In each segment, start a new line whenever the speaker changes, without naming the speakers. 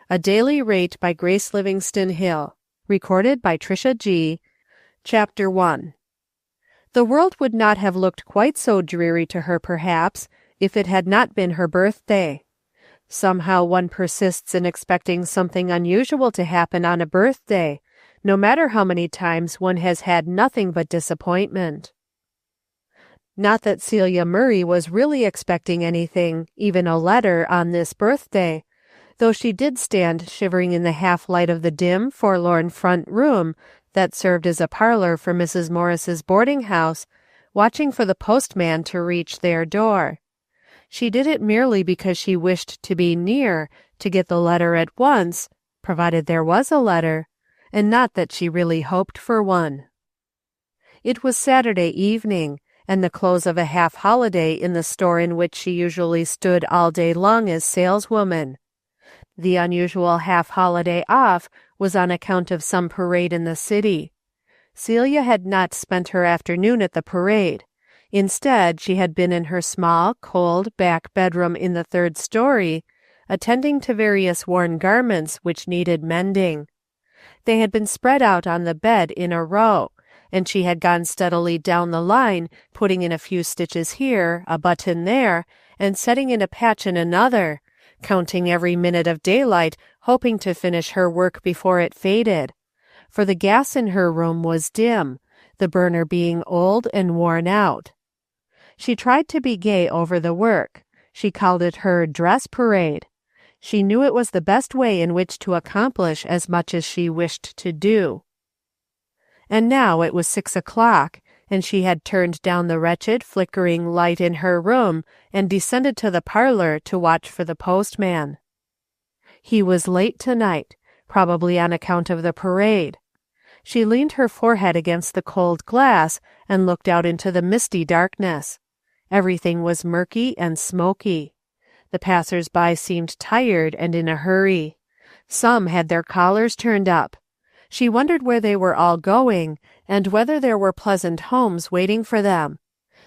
A Daily Rate by Grace Livingston Hill. Recorded by Trisha G. Chapter 1. The world would not have looked quite so dreary to her, perhaps, if it had not been her birthday. Somehow one persists in expecting something unusual to happen on a birthday, no matter how many times one has had nothing but disappointment. Not that Celia Murray was really expecting anything, even a letter, on this birthday, though she did stand shivering in the half-light of the dim, forlorn front room that served as a parlor for Mrs. Morris's boarding-house, watching for the postman to reach their door. She did it merely because she wished to be near, to get the letter at once, provided there was a letter, and not that she really hoped for one. It was Saturday evening, and the close of a half-holiday in the store in which she usually stood all day long as saleswoman. The unusual half-holiday off was on account of some parade in the city. Celia had not spent her afternoon at the parade. Instead, she had been in her small, cold, back bedroom in the third story, attending to various worn garments which needed mending. They had been spread out on the bed in a row, and she had gone steadily down the line, putting in a few stitches here, a button there, and setting in a patch in another, counting every minute of daylight, hoping to finish her work before it faded. For the gas in her room was dim, the burner being old and worn out. She tried to be gay over the work. She called it her dress parade. She knew it was the best way in which to accomplish as much as she wished to do. And now it was 6 o'clock, and she had turned down the wretched, flickering light in her room and descended to the parlor to watch for the postman. He was late tonight, probably on account of the parade. She leaned her forehead against the cold glass and looked out into the misty darkness. Everything was murky and smoky. The passers-by seemed tired and in a hurry. Some had their collars turned up. She wondered where they were all going, and whether there were pleasant homes waiting for them.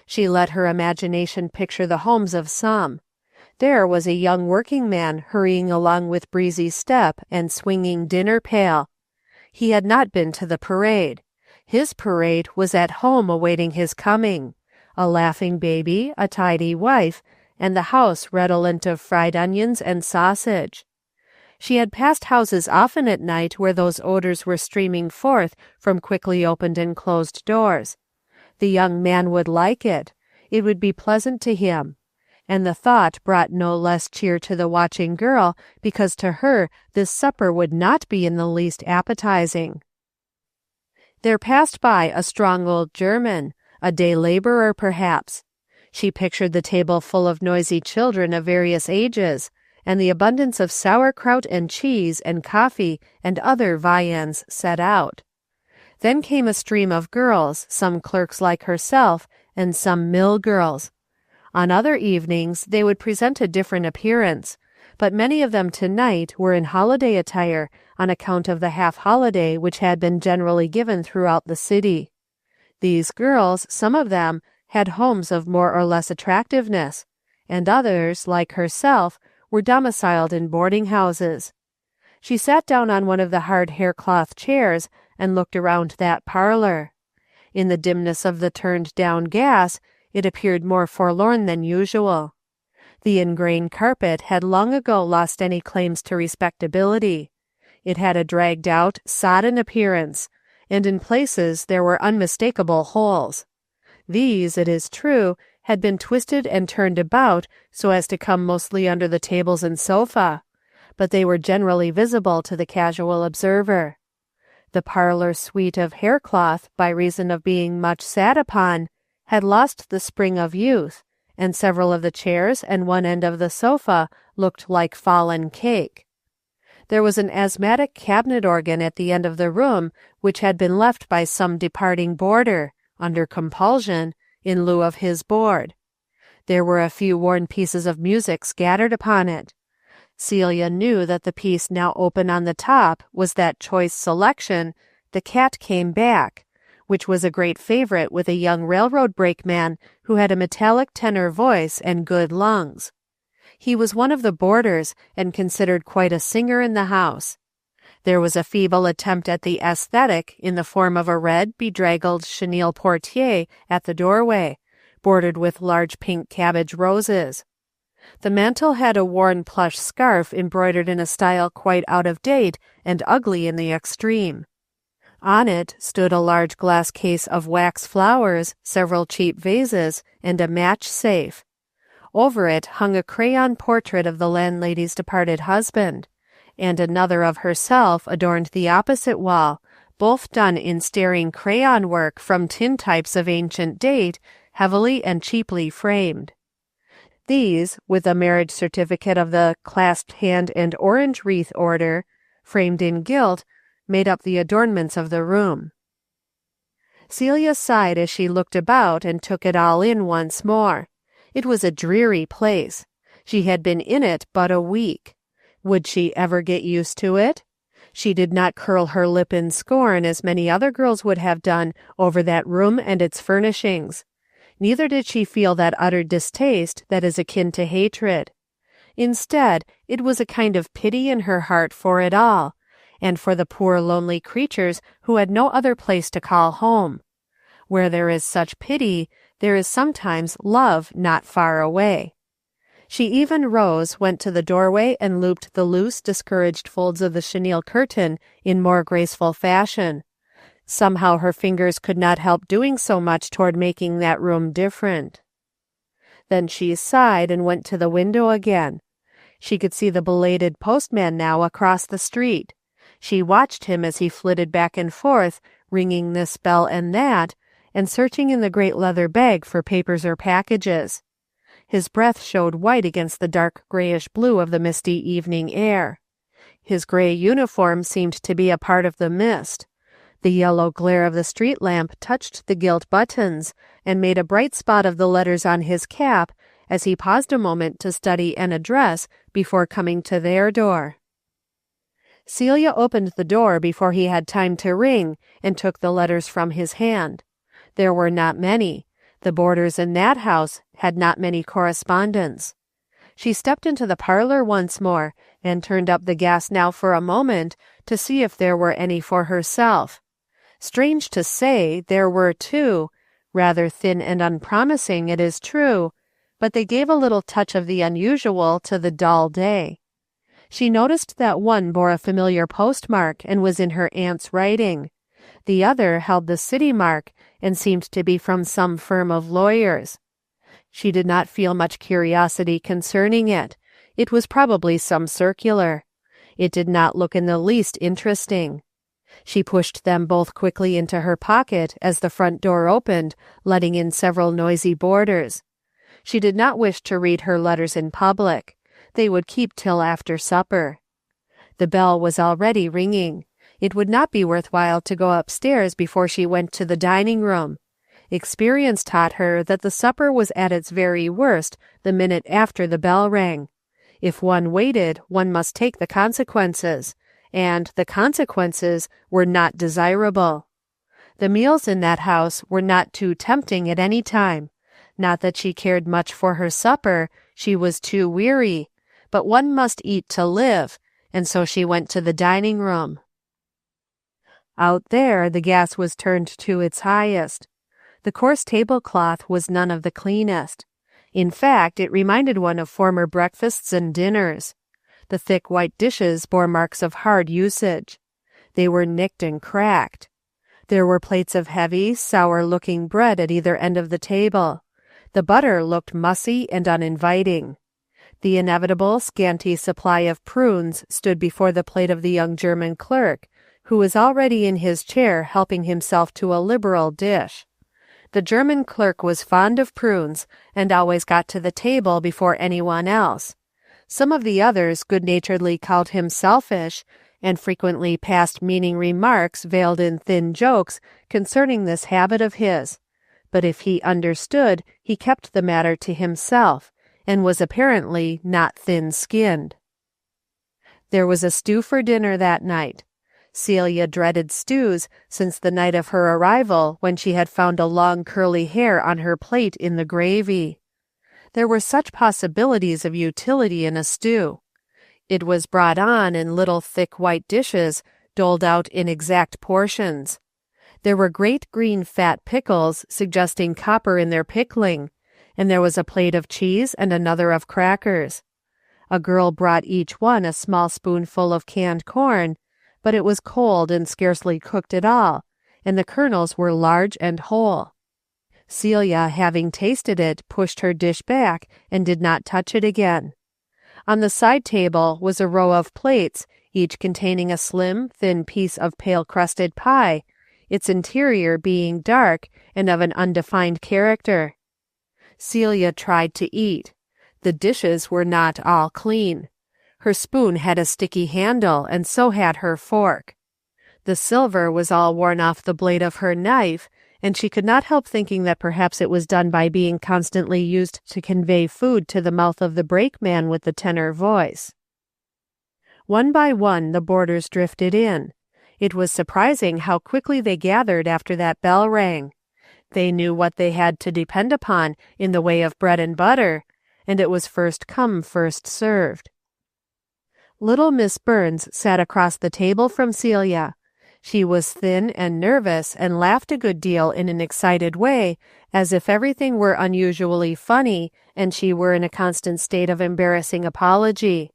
She let her imagination picture the homes of some. There was a young working man hurrying along with breezy step and swinging dinner pail. He had not been to the parade. His parade was at home awaiting his coming. A laughing baby, a tidy wife, and the house redolent of fried onions and sausage. She had passed houses often at night where those odors were streaming forth from quickly opened and closed doors. The young man would like it. It would be pleasant to him. And the thought brought no less cheer to the watching girl, because to her this supper would not be in the least appetizing. There passed by a strong old German, a day laborer perhaps. She pictured the table full of noisy children of various ages, and the abundance of sauerkraut and cheese and coffee and other viands set out. Then came a stream of girls, some clerks like herself, and some mill girls. On other evenings they would present a different appearance, but many of them tonight were in holiday attire on account of the half-holiday which had been generally given throughout the city. These girls, some of them, had homes of more or less attractiveness, and others, like herself, were domiciled in boarding-houses. She sat down on one of the hard haircloth chairs and looked around that parlor. In the dimness of the turned-down gas, it appeared more forlorn than usual. The ingrain carpet had long ago lost any claims to respectability. It had a dragged-out, sodden appearance, and in places there were unmistakable holes. These, it is true, had been twisted and turned about so as to come mostly under the tables and sofa, but they were generally visible to the casual observer. The parlor suite of haircloth, by reason of being much sat upon, had lost the spring of youth, and several of the chairs and one end of the sofa looked like fallen cake. There was an asthmatic cabinet organ at the end of the room which had been left by some departing boarder, under compulsion, in lieu of his board. There were a few worn pieces of music scattered upon it. Celia knew that the piece now open on the top was that choice selection, "The Cat Came Back," which was a great favorite with a young railroad brakeman who had a metallic tenor voice and good lungs. He was one of the boarders and considered quite a singer in the house. There was a feeble attempt at the aesthetic in the form of a red, bedraggled chenille portiere at the doorway, bordered with large pink cabbage roses. The mantel had a worn plush scarf embroidered in a style quite out of date and ugly in the extreme. On it stood a large glass case of wax flowers, several cheap vases, and a match safe. Over it hung a crayon portrait of the landlady's departed husband, and another of herself adorned the opposite wall, both done in staring crayon work from tintypes of ancient date, heavily and cheaply framed. These, with a marriage certificate of the clasped hand and orange wreath order, framed in gilt, made up the adornments of the room. Celia sighed as she looked about and took it all in once more. It was a dreary place. She had been in it but a week. Would she ever get used to it? She did not curl her lip in scorn as many other girls would have done over that room and its furnishings. Neither did she feel that utter distaste that is akin to hatred. Instead, it was a kind of pity in her heart for it all, and for the poor lonely creatures who had no other place to call home. Where there is such pity, there is sometimes love not far away. She even rose, went to the doorway, and looped the loose, discouraged folds of the chenille curtain in more graceful fashion. Somehow her fingers could not help doing so much toward making that room different. Then she sighed and went to the window again. She could see the belated postman now across the street. She watched him as he flitted back and forth, ringing this bell and that, and searching in the great leather bag for papers or packages. His breath showed white against the dark grayish blue of the misty evening air. His gray uniform seemed to be a part of the mist. The yellow glare of the street lamp touched the gilt buttons and made a bright spot of the letters on his cap as he paused a moment to study an address before coming to their door. Celia opened the door before he had time to ring and took the letters from his hand. There were not many. The boarders in that house had not many correspondents. She stepped into the parlor once more and turned up the gas now for a moment to see if there were any for herself. Strange to say, there were two, rather thin and unpromising, it is true, but they gave a little touch of the unusual to the dull day. She noticed that one bore a familiar postmark and was in her aunt's writing. The other held the city mark and seemed to be from some firm of lawyers. She did not feel much curiosity concerning it. It was probably some circular. It did not look in the least interesting. She pushed them both quickly into her pocket as the front door opened, letting in several noisy boarders. She did not wish to read her letters in public. They would keep till after supper. The bell was already ringing. It would not be worthwhile to go upstairs before she went to the dining room. Experience taught her that the supper was at its very worst the minute after the bell rang. If one waited, one must take the consequences, and the consequences were not desirable. The meals in that house were not too tempting at any time. Not that she cared much for her supper, she was too weary, but one must eat to live, and so she went to the dining room. Out there the gas was turned to its highest. The coarse tablecloth was none of the cleanest. In fact, it reminded one of former breakfasts and dinners. The thick white dishes bore marks of hard usage. They were nicked and cracked. There were plates of heavy, sour-looking bread at either end of the table. The butter looked mussy and uninviting. The inevitable scanty supply of prunes stood before the plate of the young German clerk, who was already in his chair helping himself to a liberal dish. The German clerk was fond of prunes and always got to the table before anyone else. Some of the others good-naturedly called him selfish, and frequently passed meaning remarks veiled in thin jokes concerning this habit of his. But if he understood, he kept the matter to himself, and was apparently not thin-skinned. There was a stew for dinner that night. Celia dreaded stews since the night of her arrival, when she had found a long curly hair on her plate in the gravy. There were such possibilities of utility in a stew. It was brought on in little thick white dishes, doled out in exact portions. There were great green fat pickles, suggesting copper in their pickling, and there was a plate of cheese and another of crackers. A girl brought each one a small spoonful of canned corn, but it was cold and scarcely cooked at all, and the kernels were large and whole. Celia, having tasted it, pushed her dish back and did not touch it again. On the side table was a row of plates, each containing a slim, thin piece of pale-crusted pie, its interior being dark and of an undefined character. Celia tried to eat. The dishes were not all clean. Her spoon had a sticky handle, and so had her fork. The silver was all worn off the blade of her knife, and she could not help thinking that perhaps it was done by being constantly used to convey food to the mouth of the brakeman with the tenor voice. One by one the boarders drifted in. It was surprising how quickly they gathered after that bell rang. They knew what they had to depend upon in the way of bread and butter, and it was first come, first served. Little Miss Burns sat across the table from Celia. She was thin and nervous and laughed a good deal in an excited way, as if everything were unusually funny and she were in a constant state of embarrassing apology.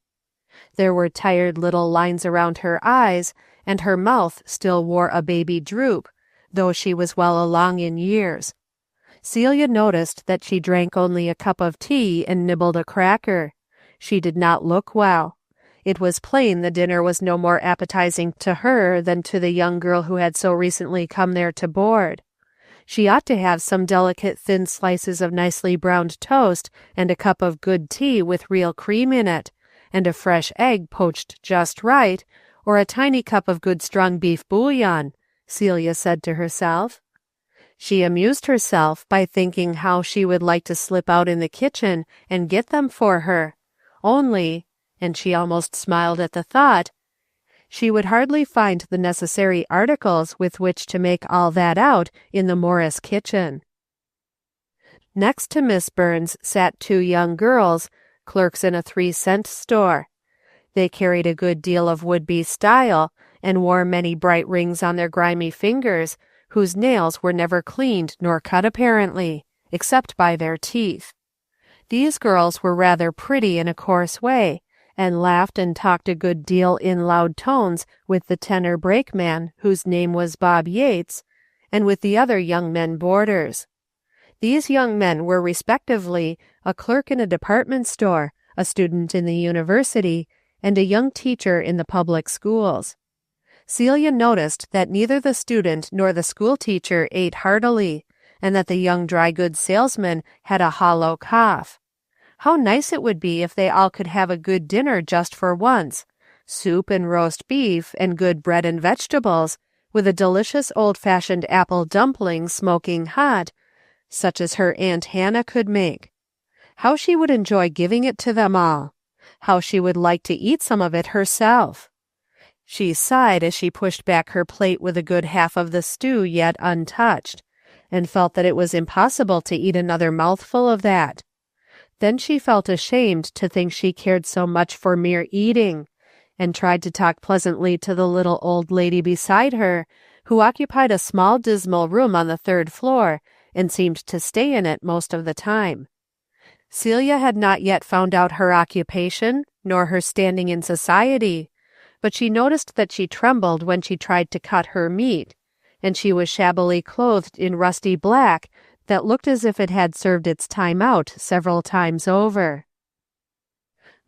There were tired little lines around her eyes, and her mouth still wore a baby droop, though she was well along in years. Celia noticed that she drank only a cup of tea and nibbled a cracker. She did not look well. It was plain the dinner was no more appetizing to her than to the young girl who had so recently come there to board. She ought to have some delicate thin slices of nicely browned toast and a cup of good tea with real cream in it, and a fresh egg poached just right, or a tiny cup of good strong beef bouillon, Celia said to herself. She amused herself by thinking how she would like to slip out in the kitchen and get them for her, only, and she almost smiled at the thought, she would hardly find the necessary articles with which to make all that out in the Morris kitchen. Next to Miss Burns sat two young girls, clerks in a 3-cent store. They carried a good deal of would-be style, and wore many bright rings on their grimy fingers, whose nails were never cleaned nor cut apparently, except by their teeth. These girls were rather pretty in a coarse way, and laughed and talked a good deal in loud tones with the tenor brakeman, whose name was Bob Yates, and with the other young men boarders. These young men were respectively a clerk in a department store, a student in the university, and a young teacher in the public schools. Celia noticed that neither the student nor the school teacher ate heartily, and that the young dry goods salesman had a hollow cough. How nice it would be if they all could have a good dinner just for once, soup and roast beef and good bread and vegetables, with a delicious old-fashioned apple dumpling smoking hot, such as her Aunt Hannah could make. How she would enjoy giving it to them all. How she would like to eat some of it herself. She sighed as she pushed back her plate with a good half of the stew yet untouched, and felt that it was impossible to eat another mouthful of that. Then she felt ashamed to think she cared so much for mere eating, and tried to talk pleasantly to the little old lady beside her, who occupied a small dismal room on the 3rd floor, and seemed to stay in it most of the time. Celia had not yet found out her occupation, nor her standing in society, but she noticed that she trembled when she tried to cut her meat, and she was shabbily clothed in rusty black that looked as if it had served its time out several times over.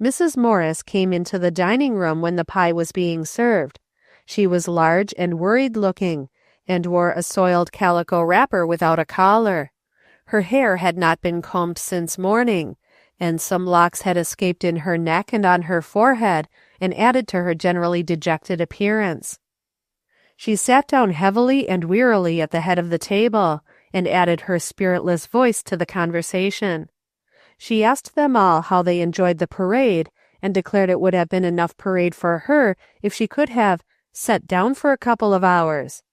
Mrs. Morris came into the dining room when the pie was being served. She was large and worried-looking, and wore a soiled calico wrapper without a collar. Her hair had not been combed since morning, and some locks had escaped in her neck and on her forehead, and added to her generally dejected appearance. She sat down heavily and wearily at the head of the table, and added her spiritless voice to the conversation. She asked them all how they enjoyed the parade, and declared it would have been enough parade for her if she could have "set down for a couple of hours."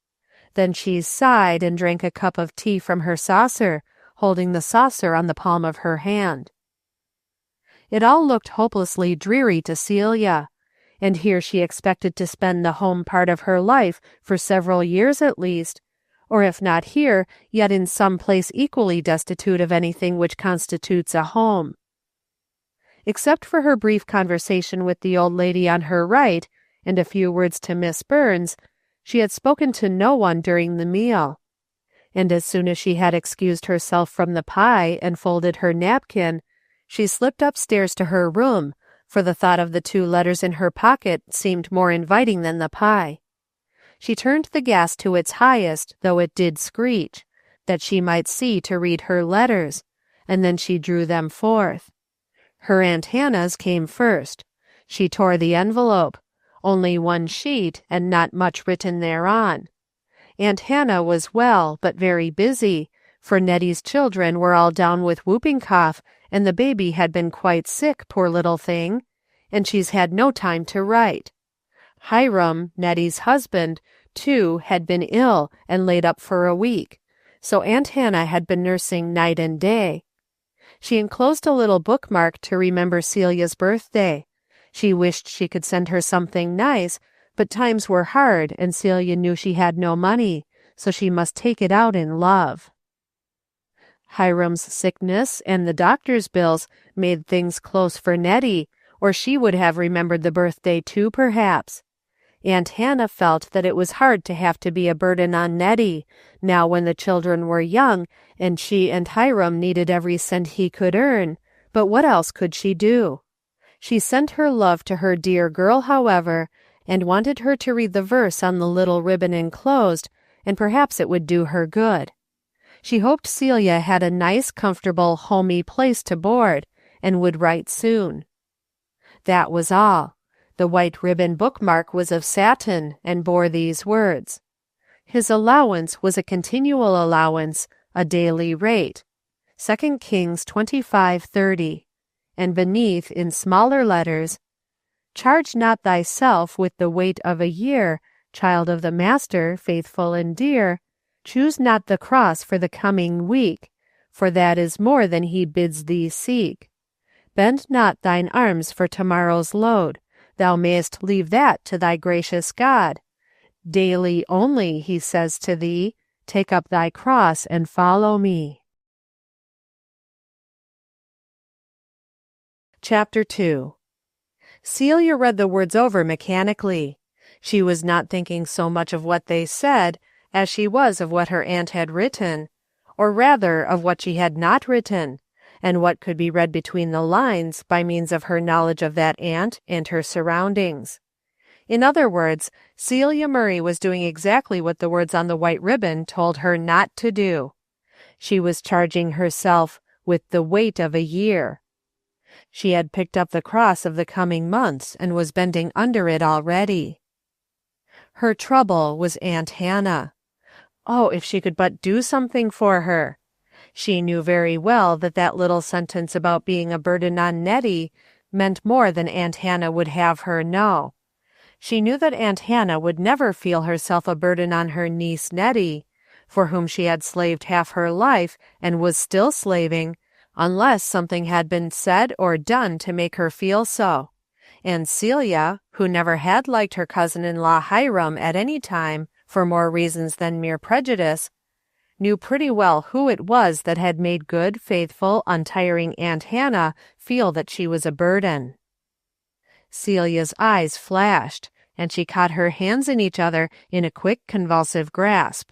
Then she sighed and drank a cup of tea from her saucer, holding the saucer on the palm of her hand. It all looked hopelessly dreary to Celia, and here she expected to spend the home part of her life for several years at least, or if not here, yet in some place equally destitute of anything which constitutes a home. Except for her brief conversation with the old lady on her right, and a few words to Miss Burns, she had spoken to no one during the meal. And as soon as she had excused herself from the pie and folded her napkin, she slipped upstairs to her room, for the thought of the 2 letters in her pocket seemed more inviting than the pie. She turned the gas to its highest, though it did screech, that she might see to read her letters, and then she drew them forth. Her Aunt Hannah's came first. She tore the envelope, only 1 sheet and not much written thereon. Aunt Hannah was well, but very busy, for Nettie's children were all down with whooping cough, and the baby had been quite sick, poor little thing, and she's had no time to write. Hiram, Nettie's husband, too, had been ill and laid up for a week, so Aunt Hannah had been nursing night and day. She enclosed a little bookmark to remember Celia's birthday. She wished she could send her something nice, but times were hard and Celia knew she had no money, so she must take it out in love. Hiram's sickness and the doctor's bills made things close for Nettie, or she would have remembered the birthday too, perhaps. Aunt Hannah felt that it was hard to have to be a burden on Nettie, now when the children were young, and she and Hiram needed every cent he could earn, but what else could she do? She sent her love to her dear girl, however, and wanted her to read the verse on the little ribbon enclosed, and perhaps it would do her good. She hoped Celia had a nice, comfortable, homey place to board, and would write soon. That was all. The white ribbon bookmark was of satin, and bore these words: His allowance was a continual allowance, a daily rate. 2 Kings 25:30. And beneath, in smaller letters, Charge not thyself with the weight of a year, child of the Master, faithful and dear. Choose not the cross for the coming week, for that is more than he bids thee seek. Bend not thine arms for tomorrow's load, thou mayest leave that to thy gracious God. Daily only, he says to thee, take up thy cross and follow me. Chapter 2. Celia read the words over mechanically. She was not thinking so much of what they said as she was of what her aunt had written, or rather of what she had not written, and what could be read between the lines by means of her knowledge of that aunt and her surroundings. In other words, Celia Murray was doing exactly what the words on the white ribbon told her not to do. She was charging herself with the weight of a year. She had picked up the cross of the coming months and was bending under it already. Her trouble was Aunt Hannah. Oh, if she could but do something for her! She knew very well that that little sentence about being a burden on Nettie meant more than Aunt Hannah would have her know. She knew that Aunt Hannah would never feel herself a burden on her niece Nettie, for whom she had slaved half her life and was still slaving, unless something had been said or done to make her feel so. And Celia, who never had liked her cousin-in-law Hiram at any time, for more reasons than mere prejudice, knew pretty well who it was that had made good, faithful, untiring Aunt Hannah feel that she was a burden. Celia's eyes flashed, and she caught her hands in each other in a quick, convulsive grasp.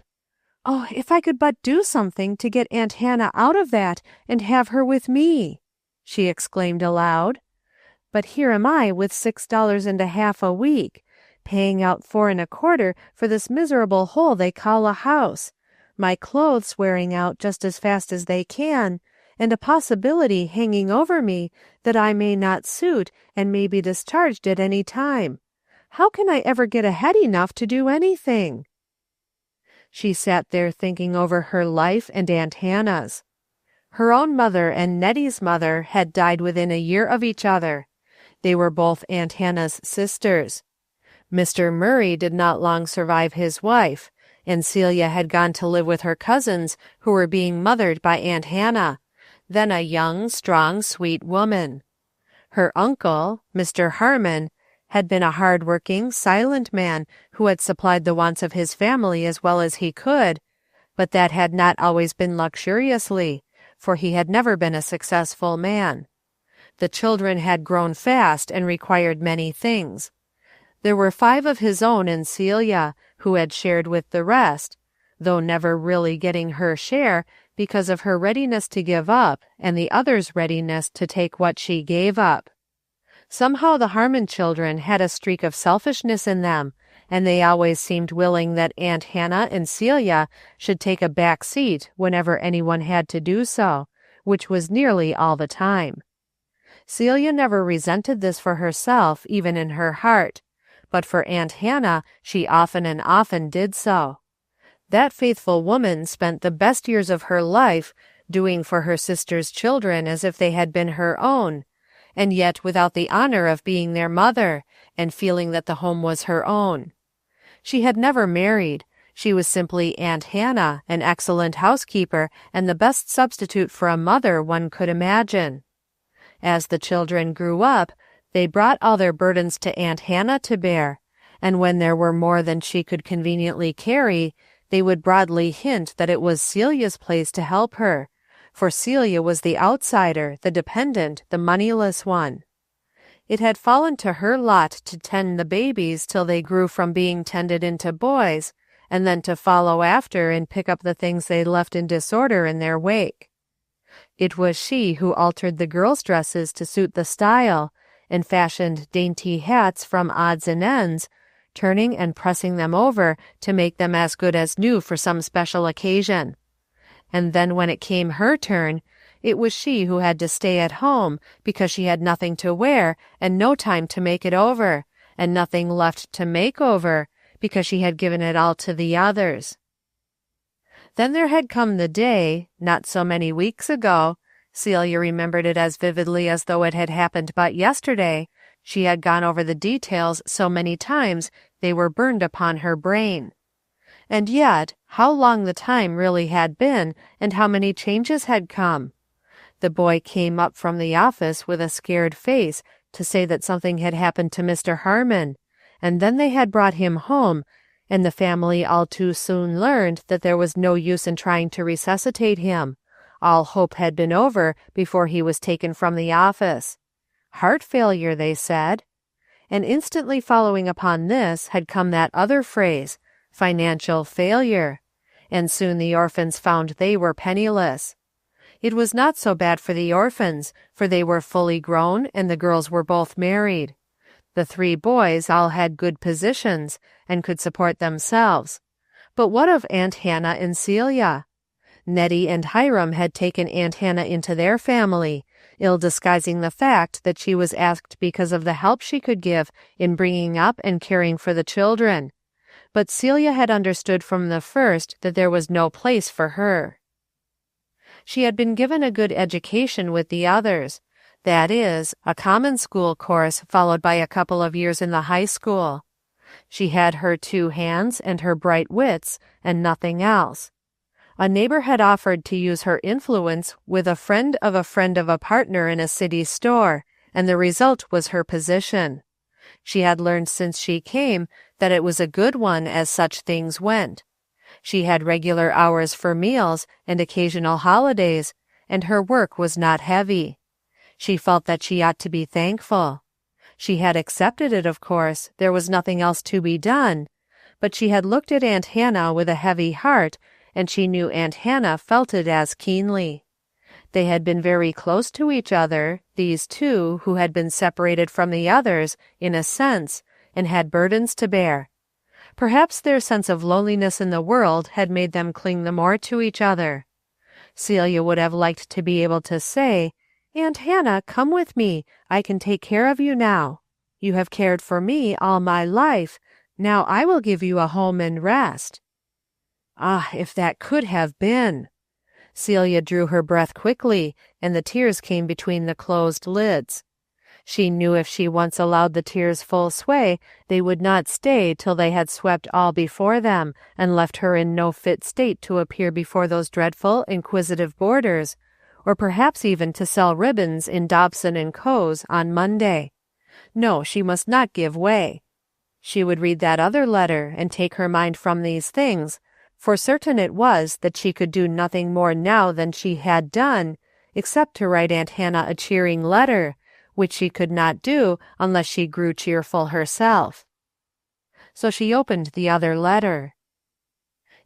Oh, if I could but do something to get Aunt Hannah out of that and have her with me, she exclaimed aloud. But here am I with $6.50 a week, paying out $4 1/4 for this miserable hole they call a house, my clothes wearing out just as fast as they can, and a possibility hanging over me that I may not suit and may be discharged at any time. How can I ever get ahead enough to do anything? She sat there thinking over her life and Aunt Hannah's. Her own mother and Nettie's mother had died within a year of each other. They were both Aunt Hannah's sisters. Mr. Murray did not long survive his wife, and Celia had gone to live with her cousins who were being mothered by Aunt Hannah, then a young, strong, sweet woman. Her uncle, Mr. Harmon, had been a hard-working, silent man who had supplied the wants of his family as well as he could, but that had not always been luxuriously, for he had never been a successful man. The children had grown fast and required many things. There were 5 of his own and Celia, who had shared with the rest, though never really getting her share because of her readiness to give up and the others' readiness to take what she gave up. Somehow the Harmon children had a streak of selfishness in them, and they always seemed willing that Aunt Hannah and Celia should take a back seat whenever anyone had to do so, which was nearly all the time. Celia never resented this for herself, even in her heart, but for Aunt Hannah she often and often did so. That faithful woman spent the best years of her life doing for her sister's children as if they had been her own, and yet without the honor of being their mother, and feeling that the home was her own. She had never married. She was simply Aunt Hannah, an excellent housekeeper, and the best substitute for a mother one could imagine. As the children grew up, they brought all their burdens to Aunt Hannah to bear, and when there were more than she could conveniently carry, they would broadly hint that it was Celia's place to help her, for Celia was the outsider, the dependent, the moneyless one. It had fallen to her lot to tend the babies till they grew from being tended into boys, and then to follow after and pick up the things they left in disorder in their wake. It was she who altered the girls' dresses to suit the style, and fashioned dainty hats from odds and ends, turning and pressing them over to make them as good as new for some special occasion. And then when it came her turn, it was she who had to stay at home because she had nothing to wear and no time to make it over, and nothing left to make over because she had given it all to the others. Then there had come the day, not so many weeks ago, Celia remembered it as vividly as though it had happened but yesterday. She had gone over the details so many times they were burned upon her brain. And yet, how long the time really had been, and how many changes had come. The boy came up from the office with a scared face to say that something had happened to Mr. Harmon, and then they had brought him home, and the family all too soon learned that there was no use in trying to resuscitate him. All hope had been over before he was taken from the office. Heart failure, they said. And instantly following upon this had come that other phrase, financial failure, and soon the orphans found they were penniless. It was not so bad for the orphans, for they were fully grown and the girls were both married. The 3 boys all had good positions and could support themselves. But what of Aunt Hannah and Celia? Nettie and Hiram had taken Aunt Hannah into their family, ill disguising the fact that she was asked because of the help she could give in bringing up and caring for the children. But Celia had understood from the first that there was no place for her. She had been given a good education with the others, that is, a common school course followed by a couple of years in the high school. She had her 2 hands and her bright wits, and nothing else. A neighbor had offered to use her influence with a friend of a partner in a city store, and the result was her position. She had learned since she came that it was a good one as such things went. She had regular hours for meals and occasional holidays, and her work was not heavy. She felt that she ought to be thankful. She had accepted it, of course, there was nothing else to be done, but she had looked at Aunt Hannah with a heavy heart, and she knew Aunt Hannah felt it as keenly. They had been very close to each other, these 2 who had been separated from the others, in a sense, and had burdens to bear. Perhaps their sense of loneliness in the world had made them cling the more to each other. Celia would have liked to be able to say, "Aunt Hannah, come with me. I can take care of you now. You have cared for me all my life. Now I will give you a home and rest." Ah, if that could have been! Celia drew her breath quickly, and the tears came between the closed lids. She knew if she once allowed the tears full sway, they would not stay till they had swept all before them, and left her in no fit state to appear before those dreadful, inquisitive boarders, or perhaps even to sell ribbons in Dobson and Co.'s on Monday. No, she must not give way. She would read that other letter and take her mind from these things, for certain it was that she could do nothing more now than she had done, except to write Aunt Hannah a cheering letter, which she could not do unless she grew cheerful herself. So she opened the other letter.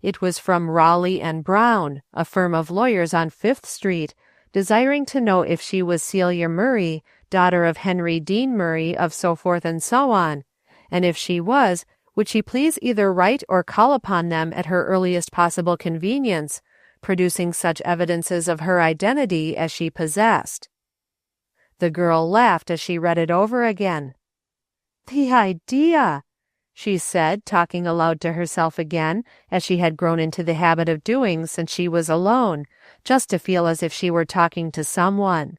It was from Raleigh and Brown, a firm of lawyers on Fifth Street, desiring to know if she was Celia Murray, daughter of Henry Dean Murray, of so forth and so on, and if she was, would she please either write or call upon them at her earliest possible convenience, producing such evidences of her identity as she possessed. The girl laughed as she read it over again. "The idea!" she said, talking aloud to herself again, as she had grown into the habit of doing since she was alone, just to feel as if she were talking to someone.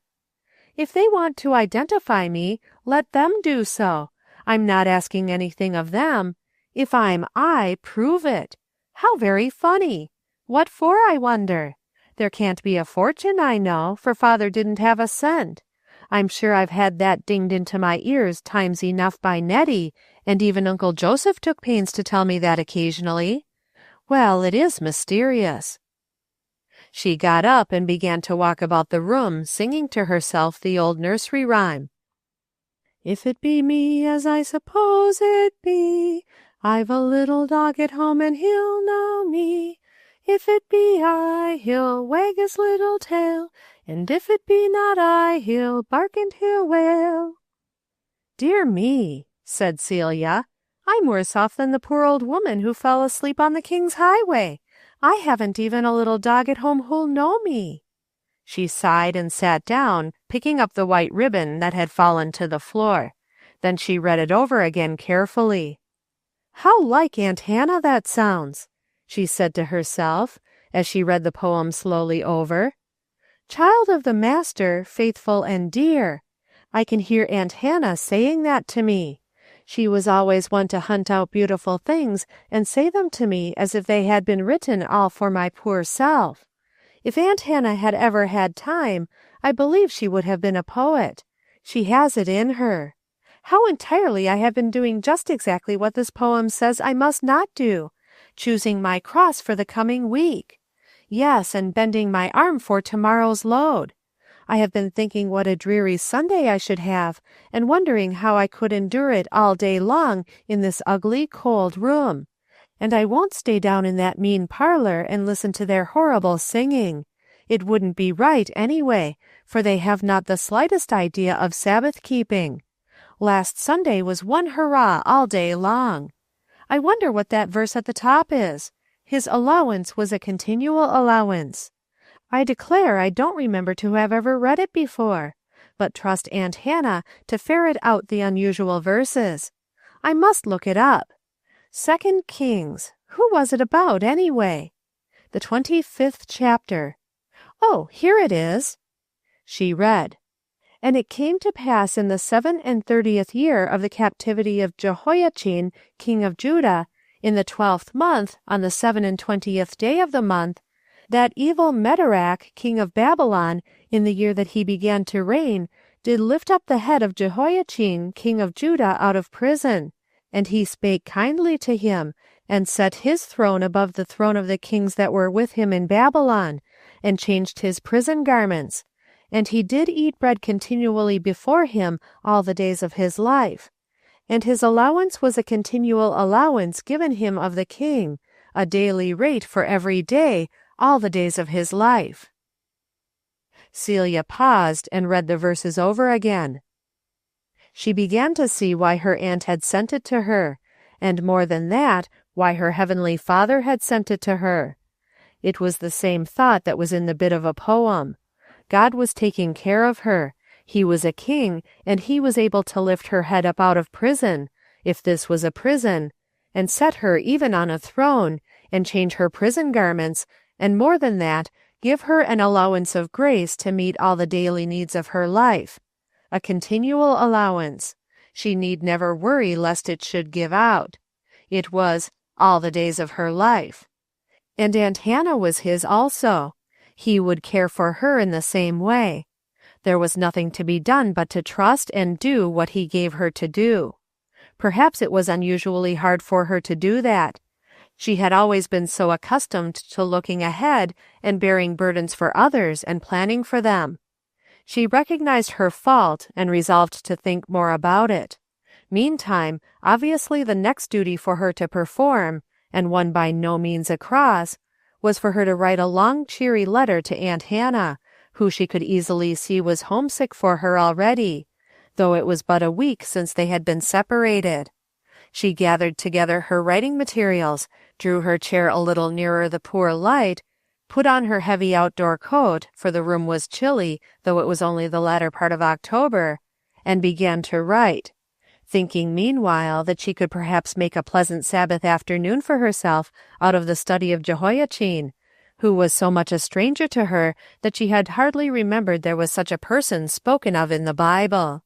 "If they want to identify me, let them do so. I'm not asking anything of them. If I'm I, prove it. How very funny! What for, I wonder? There can't be a fortune, I know, for father didn't have a cent. I'm sure I've had that dinged into my ears times enough by Nettie, and even Uncle Joseph took pains to tell me that occasionally. Well, it is mysterious." She got up and began to walk about the room, singing to herself the old nursery rhyme. "If it be me, as I suppose it be, I've a little dog at home and he'll know me. If it be I, he'll wag his little tail, and if it be not I, he'll bark and he'll wail." "Dear me," said Celia, "I'm worse off than the poor old woman who fell asleep on the King's highway. I haven't even a little dog at home who'll know me." She sighed and sat down, picking up the white ribbon that had fallen to the floor. Then she read it over again carefully. "How like Aunt Hannah that sounds," she said to herself, as she read the poem slowly over. "Child of the Master, faithful and dear. I can hear Aunt Hannah saying that to me. She was always one to hunt out beautiful things and say them to me as if they had been written all for my poor self. If Aunt Hannah had ever had time, I believe she would have been a poet. She has it in her. How entirely I have been doing just exactly what this poem says I must not do, choosing my cross for the coming week. Yes, and bending my arm for tomorrow's load. I have been thinking what a dreary Sunday I should have, and wondering how I could endure it all day long in this ugly, cold room. And I won't stay down in that mean parlor and listen to their horrible singing. It wouldn't be right anyway, for they have not the slightest idea of Sabbath-keeping. Last Sunday was one hurrah all day long. I wonder what that verse at the top is. His allowance was a continual allowance. I declare I don't remember to have ever read it before, but trust Aunt Hannah to ferret out the unusual verses. I must look it up. 2 Kings. Who was it about, anyway? The 25th chapter. Oh, here it is. She read, "And it came to pass in the 37th year of the captivity of Jehoiachin, king of Judah, in the 12th month, on the 27th day of the month, that evil Merodach, king of Babylon, in the year that he began to reign, did lift up the head of Jehoiachin, king of Judah, out of prison. And he spake kindly to him, and set his throne above the throne of the kings that were with him in Babylon, and changed his prison garments. And he did eat bread continually before him all the days of his life. And his allowance was a continual allowance given him of the king, a daily rate for every day, all the days of his life." Celia paused and read the verses over again. She began to see why her aunt had sent it to her, and more than that, why her heavenly Father had sent it to her. It was the same thought that was in the bit of a poem. God was taking care of her. He was a king, and he was able to lift her head up out of prison, if this was a prison, and set her even on a throne, and change her prison garments, and more than that, give her an allowance of grace to meet all the daily needs of her life. A continual allowance. She need never worry lest it should give out. It was all the days of her life. And Aunt Hannah was his also. He would care for her in the same way. There was nothing to be done but to trust and do what he gave her to do. Perhaps it was unusually hard for her to do that. She had always been so accustomed to looking ahead and bearing burdens for others and planning for them. She recognized her fault and resolved to think more about it. Meantime, obviously the next duty for her to perform, and one by no means a cross, was for her to write a long, cheery letter to Aunt Hannah, who she could easily see was homesick for her already, though it was but a week since they had been separated. She gathered together her writing materials, drew her chair a little nearer the poor light, put on her heavy outdoor coat, for the room was chilly, though it was only the latter part of October, and began to write, thinking meanwhile that she could perhaps make a pleasant Sabbath afternoon for herself out of the study of Jehoiachin, who was so much a stranger to her that she had hardly remembered there was such a person spoken of in the Bible.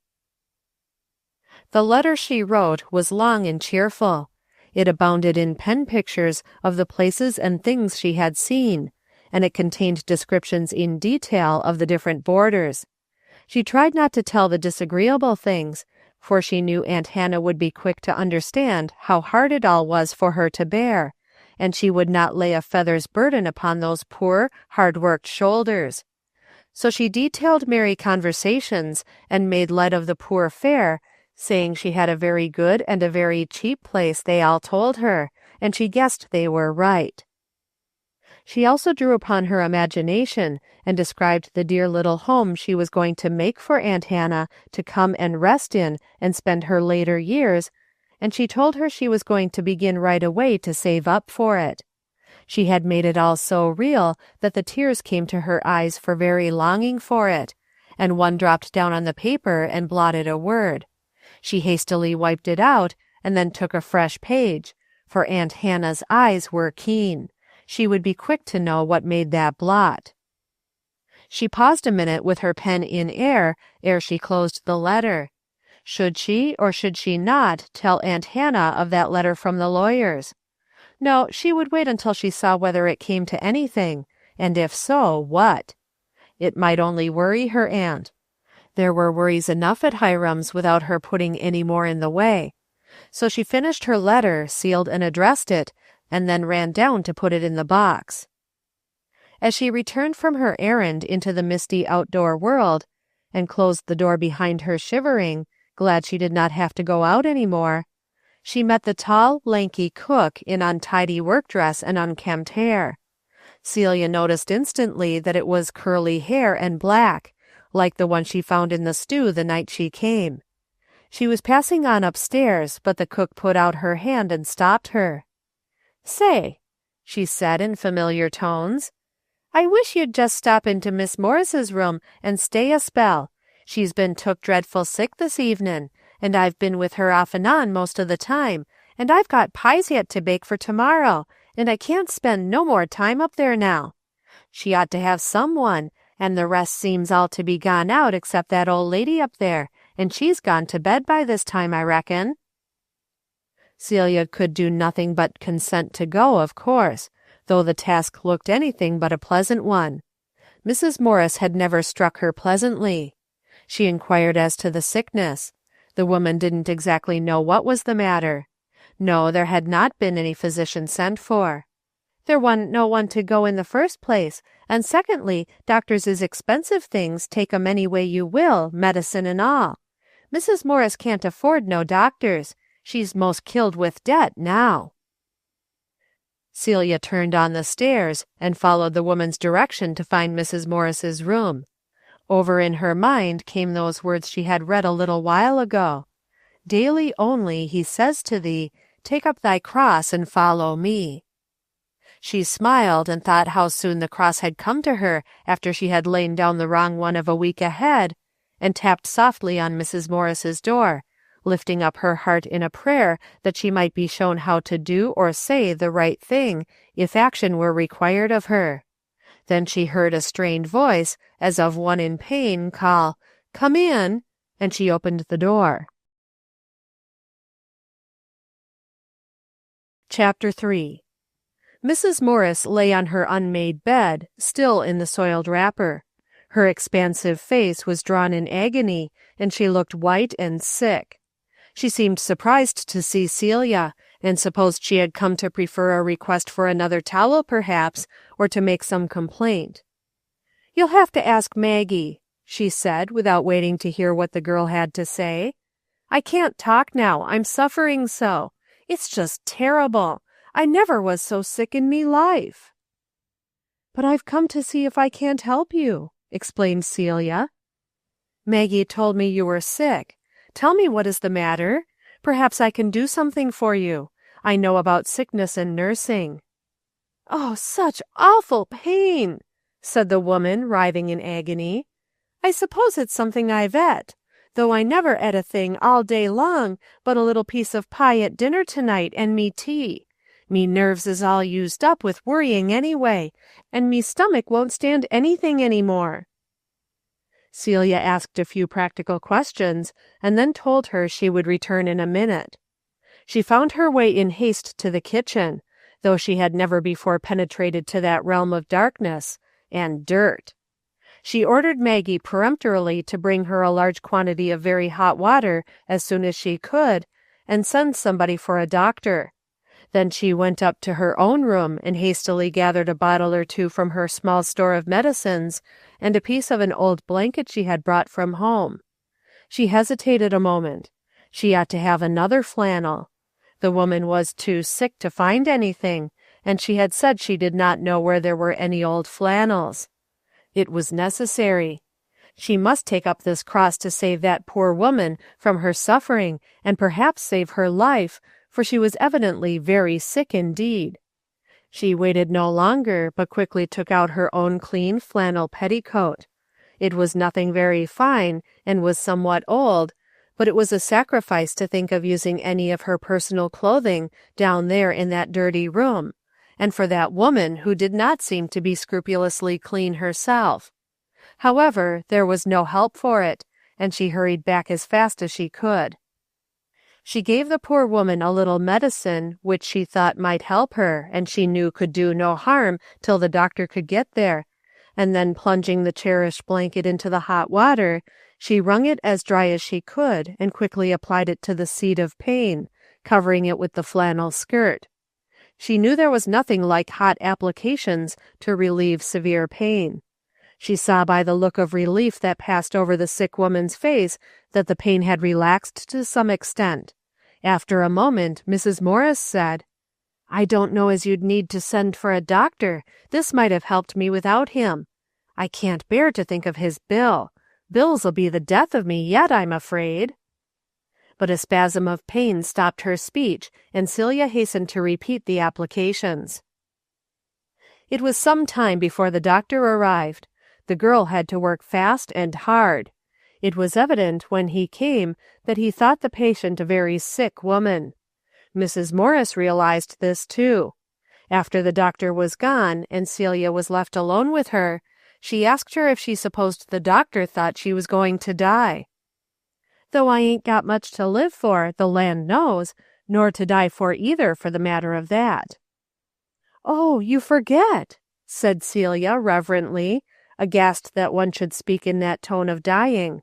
The letter she wrote was long and cheerful. It abounded in pen pictures of the places and things she had seen, and it contained descriptions in detail of the different boarders. She tried not to tell the disagreeable things, for she knew Aunt Hannah would be quick to understand how hard it all was for her to bear, and she would not lay a feather's burden upon those poor, hard-worked shoulders. So she detailed merry conversations and made light of the poor fare, saying she had a very good and a very cheap place, they all told her, and she guessed they were right. She also drew upon her imagination and described the dear little home she was going to make for Aunt Hannah to come and rest in and spend her later years, and she told her she was going to begin right away to save up for it. She had made it all so real that the tears came to her eyes for very longing for it, and one dropped down on the paper and blotted a word. She hastily wiped it out and then took a fresh page, for Aunt Hannah's eyes were keen. She would be quick to know what made that blot. She paused a minute with her pen in air ere she closed the letter. Should she or should she not tell Aunt Hannah of that letter from the lawyers? No, she would wait until she saw whether it came to anything, and if so, what. It might only worry her aunt. There were worries enough at Hiram's without her putting any more in the way. So she finished her letter, sealed and addressed it, and then ran down to put it in the box. As she returned from her errand into the misty outdoor world, and closed the door behind her shivering, glad she did not have to go out any more, she met the tall, lanky cook in untidy work dress and unkempt hair. Celia noticed instantly that it was curly hair and black, like the one she found in the stew the night she came. She was passing on upstairs, but the cook put out her hand and stopped her. "Say," she said in familiar tones, "I wish you'd just stop into Miss Morris's room and stay a spell. She's been took dreadful sick this evenin', and I've been with her off and on most of the time, and I've got pies yet to bake for tomorrow, and I can't spend no more time up there now. She ought to have someone, and the rest seems all to be gone out except that old lady up there, and she's gone to bed by this time, I reckon." Celia could do nothing but consent to go, of course, though the task looked anything but a pleasant one. Mrs. Morris had never struck her pleasantly. She inquired as to the sickness. The woman didn't exactly know what was the matter. No, there had not been any physician sent for. There wa'n't no one to go in the first place, and secondly, doctors is expensive things, take 'em any way you will, medicine and all. Mrs. Morris can't afford no doctors. She's most killed with debt now. Celia turned on the stairs and followed the woman's direction to find Mrs. Morris's room. Over in her mind came those words she had read a little while ago. "Daily only he says to thee, take up thy cross and follow me." She smiled and thought how soon the cross had come to her after she had lain down the wrong one of a week ahead, and tapped softly on Mrs. Morris's door, lifting up her heart in a prayer that she might be shown how to do or say the right thing if action were required of her. Then she heard a strained voice, as of one in pain, call, "Come in," and she opened the door. Chapter 3. Mrs. Morris lay on her unmade bed, still in the soiled wrapper. Her expansive face was drawn in agony, and she looked white and sick. She seemed surprised to see Celia, and supposed she had come to prefer a request for another towel, perhaps, or to make some complaint. "You'll have to ask Maggie," she said, without waiting to hear what the girl had to say. "I can't talk now, I'm suffering so. It's just terrible. I never was so sick in me life." "But I've come to see if I can't help you," explained Celia. "Maggie told me you were sick. Tell me what is the matter. Perhaps I can do something for you. I know about sickness and nursing." "Oh, such awful pain," said the woman, writhing in agony. "I suppose it's something I've et, though I never et a thing all day long but a little piece of pie at dinner tonight and me tea. Me nerves is all used up with worrying anyway, and me stomach won't stand anything any more." Celia asked a few practical questions, and then told her she would return in a minute. She found her way in haste to the kitchen, though she had never before penetrated to that realm of darkness and dirt. She ordered Maggie peremptorily to bring her a large quantity of very hot water as soon as she could, and send somebody for a doctor. Then she went up to her own room and hastily gathered a bottle or two from her small store of medicines and a piece of an old blanket she had brought from home. She hesitated a moment. She ought to have another flannel. The woman was too sick to find anything, and she had said she did not know where there were any old flannels. It was necessary. She must take up this cross to save that poor woman from her suffering and perhaps save her life, for she was evidently very sick indeed. She waited no longer, but quickly took out her own clean flannel petticoat. It was nothing very fine, and was somewhat old, but it was a sacrifice to think of using any of her personal clothing down there in that dirty room, and for that woman who did not seem to be scrupulously clean herself. However, there was no help for it, and she hurried back as fast as she could. She gave the poor woman a little medicine which she thought might help her, and she knew could do no harm till the doctor could get there, and then plunging the cherished blanket into the hot water, she wrung it as dry as she could and quickly applied it to the seat of pain, covering it with the flannel skirt. She knew there was nothing like hot applications to relieve severe pain. She saw by the look of relief that passed over the sick woman's face that the pain had relaxed to some extent. After a moment, Mrs. Morris said, "I don't know as you'd need to send for a doctor. This might have helped me without him. I can't bear to think of his bill. Bills'll be the death of me yet, I'm afraid." But a spasm of pain stopped her speech, and Celia hastened to repeat the applications. It was some time before the doctor arrived. The girl had to work fast and hard. It was evident when he came that he thought the patient a very sick woman. Mrs. Morris realized this too. After the doctor was gone and Celia was left alone with her, she asked her if she supposed the doctor thought she was going to die. "Though I ain't got much to live for, the land knows, nor to die for either, for the matter of that." "Oh, you forget," said Celia reverently, aghast that one should speak in that tone of dying.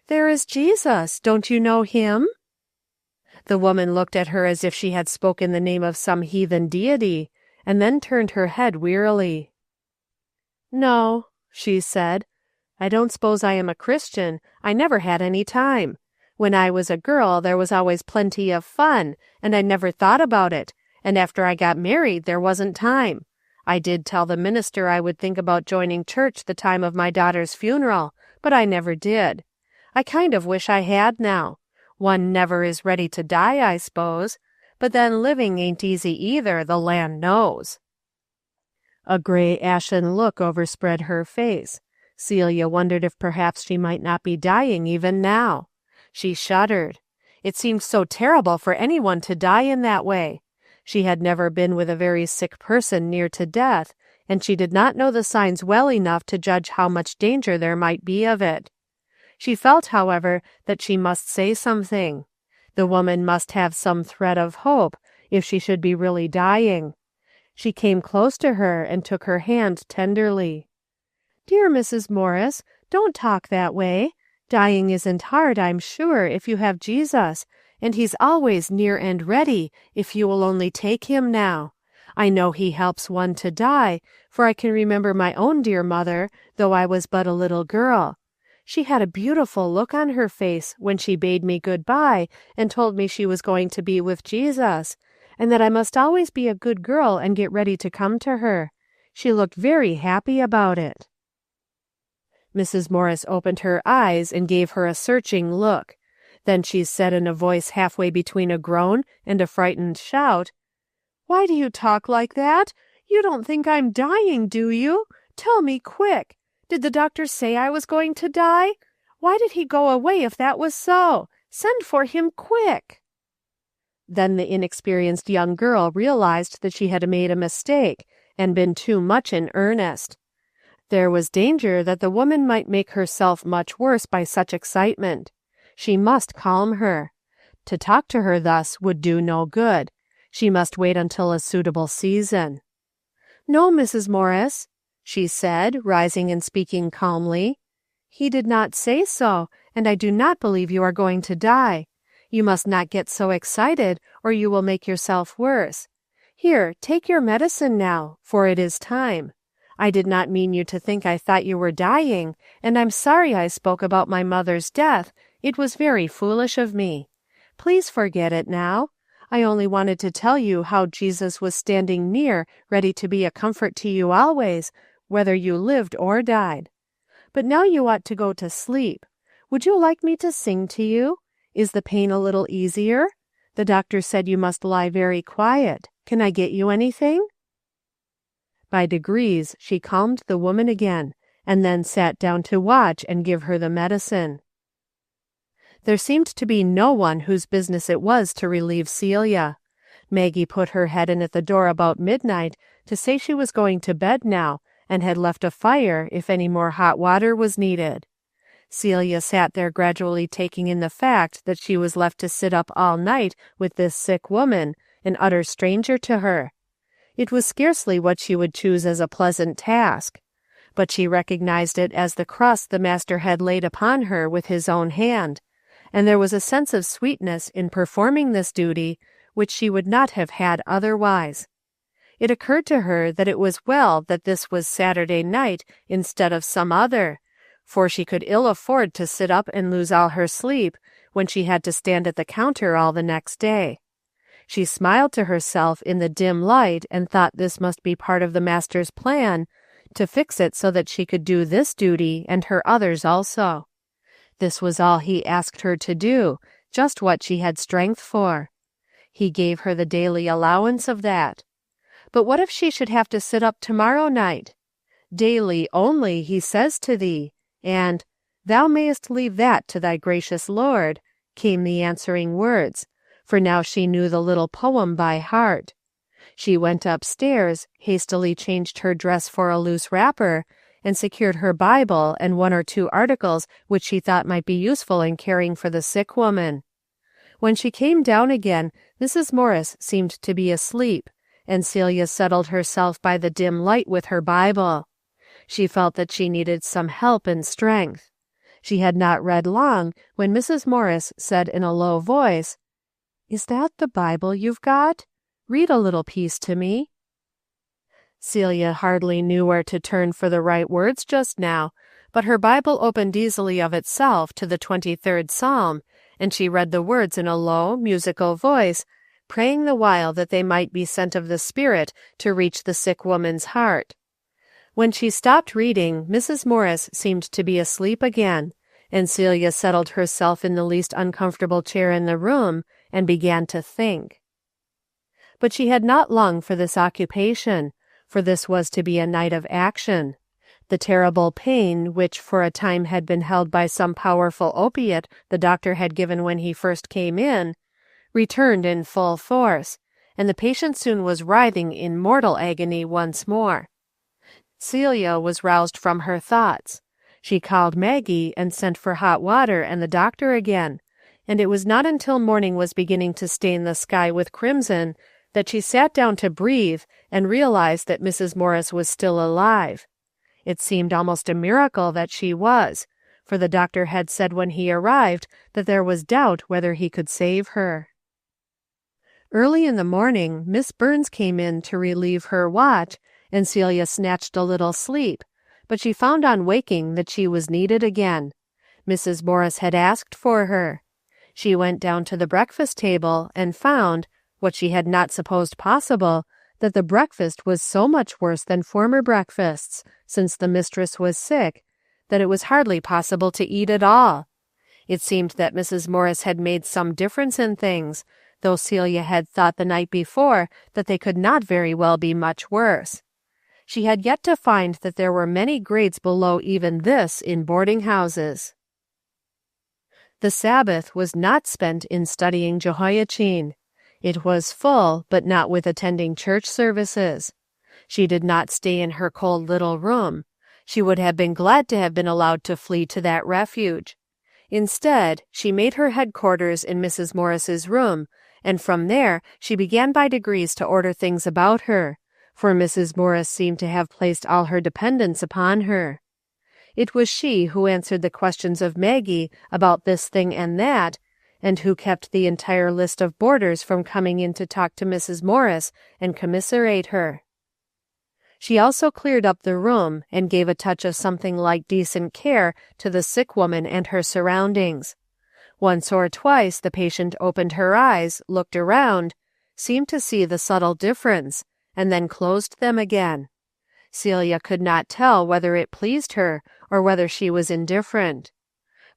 "There is Jesus. Don't you know him?" The woman looked at her as if she had spoken the name of some heathen deity, and then turned her head wearily. "No," she said, "I don't suppose I am a Christian. I never had any time. When I was a girl there was always plenty of fun, and I never thought about it, and after I got married there wasn't time. I did tell the minister I would think about joining church the time of my daughter's funeral, but I never did. I kind of wish I had now. One never is ready to die, I s'pose. But then living ain't easy either, the land knows." A gray ashen look overspread her face. Celia wondered if perhaps she might not be dying even now. She shuddered. It seemed so terrible for anyone to die in that way. She had never been with a very sick person near to death, and she did not know the signs well enough to judge how much danger there might be of it. She felt, however, that she must say something. The woman must have some thread of hope, if she should be really dying. She came close to her and took her hand tenderly. "Dear Mrs. Morris, don't talk that way. Dying isn't hard, I'm sure, if you have Jesus, and He's always near and ready if you will only take Him now. I know He helps one to die, for I can remember my own dear mother, though I was but a little girl. She had a beautiful look on her face when she bade me good-bye and told me she was going to be with Jesus, and that I must always be a good girl and get ready to come to her. She looked very happy about it." Mrs. Morris opened her eyes and gave her a searching look. Then she said in a voice halfway between a groan and a frightened shout, "Why do you talk like that? You don't think I'm dying, do you? Tell me quick. Did the doctor say I was going to die? Why did he go away if that was so? Send for him quick." Then the inexperienced young girl realized that she had made a mistake and been too much in earnest. There was danger that the woman might make herself much worse by such excitement. She must calm her. To talk to her thus would do no good. She must wait until a suitable season. "No, Mrs. Morris," she said, rising and speaking calmly. "He did not say so, and I do not believe you are going to die. You must not get so excited, or you will make yourself worse. Here, take your medicine now, for it is time. I did not mean you to think I thought you were dying, and I'm sorry I spoke about my mother's death. It was very foolish of me. Please forget it now. I only wanted to tell you how Jesus was standing near, ready to be a comfort to you always, whether you lived or died. But now you ought to go to sleep. Would you like me to sing to you? Is the pain a little easier? The doctor said you must lie very quiet. Can I get you anything?" By degrees she calmed the woman again, and then sat down to watch and give her the medicine. There seemed to be no one whose business it was to relieve Celia. Maggie put her head in at the door about midnight to say she was going to bed now, and had left a fire if any more hot water was needed. Celia sat there gradually taking in the fact that she was left to sit up all night with this sick woman, an utter stranger to her. It was scarcely what she would choose as a pleasant task, but she recognized it as the cross the Master had laid upon her with His own hand, and there was a sense of sweetness in performing this duty which she would not have had otherwise. It occurred to her that it was well that this was Saturday night instead of some other, for she could ill afford to sit up and lose all her sleep when she had to stand at the counter all the next day. She smiled to herself in the dim light and thought this must be part of the Master's plan, to fix it so that she could do this duty and her others also. This was all He asked her to do, just what she had strength for. He gave her the daily allowance of that. But what if she should have to sit up tomorrow night? Daily only, He says to thee, and "Thou mayest leave that to thy gracious Lord," came the answering words, for now she knew the little poem by heart. She went upstairs, hastily changed her dress for a loose wrapper, and secured her Bible and one or two articles which she thought might be useful in caring for the sick woman. When she came down again, Mrs. Morris seemed to be asleep, and Celia settled herself by the dim light with her Bible. She felt that she needed some help and strength. She had not read long when Mrs. Morris said in a low voice, "Is that the Bible you've got? Read a little piece to me." Celia hardly knew where to turn for the right words just now, but her Bible opened easily of itself to the 23rd Psalm, and she read the words in a low, musical voice, praying the while that they might be sent of the Spirit to reach the sick woman's heart. When she stopped reading, Mrs. Morris seemed to be asleep again, and Celia settled herself in the least uncomfortable chair in the room and began to think. But she had not long for this occupation, for this was to be a night of action. The terrible pain, which for a time had been held by some powerful opiate the doctor had given when he first came in, returned in full force, and the patient soon was writhing in mortal agony once more. Celia was roused from her thoughts. She called Maggie and sent for hot water and the doctor again, and it was not until morning was beginning to stain the sky with crimson that she sat down to breathe and realized that Mrs. Morris was still alive. It seemed almost a miracle that she was, for the doctor had said when he arrived that there was doubt whether he could save her. Early in the morning, Miss Burns came in to relieve her watch, and Celia snatched a little sleep, but she found on waking that she was needed again. Mrs. Morris had asked for her. She went down to the breakfast table and found, what she had not supposed possible, that the breakfast was so much worse than former breakfasts, since the mistress was sick, that it was hardly possible to eat at all. It seemed that Mrs. Morris had made some difference in things, though Celia had thought the night before that they could not very well be much worse. She had yet to find that there were many grades below even this in boarding houses. The Sabbath was not spent in studying Jehoiachin. It was full, but not with attending church services. She did not stay in her cold little room. She would have been glad to have been allowed to flee to that refuge. Instead, she made her headquarters in Mrs. Morris's room, and from there she began by degrees to order things about her, for Mrs. Morris seemed to have placed all her dependence upon her. It was she who answered the questions of Maggie about this thing and that, and who kept the entire list of boarders from coming in to talk to Mrs. Morris and commiserate her. She also cleared up the room and gave a touch of something like decent care to the sick woman and her surroundings. Once or twice the patient opened her eyes, looked around, seemed to see the subtle difference, and then closed them again. Celia could not tell whether it pleased her or whether she was indifferent.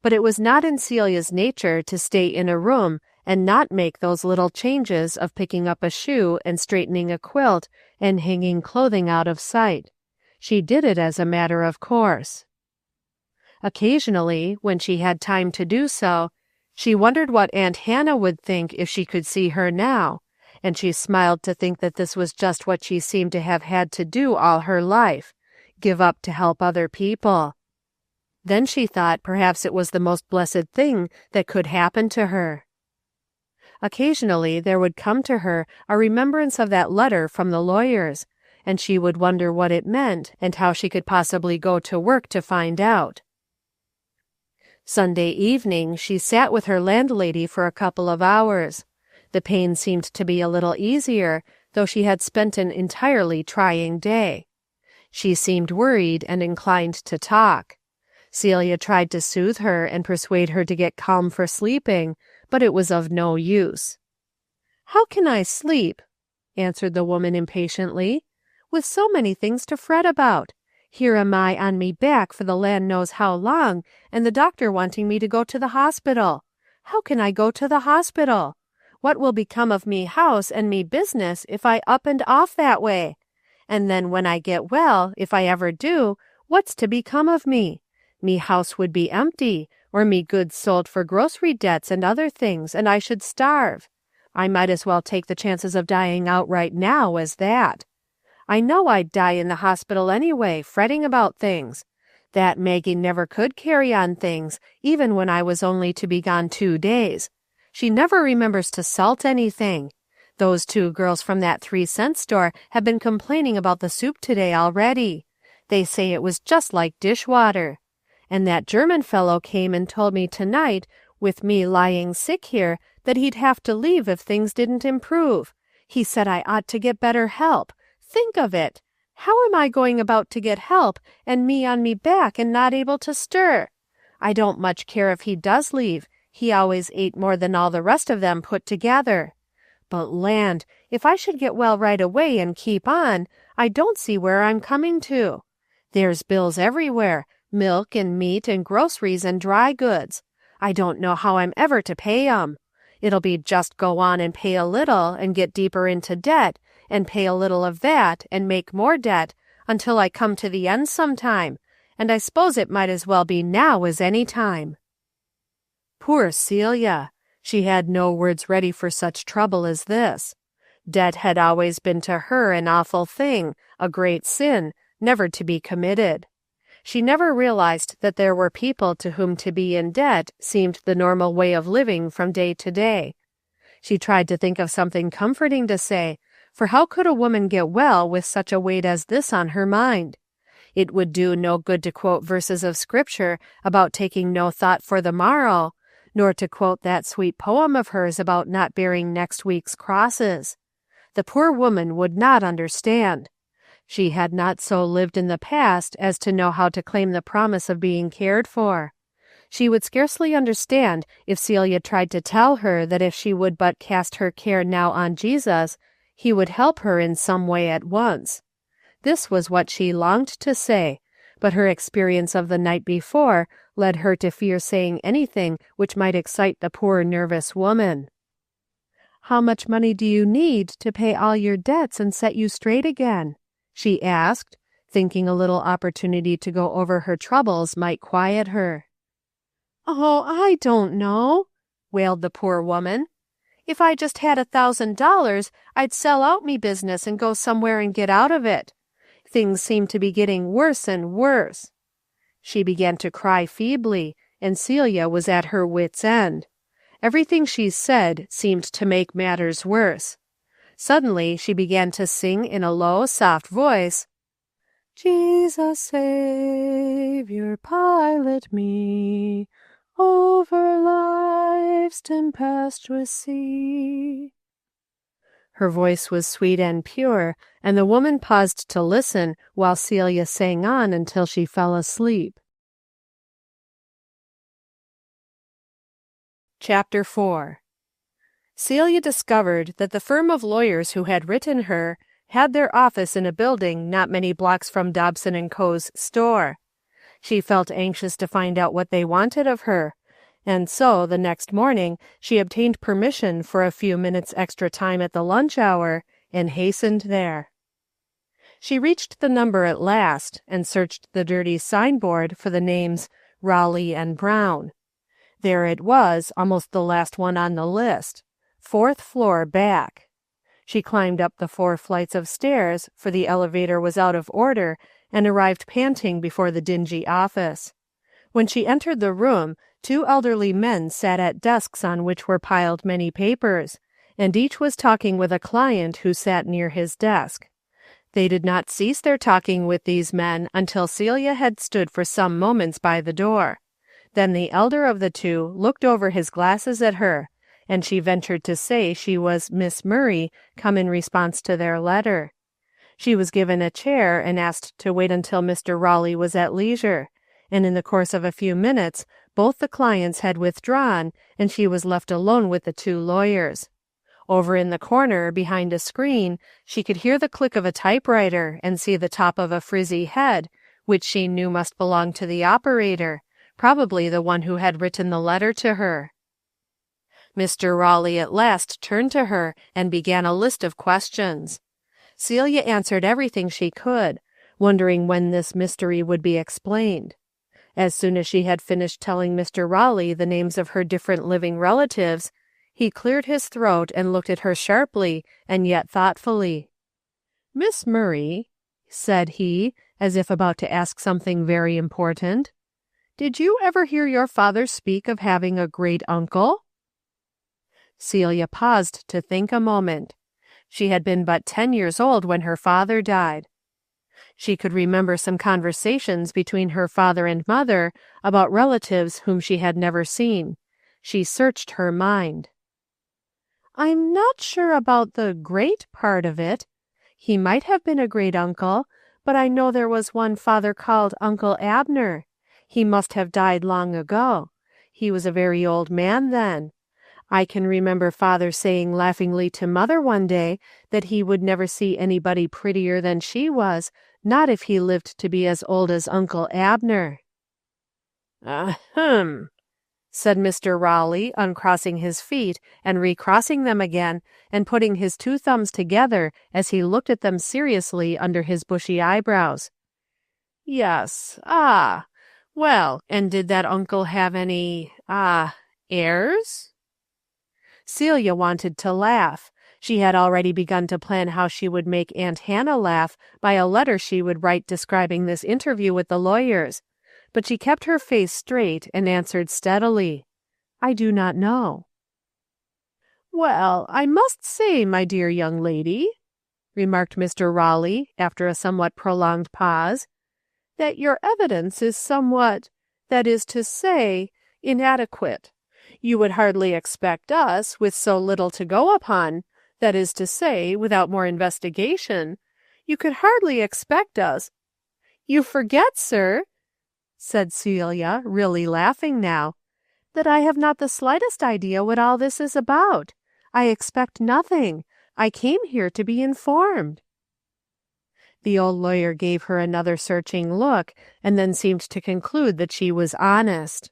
But it was not in Celia's nature to stay in a room and not make those little changes of picking up a shoe and straightening a quilt and hanging clothing out of sight. She did it as a matter of course. Occasionally, when she had time to do so, she wondered what Aunt Hannah would think if she could see her now, and she smiled to think that this was just what she seemed to have had to do all her life, give up to help other people. Then she thought perhaps it was the most blessed thing that could happen to her. Occasionally there would come to her a remembrance of that letter from the lawyers, and she would wonder what it meant and how she could possibly go to work to find out. Sunday evening she sat with her landlady for a couple of hours. The pain seemed to be a little easier, though she had spent an entirely trying day. She seemed worried and inclined to talk. Celia tried to soothe her and persuade her to get calm for sleeping, but it was of no use. "How can I sleep?" answered the woman impatiently, "with so many things to fret about? Here am I on me back for the land knows how long, and the doctor wanting me to go to the hospital. How can I go to the hospital? What will become of me house and me business if I up and off that way? And then when I get well, if I ever do, what's to become of me? Me house would be empty, or me goods sold for grocery debts and other things, and I should starve. I might as well take the chances of dying outright now as that. I know I'd die in the hospital anyway, fretting about things. That Maggie never could carry on things, even when I was only to be gone 2 days. She never remembers to salt anything. Those 2 girls from that 3-cent store have been complaining about the soup today already. They say it was just like dishwater. And that German fellow came and told me tonight, with me lying sick here, that he'd have to leave if things didn't improve. He said I ought to get better help. Think of it! How am I going about to get help, and me on me back and not able to stir? I don't much care if he does leave. He always ate more than all the rest of them put together. But land, if I should get well right away and keep on, I don't see where I'm coming to. There's bills everywhere, milk and meat and groceries and dry goods. I don't know how I'm ever to pay 'em. It'll be just go on and pay a little and get deeper into debt, and pay a little of that and make more debt until I come to the end sometime, and I suppose it might as well be now as any time." Poor Celia! She had no words ready for such trouble as this. Debt had always been to her an awful thing, a great sin, never to be committed. She never realized that there were people to whom to be in debt seemed the normal way of living from day to day. She tried to think of something comforting to say, for how could a woman get well with such a weight as this on her mind? It would do no good to quote verses of Scripture about taking no thought for the morrow, nor to quote that sweet poem of hers about not bearing next week's crosses. The poor woman would not understand. She had not so lived in the past as to know how to claim the promise of being cared for. She would scarcely understand if Celia tried to tell her that if she would but cast her care now on Jesus, he would help her in some way at once. This was what she longed to say, but her experience of the night before led her to fear saying anything which might excite the poor nervous woman. "How much money do you need to pay all your debts and set you straight again?" she asked, thinking a little opportunity to go over her troubles might quiet her. "Oh, I don't know," wailed the poor woman. "If I just had $1,000, I'd sell out me business and go somewhere and get out of it. Things seem to be getting worse and worse." She began to cry feebly, and Celia was at her wits' end. Everything she said seemed to make matters worse. Suddenly she began to sing in a low, soft voice, "Jesus, Savior, pilot me over life's tempestuous sea." Her voice was sweet and pure, and the woman paused to listen while Celia sang on until she fell asleep. Chapter 4. Celia discovered that the firm of lawyers who had written her had their office in a building not many blocks from Dobson & Co.'s store. She felt anxious to find out what they wanted of her, and so the next morning she obtained permission for a few minutes extra time at the lunch hour and hastened there. She reached the number at last and searched the dirty signboard for the names Raleigh and Brown. There it was, almost the last one on the list, 4th floor back. She climbed up the 4 flights of stairs, for the elevator was out of order, and arrived panting before the dingy office. When she entered the room, 2 elderly men sat at desks on which were piled many papers, and each was talking with a client who sat near his desk. They did not cease their talking with these men until Celia had stood for some moments by the door. Then the elder of the 2 looked over his glasses at her, and she ventured to say she was Miss Murray, come in response to their letter. She was given a chair and asked to wait until Mr. Raleigh was at leisure, and in the course of a few minutes both the clients had withdrawn, and she was left alone with the 2 lawyers. Over in the corner, behind a screen, she could hear the click of a typewriter and see the top of a frizzy head, which she knew must belong to the operator, probably the one who had written the letter to her. Mr. Raleigh at last turned to her and began a list of questions. Celia answered everything she could, wondering when this mystery would be explained. As soon as she had finished telling Mr. Raleigh the names of her different living relatives, he cleared his throat and looked at her sharply and yet thoughtfully. "Miss Murray," said he, as if about to ask something very important, "did you ever hear your father speak of having a great-uncle?" Celia paused to think a moment. She had been but 10 years old when her father died. She could remember some conversations between her father and mother about relatives whom she had never seen. She searched her mind. "I'm not sure about the great part of it. He might have been a great-uncle, but I know there was one father called Uncle Abner. He must have died long ago. He was a very old man then. I can remember father saying laughingly to mother one day that he would never see anybody prettier than she was, not if he lived to be as old as Uncle Abner." "Ahem," said Mr. Raleigh, uncrossing his feet and recrossing them again, and putting his 2 thumbs together as he looked at them seriously under his bushy eyebrows. "Yes, well, and did that uncle have any, heirs?" Celia wanted to laugh. She had already begun to plan how she would make Aunt Hannah laugh by a letter she would write describing this interview with the lawyers, but she kept her face straight and answered steadily, "I do not know." "Well, I must say, my dear young lady," remarked Mr. Raleigh, after a somewhat prolonged pause, "that your evidence is somewhat, that is to say, inadequate. You would hardly expect us, with so little to go upon, that is to say, without more investigation, you could hardly expect us—" "You forget, sir," said Celia, really laughing now, "that I have not the slightest idea what all this is about. I expect nothing. I came here to be informed." The old lawyer gave her another searching look, and then seemed to conclude that she was honest.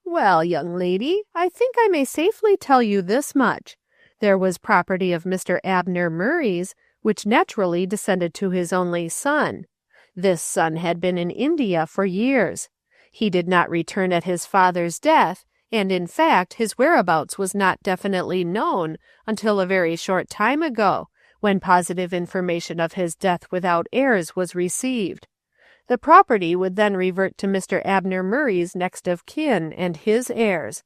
"Well, young lady, I think I may safely tell you this much. There was property of Mr. Abner Murray's, which naturally descended to his only son. This son had been in India for years. He did not return at his father's death, and in fact his whereabouts was not definitely known until a very short time ago, when positive information of his death without heirs was received. The property would then revert to Mr. Abner Murray's next of kin and his heirs.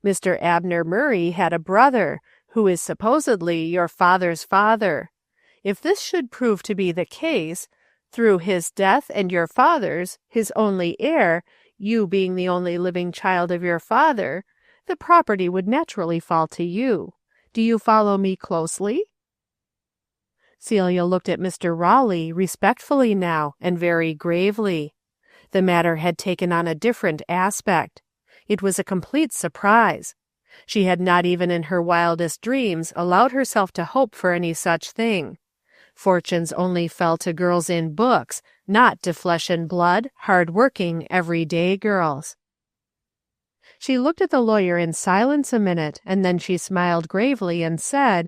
Mr. Abner Murray had a brother, who is supposedly your father's father. If this should prove to be the case, through his death and your father's, his only heir, you being the only living child of your father, the property would naturally fall to you. Do you follow me closely?" Celia looked at Mr. Raleigh respectfully now, and very gravely. The matter had taken on a different aspect. It was a complete surprise. She had not even in her wildest dreams allowed herself to hope for any such thing. Fortunes only fell to girls in books, not to flesh and blood, hard-working, everyday girls. She looked at the lawyer in silence a minute, and then she smiled gravely and said,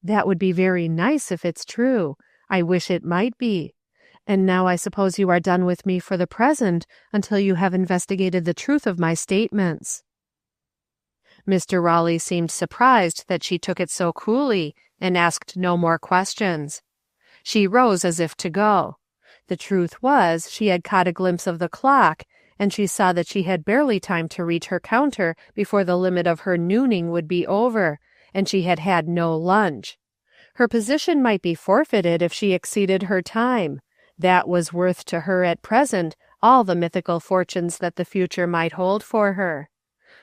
"That would be very nice if it's true. I wish it might be. And now I suppose you are done with me for the present until you have investigated the truth of my statements." Mr. Raleigh seemed surprised that she took it so coolly, and asked no more questions. She rose as if to go. The truth was, she had caught a glimpse of the clock, and she saw that she had barely time to reach her counter before the limit of her nooning would be over, and she had had no lunch. Her position might be forfeited if she exceeded her time. That was worth to her at present all the mythical fortunes that the future might hold for her.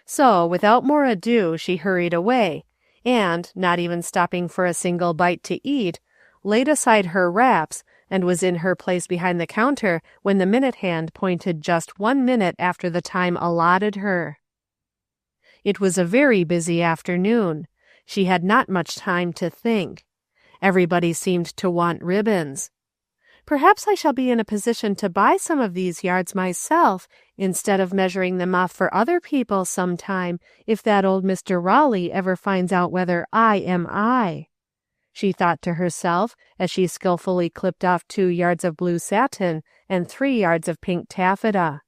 So, without more ado, she hurried away, and, not even stopping for a single bite to eat, laid aside her wraps, and was in her place behind the counter when the minute hand pointed just 1 minute after the time allotted her. It was a very busy afternoon. She had not much time to think. Everybody seemed to want ribbons. "Perhaps I shall be in a position to buy some of these yards myself, instead of measuring them off for other people sometime, if that old Mr. Raleigh ever finds out whether I am I," she thought to herself, as she skillfully clipped off 2 yards of blue satin and 3 yards of pink taffeta.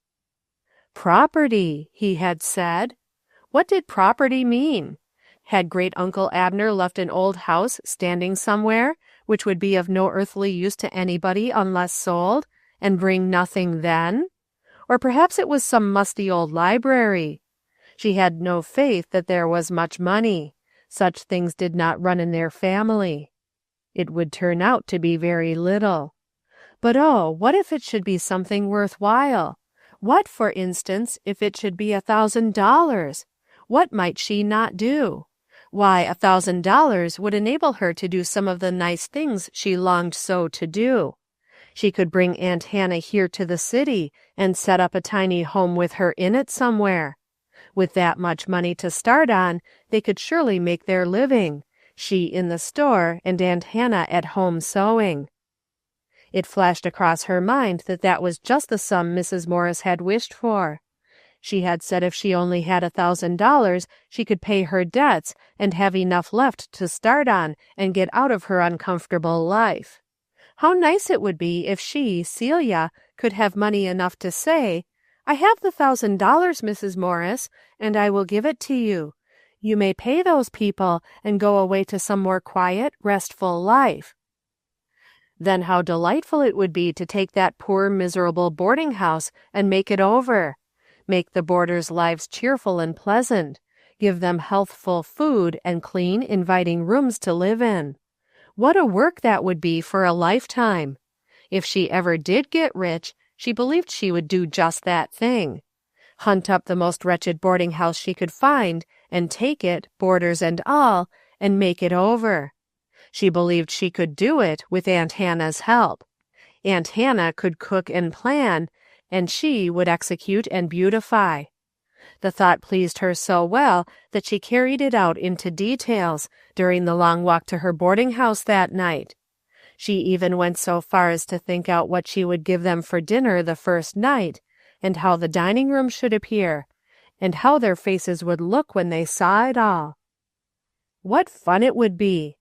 Property, he had said. What did property mean? Had great-uncle Abner left an old house standing somewhere, which would be of no earthly use to anybody unless sold, and bring nothing then? Or perhaps it was some musty old library. She had no faith that there was much money. Such things did not run in their family. It would turn out to be very little. But oh, what if it should be something worth while? What, for instance, if it should be $1,000? What might she not do? Why, $1,000 would enable her to do some of the nice things she longed so to do. She could bring Aunt Hannah here to the city and set up a tiny home with her in it somewhere. With that much money to start on, they could surely make their living, she in the store and Aunt Hannah at home sewing. It flashed across her mind that that was just the sum Mrs. Morris had wished for. She had said if she only had $1,000 she could pay her debts and have enough left to start on and get out of her uncomfortable life. How nice it would be if she, Celia, could have money enough to say, "I have the $1,000, Mrs. Morris, and I will give it to you. You may pay those people and go away to some more quiet, restful life." Then how delightful it would be to take that poor, miserable boarding house and make it over. Make the boarders' lives cheerful and pleasant. Give them healthful food and clean, inviting rooms to live in. What a work that would be for a lifetime! If she ever did get rich, she believed she would do just that thing. Hunt up the most wretched boarding house she could find, and take it, boarders and all, and make it over. She believed she could do it with Aunt Hannah's help. Aunt Hannah could cook and plan, and she would execute and beautify. The thought pleased her so well that she carried it out into details during the long walk to her boarding house that night. She even went so far as to think out what she would give them for dinner the first night, and how the dining room should appear, and how their faces would look when they saw it all. What fun it would be!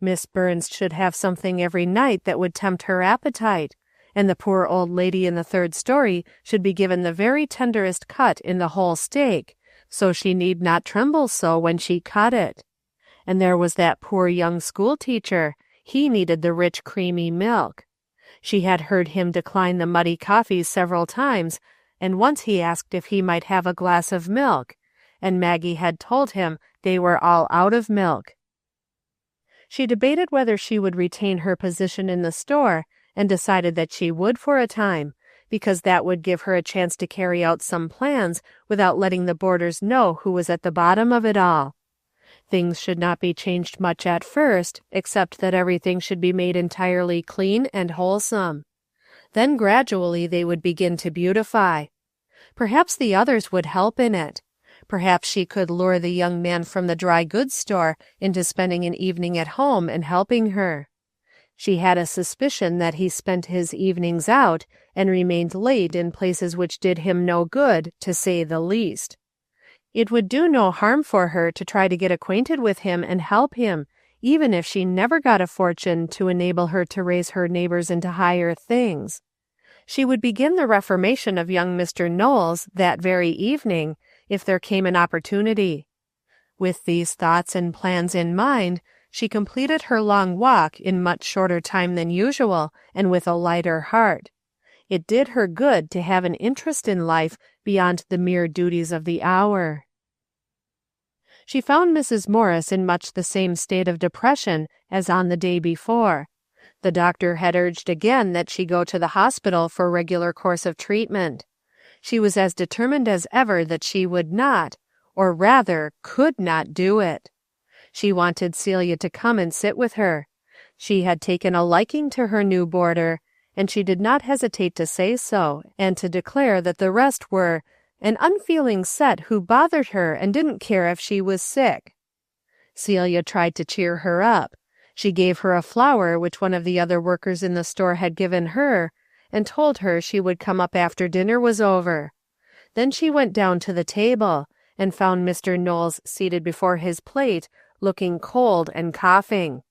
Miss Burns should have something every night that would tempt her appetite, and the poor old lady in the third story should be given the very tenderest cut in the whole steak, so she need not tremble so when she cut it. And there was that poor young school-teacher, he needed the rich creamy milk. She had heard him decline the muddy coffee several times, and once he asked if he might have a glass of milk, and Maggie had told him they were all out of milk. She debated whether she would retain her position in the store, and decided that she would for a time, because that would give her a chance to carry out some plans without letting the boarders know who was at the bottom of it all. Things should not be changed much at first, except that everything should be made entirely clean and wholesome. Then gradually they would begin to beautify. Perhaps the others would help in it. Perhaps she could lure the young man from the dry goods store into spending an evening at home and helping her. She had a suspicion that he spent his evenings out and remained late in places which did him no good, to say the least. It would do no harm for her to try to get acquainted with him and help him, even if she never got a fortune to enable her to raise her neighbors into higher things. She would begin the reformation of young Mr. Knowles that very evening, if there came an opportunity. With these thoughts and plans in mind, she completed her long walk in much shorter time than usual, and with a lighter heart. It did her good to have an interest in life beyond the mere duties of the hour. She found Mrs. Morris in much the same state of depression as on the day before. The doctor had urged again that she go to the hospital for a regular course of treatment. She was as determined as ever that she would not, or rather could not do it. She wanted Celia to come and sit with her. She had taken a liking to her new boarder, and she did not hesitate to say so, and to declare that the rest were an unfeeling set who bothered her and didn't care if she was sick. Celia tried to cheer her up. She gave her a flower which one of the other workers in the store had given her, and told her she would come up after dinner was over. Then she went down to the table, and found Mr. Knowles seated before his plate, looking cold and coughing.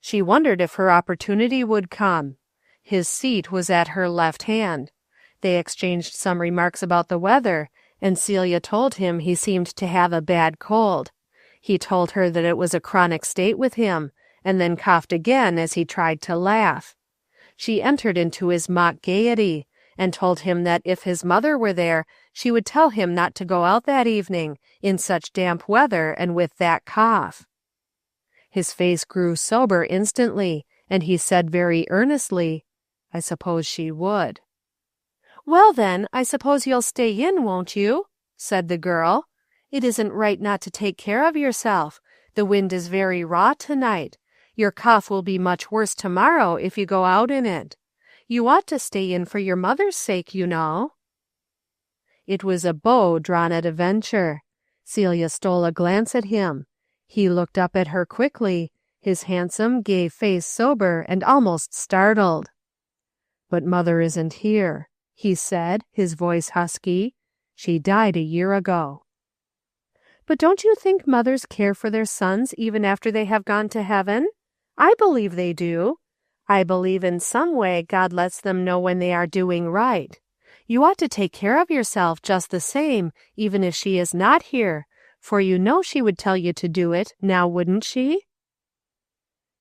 She wondered if her opportunity would come. His seat was at her left hand. They exchanged some remarks about the weather, and Celia told him he seemed to have a bad cold. He told her that it was a chronic state with him, and then coughed again as he tried to laugh. She entered into his mock gaiety, and told him that if his mother were there, she would tell him not to go out that evening, in such damp weather and with that cough. His face grew sober instantly, and he said very earnestly, "I suppose she would." "Well, then, I suppose you'll stay in, won't you?" said the girl. "It isn't right not to take care of yourself. The wind is very raw tonight. Your cough will be much worse tomorrow if you go out in it. You ought to stay in for your mother's sake, you know." It was a bow drawn at a venture. Celia stole a glance at him. He looked up at her quickly, his handsome, gay face sober and almost startled. "But mother isn't here," he said, his voice husky. "She died a year ago." "But don't you think mothers care for their sons even after they have gone to heaven? I believe they do. I believe in some way God lets them know when they are doing right. You ought to take care of yourself just the same, even if she is not here, for you know she would tell you to do it, now wouldn't she?"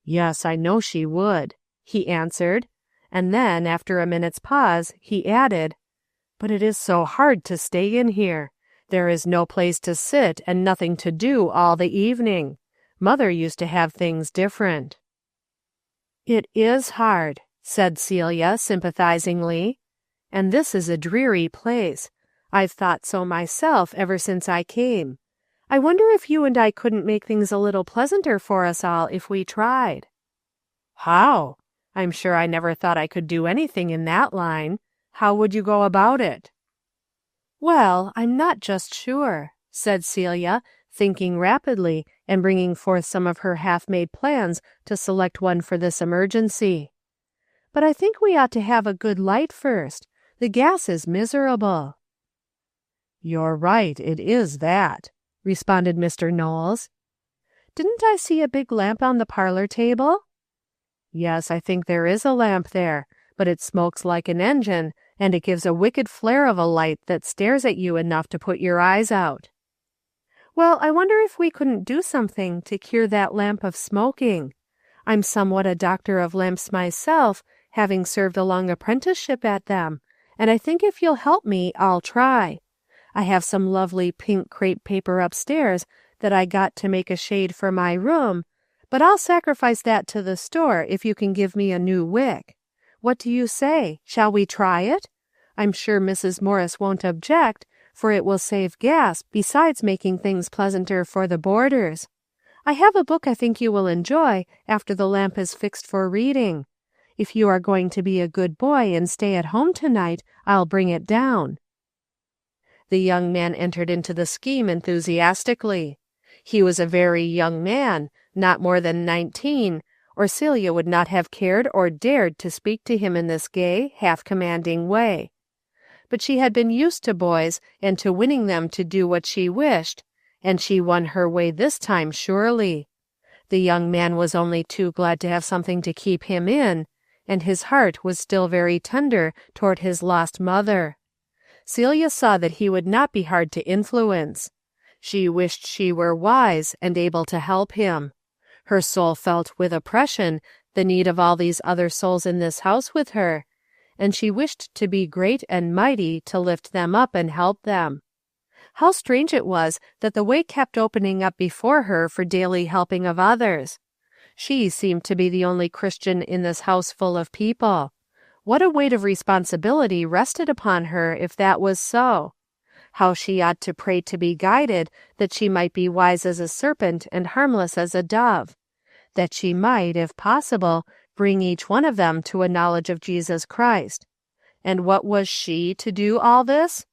"Yes, I know she would," he answered, and then, after a minute's pause, he added, "But it is so hard to stay in here. There is no place to sit and nothing to do all the evening. Mother used to have things different." "It is hard," said Celia sympathizingly. "And this is a dreary place. I've thought so myself ever since I came. I wonder if you and I couldn't make things a little pleasanter for us all if we tried." "How? I'm sure I never thought I could do anything in that line. How would you go about it?" "Well, I'm not just sure," said Celia, thinking rapidly and bringing forth some of her half-made plans to select one for this emergency. "But I think we ought to have a good light first. The gas is miserable." "You're right, it is that," responded Mr. Knowles. "Didn't I see a big lamp on the parlor table?" "Yes, I think there is a lamp there, but it smokes like an engine, and it gives a wicked flare of a light that stares at you enough to put your eyes out." "Well, I wonder if we couldn't do something to cure that lamp of smoking. I'm somewhat a doctor of lamps myself, having served a long apprenticeship at them, and I think if you'll help me, I'll try. I have some lovely pink crepe paper upstairs that I got to make a shade for my room, but I'll sacrifice that to the store if you can give me a new wick. What do you say? Shall we try it? I'm sure Mrs. Morris won't object, for it will save gas besides making things pleasanter for the boarders. I have a book I think you will enjoy after the lamp is fixed for reading. If you are going to be a good boy and stay at home tonight, I'll bring it down." The young man entered into the scheme enthusiastically. He was a very young man, not more than 19, or Celia would not have cared or dared to speak to him in this gay, half-commanding way. But she had been used to boys and to winning them to do what she wished, and she won her way this time surely. The young man was only too glad to have something to keep him in, and his heart was still very tender toward his lost mother. Celia saw that he would not be hard to influence. She wished she were wise and able to help him. Her soul felt with oppression the need of all these other souls in this house with her, and she wished to be great and mighty to lift them up and help them. How strange it was that the way kept opening up before her for daily helping of others. She seemed to be the only Christian in this house full of people. What a weight of responsibility rested upon her if that was so. How she ought to pray to be guided, that she might be wise as a serpent and harmless as a dove, that she might, if possible, bring each one of them to a knowledge of Jesus Christ. And what was she to do all this?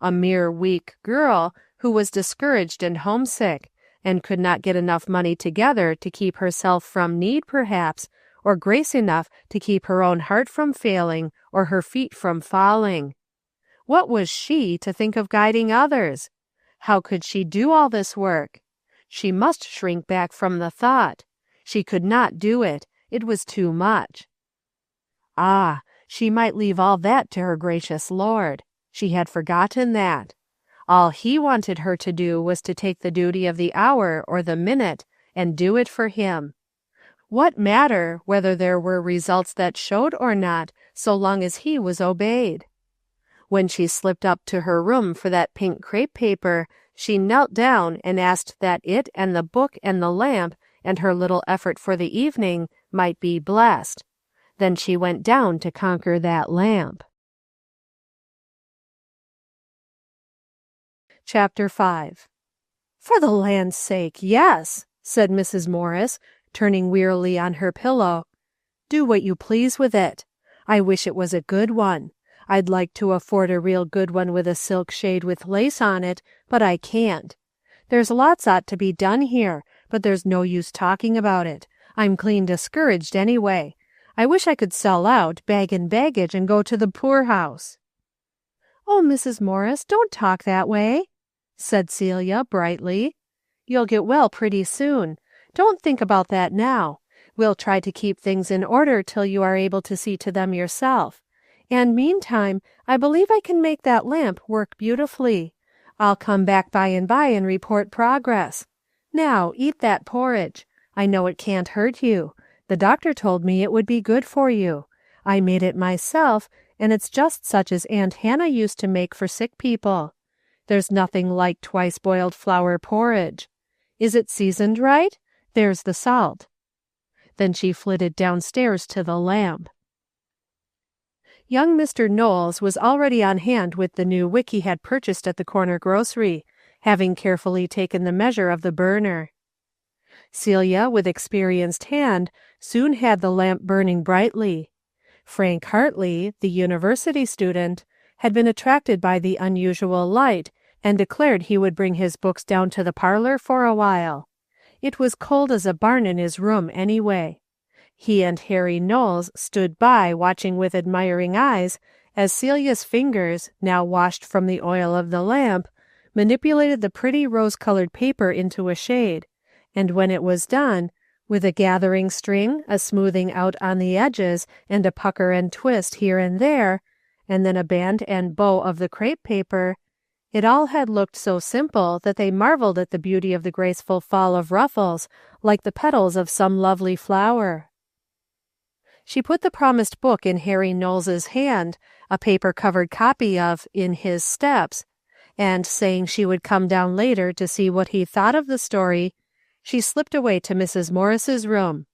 A mere weak girl, who was discouraged and homesick, and could not get enough money together to keep herself from need, perhaps, or grace enough to keep her own heart from failing or her feet from falling. What was she to think of guiding others? How could she do all this work? She must shrink back from the thought. She could not do it. It was too much. Ah, she might leave all that to her gracious Lord. She had forgotten that. All He wanted her to do was to take the duty of the hour or the minute and do it for Him. What matter whether there were results that showed or not, so long as He was obeyed? When she slipped up to her room for that pink crepe paper, she knelt down and asked that it and the book and the lamp and her little effort for the evening might be blessed. Then she went down to conquer that lamp. Chapter 5. "For the land's sake, yes," said Mrs. Morris, turning wearily on her pillow. "Do what you please with it. I wish it was a good one. I'd like to afford a real good one with a silk shade with lace on it, but I can't. There's lots ought to be done here, but there's no use talking about it. I'm clean discouraged anyway. I wish I could sell out, bag and baggage, and go to the poorhouse." "Oh, Mrs. Morris, don't talk that way," said Celia brightly. "You'll get well pretty soon. Don't think about that now. We'll try to keep things in order till you are able to see to them yourself. And meantime, I believe I can make that lamp work beautifully. I'll come back by and report progress. Now, eat that porridge. I know it can't hurt you. The doctor told me it would be good for you. I made it myself, and it's just such as Aunt Hannah used to make for sick people. There's nothing like twice-boiled flour porridge. Is it seasoned right? There's the salt." Then she flitted downstairs to the lamp. Young Mr. Knowles was already on hand with the new wick he had purchased at the corner grocery, having carefully taken the measure of the burner. Celia, with experienced hand, soon had the lamp burning brightly. Frank Hartley, the university student, had been attracted by the unusual light, and declared he would bring his books down to the parlor for a while. It was cold as a barn in his room anyway. He and Harry Knowles stood by watching with admiring eyes as Celia's fingers, now washed from the oil of the lamp, manipulated the pretty rose-colored paper into a shade, and when it was done, with a gathering string, a smoothing out on the edges, and a pucker and twist here and there, and then a band and bow of the crepe paper, it all had looked so simple that they marveled at the beauty of the graceful fall of ruffles, like the petals of some lovely flower. She put the promised book in Harry Knowles's hand, a paper-covered copy of In His Steps, and saying she would come down later to see what he thought of the story, she slipped away to Mrs. Morris's room.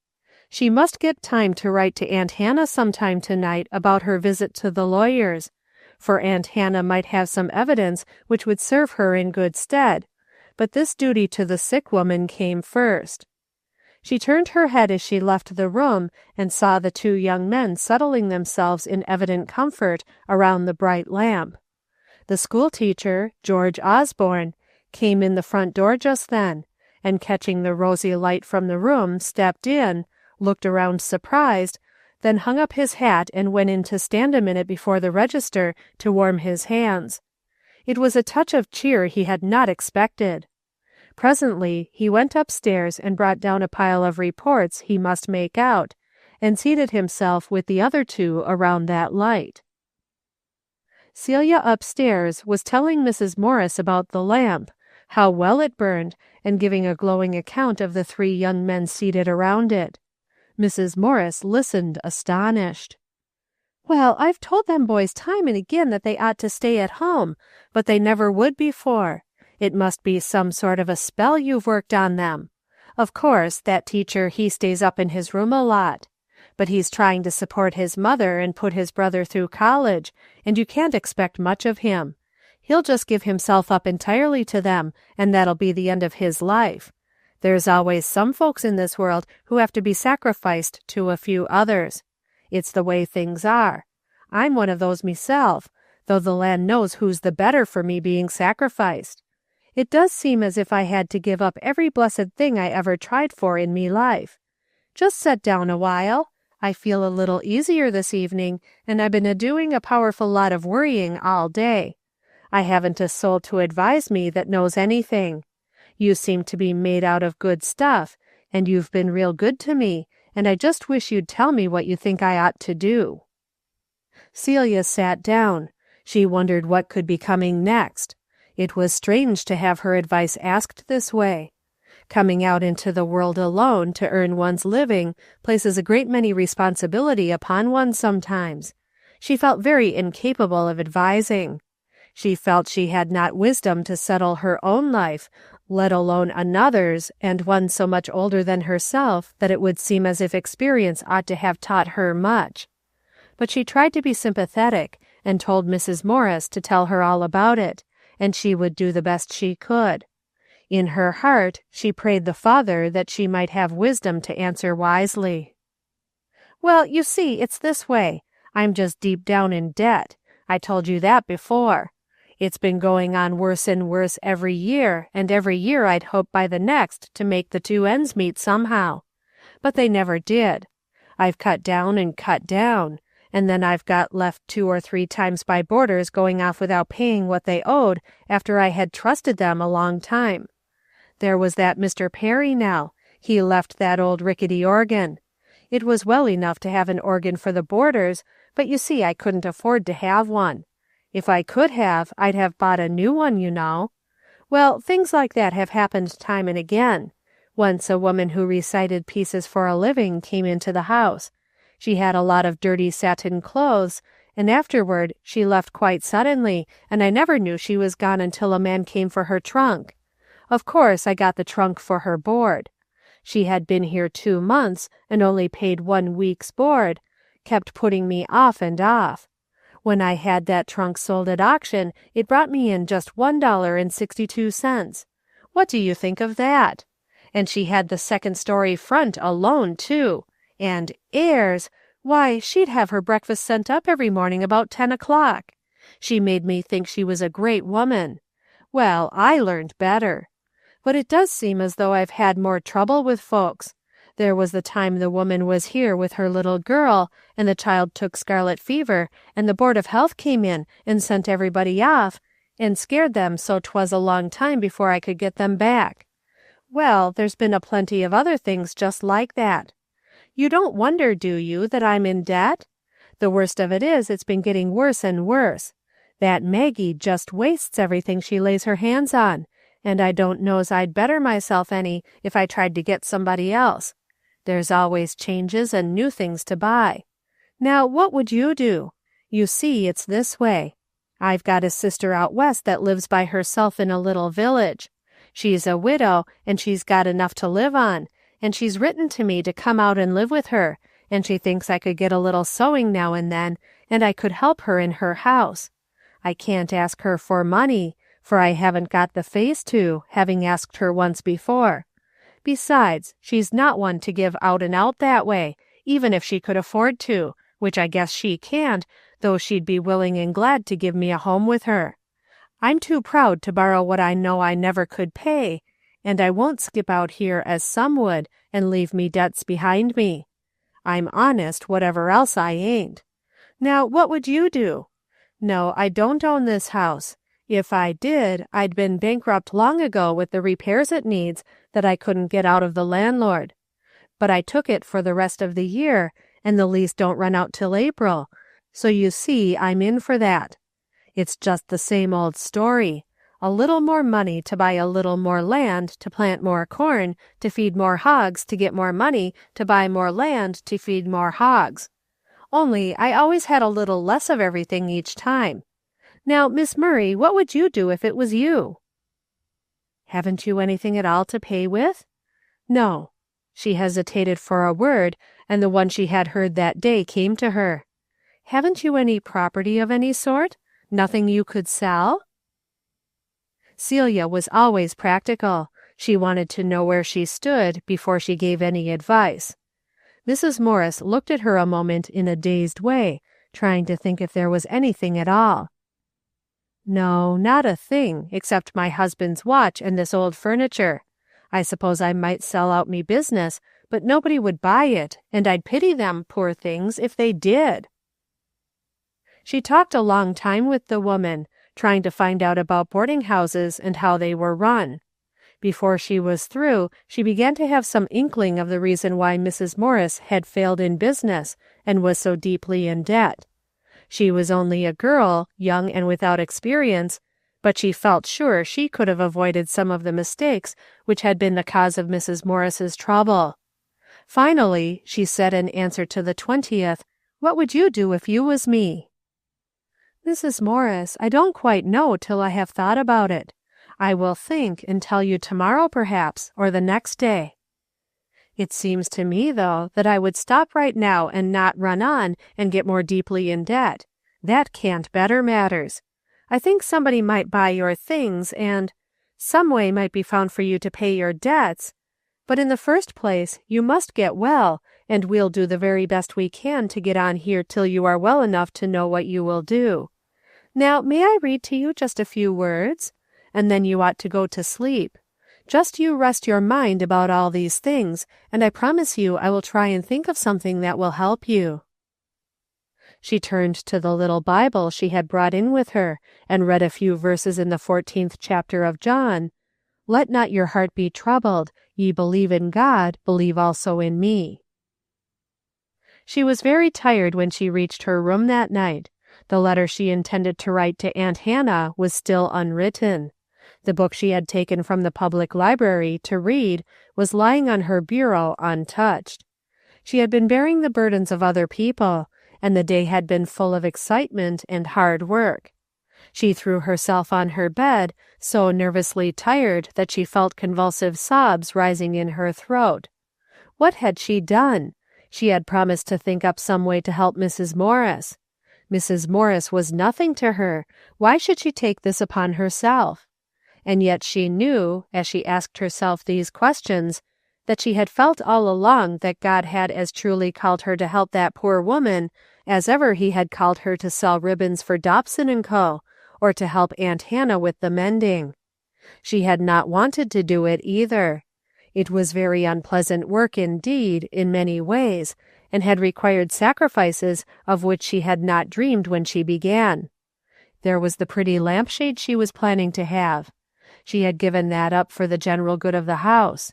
She must get time to write to Aunt Hannah sometime tonight about her visit to the lawyers, for Aunt Hannah might have some evidence which would serve her in good stead, but this duty to the sick woman came first. She turned her head as she left the room and saw the two young men settling themselves in evident comfort around the bright lamp. The schoolteacher, George Osborne, came in the front door just then, and catching the rosy light from the room, stepped in, looked around surprised, then hung up his hat and went in to stand a minute before the register to warm his hands. It was a touch of cheer he had not expected. Presently he went upstairs and brought down a pile of reports he must make out, and seated himself with the other two around that light. Celia upstairs was telling Mrs. Morris about the lamp, how well it burned, and giving a glowing account of the three young men seated around it. Mrs. Morris listened astonished. "Well, I've told them boys time and again that they ought to stay at home, but they never would before. It must be some sort of a spell you've worked on them. Of course, that teacher, he stays up in his room a lot. But he's trying to support his mother and put his brother through college, and you can't expect much of him. He'll just give himself up entirely to them, and that'll be the end of his life. There's always some folks in this world who have to be sacrificed to a few others. It's the way things are. I'm one of those myself, though the land knows who's the better for me being sacrificed. It does seem as if I had to give up every blessed thing I ever tried for in me life. Just set down a while. I feel a little easier this evening, and I've been a-doing a powerful lot of worrying all day. I haven't a soul to advise me that knows anything. You seem to be made out of good stuff, and you've been real good to me, and I just wish you'd tell me what you think I ought to do." Celia sat down. She wondered what could be coming next. It was strange to have her advice asked this way. Coming out into the world alone to earn one's living places a great many responsibility upon one sometimes. She felt very incapable of advising. She felt she had not wisdom to settle her own life, let alone another's, and one so much older than herself that it would seem as if experience ought to have taught her much. But she tried to be sympathetic, and told Mrs. Morris to tell her all about it, and she would do the best she could. In her heart, she prayed the Father that she might have wisdom to answer wisely. "Well, you see, it's this way. I'm just deep down in debt. I told you that before. It's been going on worse and worse every year, and every year I'd hoped by the next to make the two ends meet somehow. But they never did. I've cut down, and then I've got left 2 or 3 times by boarders going off without paying what they owed after I had trusted them a long time. There was that Mr. Perry now. He left that old rickety organ. It was well enough to have an organ for the boarders, but you see I couldn't afford to have one. If I could have, I'd have bought a new one, you know. Well, things like that have happened time and again. Once a woman who recited pieces for a living came into the house. She had a lot of dirty satin clothes, and afterward she left quite suddenly, and I never knew she was gone until a man came for her trunk. Of course I got the trunk for her board. She had been here 2 months and only paid 1 week's board, kept putting me off and off. When I had that trunk sold at auction, it brought me in just $1.62. What do you think of that? And she had the second-story front alone, too. And airs! Why, she'd have her breakfast sent up every morning about 10 o'clock. She made me think she was a great woman. Well, I learned better. But it does seem as though I've had more trouble with folks. There was the time the woman was here with her little girl, and the child took scarlet fever, and the Board of Health came in and sent everybody off, and scared them so 'twas a long time before I could get them back. Well, there's been a plenty of other things just like that. You don't wonder, do you, that I'm in debt? The worst of it is it's been getting worse and worse. That Maggie just wastes everything she lays her hands on, and I don't know's I'd better myself any if I tried to get somebody else. There's always changes and new things to buy. Now, what would you do? You see, it's this way. I've got a sister out west that lives by herself in a little village. She's a widow, and she's got enough to live on, and she's written to me to come out and live with her, and she thinks I could get a little sewing now and then, and I could help her in her house. I can't ask her for money, for I haven't got the face to, having asked her once before. Besides, she's not one to give out and out that way, even if she could afford to, which I guess she can't, though she'd be willing and glad to give me a home with her. I'm too proud to borrow what I know I never could pay, and I won't skip out here as some would and leave me debts behind me. I'm honest, whatever else I ain't. Now, what would you do? No, I don't own this house. If I did, I'd been bankrupt long ago with the repairs it needs that I couldn't get out of the landlord. But I took it for the rest of the year, and the lease don't run out till April, so you see I'm in for that. It's just the same old story. A little more money to buy a little more land to plant more corn, to feed more hogs, to get more money, to buy more land, to feed more hogs. Only I always had a little less of everything each time. Now, Miss Murray, what would you do if it was you? Haven't you anything at all to pay with? No. She hesitated for a word, and the one she had heard that day came to her. Haven't you any property of any sort? Nothing you could sell? Celia was always practical. She wanted to know where she stood before she gave any advice. Mrs. Morris looked at her a moment in a dazed way, trying to think if there was anything at all. No, not a thing, except my husband's watch and this old furniture. I suppose I might sell out me business, but nobody would buy it, and I'd pity them, poor things, if they did. She talked a long time with the woman, trying to find out about boarding houses and how they were run. Before she was through, she began to have some inkling of the reason why Mrs. Morris had failed in business and was so deeply in debt. She was only a girl, young and without experience, but she felt sure she could have avoided some of the mistakes which had been the cause of Mrs. Morris's trouble. Finally, she said in answer to the 20th, "What would you do if you was me?" "Mrs. Morris, I don't quite know till I have thought about it. I will think and tell you tomorrow perhaps, or the next day." "It seems to me, though, that I would stop right now and not run on and get more deeply in debt. That can't better matters. I think somebody might buy your things and some way might be found for you to pay your debts. But in the first place, you must get well, and we'll do the very best we can to get on here till you are well enough to know what you will do. Now, may I read to you just a few words? And then you ought to go to sleep. Just you rest your mind about all these things, and I promise you I will try and think of something that will help you." She turned to the little Bible she had brought in with her, and read a few verses in the 14th chapter of John. "Let not your heart be troubled. Ye believe in God, believe also in me." She was very tired when she reached her room that night. The letter she intended to write to Aunt Hannah was still unwritten. The book she had taken from the public library to read was lying on her bureau untouched. She had been bearing the burdens of other people, and the day had been full of excitement and hard work. She threw herself on her bed, so nervously tired that she felt convulsive sobs rising in her throat. What had she done? She had promised to think up some way to help Mrs. Morris. Mrs. Morris was nothing to her. Why should she take this upon herself? And yet she knew, as she asked herself these questions, that she had felt all along that God had as truly called her to help that poor woman as ever he had called her to sell ribbons for Dobson & Co., or to help Aunt Hannah with the mending. She had not wanted to do it either. It was very unpleasant work indeed, in many ways, and had required sacrifices of which she had not dreamed when she began. There was the pretty lampshade she was planning to have. She had given that up for the general good of the house.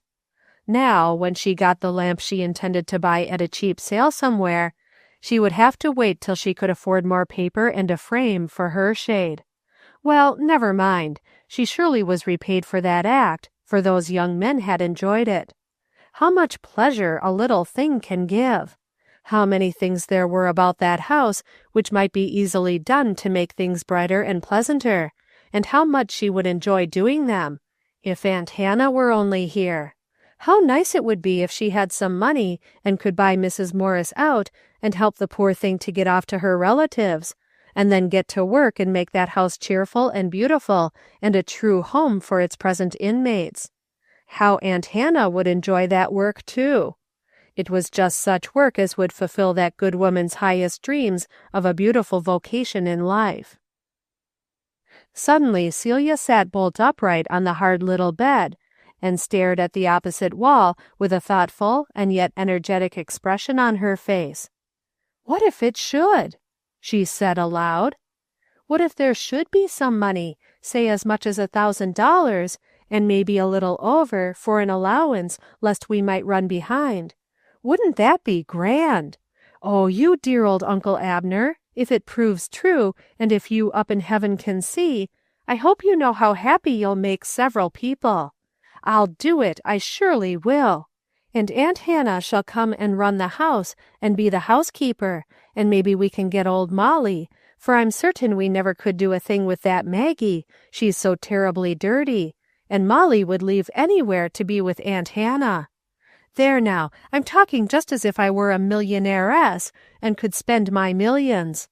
Now, when she got the lamp she intended to buy at a cheap sale somewhere, she would have to wait till she could afford more paper and a frame for her shade. Well, never mind. She surely was repaid for that act, for those young men had enjoyed it. How much pleasure a little thing can give! How many things there were about that house which might be easily done to make things brighter and pleasanter, and how much she would enjoy doing them, if Aunt Hannah were only here. How nice it would be if she had some money and could buy Mrs. Morris out and help the poor thing to get off to her relatives, and then get to work and make that house cheerful and beautiful and a true home for its present inmates. How Aunt Hannah would enjoy that work too. It was just such work as would fulfill that good woman's highest dreams of a beautiful vocation in life. Suddenly Celia sat bolt upright on the hard little bed, and stared at the opposite wall with a thoughtful and yet energetic expression on her face. "What if it should?" she said aloud. "What if there should be some money, say as much as $1,000, and maybe a little over, for an allowance, lest we might run behind? Wouldn't that be grand? Oh, you dear old Uncle Abner, if it proves true, and if you up in heaven can see, I hope you know how happy you'll make several people. I'll do it, I surely will. And Aunt Hannah shall come and run the house and be the housekeeper, and maybe we can get old Molly, for I'm certain we never could do a thing with that Maggie, she's so terribly dirty, and Molly would leave anywhere to be with Aunt Hannah. There now, I'm talking just as if I were a millionairess and could spend my millions.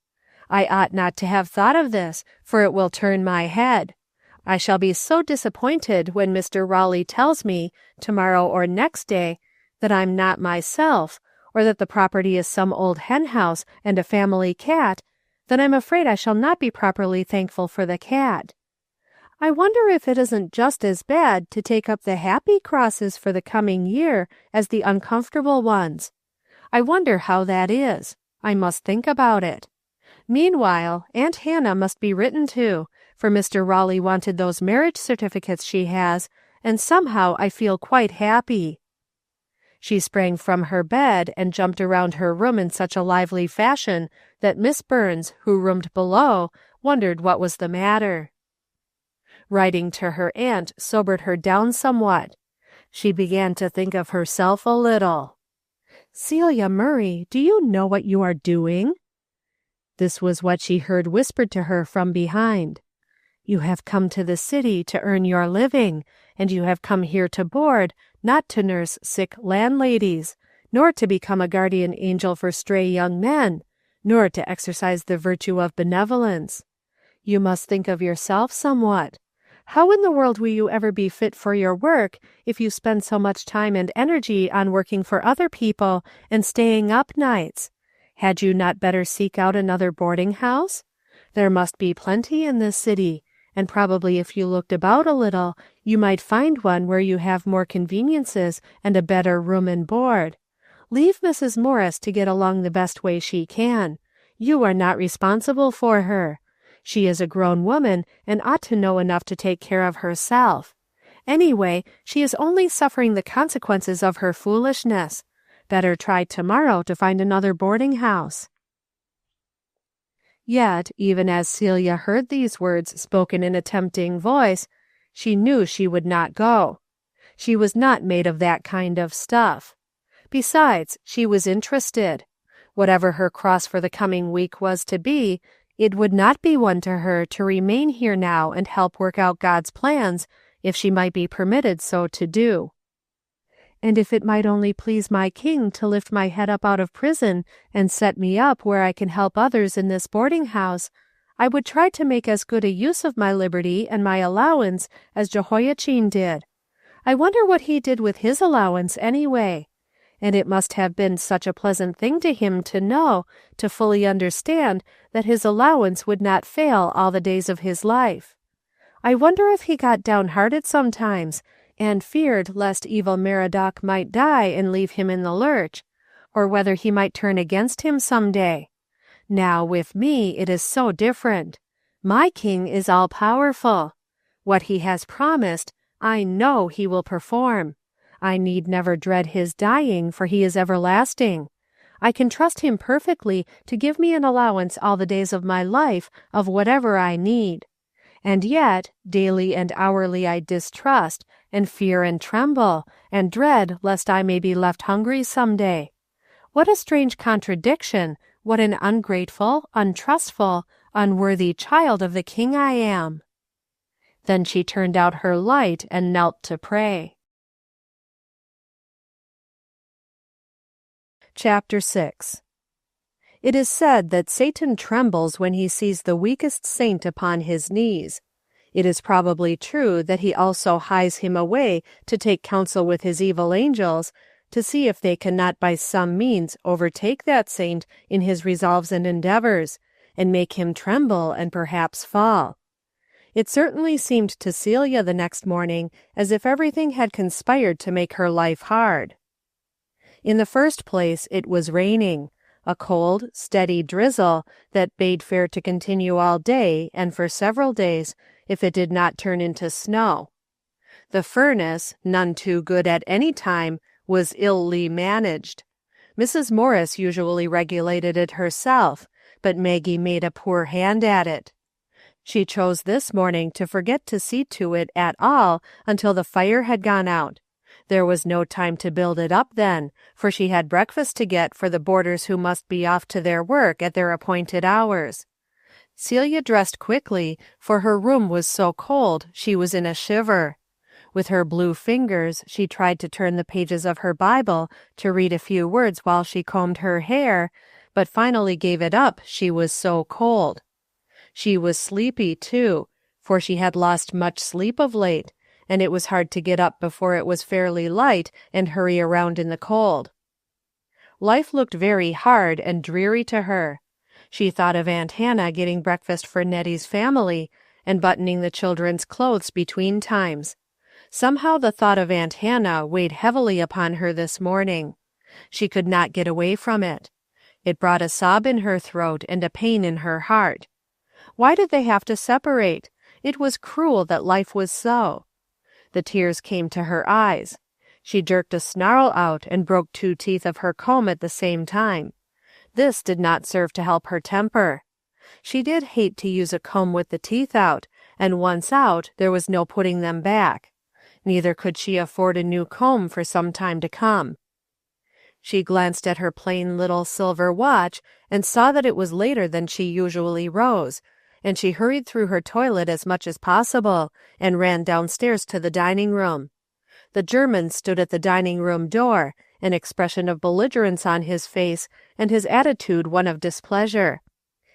I ought not to have thought of this, for it will turn my head. I shall be so disappointed when Mr. Raleigh tells me, tomorrow or next day, that I'm not myself, or that the property is some old hen house and a family cat, that I'm afraid I shall not be properly thankful for the cat. I wonder if it isn't just as bad to take up the happy crosses for the coming year as the uncomfortable ones. I wonder how that is. I must think about it. Meanwhile, Aunt Hannah must be written to, for Mr. Raleigh wanted those marriage certificates she has, and somehow I feel quite happy." She sprang from her bed and jumped around her room in such a lively fashion that Miss Burns, who roomed below, wondered what was the matter. Writing to her aunt sobered her down somewhat. She began to think of herself a little. "Celia Murray, do you know what you are doing?" This was what she heard whispered to her from behind. "You have come to the city to earn your living, and you have come here to board, not to nurse sick landladies, nor to become a guardian angel for stray young men, nor to exercise the virtue of benevolence. You must think of yourself somewhat. How in the world will you ever be fit for your work if you spend so much time and energy on working for other people and staying up nights? Had you not better seek out another boarding house? There must be plenty in this city, and probably if you looked about a little, you might find one where you have more conveniences and a better room and board. Leave Mrs. Morris to get along the best way she can. You are not responsible for her. She is a grown woman and ought to know enough to take care of herself. Anyway, she is only suffering the consequences of her foolishness. Better try tomorrow to find another boarding house." Yet, even as Celia heard these words spoken in a tempting voice, she knew she would not go. She was not made of that kind of stuff. Besides, she was interested. Whatever her cross for the coming week was to be, It would not be one to her to remain here now and help work out God's plans, if she might be permitted so to do. And if it might only please my King to lift my head up out of prison and set me up where I can help others in this boarding house, I would try to make as good a use of my liberty and my allowance as Jehoiachin did. I wonder what he did with his allowance anyway. And it must have been such a pleasant thing to him to know, to fully understand, that his allowance would not fail all the days of his life. I wonder if he got downhearted sometimes, and feared lest evil Merodach might die and leave him in the lurch, or whether he might turn against him some day. Now with me it is so different. My King is all-powerful. What he has promised, I know he will perform. I need never dread his dying, for he is everlasting. I can trust him perfectly to give me an allowance all the days of my life of whatever I need. And yet, daily and hourly I distrust, and fear and tremble, and dread lest I may be left hungry some day. What a strange contradiction, what an ungrateful, untrustful, unworthy child of the King I am. Then she turned out her light and knelt to pray. Chapter 6. It is said that Satan trembles when he sees the weakest saint upon his knees. It is probably true that he also hies him away to take counsel with his evil angels, to see if they cannot by some means overtake that saint in his resolves and endeavors, and make him tremble and perhaps fall. It certainly seemed to Celia the next morning as if everything had conspired to make her life hard. In the first place, it was raining, a cold, steady drizzle that bade fair to continue all day and for several days, if it did not turn into snow. The furnace, none too good at any time, was illy managed. Mrs. Morris usually regulated it herself, but Maggie made a poor hand at it. She chose this morning to forget to see to it at all until the fire had gone out. There was no time to build it up then, for she had breakfast to get for the boarders who must be off to their work at their appointed hours. Celia dressed quickly, for her room was so cold she was in a shiver. With her blue fingers she tried to turn the pages of her Bible to read a few words while she combed her hair, but finally gave it up, she was so cold. She was sleepy, too, for she had lost much sleep of late, and it was hard to get up before it was fairly light and hurry around in the cold. Life looked very hard and dreary to her. She thought of Aunt Hannah getting breakfast for Nettie's family and buttoning the children's clothes between times. Somehow the thought of Aunt Hannah weighed heavily upon her this morning. She could not get away from it. It brought a sob in her throat and a pain in her heart. Why did they have to separate? It was cruel that life was so. The tears came to her eyes. She jerked a snarl out and broke 2 teeth of her comb at the same time. This did not serve to help her temper. She did hate to use a comb with the teeth out, and once out there was no putting them back. Neither could she afford a new comb for some time to come. She glanced at her plain little silver watch and saw that it was later than she usually rose, and she hurried through her toilet as much as possible and ran downstairs to the dining room. The German stood at the dining room door, an expression of belligerence on his face and his attitude one of displeasure.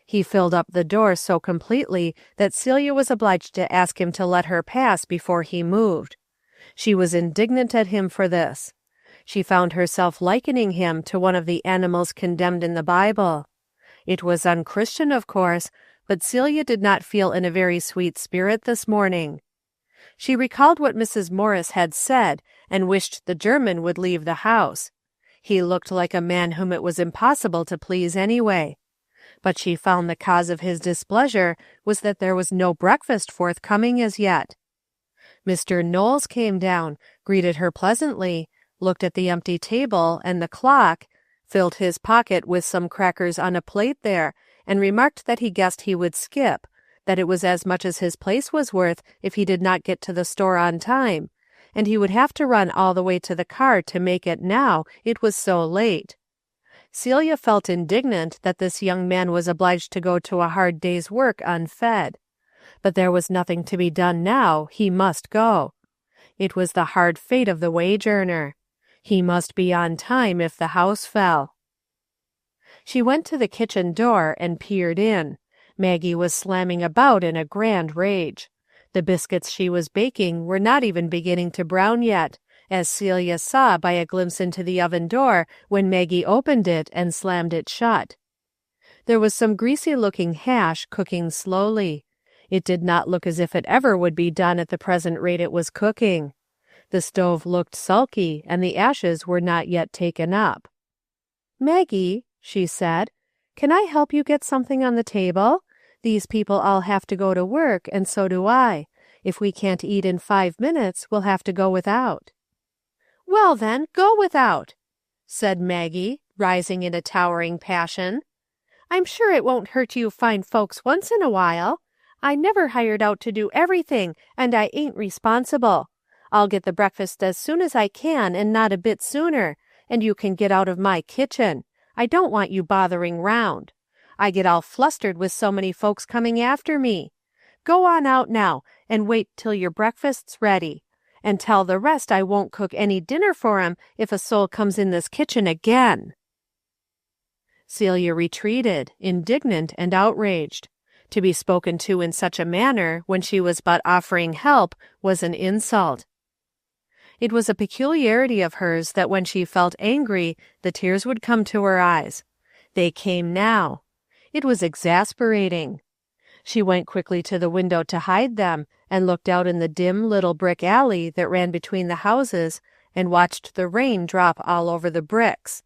He filled up the door so completely that Celia was obliged to ask him to let her pass before he moved. She was indignant at him for this. She found herself likening him to one of the animals condemned in the Bible. It was unchristian, of course, but Celia did not feel in a very sweet spirit this morning. She recalled what Mrs. Morris had said and wished the German would leave the house. He looked like a man whom it was impossible to please anyway. But she found the cause of his displeasure was that there was no breakfast forthcoming as yet. Mr. Knowles came down, greeted her pleasantly, looked at the empty table and the clock, filled his pocket with some crackers on a plate there, and remarked that he guessed he would skip, that it was as much as his place was worth if he did not get to the store on time, and he would have to run all the way to the car to make it now, it was so late. Celia felt indignant that this young man was obliged to go to a hard day's work unfed. But there was nothing to be done now. He must go. It was the hard fate of the wage earner. He must be on time if the house fell. She went to the kitchen door and peered in. Maggie was slamming about in a grand rage. The biscuits she was baking were not even beginning to brown yet, as Celia saw by a glimpse into the oven door when Maggie opened it and slammed it shut. There was some greasy-looking hash cooking slowly. It did not look as if it ever would be done at the present rate it was cooking. The stove looked sulky, and the ashes were not yet taken up. "Maggie," she said, "can I help you get something on the table? These people all have to go to work, and so do I. If we can't eat in 5 minutes, we'll have to go without." "Well, then, go without," said Maggie, rising in a towering passion. "I'm sure it won't hurt you fine folks once in a while. I never hired out to do everything, and I ain't responsible. I'll get the breakfast as soon as I can and not a bit sooner, and you can get out of my kitchen. I don't want you bothering round. I get all flustered with so many folks coming after me. Go on out now, and wait till your breakfast's ready. And tell the rest I won't cook any dinner for 'em if a soul comes in this kitchen again." Celia retreated, indignant and outraged. To be spoken to in such a manner, when she was but offering help, was an insult. It was a peculiarity of hers that when she felt angry, the tears would come to her eyes. They came now. It was exasperating. She went quickly to the window to hide them, and looked out in the dim little brick alley that ran between the houses, and watched the rain drop all over the bricks.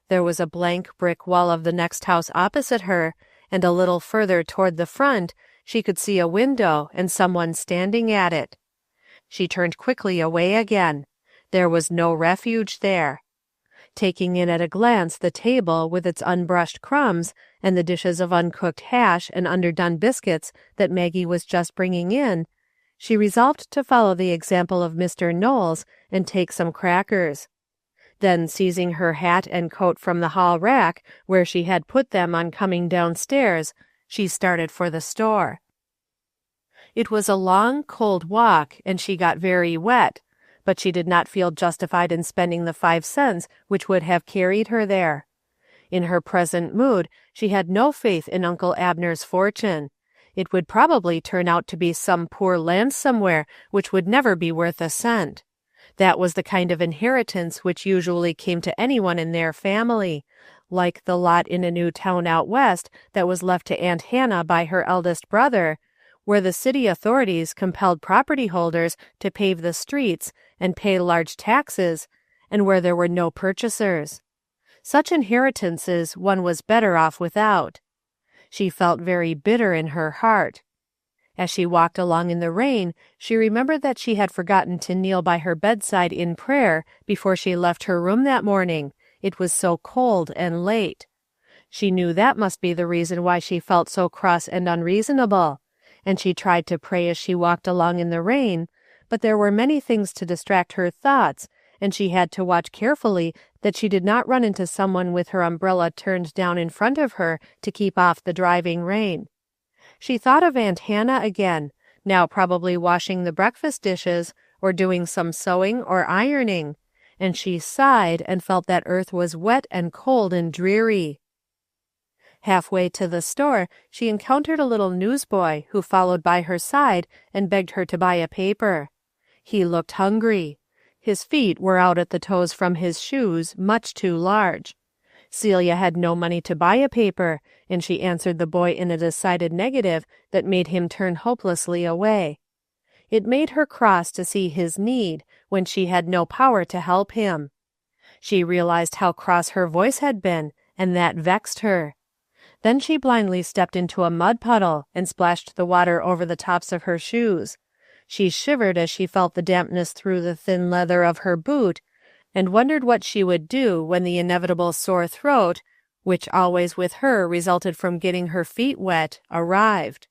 There was a blank brick wall of the next house opposite her, and a little further toward the front she could see a window and someone standing at it. She turned quickly away again. There was no refuge there. Taking in at a glance the table with its unbrushed crumbs, and the dishes of uncooked hash and underdone biscuits that Maggie was just bringing in, she resolved to follow the example of Mr. Knowles and take some crackers. Then, seizing her hat and coat from the hall rack, where she had put them on coming downstairs, she started for the store. It was a long, cold walk, and she got very wet, but she did not feel justified in spending the 5 cents which would have carried her there. In her present mood, she had no faith in Uncle Abner's fortune. It would probably turn out to be some poor land somewhere which would never be worth a cent. That was the kind of inheritance which usually came to anyone in their family, like the lot in a new town out west that was left to Aunt Hannah by her eldest brother, where the city authorities compelled property holders to pave the streets and pay large taxes, and where there were no purchasers. Such inheritances one was better off without. She felt very bitter in her heart. As she walked along in the rain, she remembered that she had forgotten to kneel by her bedside in prayer before she left her room that morning. It was so cold and late. She knew that must be the reason why she felt so cross and unreasonable, and she tried to pray as she walked along in the rain, but there were many things to distract her thoughts, and she had to watch carefully that she did not run into someone with her umbrella turned down in front of her to keep off the driving rain. She thought of Aunt Hannah again, now probably washing the breakfast dishes, or doing some sewing or ironing, and she sighed and felt that earth was wet and cold and dreary. Halfway to the store, she encountered a little newsboy who followed by her side and begged her to buy a paper. He looked hungry. His feet were out at the toes from his shoes, much too large. Celia had no money to buy a paper, and she answered the boy in a decided negative that made him turn hopelessly away. It made her cross to see his need when she had no power to help him. She realized how cross her voice had been, and that vexed her. Then she blindly stepped into a mud puddle and splashed the water over the tops of her shoes. She shivered as she felt the dampness through the thin leather of her boot, and wondered what she would do when the inevitable sore throat, which always with her resulted from getting her feet wet, arrived.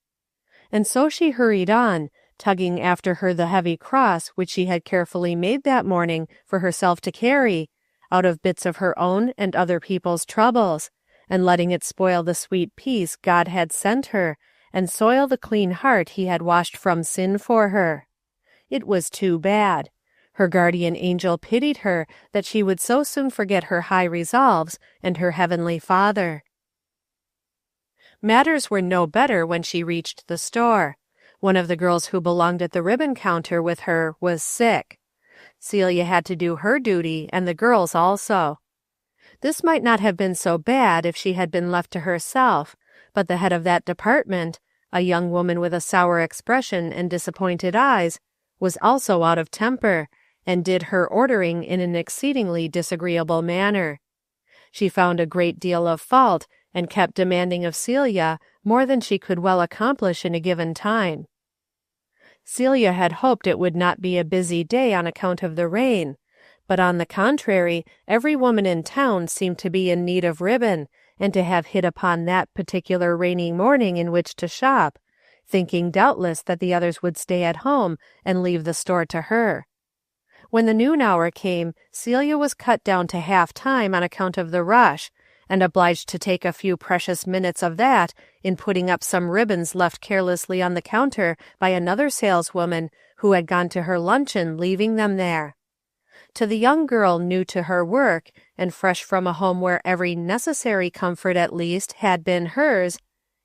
And so she hurried on, tugging after her the heavy cross which she had carefully made that morning for herself to carry, out of bits of her own and other people's troubles, and letting it spoil the sweet peace God had sent her, and soil the clean heart he had washed from sin for her. It was too bad. Her guardian angel pitied her that she would so soon forget her high resolves and her heavenly Father. Matters were no better when she reached the store. One of the girls who belonged at the ribbon counter with her was sick. Celia had to do her duty, and the girls also. This might not have been so bad if she had been left to herself, but the head of that department, a young woman with a sour expression and disappointed eyes, was also out of temper, and did her ordering in an exceedingly disagreeable manner. She found a great deal of fault, and kept demanding of Celia more than she could well accomplish in a given time. Celia had hoped it would not be a busy day on account of the rain, but on the contrary, every woman in town seemed to be in need of ribbon, and to have hit upon that particular rainy morning in which to shop, thinking doubtless that the others would stay at home and leave the store to her. When the noon hour came, Celia was cut down to half-time on account of the rush, and obliged to take a few precious minutes of that in putting up some ribbons left carelessly on the counter by another saleswoman who had gone to her luncheon, leaving them there. To the young girl new to her work, and fresh from a home where every necessary comfort at least had been hers,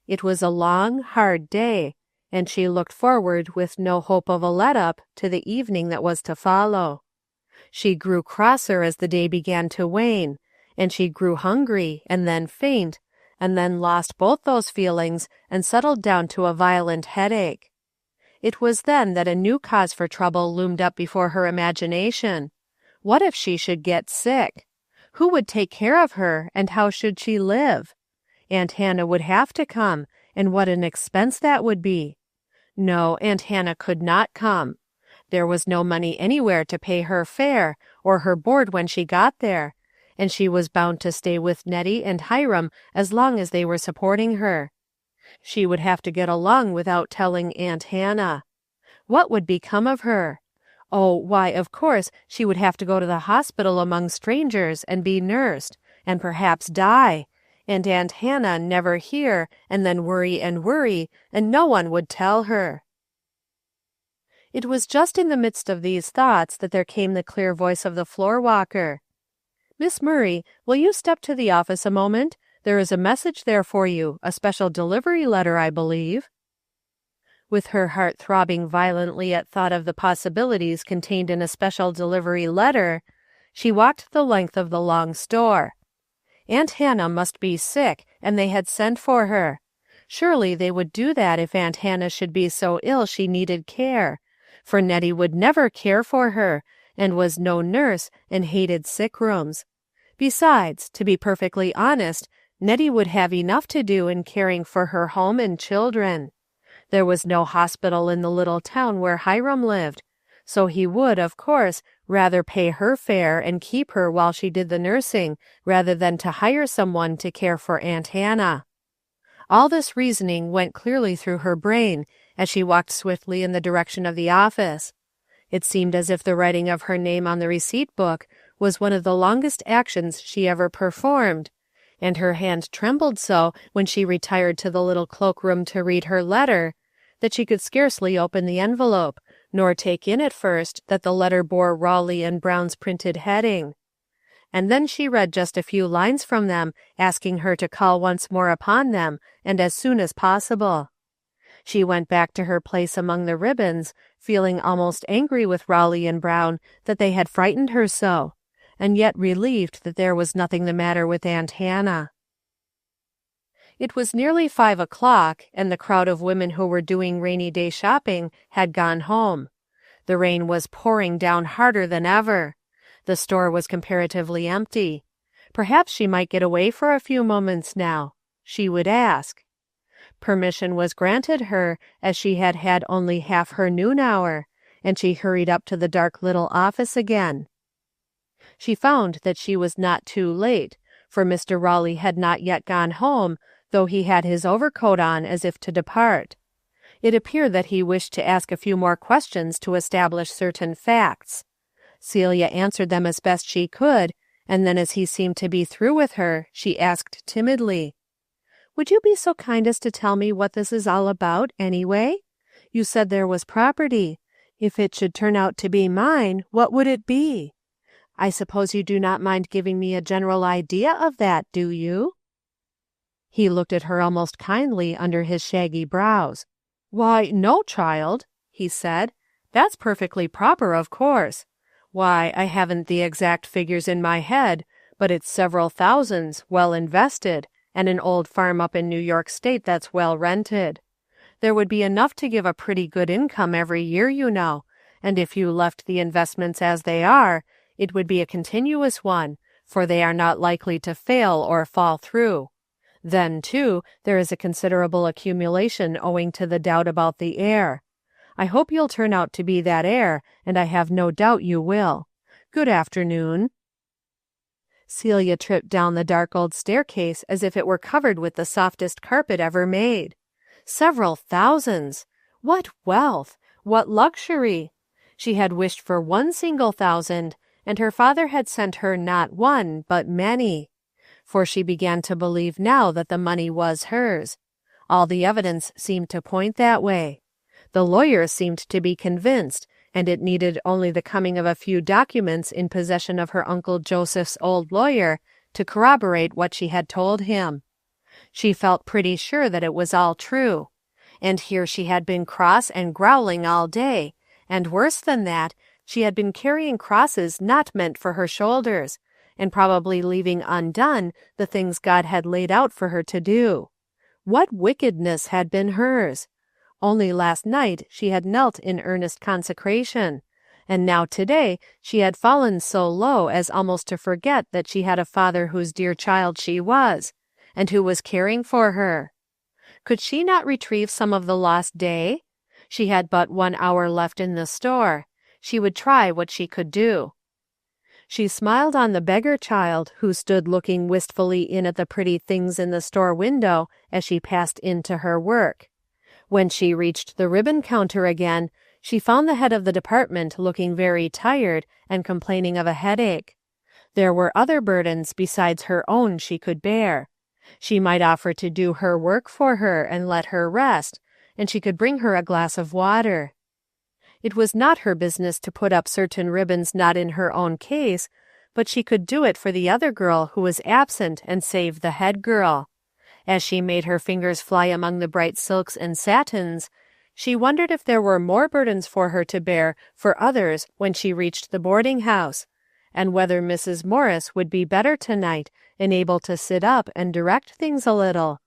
it was a long, hard day, and she looked forward with no hope of a let-up to the evening that was to follow. She grew crosser as the day began to wane, and she grew hungry, and then faint, and then lost both those feelings and settled down to a violent headache. It was then that a new cause for trouble loomed up before her imagination. What if she should get sick? Who would take care of her, and how should she live? Aunt Hannah would have to come, and what an expense that would be. No, Aunt Hannah could not come. There was no money anywhere to pay her fare, or her board when she got there, and she was bound to stay with Nettie and Hiram as long as they were supporting her. She would have to get along without telling Aunt Hannah. What would become of her? Oh, why, of course, she would have to go to the hospital among strangers and be nursed, and perhaps die, and Aunt Hannah never hear, and then worry, and no one would tell her. It was just in the midst of these thoughts that there came the clear voice of the floor walker. "Miss Murray, will you step to the office a moment? There is a message there for you, a special delivery letter, I believe." With her heart throbbing violently at thought of the possibilities contained in a special delivery letter, she walked the length of the long store. Aunt Hannah must be sick, and they had sent for her. Surely they would do that if Aunt Hannah should be so ill she needed care, for Nettie would never care for her, and was no nurse, and hated sick rooms. Besides, to be perfectly honest, Nettie would have enough to do in caring for her home and children. There was no hospital in the little town where Hiram lived, so he would, of course, rather pay her fare and keep her while she did the nursing rather than to hire someone to care for Aunt Hannah. All this reasoning went clearly through her brain as she walked swiftly in the direction of the office. It seemed as if the writing of her name on the receipt book was one of the longest actions she ever performed, and her hand trembled so when she retired to the little cloakroom to read her letter that she could scarcely open the envelope, nor take in at first that the letter bore Raleigh and Brown's printed heading. And then she read just a few lines from them, asking her to call once more upon them, and as soon as possible. She went back to her place among the ribbons, feeling almost angry with Raleigh and Brown that they had frightened her so, and yet relieved that there was nothing the matter with Aunt Hannah. It was nearly 5 o'clock, and the crowd of women who were doing rainy day shopping had gone home. The rain was pouring down harder than ever. The store was comparatively empty. Perhaps she might get away for a few moments now. She would ask. Permission was granted her, as she had had only half her noon hour, and she hurried up to the dark little office again. She found that she was not too late, for Mr. Raleigh had not yet gone home, though he had his overcoat on as if to depart. It appeared that he wished to ask a few more questions to establish certain facts. Celia answered them as best she could, And then as he seemed to be through with her, she asked timidly, "Would you be so kind as to tell me what this is all about, anyway? You said there was property. If it should turn out to be mine, what would it be? I suppose you do not mind giving me a general idea of that, do you?" He looked at her almost kindly under his shaggy brows. "Why, no, child," he said. "That's perfectly proper, of course. Why, I haven't the exact figures in my head, but it's several thousands, well invested, and an old farm up in New York State that's well rented. There would be enough to give a pretty good income every year, you know, and if you left the investments as they are, it would be a continuous one, for they are not likely to fail or fall through. Then, too, there is a considerable accumulation owing to the doubt about the heir. I hope you'll turn out to be that heir, and I have no doubt you will. Good afternoon." Celia tripped down the dark old staircase as if it were covered with the softest carpet ever made. Several thousands! What wealth! What luxury! She had wished for one single thousand, and her father had sent her not one, but many. For she began to believe now that the money was hers. All the evidence seemed to point that way. The lawyer seemed to be convinced, and it needed only the coming of a few documents in possession of her Uncle Joseph's old lawyer to corroborate what she had told him. She felt pretty sure that it was all true. And here she had been cross and growling all day, and worse than that, she had been carrying crosses not meant for her shoulders, and probably leaving undone the things God had laid out for her to do. What wickedness had been hers! Only last night she had knelt in earnest consecration, and now today she had fallen so low as almost to forget that she had a father whose dear child she was, and who was caring for her. Could she not retrieve some of the lost day? She had but 1 hour left in the store. She would try what she could do. She smiled on the beggar child, who stood looking wistfully in at the pretty things in the store window as she passed into her work. When she reached the ribbon counter again, she found the head of the department looking very tired and complaining of a headache. There were other burdens besides her own she could bear. She might offer to do her work for her and let her rest, and she could bring her a glass of water. It was not her business to put up certain ribbons not in her own case, but she could do it for the other girl who was absent and save the head girl. As she made her fingers fly among the bright silks and satins, she wondered if there were more burdens for her to bear for others when she reached the boarding house, and whether Mrs. Morris would be better tonight and able to sit up and direct things a little.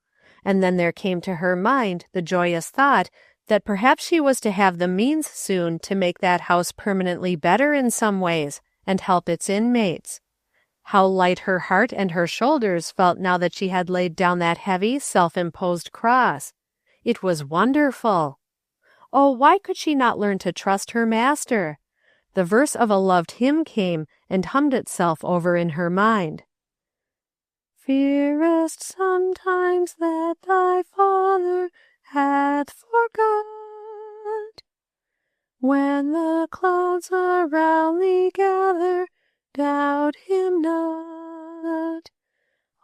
And then there came to her mind the joyous thought that perhaps she was to have the means soon to make that house permanently better in some ways, and help its inmates. How light her heart and her shoulders felt now that she had laid down that heavy, self-imposed cross. It was wonderful. Oh, why could she not learn to trust her Master? The verse of a loved hymn came and hummed itself over in her mind. Fearest sometimes that thy Father hath forgot, when the clouds around thee gather, doubt him not.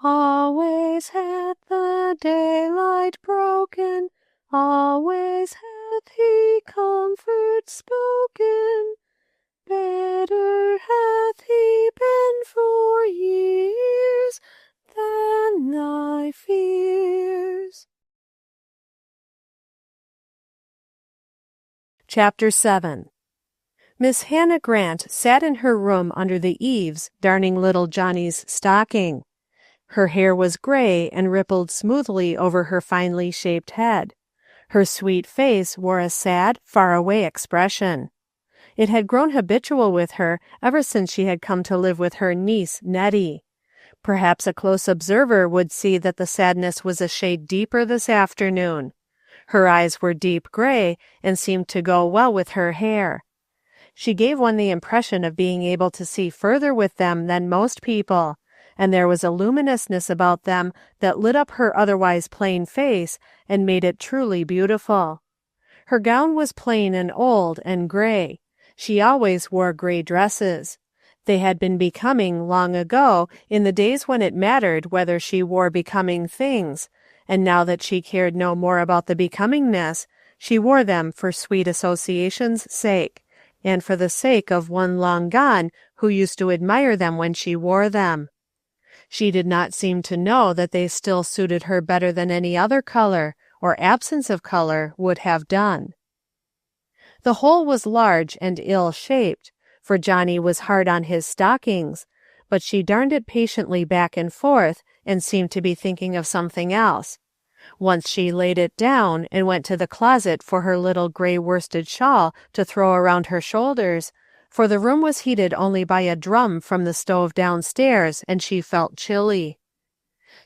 Always hath the daylight broken, always hath he comfort spoken. Better hath he been for years than thy fears. Chapter 7. Miss Hannah Grant sat in her room under the eaves, darning little Johnny's stocking. Her hair was gray and rippled smoothly over her finely shaped head. Her sweet face wore a sad, far-away expression. It had grown habitual with her ever since she had come to live with her niece, Nettie. Perhaps a close observer would see that the sadness was a shade deeper this afternoon. Her eyes were deep gray and seemed to go well with her hair. She gave one the impression of being able to see further with them than most people, and there was a luminousness about them that lit up her otherwise plain face and made it truly beautiful. Her gown was plain and old and gray. She always wore gray dresses. They had been becoming long ago, in the days when it mattered whether she wore becoming things, and now that she cared no more about the becomingness, she wore them for sweet association's sake, and for the sake of one long gone who used to admire them when she wore them. She did not seem to know that they still suited her better than any other color, or absence of color, would have done. The hole was large and ill-shaped, for Johnny was hard on his stockings, but she darned it patiently back and forth, and seemed to be thinking of something else. Once she laid it down, and went to the closet for her little gray worsted shawl to throw around her shoulders, for the room was heated only by a drum from the stove downstairs, and she felt chilly.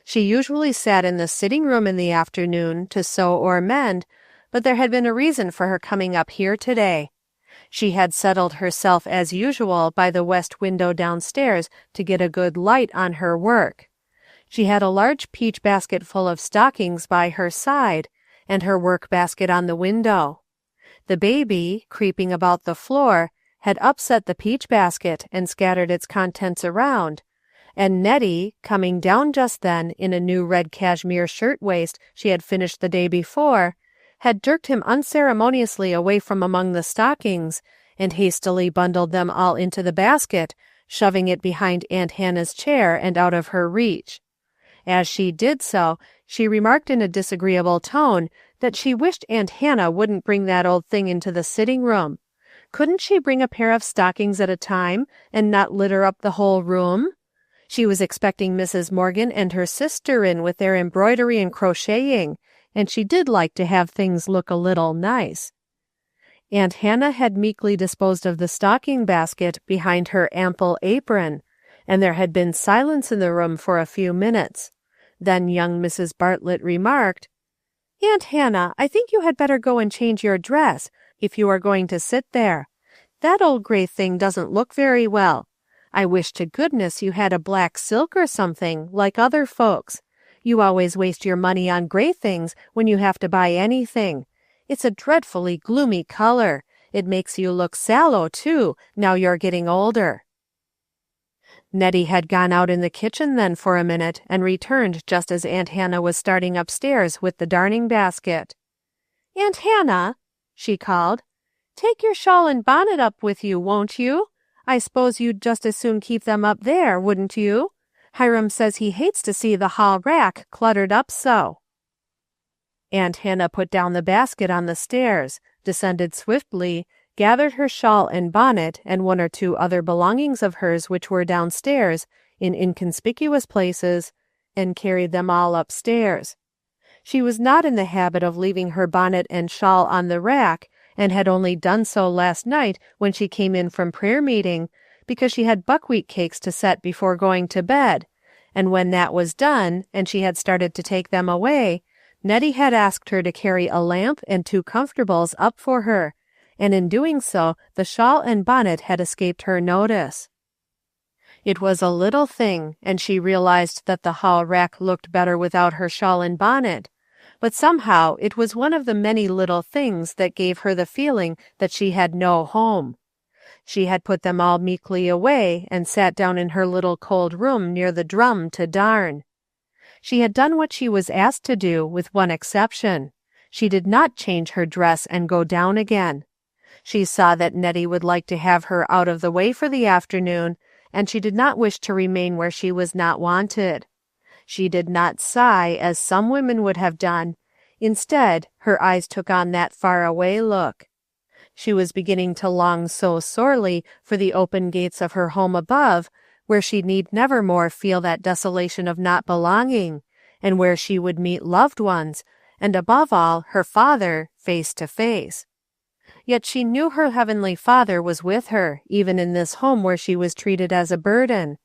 She usually sat in the sitting-room in the afternoon to sew or mend, but there had been a reason for her coming up here today. She had settled herself as usual by the west window downstairs to get a good light on her work. She had a large peach basket full of stockings by her side, and her work basket on the window. The baby, creeping about the floor, had upset the peach basket and scattered its contents around, and Nettie, coming down just then in a new red cashmere shirtwaist she had finished the day before, had jerked him unceremoniously away from among the stockings, and hastily bundled them all into the basket, shoving it behind Aunt Hannah's chair and out of her reach. As she did so, she remarked in a disagreeable tone that she wished Aunt Hannah wouldn't bring that old thing into the sitting-room. Couldn't she bring a pair of stockings at a time, and not litter up the whole room? She was expecting Mrs. Morgan and her sister in with their embroidery and crocheting, and she did like to have things look a little nice. Aunt Hannah had meekly disposed of the stocking basket behind her ample apron, and there had been silence in the room for a few minutes. Then young Mrs. Bartlett remarked, "Aunt Hannah, I think you had better go and change your dress, if you are going to sit there. That old gray thing doesn't look very well. I wish to goodness you had a black silk or something, like other folks. You always waste your money on gray things when you have to buy anything. It's a dreadfully gloomy color. It makes you look sallow, too, now you're getting older." Nettie had gone out in the kitchen then for a minute, and returned just as Aunt Hannah was starting upstairs with the darning basket. "Aunt Hannah," she called, "take your shawl and bonnet up with you, won't you? I s'pose you'd just as soon keep them up there, wouldn't you? Hiram says he hates to see the hall rack cluttered up so." Aunt Hannah put down the basket on the stairs, descended swiftly, gathered her shawl and bonnet and one or two other belongings of hers which were downstairs, in inconspicuous places, and carried them all upstairs. She was not in the habit of leaving her bonnet and shawl on the rack, and had only done so last night when she came in from prayer meeting, because she had buckwheat cakes to set before going to bed, and when that was done, and she had started to take them away, Nettie had asked her to carry a lamp and 2 comfortables up for her, and in doing so the shawl and bonnet had escaped her notice. It was a little thing, and she realized that the hall rack looked better without her shawl and bonnet, but somehow it was one of the many little things that gave her the feeling that she had no home. She had put them all meekly away, and sat down in her little cold room near the drum to darn. She had done what she was asked to do, with one exception. She did not change her dress and go down again. She saw that Nettie would like to have her out of the way for the afternoon, and she did not wish to remain where she was not wanted. She did not sigh, as some women would have done. Instead, her eyes took on that far-away look. She was beginning to long so sorely for the open gates of her home above, where she need never more feel that desolation of not belonging, and where she would meet loved ones, and above all, her Father, face to face. Yet she knew her Heavenly Father was with her, even in this home where she was treated as a burden,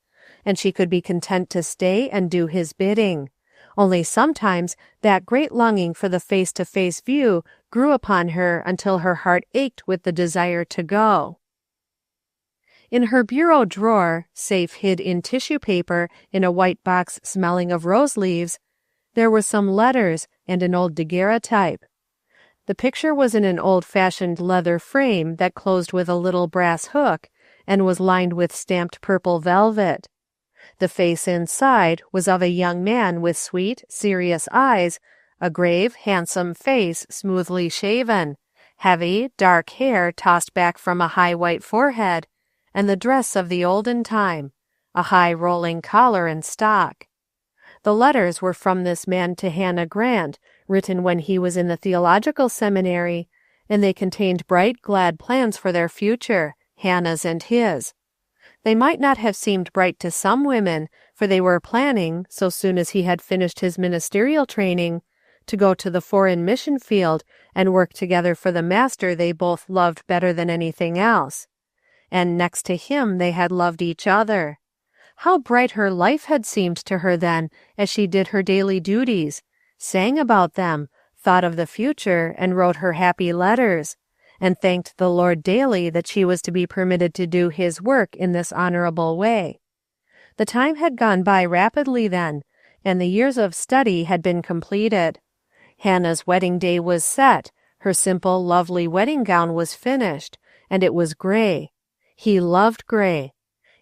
and she could be content to stay and do His bidding. Only sometimes that great longing for the face-to-face view grew upon her until her heart ached with the desire to go. In her bureau drawer, safe hid in tissue paper in a white box smelling of rose leaves, there were some letters and an old daguerreotype. The picture was in an old-fashioned leather frame that closed with a little brass hook, and was lined with stamped purple velvet. The face inside was of a young man with sweet, serious eyes, a grave, handsome face smoothly shaven, heavy, dark hair tossed back from a high white forehead, and the dress of the olden time, a high rolling collar and stock. The letters were from this man to Hannah Grant, written when he was in the theological seminary, and they contained bright, glad plans for their future, Hannah's and his. They might not have seemed bright to some women, for they were planning, so soon as he had finished his ministerial training, to go to the foreign mission field and work together for the Master they both loved better than anything else. And next to him they had loved each other. How bright her life had seemed to her then, as she did her daily duties, sang about them, thought of the future, and wrote her happy letters, and thanked the Lord daily that she was to be permitted to do his work in this honorable way. The time had gone by rapidly then, and the years of study had been completed. Hannah's wedding day was set, her simple, lovely wedding gown was finished, and it was gray. He loved gray.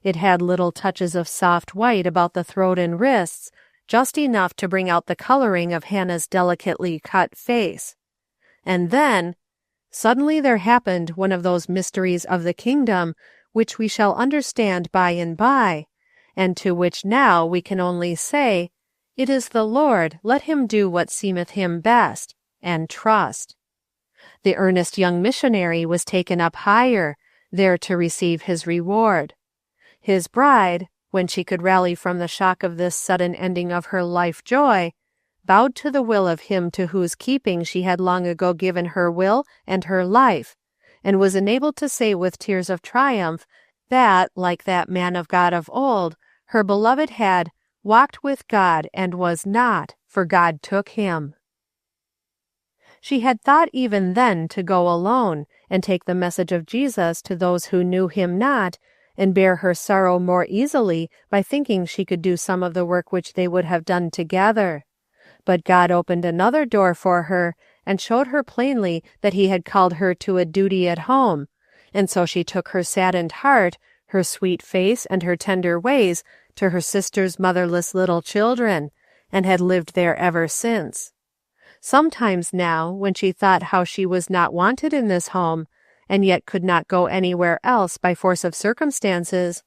It had little touches of soft white about the throat and wrists, just enough to bring out the coloring of Hannah's delicately cut face. And then, suddenly there happened one of those mysteries of the kingdom which we shall understand by and by, and to which now we can only say, "It is the Lord, let him do what seemeth him best," and trust. The earnest young missionary was taken up higher, there to receive his reward. His bride, when she could rally from the shock of this sudden ending of her life joy, bowed to the will of him to whose keeping she had long ago given her will and her life, and was enabled to say with tears of triumph that, like that man of God of old, her beloved had walked with God and was not, for God took him. She had thought even then to go alone, and take the message of Jesus to those who knew him not, and bear her sorrow more easily by thinking she could do some of the work which they would have done together. But God opened another door for her, and showed her plainly that he had called her to a duty at home, and so she took her saddened heart, her sweet face, and her tender ways to her sister's motherless little children, and had lived there ever since. Sometimes now, when she thought how she was not wanted in this home, and yet could not go anywhere else by force of circumstances,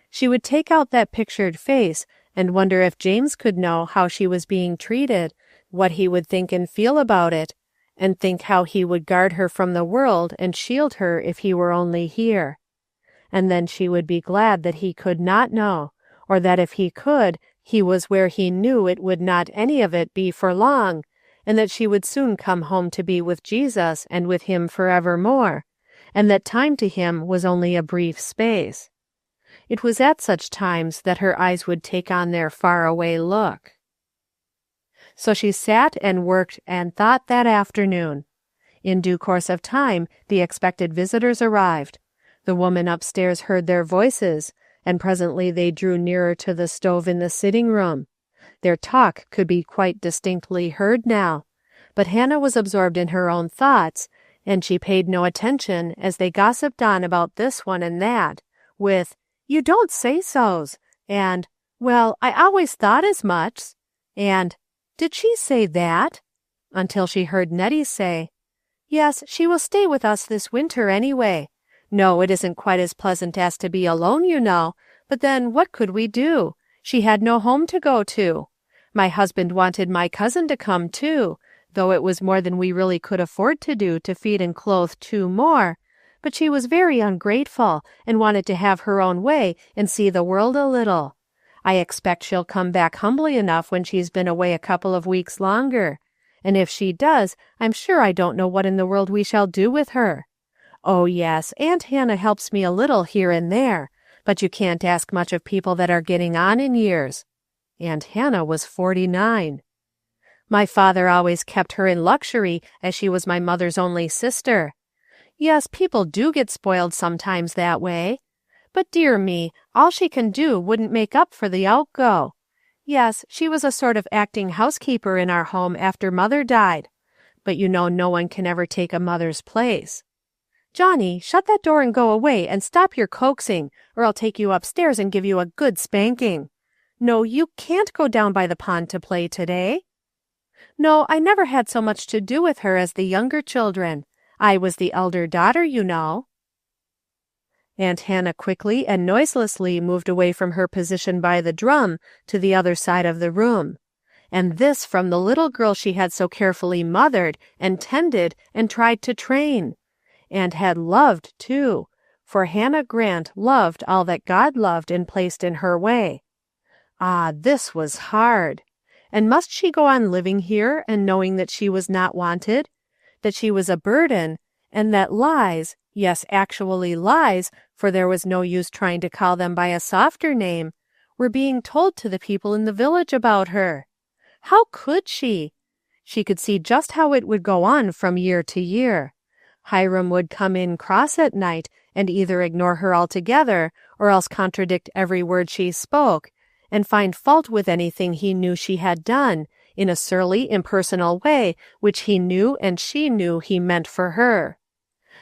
she would take out that pictured face and wonder if James could know how she was being treated, what he would think and feel about it, and think how he would guard her from the world and shield her if he were only here. And then she would be glad that he could not know, or that if he could, he was where he knew it would not any of it be for long, and that she would soon come home to be with Jesus and with him forevermore, and that time to him was only a brief space. It was at such times that her eyes would take on their far-away look. So she sat and worked and thought that afternoon. In due course of time, the expected visitors arrived. The woman upstairs heard their voices, and presently they drew nearer to the stove in the sitting-room. Their talk could be quite distinctly heard now, but Hannah was absorbed in her own thoughts, and she paid no attention as they gossiped on about this one and that, with, "You don't say so's," and, "Well, I always thought as much," and, "Did she say that?" until she heard Nettie say, "Yes, she will stay with us this winter anyway. No, it isn't quite as pleasant as to be alone, you know, but then what could we do? She had no home to go to. My husband wanted my cousin to come too, though it was more than we really could afford to do to feed and clothe two more, but she was very ungrateful and wanted to have her own way and see the world a little. I expect she'll come back humbly enough when she's been away a couple of weeks longer, and if she does, I'm sure I don't know what in the world we shall do with her. Oh yes, Aunt Hannah helps me a little here and there, but you can't ask much of people that are getting on in years." Aunt Hannah was 49. "My father always kept her in luxury, as she was my mother's only sister. Yes, people do get spoiled sometimes that way. But dear me, all she can do wouldn't make up for the outgo. Yes, she was a sort of acting housekeeper in our home after Mother died. But you know no one can ever take a mother's place." Johnny, shut that door and go away and stop your coaxing, or I'll take you upstairs and give you a good spanking. No, you can't go down by the pond to play today. No, I never had so much to do with her as the younger children. I was the elder daughter, you know. Aunt Hannah quickly and noiselessly moved away from her position by the drum to the other side of the room. And this from the little girl she had so carefully mothered and tended and tried to train. And had loved, too, for Hannah Grant loved all that God loved and placed in her way. Ah, this was hard. And must she go on living here and knowing that she was not wanted, that she was a burden, and that lies, yes, actually lies, for there was no use trying to call them by a softer name, were being told to the people in the village about her? How could she? She could see just how it would go on from year to year. Hiram would come in cross at night and either ignore her altogether or else contradict every word she spoke, and find fault with anything he knew she had done, in a surly, impersonal way which he knew and she knew he meant for her.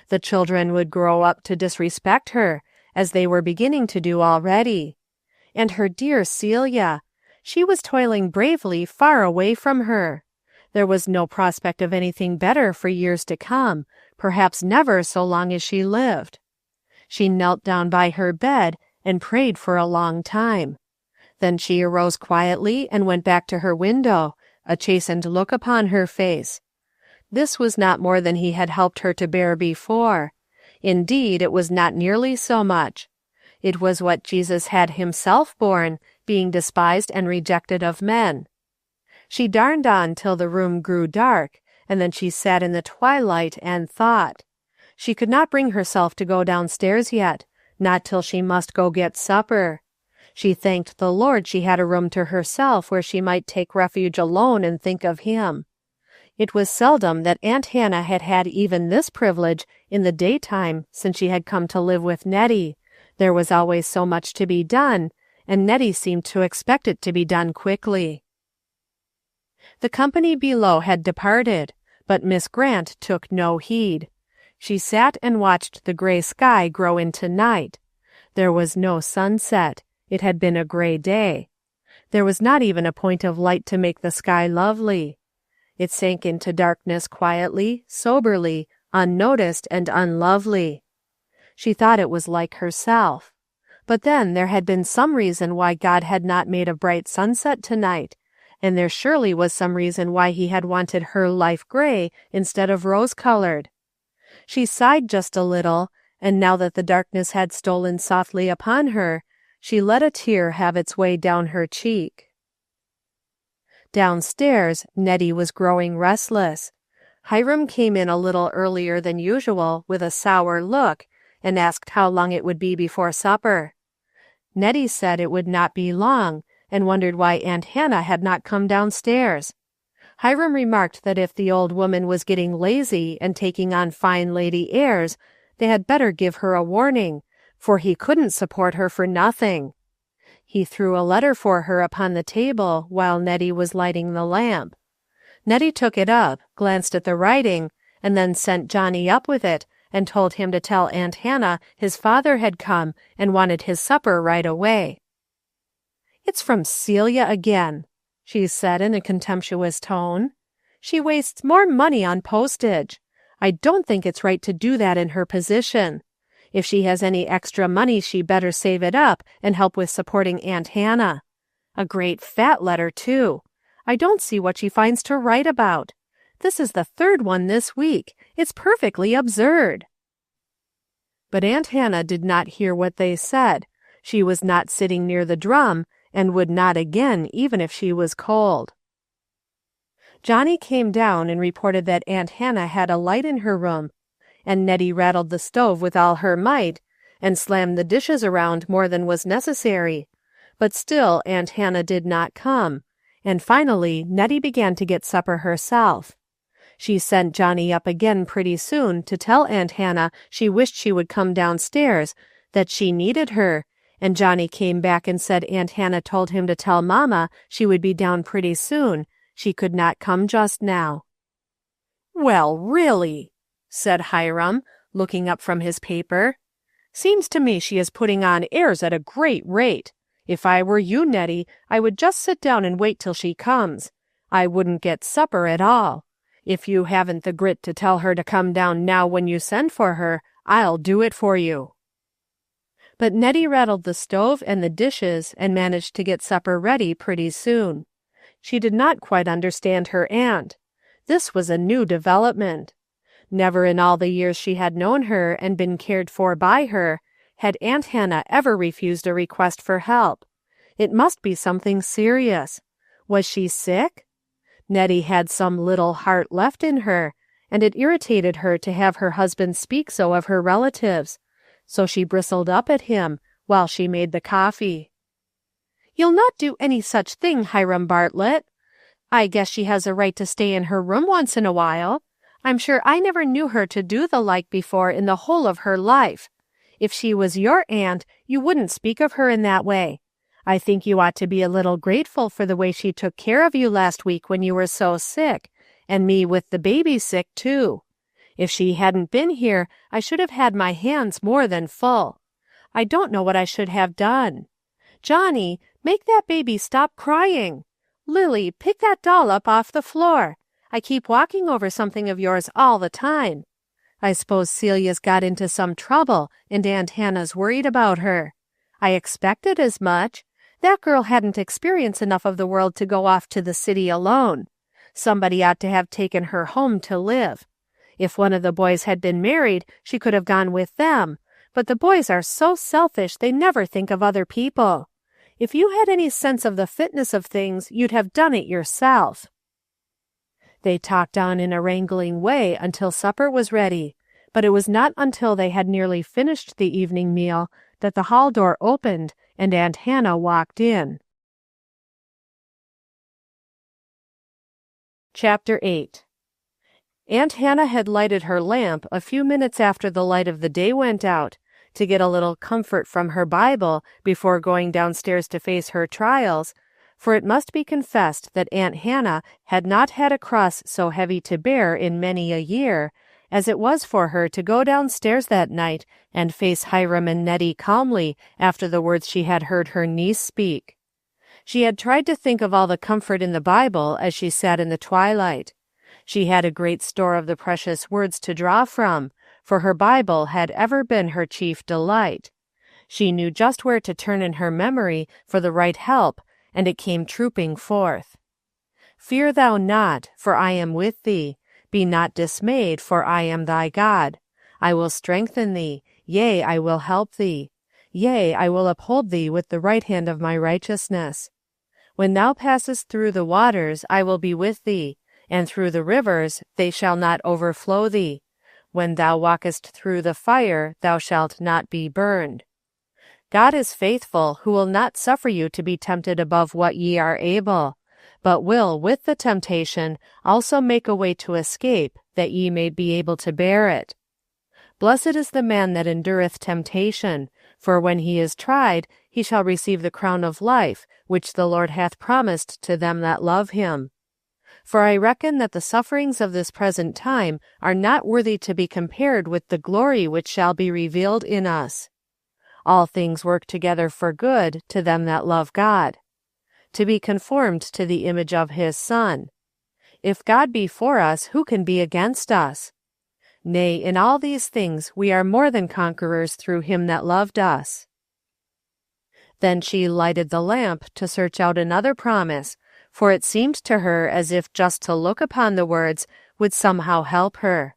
The children would grow up to disrespect her, as they were beginning to do already. And her dear Celia! She was toiling bravely far away from her. There was no prospect of anything better for years to come, perhaps never so long as she lived. She knelt down by her bed and prayed for a long time. Then she arose quietly and went back to her window, a chastened look upon her face. This was not more than he had helped her to bear before. Indeed, it was not nearly so much. It was what Jesus had himself borne, being despised and rejected of men. She darned on till the room grew dark, and then she sat in the twilight and thought. She could not bring herself to go downstairs yet, not till she must go get supper. She thanked the Lord she had a room to herself where she might take refuge alone and think of him. It was seldom that Aunt Hannah had had even this privilege in the daytime since she had come to live with Nettie. There was always so much to be done, and Nettie seemed to expect it to be done quickly. The company below had departed, but Miss Grant took no heed. She sat and watched the gray sky grow into night. There was no sunset. It had been a gray day. There was not even a point of light to make the sky lovely. It sank into darkness quietly, soberly, unnoticed and unlovely. She thought it was like herself. But then there had been some reason why God had not made a bright sunset tonight, and there surely was some reason why he had wanted her life gray instead of rose-colored. She sighed just a little, and now that the darkness had stolen softly upon her, she let a tear have its way down her cheek. Downstairs, Nettie was growing restless. Hiram came in a little earlier than usual with a sour look, and asked how long it would be before supper. Nettie said it would not be long, and wondered why Aunt Hannah had not come downstairs. Hiram remarked that if the old woman was getting lazy and taking on fine lady airs, they had better give her a warning, for he couldn't support her for nothing. He threw a letter for her upon the table while Nettie was lighting the lamp. Nettie took it up, glanced at the writing, and then sent Johnny up with it, and told him to tell Aunt Hannah his father had come and wanted his supper right away. "It's from Celia again," she said in a contemptuous tone. "She wastes more money on postage. I don't think it's right to do that in her position. If she has any extra money she better save it up and help with supporting Aunt Hannah. A great fat letter, too. I don't see what she finds to write about. This is the third one this week. It's perfectly absurd." But Aunt Hannah did not hear what they said. She was not sitting near the drum, and would not again even if she was cold. Johnny came down and reported that Aunt Hannah had a light in her room, and Nettie rattled the stove with all her might, and slammed the dishes around more than was necessary, but still Aunt Hannah did not come, and finally Nettie began to get supper herself. She sent Johnny up again pretty soon to tell Aunt Hannah she wished she would come downstairs, that she needed her, and Johnny came back and said Aunt Hannah told him to tell Mama she would be down pretty soon. She could not come just now. "Well, really," said Hiram, looking up from his paper. "Seems to me she is putting on airs at a great rate. If I were you, Nettie, I would just sit down and wait till she comes. I wouldn't get supper at all. If you haven't the grit to tell her to come down now when you send for her, I'll do it for you." But Nettie rattled the stove and the dishes and managed to get supper ready pretty soon. She did not quite understand her aunt. This was a new development. Never in all the years she had known her and been cared for by her had Aunt Hannah ever refused a request for help. It must be something serious. Was she sick? Nettie had some little heart left in her, and it irritated her to have her husband speak so of her relatives. So she bristled up at him while she made the coffee. "You'll not do any such thing, Hiram Bartlett. I guess she has a right to stay in her room once in a while. I'm sure I never knew her to do the like before in the whole of her life. If she was your aunt, you wouldn't speak of her in that way. I think you ought to be a little grateful for the way she took care of you last week when you were so sick, and me with the baby sick too. If she hadn't been here, I should have had my hands more than full. I don't know what I should have done. Johnny, make that baby stop crying. Lily, pick that doll up off the floor. I keep walking over something of yours all the time. I suppose Celia's got into some trouble, and Aunt Hannah's worried about her. I expected as much. That girl hadn't experience enough of the world to go off to the city alone. Somebody ought to have taken her home to live. If one of the boys had been married, she could have gone with them, but the boys are so selfish they never think of other people. If you had any sense of the fitness of things, you'd have done it yourself." They talked on in a wrangling way until supper was ready, but it was not until they had nearly finished the evening meal that the hall door opened and Aunt Hannah walked in. Chapter 8. Aunt Hannah had lighted her lamp a few minutes after the light of the day went out, to get a little comfort from her Bible before going downstairs to face her trials, for it must be confessed that Aunt Hannah had not had a cross so heavy to bear in many a year, as it was for her to go downstairs that night and face Hiram and Nettie calmly after the words she had heard her niece speak. She had tried to think of all the comfort in the Bible as she sat in the twilight. She had a great store of the precious words to draw from, for her Bible had ever been her chief delight. She knew just where to turn in her memory for the right help, and it came trooping forth. "Fear thou not, for I am with thee. Be not dismayed, for I am thy God. I will strengthen thee, yea, I will help thee. Yea, I will uphold thee with the right hand of my righteousness. When thou passest through the waters, I will be with thee, and through the rivers, they shall not overflow thee. When thou walkest through the fire, thou shalt not be burned." God is faithful, who will not suffer you to be tempted above what ye are able, but will with the temptation also make a way to escape, that ye may be able to bear it. Blessed is the man that endureth temptation, for when he is tried, he shall receive the crown of life, which the Lord hath promised to them that love him. For I reckon that the sufferings of this present time are not worthy to be compared with the glory which shall be revealed in us. All things work together for good to them that love God, to be conformed to the image of his Son. If God be for us, who can be against us? Nay, in all these things we are more than conquerors through him that loved us. Then she lighted the lamp to search out another promise, for it seemed to her as if just to look upon the words would somehow help her.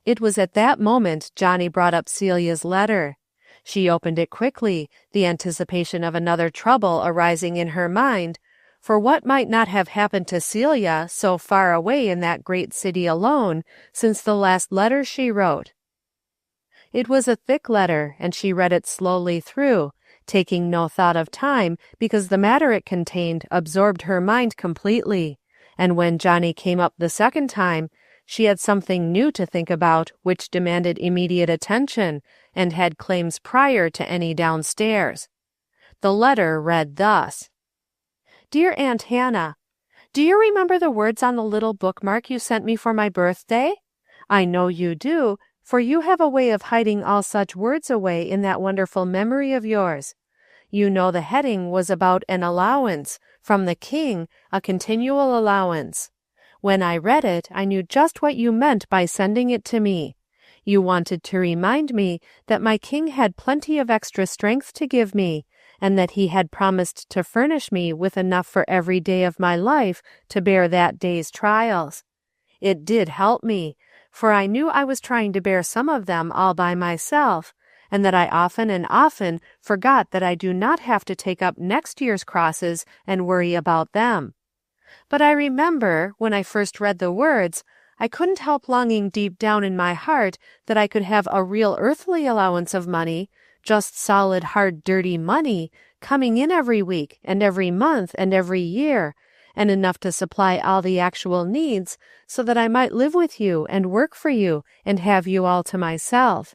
It was at that moment Johnny brought up Celia's letter. She opened it quickly, the anticipation of another trouble arising in her mind, for what might not have happened to Celia so far away in that great city alone since the last letter she wrote? It was a thick letter, and she read it slowly through, taking no thought of time because the matter it contained absorbed her mind completely, and when Johnny came up the second time, she had something new to think about which demanded immediate attention and had claims prior to any downstairs. The letter read thus: Dear Aunt Hannah, do you remember the words on the little bookmark you sent me for my birthday? I know you do, for you have a way of hiding all such words away in that wonderful memory of yours. You know the heading was about an allowance, from the king, a continual allowance. When I read it, I knew just what you meant by sending it to me. You wanted to remind me that my king had plenty of extra strength to give me, and that he had promised to furnish me with enough for every day of my life to bear that day's trials. It did help me, for I knew I was trying to bear some of them all by myself, and that I often and often forgot that I do not have to take up next year's crosses and worry about them. But I remember, when I first read the words, I couldn't help longing deep down in my heart that I could have a real earthly allowance of money, just solid, hard, dirty money, coming in every week and every month and every year, and enough to supply all the actual needs so that I might live with you and work for you and have you all to myself.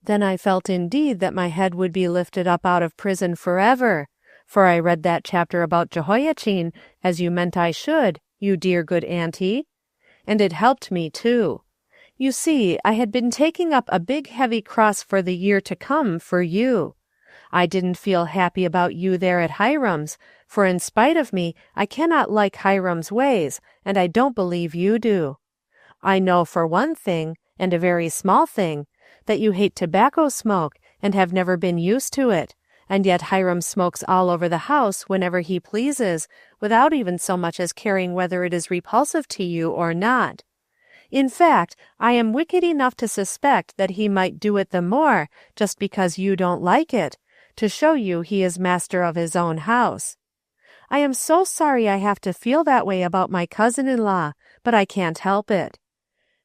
Then I felt indeed that my head would be lifted up out of prison forever, for I read that chapter about Jehoiachin as you meant I should, you dear good auntie. And it helped me too. You see, I had been taking up a big heavy cross for the year to come for you. I didn't feel happy about you there at Hiram's, for in spite of me, I cannot like Hiram's ways, and I don't believe you do. I know for one thing, and a very small thing, that you hate tobacco smoke and have never been used to it, and yet Hiram smokes all over the house whenever he pleases, without even so much as caring whether it is repulsive to you or not. In fact, I am wicked enough to suspect that he might do it the more, just because you don't like it, to show you he is master of his own house. I am so sorry I have to feel that way about my cousin-in-law, but I can't help it.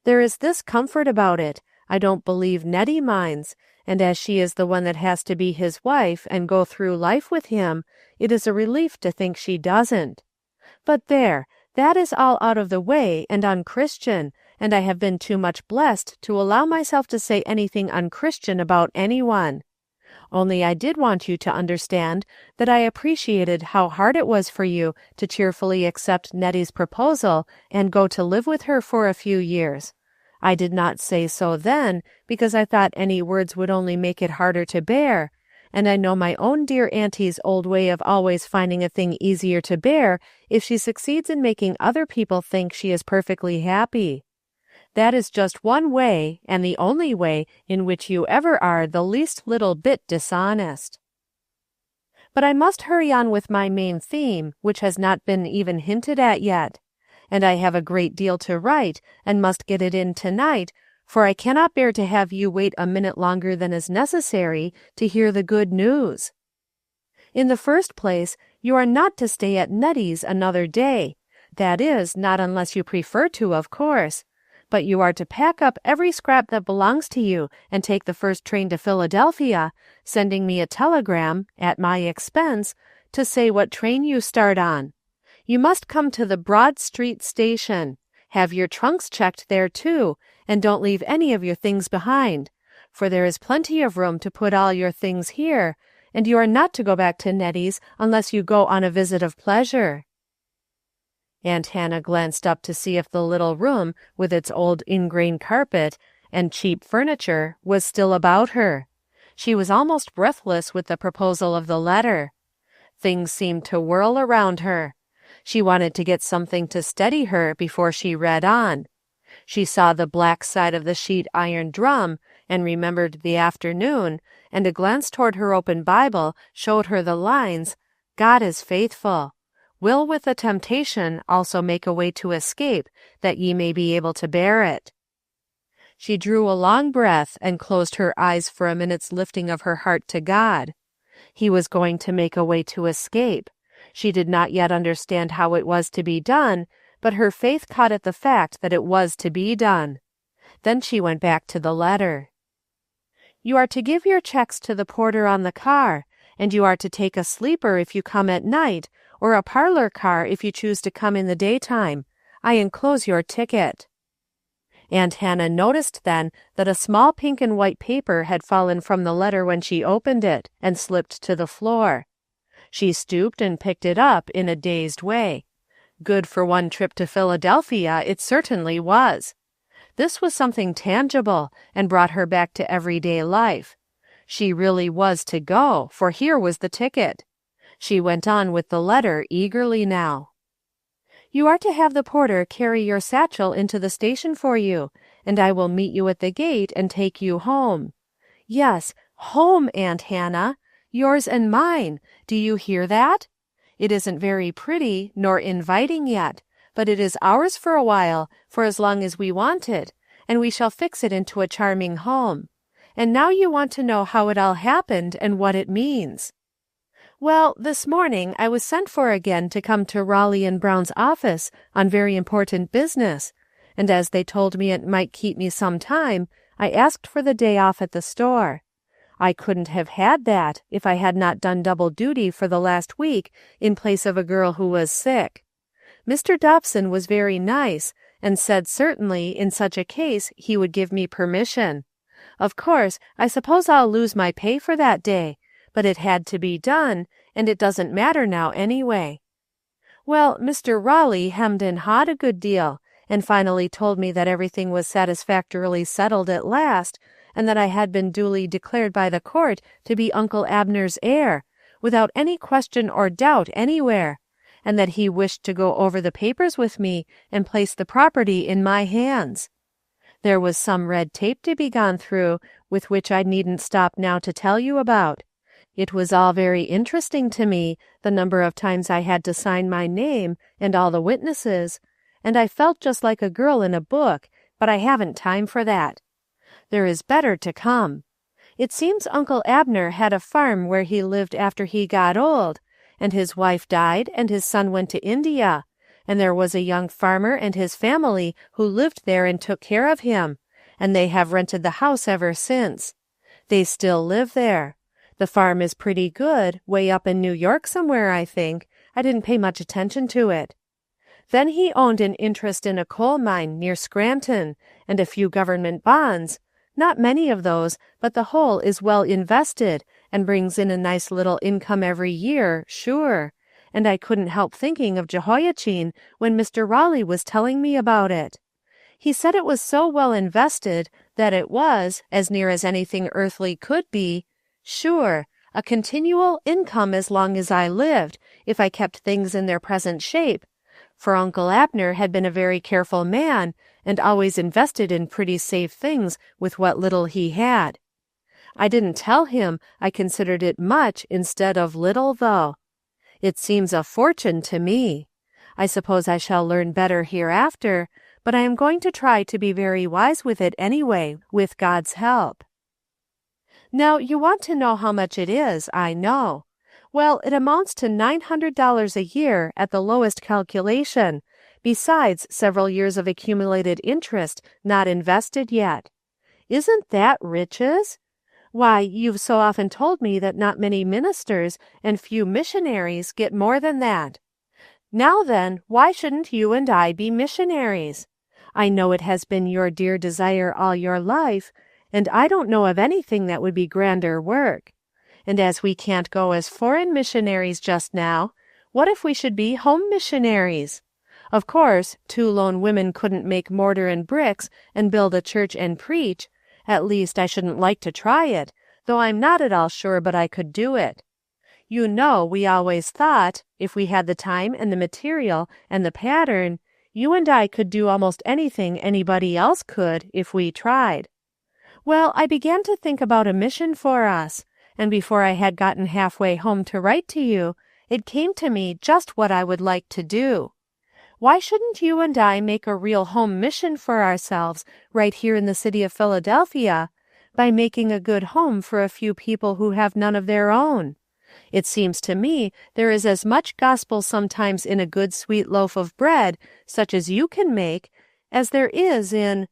There is this comfort about it, I don't believe Nettie minds, and as she is the one that has to be his wife and go through life with him, it is a relief to think she doesn't. But there, that is all out of the way and unchristian, and I have been too much blessed to allow myself to say anything unchristian about anyone. Only I did want you to understand that I appreciated how hard it was for you to cheerfully accept Nettie's proposal and go to live with her for a few years. I did not say so then, because I thought any words would only make it harder to bear, and I know my own dear auntie's old way of always finding a thing easier to bear if she succeeds in making other people think she is perfectly happy. That is just one way, and the only way, in which you ever are the least little bit dishonest. But I must hurry on with my main theme, which has not been even hinted at yet. And I have a great deal to write, and must get it in tonight, for I cannot bear to have you wait a minute longer than is necessary to hear the good news. In the first place, you are not to stay at Nettie's another day. That is, not unless you prefer to, of course. But you are to pack up every scrap that belongs to you and take the first train to Philadelphia, sending me a telegram, at my expense, to say what train you start on. You must come to the Broad Street station. Have your trunks checked there, too, and don't leave any of your things behind, for there is plenty of room to put all your things here, and you are not to go back to Nettie's unless you go on a visit of pleasure. Aunt Hannah glanced up to see if the little room, with its old ingrain carpet and cheap furniture, was still about her. She was almost breathless with the proposal of the letter. Things seemed to whirl around her. She wanted to get something to steady her before she read on. She saw the black side of the sheet iron drum, and remembered the afternoon, and a glance toward her open Bible showed her the lines, "God is faithful. Will with the temptation also make a way to escape, that ye may be able to bear it." She drew a long breath and closed her eyes for a minute's lifting of her heart to God. He was going to make a way to escape. She did not yet understand how it was to be done, but her faith caught at the fact that it was to be done. Then she went back to the letter. You are to give your checks to the porter on the car, and you are to take a sleeper if you come at night, or a parlor car if you choose to come in the daytime. I enclose your ticket. Aunt Hannah noticed then that a small pink and white paper had fallen from the letter when she opened it, and slipped to the floor. She stooped and picked it up in a dazed way. Good for one trip to Philadelphia, it certainly was. This was something tangible and brought her back to everyday life. She really was to go, for here was the ticket. She went on with the letter eagerly now. You are to have the porter carry your satchel into the station for you, and I will meet you at the gate and take you home. Yes, home, Aunt Hannah. Yours and mine. Do you hear that? It isn't very pretty, nor inviting yet, but it is ours for a while, for as long as we want it, and we shall fix it into a charming home. And now you want to know how it all happened and what it means. Well, this morning I was sent for again to come to Raleigh and Brown's office on very important business, and as they told me it might keep me some time, I asked for the day off at the store. I couldn't have had that if I had not done double duty for the last week in place of a girl who was sick. Mr. Dobson was very nice, and said certainly in such a case he would give me permission. Of course, I suppose I'll lose my pay for that day, but it had to be done, and it doesn't matter now anyway. Well, Mr. Raleigh hemmed and hawed a good deal, and finally told me that everything was satisfactorily settled at last, and that I had been duly declared by the court to be Uncle Abner's heir, without any question or doubt anywhere, and that he wished to go over the papers with me and place the property in my hands. There was some red tape to be gone through, with which I needn't stop now to tell you about. It was all very interesting to me, the number of times I had to sign my name, and all the witnesses, and I felt just like a girl in a book, but I haven't time for that. There is better to come. It seems Uncle Abner had a farm where he lived after he got old, and his wife died, and his son went to India, and there was a young farmer and his family who lived there and took care of him, and they have rented the house ever since. They still live there. The farm is pretty good, way up in New York somewhere, I think. I didn't pay much attention to it. Then he owned an interest in a coal mine near Scranton, and a few government bonds. Not many of those, but the whole is well invested, and brings in a nice little income every year, sure. And I couldn't help thinking of Jehoiachin when Mr. Raleigh was telling me about it. He said it was so well invested that it was, as near as anything earthly could be, sure, a continual income as long as I lived, if I kept things in their present shape, for Uncle Abner had been a very careful man, and always invested in pretty safe things with what little he had. I didn't tell him I considered it much instead of little, though. It seems a fortune to me. I suppose I shall learn better hereafter, but I am going to try to be very wise with it anyway, with God's help. Now, you want to know how much it is, I know. Well, it amounts to $900 a year at the lowest calculation, besides several years of accumulated interest not invested yet. Isn't that riches? Why, you've so often told me that not many ministers and few missionaries get more than that. Now then, why shouldn't you and I be missionaries? I know it has been your dear desire all your life, and I don't know of anything that would be grander work. And as we can't go as foreign missionaries just now, what if we should be home missionaries? Of course, 2 lone women couldn't make mortar and bricks and build a church and preach. At least I shouldn't like to try it, though I'm not at all sure but I could do it. You know, we always thought, if we had the time and the material and the pattern, you and I could do almost anything anybody else could if we tried. Well, I began to think about a mission for us, and before I had gotten halfway home to write to you, it came to me just what I would like to do. Why shouldn't you and I make a real home mission for ourselves right here in the city of Philadelphia by making a good home for a few people who have none of their own? It seems to me there is as much gospel sometimes in a good sweet loaf of bread, such as you can make, as there is in,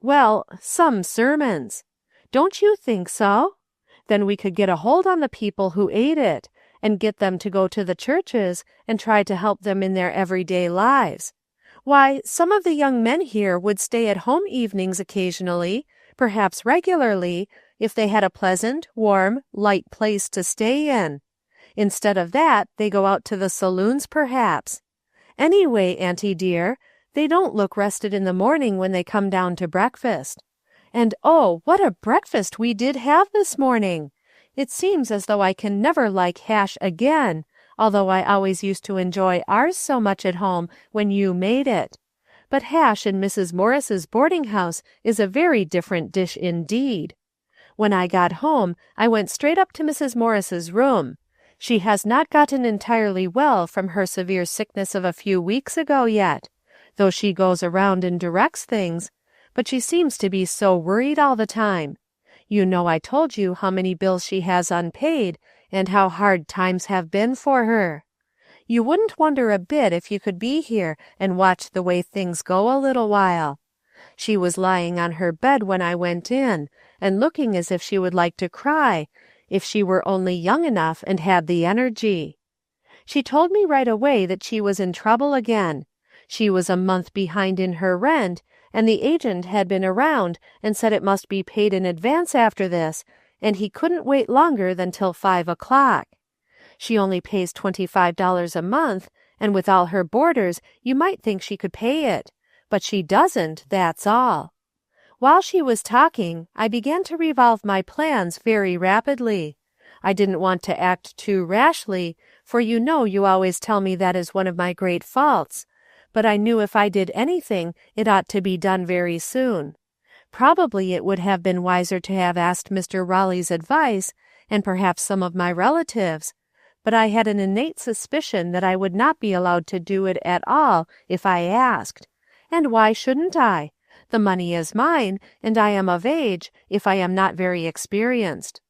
well, some sermons. Don't you think so? Then we could get a hold on the people who ate it, and get them to go to the churches and try to help them in their everyday lives. Why, some of the young men here would stay at home evenings occasionally, perhaps regularly, if they had a pleasant, warm, light place to stay in. Instead of that, they go out to the saloons perhaps. Anyway, Auntie dear, They don't look rested in the morning when they come down to breakfast. And oh, what a breakfast we did have this morning! It seems as though I can never like hash again, although I always used to enjoy ours so much at home when you made it. But hash in Mrs. Morris's boarding house is a very different dish indeed. When I got home, I went straight up to Mrs. Morris's room. She has not gotten entirely well from her severe sickness of a few weeks ago yet, though she goes around and directs things, but she seems to be so worried all the time. You know I told you how many bills she has unpaid, and how hard times have been for her. You wouldn't wonder a bit if you could be here and watch the way things go a little while. She was lying on her bed when I went in, and looking as if she would like to cry, if she were only young enough and had the energy. She told me right away that she was in trouble again. She was a month behind in her rent, and the agent had been around and said it must be paid in advance after this, and he couldn't wait longer than till 5 o'clock. She only pays $25 a month, and with all her boarders you might think she could pay it, but she doesn't, that's all. While she was talking, I began to revolve my plans very rapidly. I didn't want to act too rashly, for you know you always tell me that is one of my great faults, but I knew if I did anything it ought to be done very soon. Probably it would have been wiser to have asked Mr. Raleigh's advice, and perhaps some of my relatives, but I had an innate suspicion that I would not be allowed to do it at all if I asked. And why shouldn't I? The money is mine, and I am of age, if I am not very experienced.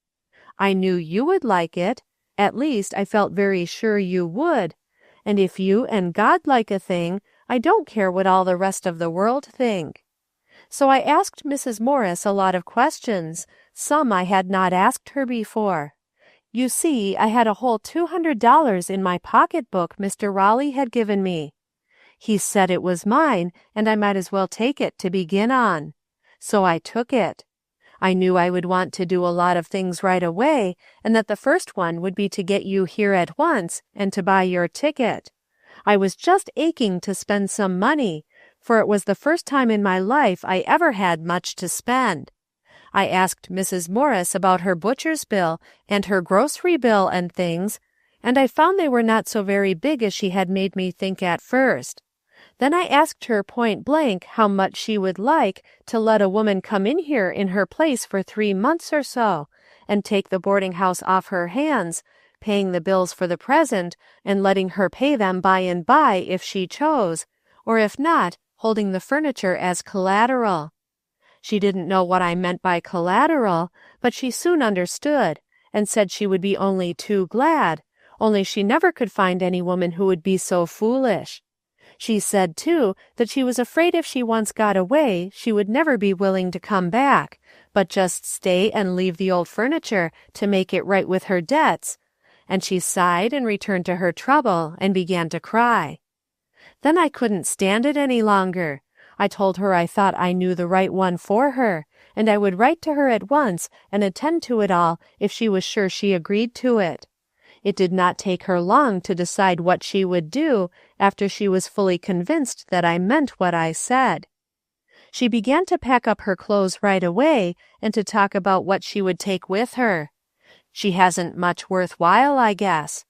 I knew you would like it, at least I felt very sure you would, and if you and God like a thing, I don't care what all the rest of the world think. So I asked Mrs. Morris a lot of questions, some I had not asked her before. You see, I had a whole $200 in my pocketbook Mr. Raleigh had given me. He said it was mine, and I might as well take it to begin on. So I took it. I knew I would want to do a lot of things right away, and that the first one would be to get you here at once, and to buy your ticket. I was just aching to spend some money, for it was the first time in my life I ever had much to spend. I asked Mrs. Morris about her butcher's bill and her grocery bill and things, and I found they were not so very big as she had made me think at first. Then I asked her point blank how much she would like to let a woman come in here in her place for 3 months or so, and take the boarding house off her hands, paying the bills for the present, and letting her pay them by and by if she chose, or if not, holding the furniture as collateral. She didn't know what I meant by collateral, but she soon understood, and said she would be only too glad, only she never could find any woman who would be so foolish. She said, too, that she was afraid if she once got away she would never be willing to come back, but just stay and leave the old furniture to make it right with her debts, and she sighed and returned to her trouble and began to cry. Then I couldn't stand it any longer. I told her I thought I knew the right one for her, and I would write to her at once and attend to it all if she was sure she agreed to it. It did not take her long to decide what she would do after she was fully convinced that I meant what I said. She began to pack up her clothes right away and to talk about what she would take with her. She hasn't much worthwhile, I guess.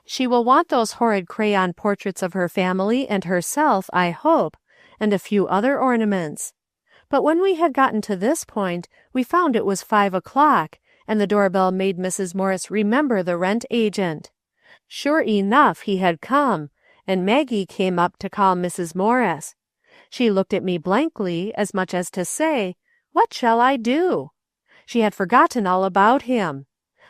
She will want those horrid crayon portraits of her family and herself, I hope, and a few other ornaments. But when we had gotten to this point, we found it was 5 o'clock, and the doorbell made Mrs. Morris remember the rent agent. Sure enough, he had come, and Maggie came up to call Mrs. Morris. She looked at me blankly, as much as to say, "What shall I do?" She had forgotten all about him.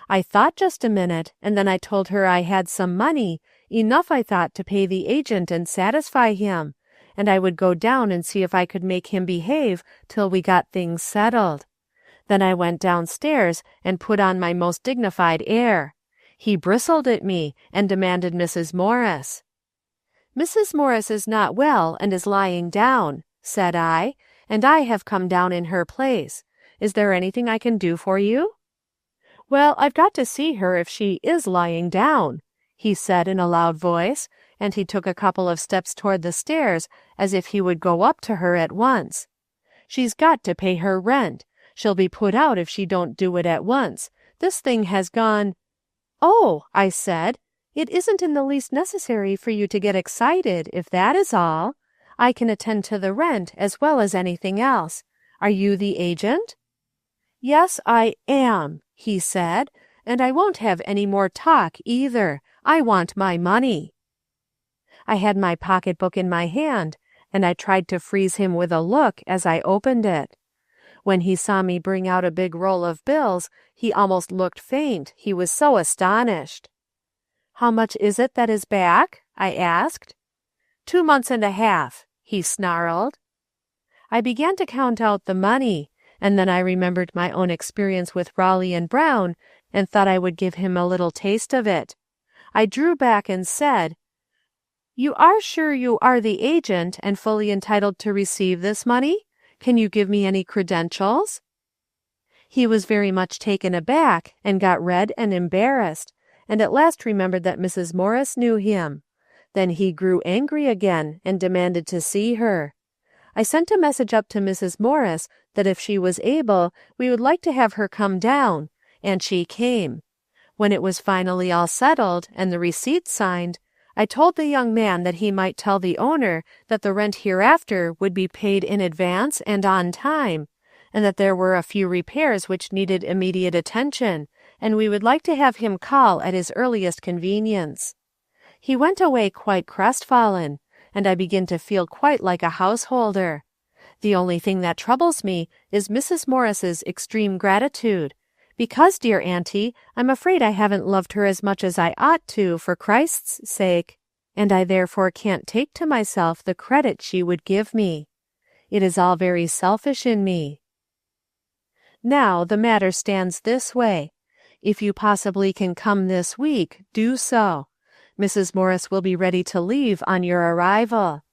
I thought just a minute, and then I told her I had some money, enough I thought to pay the agent and satisfy him, and I would go down and see if I could make him behave till we got things settled. Then I went downstairs and put on my most dignified air. He bristled at me and demanded Mrs. Morris. "Mrs. Morris is not well and is lying down," said I, "and I have come down in her place. Is there anything I can do for you?" "Well, I've got to see her if she is lying down," he said in a loud voice, and he took a couple of steps toward the stairs as if he would go up to her at once. "She's got to pay her rent. She'll be put out if she don't do it at once. This thing has gone—" "Oh," I said, "it isn't in the least necessary for you to get excited, if that is all. I can attend to the rent as well as anything else. Are you the agent?" "Yes, I am," he said, "and I won't have any more talk either. I want my money." I had my pocketbook in my hand, and I tried to freeze him with a look as I opened it. When he saw me bring out a big roll of bills, he almost looked faint, he was so astonished. "How much is it that is back?" I asked. 2 months and a half, he snarled. I began to count out the money, and then I remembered my own experience with Raleigh and Brown, and thought I would give him a little taste of it. I drew back and said, "You are sure you are the agent and fully entitled to receive this money? Can you give me any credentials?" He was very much taken aback and got red and embarrassed, and at last remembered that Mrs. Morris knew him. Then he grew angry again and demanded to see her. I sent a message up to Mrs. Morris that if she was able, we would like to have her come down, and she came. When it was finally all settled and the receipt signed, I told the young man that he might tell the owner that the rent hereafter would be paid in advance and on time, and that there were a few repairs which needed immediate attention, and we would like to have him call at his earliest convenience. He went away quite crestfallen, and I begin to feel quite like a householder. The only thing that troubles me is Mrs. Morris's extreme gratitude, because, dear auntie, I'm afraid I haven't loved her as much as I ought to for Christ's sake, and I therefore can't take to myself the credit she would give me. It is all very selfish in me. Now the matter stands this way. If you possibly can come this week, do so. Mrs. Morris will be ready to leave on your arrival.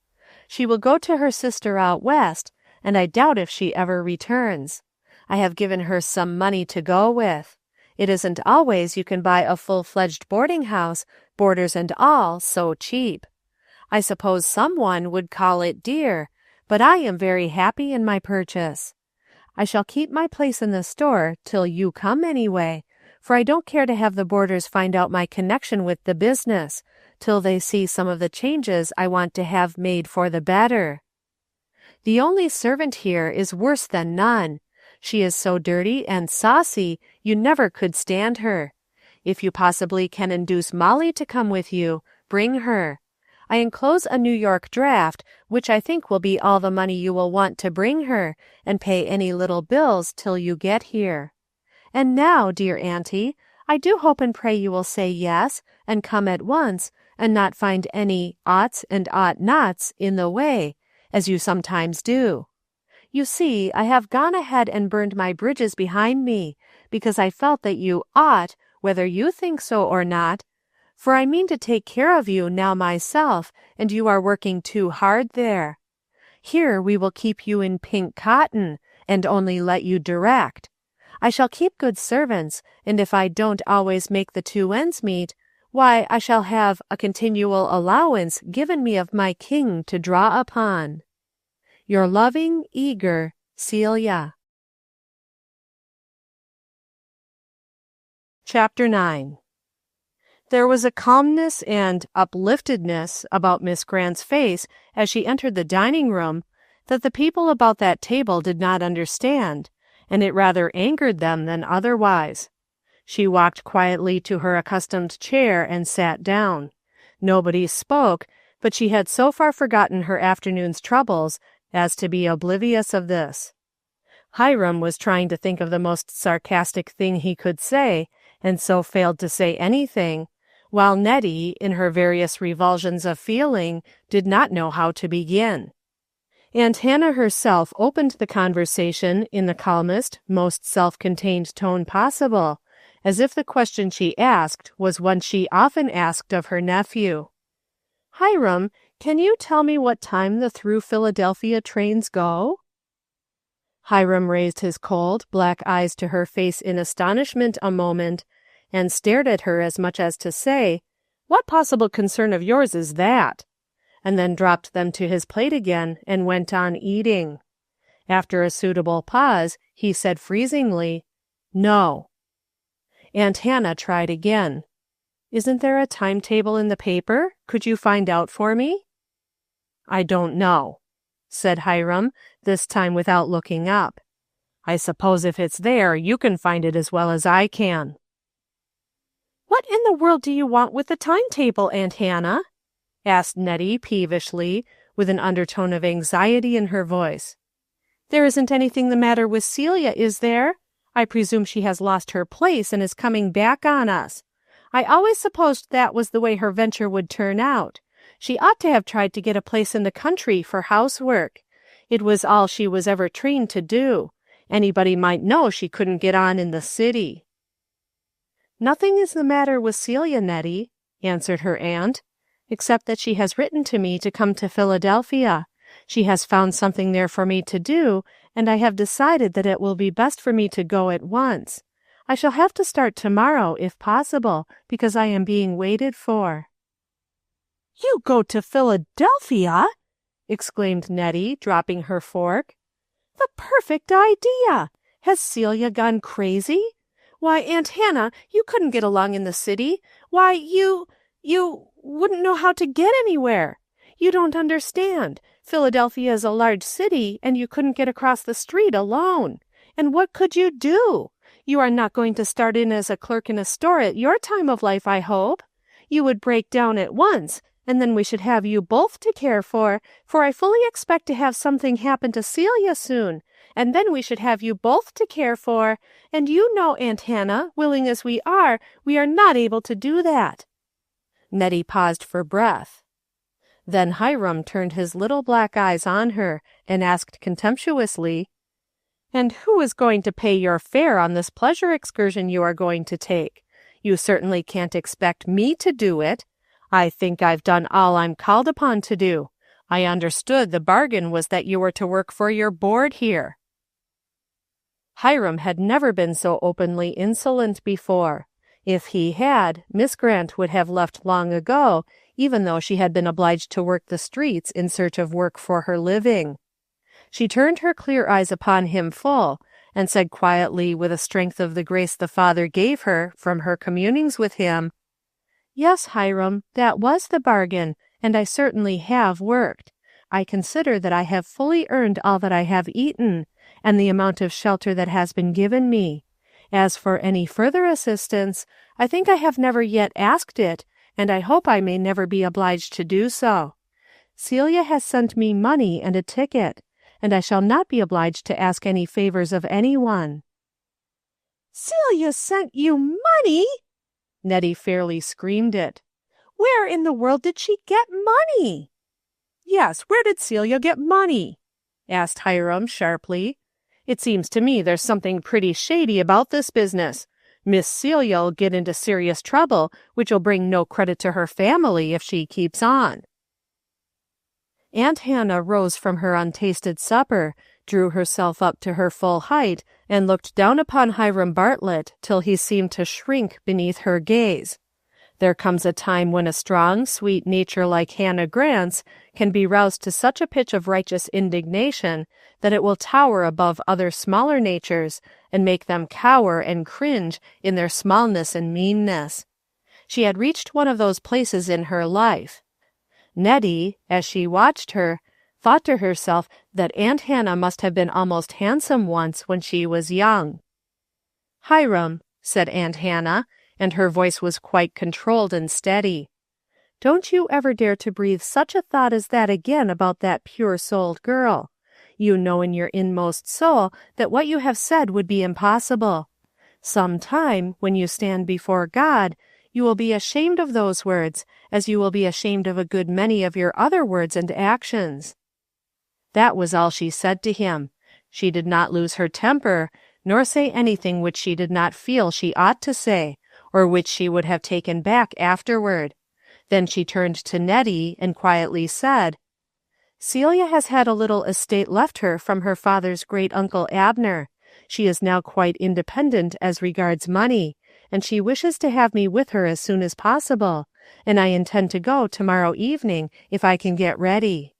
She will go to her sister out west, and I doubt if she ever returns. I have given her some money to go with. It isn't always you can buy a full-fledged boarding house, boarders and all, so cheap. I suppose someone would call it dear, but I am very happy in my purchase. I shall keep my place in the store till you come anyway, for I don't care to have the boarders find out my connection with the business, till they see some of the changes I want to have made for the better. The only servant here is worse than none. She is so dirty and saucy, you never could stand her. If you possibly can induce Molly to come with you, bring her. I enclose a New York draft, which I think will be all the money you will want to bring her, and pay any little bills till you get here. And now, dear auntie, I do hope and pray you will say yes, and come at once, and not find any oughts and ought nots in the way, as you sometimes do. You see, I have gone ahead and burned my bridges behind me, because I felt that you ought, whether you think so or not, for I mean to take care of you now myself, and you are working too hard there. Here we will keep you in pink cotton, and only let you direct. I shall keep good servants, and if I don't always make the 2 ends meet, why, I shall have a continual allowance given me of my king to draw upon. Your loving, eager Celia. Chapter 9. There was a calmness and upliftedness about Miss Grant's face as she entered the dining room that the people about that table did not understand, and it rather angered them than otherwise. She walked quietly to her accustomed chair and sat down. Nobody spoke, but she had so far forgotten her afternoon's troubles as to be oblivious of this. Hiram was trying to think of the most sarcastic thing he could say, and so failed to say anything, while Nettie, in her various revulsions of feeling, did not know how to begin. Aunt Hannah herself opened the conversation in the calmest, most self-contained tone possible, as if the question she asked was one she often asked of her nephew. "Hiram, can you tell me what time the through Philadelphia trains go?" Hiram raised his cold, black eyes to her face in astonishment a moment, and stared at her as much as to say, What possible concern of yours is that?" and then dropped them to his plate again and went on eating. After a suitable pause, he said freezingly, "No." Aunt Hannah tried again. "Isn't there a timetable in the paper? Could you find out for me?" "I don't know," said Hiram, this time without looking up. "I suppose if it's there, you can find it as well as I can." "What in the world do you want with the timetable, Aunt Hannah?" asked Nettie peevishly, with an undertone of anxiety in her voice. "There isn't anything the matter with Celia, is there? I presume she has lost her place and is coming back on us. I always supposed that was the way her venture would turn out. She ought to have tried to get a place in the country for housework. It was all she was ever trained to do. Anybody might know she couldn't get on in the city." "Nothing is the matter with Celia, Nettie," answered her aunt, "except that she has written to me to come to Philadelphia. She has found something there for me to do, and I have decided that it will be best for me to go at once. I shall have to start tomorrow, if possible, because I am being waited for." "You go to Philadelphia?" exclaimed Nettie, dropping her fork. "The perfect idea! Has Celia gone crazy? Why, Aunt Hannah, you couldn't get along in the city. Why, you wouldn't know how to get anywhere. You don't understand. Philadelphia is a large city, and you couldn't get across the street alone. And what could you do? You are not going to start in as a clerk in a store at your time of life, I hope. You would break down at once, and then we should have you both to care for I fully expect to have something happen to Celia soon, and then we should have you both to care for, and you know, Aunt Hannah, willing as we are not able to do that." Nettie paused for breath. Then Hiram turned his little black eyes on her and asked contemptuously, "And who is going to pay your fare on this pleasure excursion you are going to take? You certainly can't expect me to do it. I think I've done all I'm called upon to do. I understood the bargain was that you were to work for your board here." Hiram had never been so openly insolent before. If he had, Miss Grant would have left long ago, even though she had been obliged to work the streets in search of work for her living. She turned her clear eyes upon him full, and said quietly, with a strength of the grace the Father gave her from her communings with him, "Yes, Hiram, that was the bargain, and I certainly have worked. I consider that I have fully earned all that I have eaten, and the amount of shelter that has been given me. As for any further assistance, I think I have never yet asked it, and I hope I may never be obliged to do so. Celia has sent me money and a ticket, and I shall not be obliged to ask any favors of anyone." "Celia sent you money?" Nettie fairly screamed it. "Where in the world did she get money?" "Yes, where did Celia get money?" asked Hiram sharply. "It seems to me there's something pretty shady about this business. Miss Celia'll get into serious trouble, which'll bring no credit to her family if she keeps on." Aunt Hannah rose from her untasted supper, drew herself up to her full height, and looked down upon Hiram Bartlett till he seemed to shrink beneath her gaze. There comes a time when a strong, sweet nature like Hannah Grant's can be roused to such a pitch of righteous indignation that it will tower above other smaller natures and make them cower and cringe in their smallness and meanness. She had reached one of those places in her life. Nettie, as she watched her, thought to herself that Aunt Hannah must have been almost handsome once when she was young. "Hiram," said Aunt Hannah, and her voice was quite controlled and steady, "don't you ever dare to breathe such a thought as that again about that pure-souled girl. You know in your inmost soul that what you have said would be impossible. Some time, when you stand before God, you will be ashamed of those words, as you will be ashamed of a good many of your other words and actions." That was all she said to him. She did not lose her temper, nor say anything which she did not feel she ought to say, or which she would have taken back afterward. Then she turned to Nettie and quietly said, "Celia has had a little estate left her from her father's great-uncle Abner. She is now quite independent as regards money, and she wishes to have me with her as soon as possible, and I intend to go tomorrow evening if I can get ready."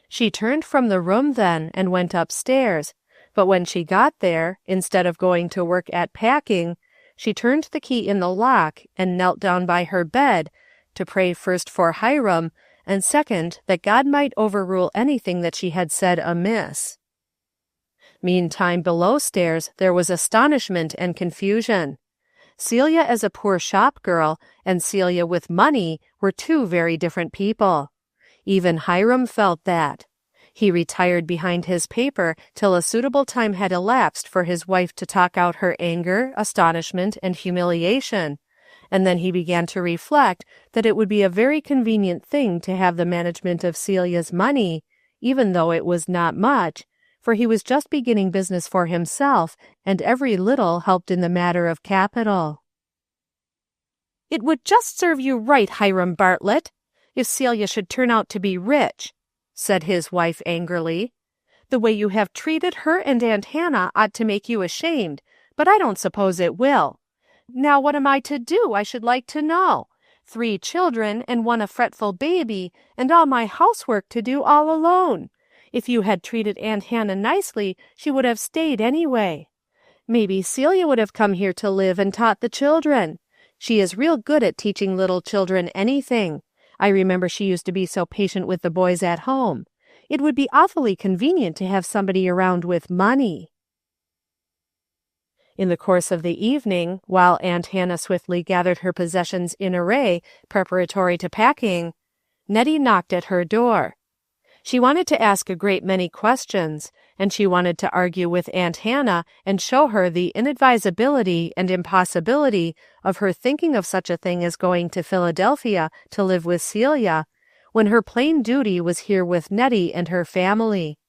She turned from the room then and went upstairs, but when she got there, instead of going to work at packing, she turned the key in the lock and knelt down by her bed to pray first for Hiram, and second that God might overrule anything that she had said amiss. Meantime, below stairs there was astonishment and confusion. Celia as a poor shop girl and Celia with money were two very different people. Even Hiram felt that. He retired behind his paper till a suitable time had elapsed for his wife to talk out her anger, astonishment, and humiliation, and then he began to reflect that it would be a very convenient thing to have the management of Celia's money, even though it was not much, for he was just beginning business for himself, and every little helped in the matter of capital. "It would just serve you right, Hiram Bartlett, if Celia should turn out to be rich," said his wife angrily. "The way you have treated her and Aunt Hannah ought to make you ashamed, but I don't suppose it will. Now what am I to do, I should like to know? 3 children and one a fretful baby, and all my housework to do all alone. If you had treated Aunt Hannah nicely, she would have stayed anyway. Maybe Celia would have come here to live and taught the children. She is real good at teaching little children anything. I remember she used to be so patient with the boys at home. It would be awfully convenient to have somebody around with money." In the course of the evening, while Aunt Hannah swiftly gathered her possessions in array preparatory to packing, Nettie knocked at her door. She wanted to ask a great many questions, and she wanted to argue with Aunt Hannah and show her the inadvisability and impossibility of her thinking of such a thing as going to Philadelphia to live with Celia, when her plain duty was here with Nettie and her family.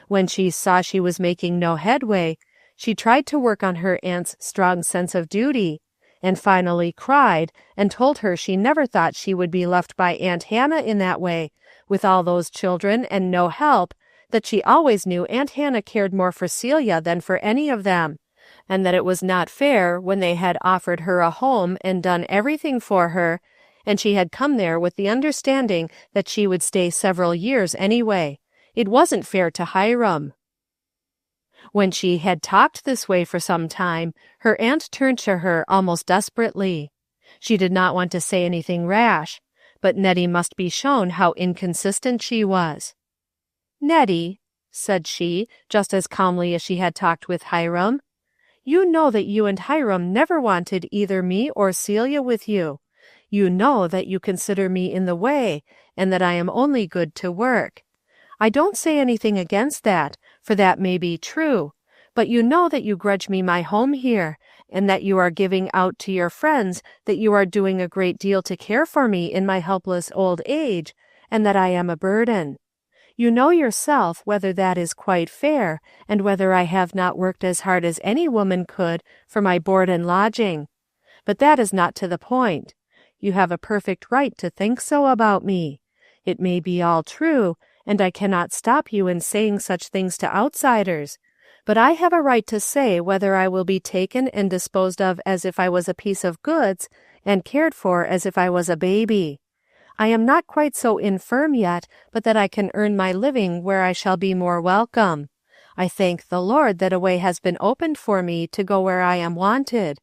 When she saw she was making no headway, she tried to work on her aunt's strong sense of duty, and finally cried and told her she never thought she would be left by Aunt Hannah in that way, with all those children and no help, that she always knew Aunt Hannah cared more for Celia than for any of them, and that it was not fair when they had offered her a home and done everything for her, and she had come there with the understanding that she would stay several years anyway. It wasn't fair to Hiram. When she had talked this way for some time, her aunt turned to her almost desperately. She did not want to say anything rash, but Nettie must be shown how inconsistent she was. "Nettie," said she, just as calmly as she had talked with Hiram, "you know that you and Hiram never wanted either me or Celia with you. You know that you consider me in the way, and that I am only good to work. I don't say anything against that, for that may be true, but you know that you grudge me my home here, and that you are giving out to your friends that you are doing a great deal to care for me in my helpless old age, and that I am a burden. You know yourself whether that is quite fair, and whether I have not worked as hard as any woman could for my board and lodging. But that is not to the point. You have a perfect right to think so about me. It may be all true, and I cannot stop you in saying such things to outsiders, but I have a right to say whether I will be taken and disposed of as if I was a piece of goods, and cared for as if I was a baby. I am not quite so infirm yet, but that I can earn my living where I shall be more welcome. I thank the Lord that a way has been opened for me to go where I am wanted.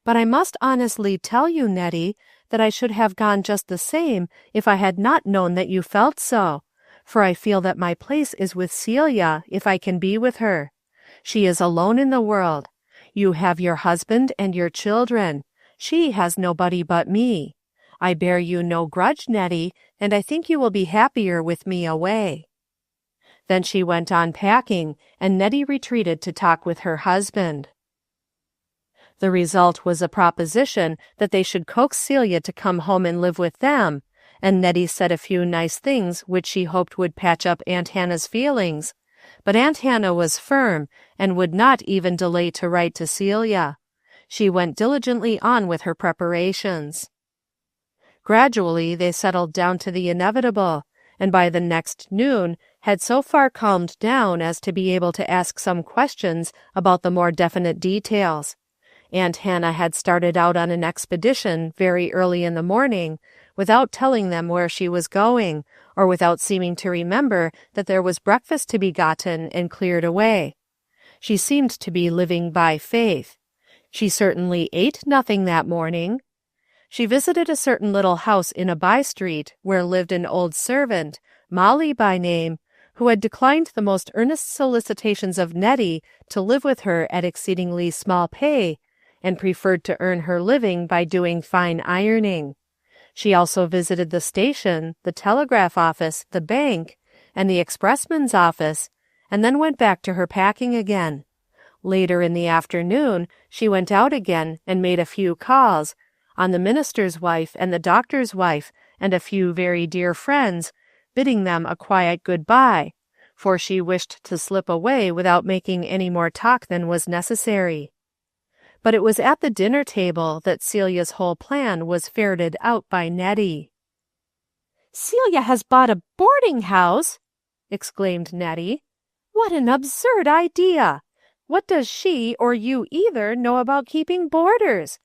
But I must honestly tell you, Nettie, that I should have gone just the same if I had not known that you felt so, for I feel that my place is with Celia, if I can be with her. She is alone in the world. You have your husband and your children. She has nobody but me. I bear you no grudge, Nettie, and I think you will be happier with me away." Then she went on packing, and Nettie retreated to talk with her husband. The result was a proposition that they should coax Celia to come home and live with them, and Nettie said a few nice things which she hoped would patch up Aunt Hannah's feelings, but Aunt Hannah was firm, and would not even delay to write to Celia. She went diligently on with her preparations. Gradually they settled down to the inevitable, and by the next noon had so far calmed down as to be able to ask some questions about the more definite details. Aunt Hannah had started out on an expedition very early in the morning, without telling them where she was going, or without seeming to remember that there was breakfast to be gotten and cleared away. She seemed to be living by faith. She certainly ate nothing that morning. She visited a certain little house in a by-street where lived an old servant, Molly by name, who had declined the most earnest solicitations of Nettie to live with her at exceedingly small pay, and preferred to earn her living by doing fine ironing. She also visited the station, the telegraph office, the bank, and the expressman's office, and then went back to her packing again. Later in the afternoon, she went out again and made a few calls, on the minister's wife and the doctor's wife, and a few very dear friends, bidding them a quiet good-bye, for she wished to slip away without making any more talk than was necessary. But it was at the dinner table that Celia's whole plan was ferreted out by Nettie. "Celia has bought a boarding-house!" exclaimed Nettie. "What an absurd idea! What does she, or you either, know about keeping boarders?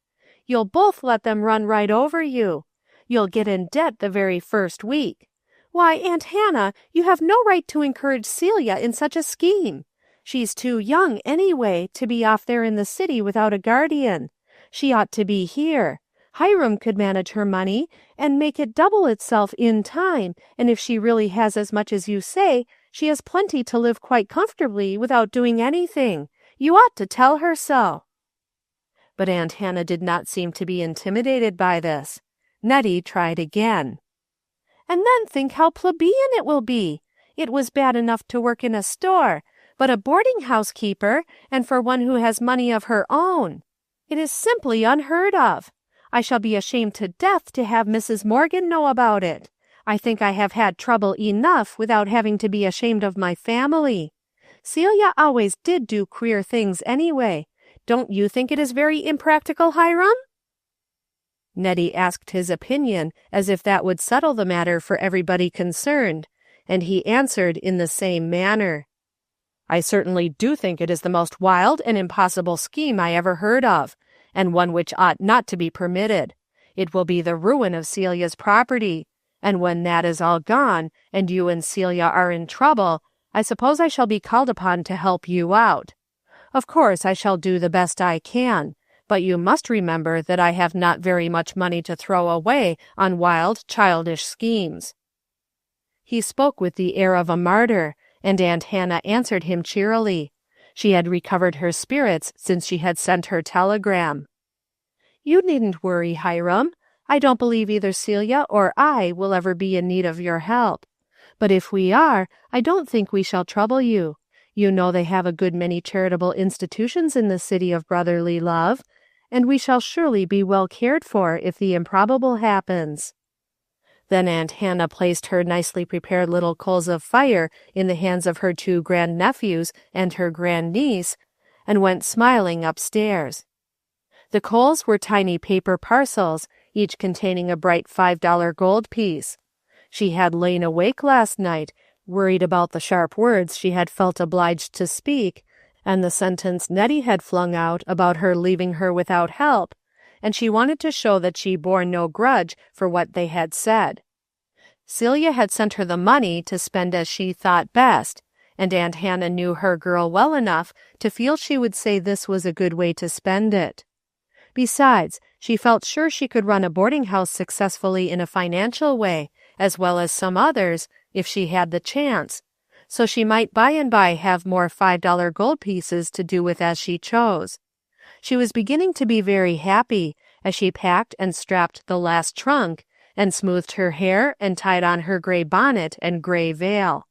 You'll both let them run right over you. You'll get in debt the very first week. Why, Aunt Hannah, you have no right to encourage Celia in such a scheme. She's too young, anyway, to be off there in the city without a guardian. She ought to be here. Hiram could manage her money and make it double itself in time, and if she really has as much as you say, she has plenty to live quite comfortably without doing anything. You ought to tell her so." But Aunt Hannah did not seem to be intimidated by this. Nettie tried again. "And then think how plebeian it will be. It was bad enough to work in a store, but a boarding-house keeper, and for one who has money of her own. It is simply unheard of. I shall be ashamed to death to have Mrs. Morgan know about it. I think I have had trouble enough without having to be ashamed of my family. Celia always did do queer things anyway. Don't you think it is very impractical, Hiram?" Nettie asked his opinion as if that would settle the matter for everybody concerned, and he answered in the same manner. "I certainly do think it is the most wild and impossible scheme I ever heard of, and one which ought not to be permitted. It will be the ruin of Celia's property, and when that is all gone, and you and Celia are in trouble, I suppose I shall be called upon to help you out. Of course I shall do the best I can, but you must remember that I have not very much money to throw away on wild, childish schemes." He spoke with the air of a martyr, and Aunt Hannah answered him cheerily. She had recovered her spirits since she had sent her telegram. "You needn't worry, Hiram. I don't believe either Celia or I will ever be in need of your help. But if we are, I don't think we shall trouble you. You know they have a good many charitable institutions in the city of brotherly love, and we shall surely be well cared for if the improbable happens." Then Aunt Hannah placed her nicely prepared little coals of fire in the hands of her 2 grandnephews and her grandniece, and went smiling upstairs. The coals were tiny paper parcels, each containing a bright $5 gold piece. She had lain awake last night, worried about the sharp words she had felt obliged to speak, and the sentence Nettie had flung out about her leaving her without help, and she wanted to show that she bore no grudge for what they had said. Celia had sent her the money to spend as she thought best, and Aunt Hannah knew her girl well enough to feel she would say this was a good way to spend it. Besides, she felt sure she could run a boarding-house successfully in a financial way, as well as some others, if she had the chance, so she might by and by have more $5 gold pieces to do with as she chose. She was beginning to be very happy as she packed and strapped the last trunk, and smoothed her hair and tied on her gray bonnet and gray veil.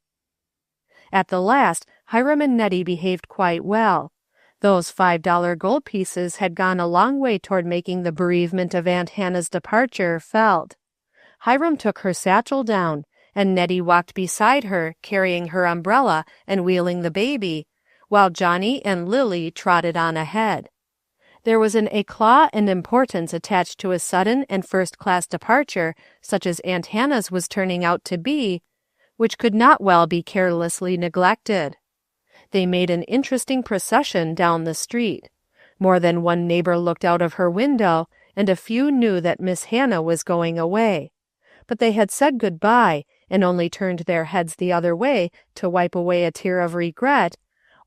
At the last, Hiram and Nettie behaved quite well. Those $5 gold pieces had gone a long way toward making the bereavement of Aunt Hannah's departure felt. Hiram took her satchel down, and Nettie walked beside her, carrying her umbrella and wheeling the baby, while Johnny and Lily trotted on ahead. There was an éclat and importance attached to a sudden and first-class departure, such as Aunt Hannah's was turning out to be, which could not well be carelessly neglected. They made an interesting procession down the street. More than one neighbor looked out of her window, and a few knew that Miss Hannah was going away. But they had said good-bye, and only turned their heads the other way to wipe away a tear of regret,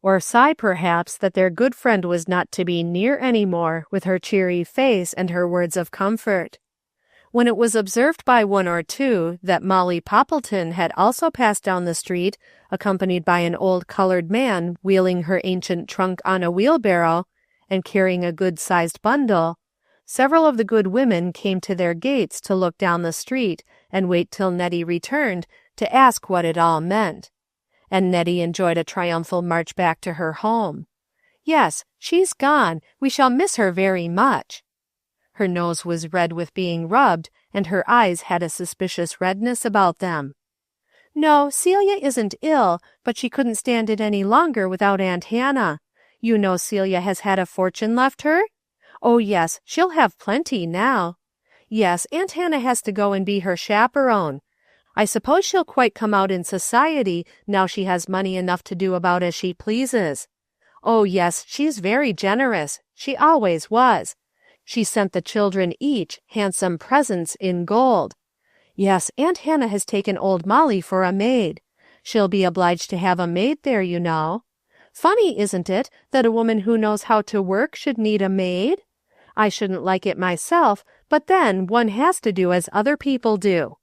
or sigh perhaps that their good friend was not to be near any more with her cheery face and her words of comfort. When it was observed by one or two that Molly Poppleton had also passed down the street, accompanied by an old colored man wheeling her ancient trunk on a wheelbarrow, and carrying a good-sized bundle, several of the good women came to their gates to look down the street and wait till Nettie returned to ask what it all meant. And Nettie enjoyed a triumphal march back to her home. "Yes, she's gone. We shall miss her very much." Her nose was red with being rubbed, and her eyes had a suspicious redness about them. "No, Celia isn't ill, but she couldn't stand it any longer without Aunt Hannah. You know Celia has had a fortune left her? Oh, yes, she'll have plenty now. Yes, Aunt Hannah has to go and be her chaperone. I suppose she'll quite come out in society now she has money enough to do about as she pleases. Oh, yes, she's very generous. She always was. She sent the children each handsome presents in gold. Yes, Aunt Hannah has taken old Molly for a maid. She'll be obliged to have a maid there, you know. Funny, isn't it, that a woman who knows how to work should need a maid? I shouldn't like it myself, but then one has to do as other people do."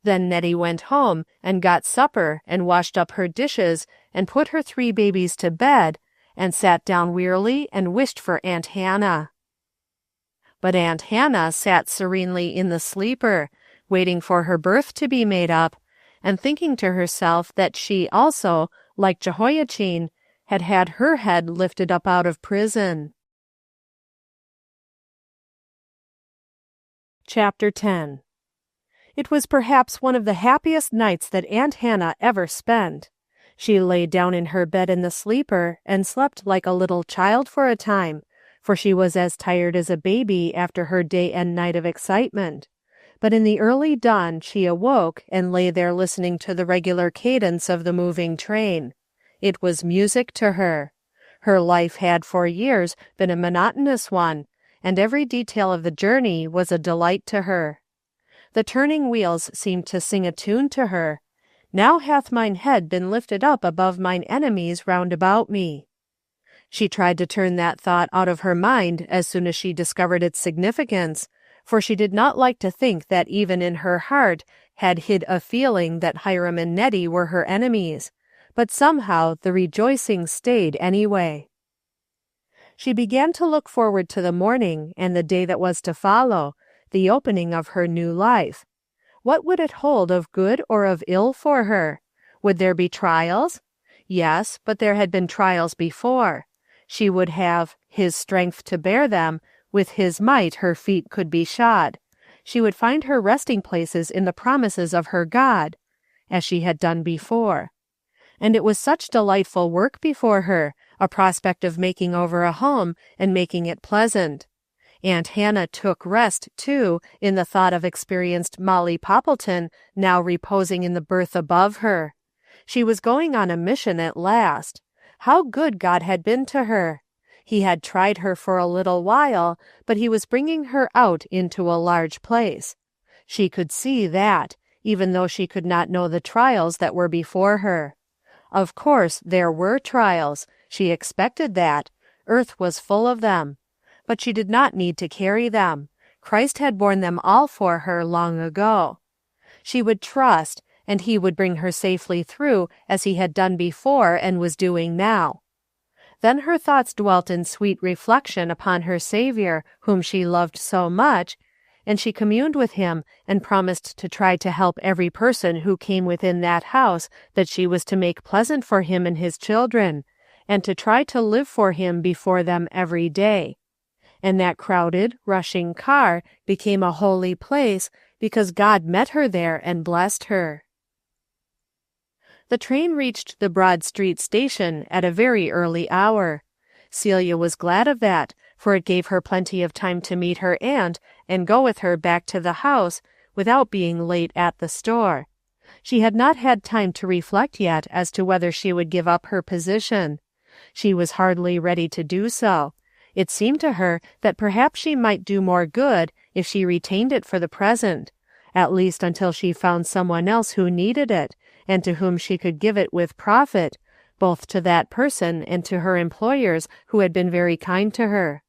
Then Nettie went home and got supper and washed up her dishes and put her 3 babies to bed and sat down wearily and wished for Aunt Hannah. But Aunt Hannah sat serenely in the sleeper, waiting for her berth to be made up, and thinking to herself that she also, like Jehoiachin, had had her head lifted up out of prison. Chapter 10. It was perhaps one of the happiest nights that Aunt Hannah ever spent. She lay down in her bed in the sleeper and slept like a little child for a time, for she was as tired as a baby after her day and night of excitement. But in the early dawn she awoke and lay there listening to the regular cadence of the moving train. It was music to her. Her life had for years been a monotonous one, and every detail of the journey was a delight to her. The turning wheels seemed to sing a tune to her. "Now hath mine head been lifted up above mine enemies round about me." She tried to turn that thought out of her mind as soon as she discovered its significance, for she did not like to think that even in her heart had hid a feeling that Hiram and Nettie were her enemies, but somehow the rejoicing stayed anyway. She began to look forward to the morning and the day that was to follow, the opening of her new life. What would it hold of good or of ill for her? Would there be trials? Yes, but there had been trials before. She would have His strength to bear them. With His might her feet could be shod. She would find her resting places in the promises of her God, as she had done before. And it was such delightful work before her, a prospect of making over a home and making it pleasant. Aunt Hannah took rest, too, in the thought of experienced Molly Poppleton now reposing in the berth above her. She was going on a mission at last. How good God had been to her! He had tried her for a little while, but He was bringing her out into a large place. She could see that, even though she could not know the trials that were before her. Of course there were trials. She expected that. Earth was full of them. But she did not need to carry them. Christ had borne them all for her long ago. She would trust, and He would bring her safely through as He had done before and was doing now. Then her thoughts dwelt in sweet reflection upon her Savior, whom she loved so much, and she communed with Him and promised to try to help every person who came within that house that she was to make pleasant for Him and His children, and to try to live for Him before them every day. And that crowded, rushing car became a holy place because God met her there and blessed her. The train reached the Broad Street station at a very early hour. Celia was glad of that, for it gave her plenty of time to meet her aunt and go with her back to the house without being late at the store. She had not had time to reflect yet as to whether she would give up her position. She was hardly ready to do so. It seemed to her that perhaps she might do more good if she retained it for the present, at least until she found someone else who needed it, and to whom she could give it with profit, both to that person and to her employers who had been very kind to her.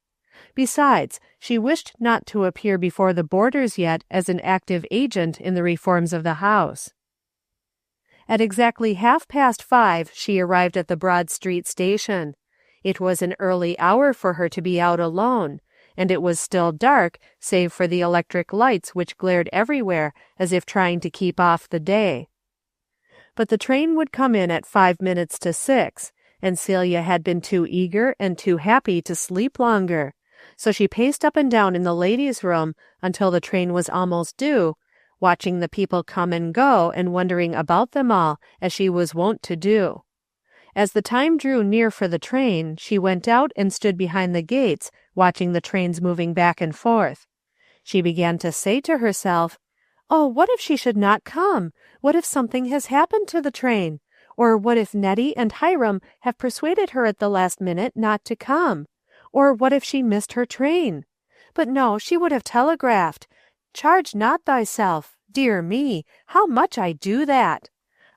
Besides, she wished not to appear before the boarders yet as an active agent in the reforms of the house. At exactly 5:30 she arrived at the Broad Street station. It was an early hour for her to be out alone, and it was still dark save for the electric lights which glared everywhere as if trying to keep off the day. But the train would come in at 5 minutes to 6, and Celia had been too eager and too happy to sleep longer, so she paced up and down in the ladies' room until the train was almost due, watching the people come and go and wondering about them all, as she was wont to do. As the time drew near for the train, she went out and stood behind the gates, watching the trains moving back and forth. She began to say to herself, "Oh, what if she should not come? What if something has happened to the train? Or what if Nettie and Hiram have persuaded her at the last minute not to come? Or what if she missed her train? But no, she would have telegraphed. Charge not thyself. Dear me, how much I do that!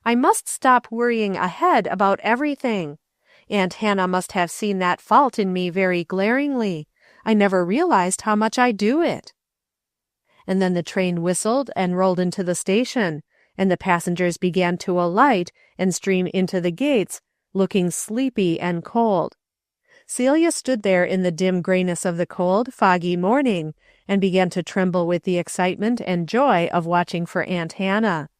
I must stop worrying ahead about everything. Aunt Hannah must have seen that fault in me very glaringly. I never realized how much I do it." And then the train whistled and rolled into the station, and the passengers began to alight and stream into the gates, looking sleepy and cold. Celia stood there in the dim grayness of the cold, foggy morning, and began to tremble with the excitement and joy of watching for Aunt Hannah.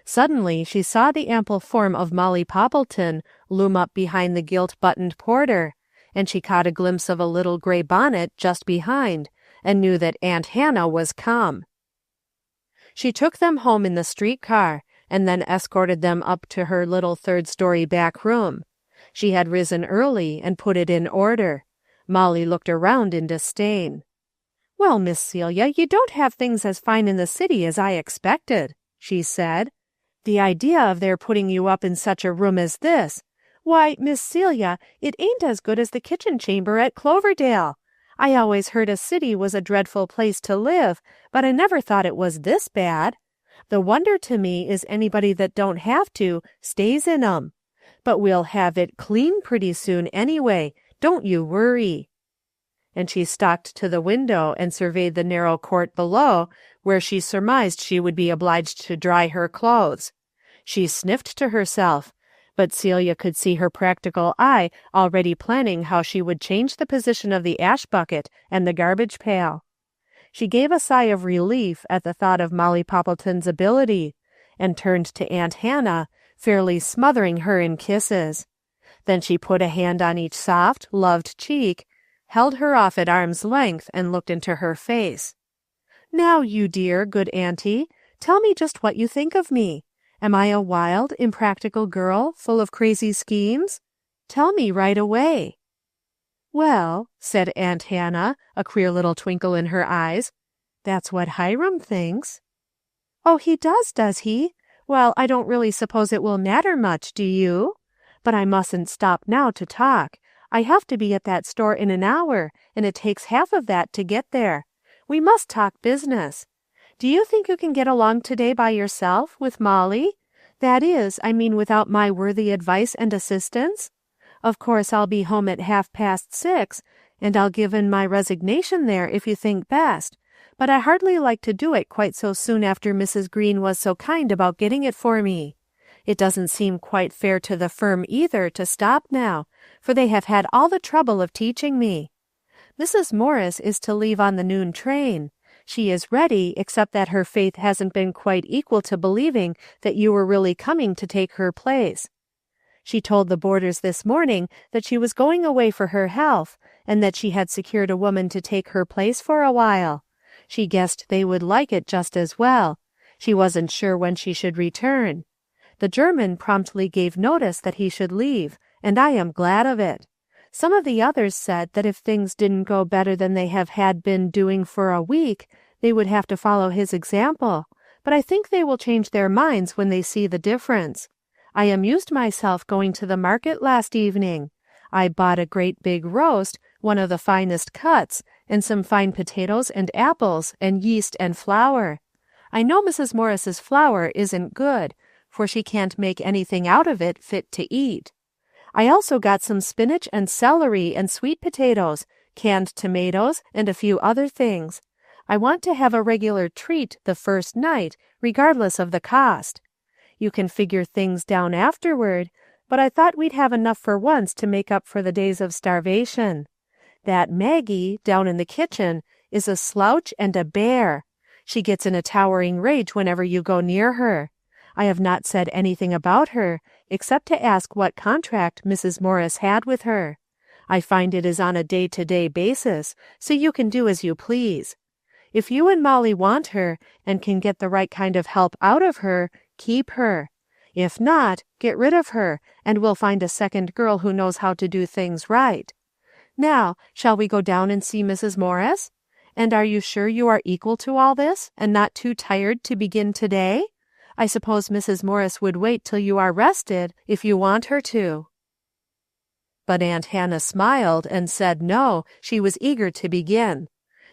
Suddenly she saw the ample form of Molly Poppleton loom up behind the gilt-buttoned porter, and she caught a glimpse of a little gray bonnet just behind, and knew that Aunt Hannah was come. She took them home in the streetcar, and then escorted them up to her little third-story back room. She had risen early and put it in order. Molly looked around in disdain. "Well, Miss Celia, you don't have things as fine in the city as I expected," she said. "The idea of their putting you up in such a room as this! Why, Miss Celia, it ain't as good as the kitchen chamber at Cloverdale. I always heard a city was a dreadful place to live, but I never thought it was this bad. The wonder to me is anybody that don't have to stays in 'em. But we'll have it clean pretty soon anyway. Don't you worry." And she stalked to the window and surveyed the narrow court below, where she surmised she would be obliged to dry her clothes. She sniffed to herself, but Celia could see her practical eye already planning how she would change the position of the ash-bucket and the garbage pail. She gave a sigh of relief at the thought of Molly Poppleton's ability, and turned to Aunt Hannah, fairly smothering her in kisses. Then she put a hand on each soft, loved cheek, held her off at arm's length, and looked into her face. "Now, you dear, good auntie, tell me just what you think of me. Am I a wild, impractical girl, full of crazy schemes? Tell me right away." "Well," said Aunt Hannah, a queer little twinkle in her eyes, "that's what Hiram thinks." "Oh, he does he? Well, I don't really suppose it will matter much, do you? But I mustn't stop now to talk. I have to be at that store in an hour, and it takes half of that to get there. We must talk business. Do you think you can get along today by yourself, with Molly? That is, I mean without my worthy advice and assistance? Of course I'll be home at 6:30, and I'll give in my resignation there if you think best, but I hardly like to do it quite so soon after Mrs. Green was so kind about getting it for me. It doesn't seem quite fair to the firm either to stop now, for they have had all the trouble of teaching me. Mrs. Morris is to leave on the noon train. She is ready, except that her faith hasn't been quite equal to believing that you were really coming to take her place. She told the boarders this morning that she was going away for her health, and that she had secured a woman to take her place for a while. She guessed they would like it just as well. She wasn't sure when she should return. The German promptly gave notice that he should leave, and I am glad of it. Some of the others said that if things didn't go better than they had been doing for a week, they would have to follow his example, but I think they will change their minds when they see the difference. I amused myself going to the market last evening. I bought a great big roast, one of the finest cuts, and some fine potatoes and apples and yeast and flour. I know Mrs. Morris's flour isn't good, for she can't make anything out of it fit to eat. I also got some spinach and celery and sweet potatoes, canned tomatoes, and a few other things. I want to have a regular treat the first night, regardless of the cost. You can figure things down afterward, but I thought we'd have enough for once to make up for the days of starvation. That Maggie, down in the kitchen, is a slouch and a bear. She gets in a towering rage whenever you go near her. I have not said anything about her, except to ask what contract Mrs. Morris had with her. I find it is on a day-to-day basis, so you can do as you please. If you and Molly want her, and can get the right kind of help out of her, keep her. If not, get rid of her, and we'll find a second girl who knows how to do things right. Now, shall we go down and see Mrs. Morris? And are you sure you are equal to all this, and not too tired to begin today? I suppose Mrs. Morris would wait till you are rested, if you want her to." But Aunt Hannah smiled and said no, she was eager to begin.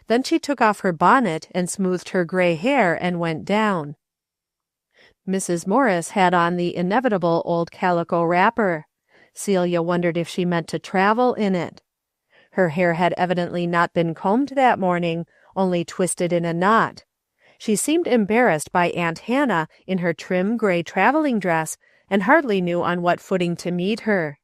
Then she took off her bonnet and smoothed her gray hair and went down. Mrs. Morris had on the inevitable old calico wrapper. Celia wondered if she meant to travel in it. Her hair had evidently not been combed that morning, only twisted in a knot. She seemed embarrassed by Aunt Hannah in her trim gray traveling dress, and hardly knew on what footing to meet her.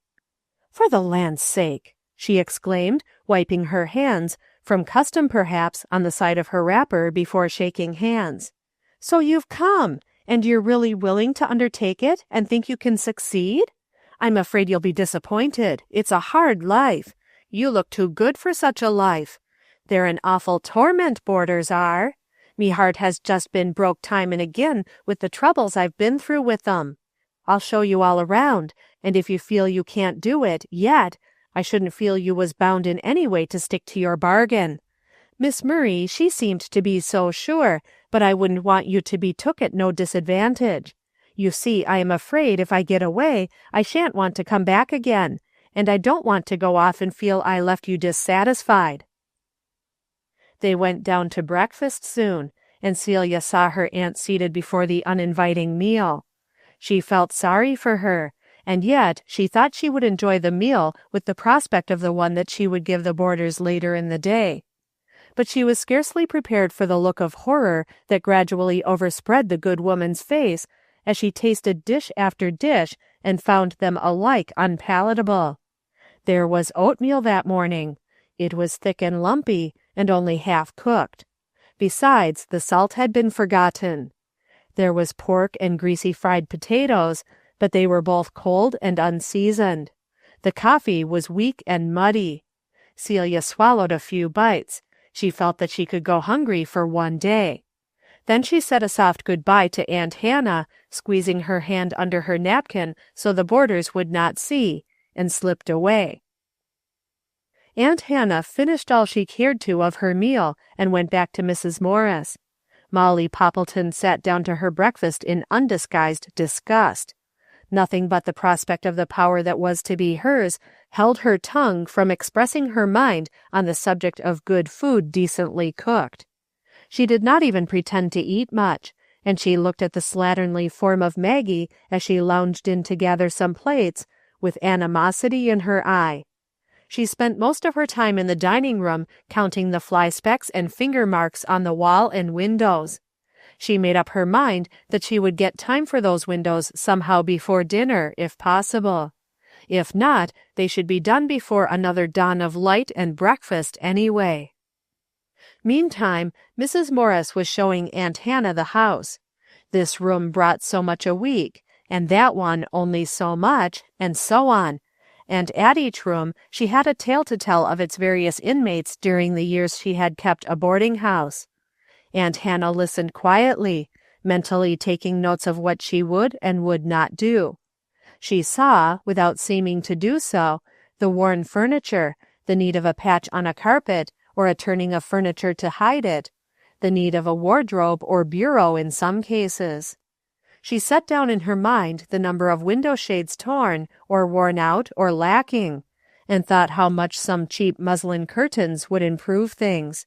"For the land's sake!" she exclaimed, wiping her hands, from custom perhaps, on the side of her wrapper before shaking hands. "So you've come, and you're really willing to undertake it and think you can succeed? I'm afraid you'll be disappointed. It's a hard life. You look too good for such a life. They're an awful torment, boarders are. Me heart has just been broke time and again with the troubles I've been through with 'em. I'll show you all around, and if you feel you can't do it, yet, I shouldn't feel you was bound in any way to stick to your bargain. Miss Murray, she seemed to be so sure, but I wouldn't want you to be took at no disadvantage. You see, I am afraid if I get away, I shan't want to come back again, and I don't want to go off and feel I left you dissatisfied." They went down to breakfast soon, and Celia saw her aunt seated before the uninviting meal. She felt sorry for her, and yet she thought she would enjoy the meal with the prospect of the one that she would give the boarders later in the day. But she was scarcely prepared for the look of horror that gradually overspread the good woman's face as she tasted dish after dish and found them alike unpalatable. There was oatmeal that morning. It was thick and lumpy, and only half cooked. Besides, the salt had been forgotten. There was pork and greasy fried potatoes, but they were both cold and unseasoned. The coffee was weak and muddy. Celia swallowed a few bites. She felt that she could go hungry for one day. Then she said a soft goodbye to Aunt Hannah, squeezing her hand under her napkin so the boarders would not see, and slipped away. Aunt Hannah finished all she cared to of her meal and went back to Mrs. Morris. Molly Poppleton sat down to her breakfast in undisguised disgust. Nothing but the prospect of the power that was to be hers held her tongue from expressing her mind on the subject of good food decently cooked. She did not even pretend to eat much, and she looked at the slatternly form of Maggie as she lounged in to gather some plates, with animosity in her eye. She spent most of her time in the dining room counting the fly specks and finger marks on the wall and windows. She made up her mind that she would get time for those windows somehow before dinner, if possible. If not, they should be done before another dawn of light and breakfast anyway. Meantime, Mrs. Morris was showing Aunt Hannah the house. This room brought so much a week, and that one only so much, and so on, and at each room she had a tale to tell of its various inmates during the years she had kept a boarding house. Aunt Hannah listened quietly, mentally taking notes of what she would and would not do. She saw, without seeming to do so, the worn furniture, the need of a patch on a carpet, or a turning of furniture to hide it, the need of a wardrobe or bureau in some cases. She set down in her mind the number of window shades torn, or worn out, or lacking, and thought how much some cheap muslin curtains would improve things.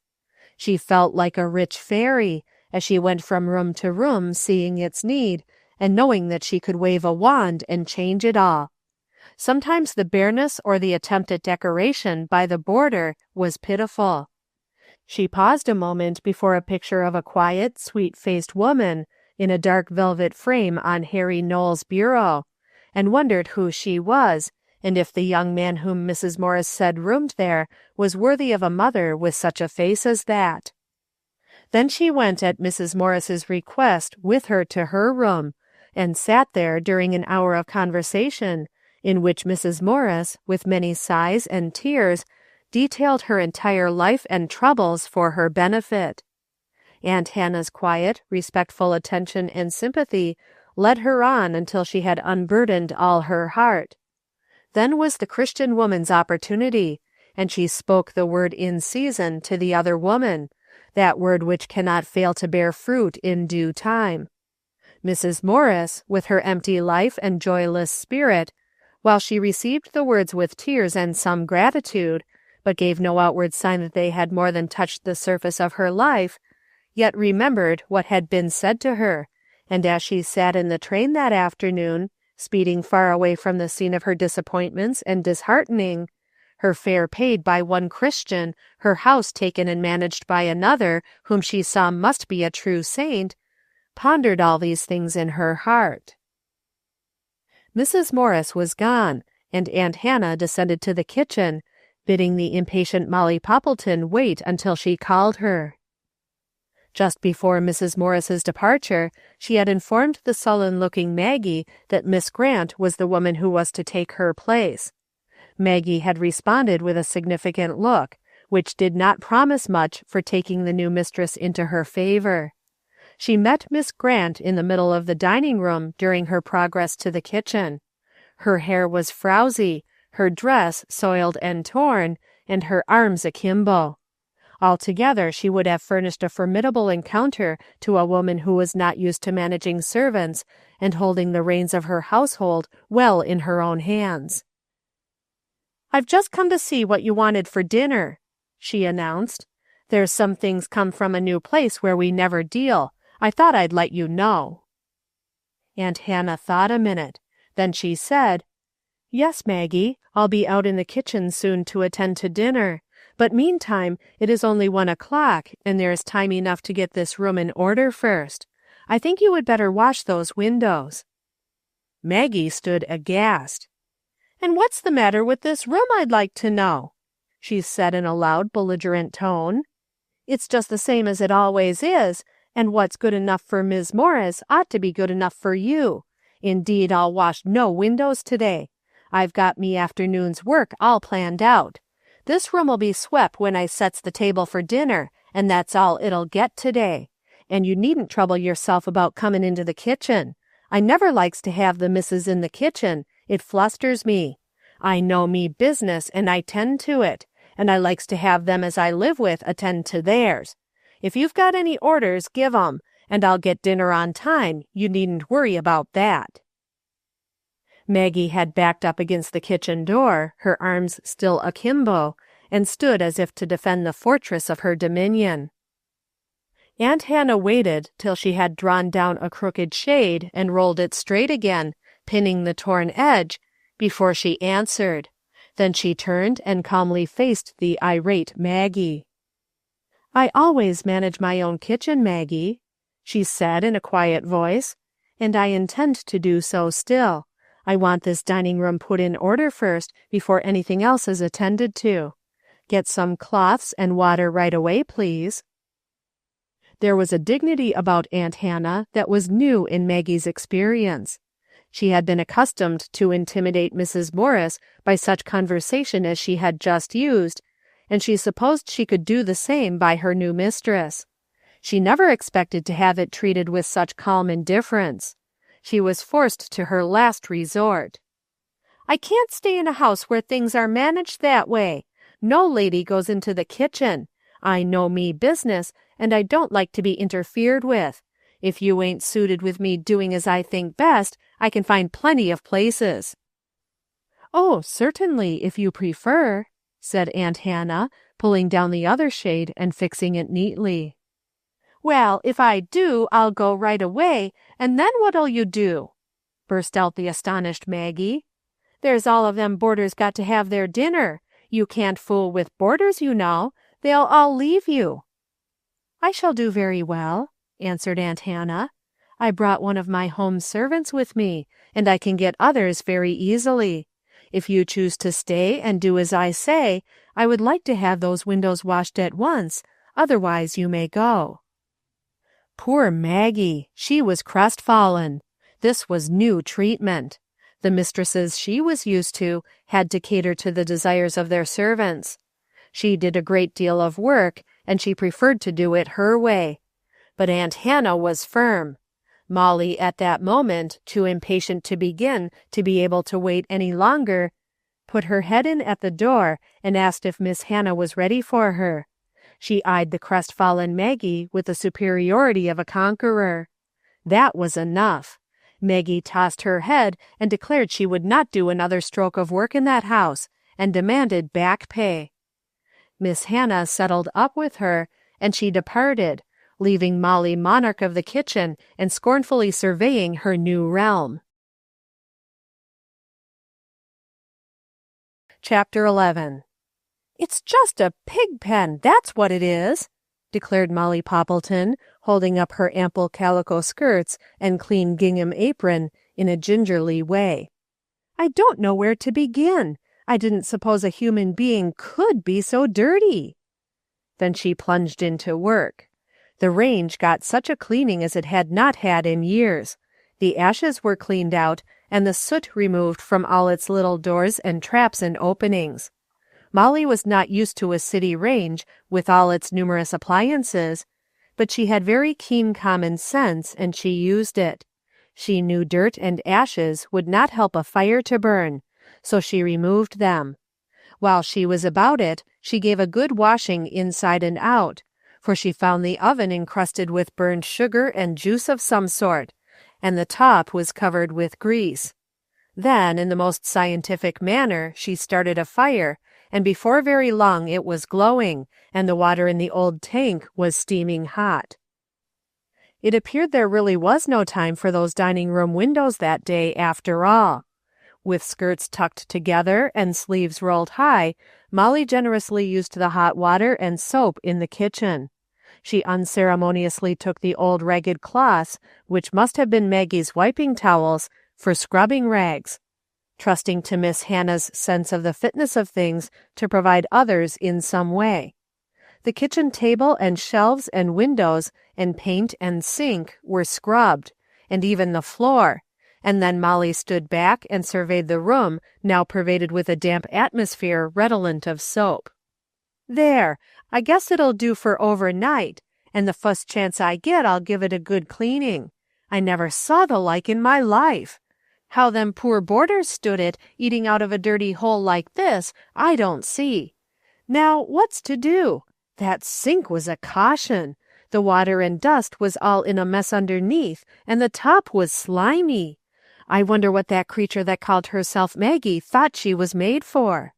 She felt like a rich fairy as she went from room to room seeing its need and knowing that she could wave a wand and change it all. Sometimes the bareness or the attempt at decoration by the border was pitiful. She paused a moment before a picture of a quiet, sweet-faced woman in a dark velvet frame on Harry Knowles' bureau, and wondered who she was, and if the young man whom Mrs. Morris said roomed there was worthy of a mother with such a face as that. Then she went at Mrs. Morris's request with her to her room, and sat there during an hour of conversation, in which Mrs. Morris, with many sighs and tears, detailed her entire life and troubles for her benefit. Aunt Hannah's quiet, respectful attention and sympathy led her on until she had unburdened all her heart. Then was the Christian woman's opportunity, and she spoke the word in season to the other woman, that word which cannot fail to bear fruit in due time. Mrs. Morris, with her empty life and joyless spirit, while she received the words with tears and some gratitude, but gave no outward sign that they had more than touched the surface of her life, yet remembered what had been said to her, and as she sat in the train that afternoon, speeding far away from the scene of her disappointments and disheartening, her fare paid by one Christian, her house taken and managed by another whom she saw must be a true saint, pondered all these things in her heart. Mrs. Morris was gone, and Aunt Hannah descended to the kitchen, bidding the impatient Molly Poppleton wait until she called her. Just before Mrs. Morris's departure, she had informed the sullen-looking Maggie that Miss Grant was the woman who was to take her place. Maggie had responded with a significant look, which did not promise much for taking the new mistress into her favor. She met Miss Grant in the middle of the dining-room during her progress to the kitchen. Her hair was frowsy, her dress soiled and torn, and her arms akimbo. Altogether, she would have furnished a formidable encounter to a woman who was not used to managing servants and holding the reins of her household well in her own hands. "I've just come to see what you wanted for dinner," she announced. "There's some things come from a new place where we never deal. I thought I'd let you know." Aunt Hannah thought a minute. Then she said, "Yes, Maggie, I'll be out in the kitchen soon to attend to dinner. But meantime, it is only 1 o'clock, and there is time enough to get this room in order first. I think you would better wash those windows." Maggie stood aghast. "And what's the matter with this room, I'd like to know?" she said in a loud, belligerent tone. "It's just the same as it always is, and what's good enough for Miss Morris ought to be good enough for you. Indeed, I'll wash no windows today. I've got me afternoon's work all planned out. This room'll be swept when I sets the table for dinner, and that's all it'll get today. And you needn't trouble yourself about comin' into the kitchen. I never likes to have the missus in the kitchen. It flusters me. I know me business, and I tend to it, and I likes to have them as I live with attend to theirs. If you've got any orders, give 'em, and I'll get dinner on time. You needn't worry about that." Maggie had backed up against the kitchen door, her arms still akimbo, and stood as if to defend the fortress of her dominion. Aunt Hannah waited till she had drawn down a crooked shade and rolled it straight again, pinning the torn edge, before she answered. Then she turned and calmly faced the irate Maggie. "I always manage my own kitchen, Maggie," she said in a quiet voice, "and I intend to do so still. I want this dining room put in order first before anything else is attended to. Get some cloths and water right away, please." There was a dignity about Aunt Hannah that was new in Maggie's experience. She had been accustomed to intimidate Mrs. Morris by such conversation as she had just used, and she supposed she could do the same by her new mistress. She never expected to have it treated with such calm indifference. She was forced to her last resort. "I can't stay in a house where things are managed that way. No lady goes into the kitchen. I know me business, and I don't like to be interfered with. If you ain't suited with me doing as I think best, I can find plenty of places." "Oh, certainly, if you prefer," said Aunt Hannah, pulling down the other shade and fixing it neatly. "Well, if I do, I'll go right away, and then what'll you do?" burst out the astonished Maggie. "There's all of them boarders got to have their dinner. You can't fool with boarders, you know. They'll all leave you." "I shall do very well," answered Aunt Hannah. "I brought one of my home servants with me, and I can get others very easily. If you choose to stay and do as I say, I would like to have those windows washed at once, otherwise you may go." Poor Maggie! She was crestfallen. This was new treatment. The mistresses she was used to had to cater to the desires of their servants. She did a great deal of work, and she preferred to do it her way. But Aunt Hannah was firm. Molly, at that moment, too impatient to begin to be able to wait any longer, put her head in at the door and asked if Miss Hannah was ready for her. She eyed the crestfallen Maggie with the superiority of a conqueror. That was enough. Maggie tossed her head and declared she would not do another stroke of work in that house, and demanded back pay. Miss Hannah settled up with her, and she departed, leaving Molly monarch of the kitchen and scornfully surveying her new realm. Chapter 11. "It's just a pig pen, that's what it is," declared Molly Poppleton, holding up her ample calico skirts and clean gingham apron in a gingerly way. "I don't know where to begin. I didn't suppose a human being could be so dirty." Then she plunged into work. The range got such a cleaning as it had not had in years. The ashes were cleaned out, and the soot removed from all its little doors and traps and openings. Molly was not used to a city range with all its numerous appliances, but she had very keen common sense, and she used it. She knew dirt and ashes would not help a fire to burn, so she removed them. While she was about it, she gave a good washing inside and out, for she found the oven encrusted with burned sugar and juice of some sort, and the top was covered with grease. Then, in the most scientific manner, she started a fire, and before very long it was glowing, and the water in the old tank was steaming hot. It appeared there really was no time for those dining-room windows that day, after all. With skirts tucked together and sleeves rolled high, Molly generously used the hot water and soap in the kitchen. She unceremoniously took the old ragged cloths, which must have been Maggie's wiping towels, for scrubbing rags, trusting to Miss Hannah's sense of the fitness of things to provide others in some way. The kitchen table and shelves and windows and paint and sink were scrubbed, and even the floor, and then Molly stood back and surveyed the room, now pervaded with a damp atmosphere redolent of soap. "There, I guess it'll do for overnight, and the fust chance I get I'll give it a good cleaning. I never saw the like in my life. How them poor boarders stood it, eating out of a dirty hole like this, I don't see. Now, what's to do? That sink was a caution. The water and dust was all in a mess underneath, and the top was slimy. I wonder what that creature that called herself Maggie thought she was made for."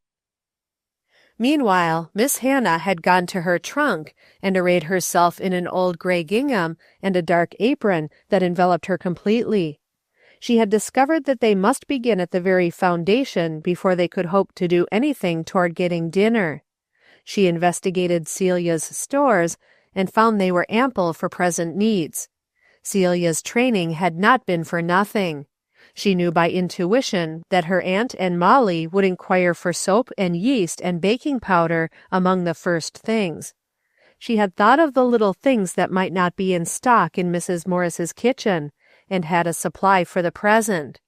Meanwhile, Miss Hannah had gone to her trunk and arrayed herself in an old gray gingham and a dark apron that enveloped her completely. She had discovered that they must begin at the very foundation before they could hope to do anything toward getting dinner. She investigated Celia's stores and found they were ample for present needs. Celia's training had not been for nothing. She knew by intuition that her aunt and Molly would inquire for soap and yeast and baking powder among the first things. She had thought of the little things that might not be in stock in Mrs. Morris's kitchen, and had a supply for the present.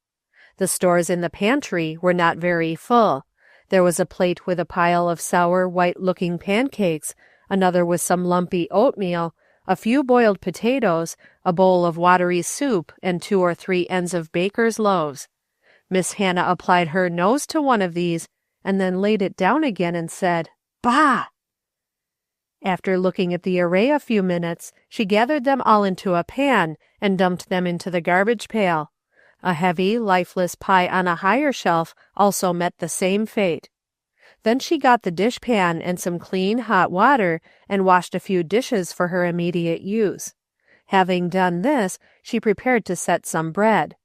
The stores in the pantry were not very full. There was a plate with a pile of sour, white-looking pancakes, another with some lumpy oatmeal, a few boiled potatoes, a bowl of watery soup, and 2 or 3 ends of baker's loaves. Miss Hannah applied her nose to one of these, and then laid it down again and said, "Bah!" After looking at the array a few minutes, she gathered them all into a pan and dumped them into the garbage pail. A heavy, lifeless pie on a higher shelf also met the same fate. Then she got the dishpan and some clean, hot water and washed a few dishes for her immediate use. Having done this, she prepared to set some bread.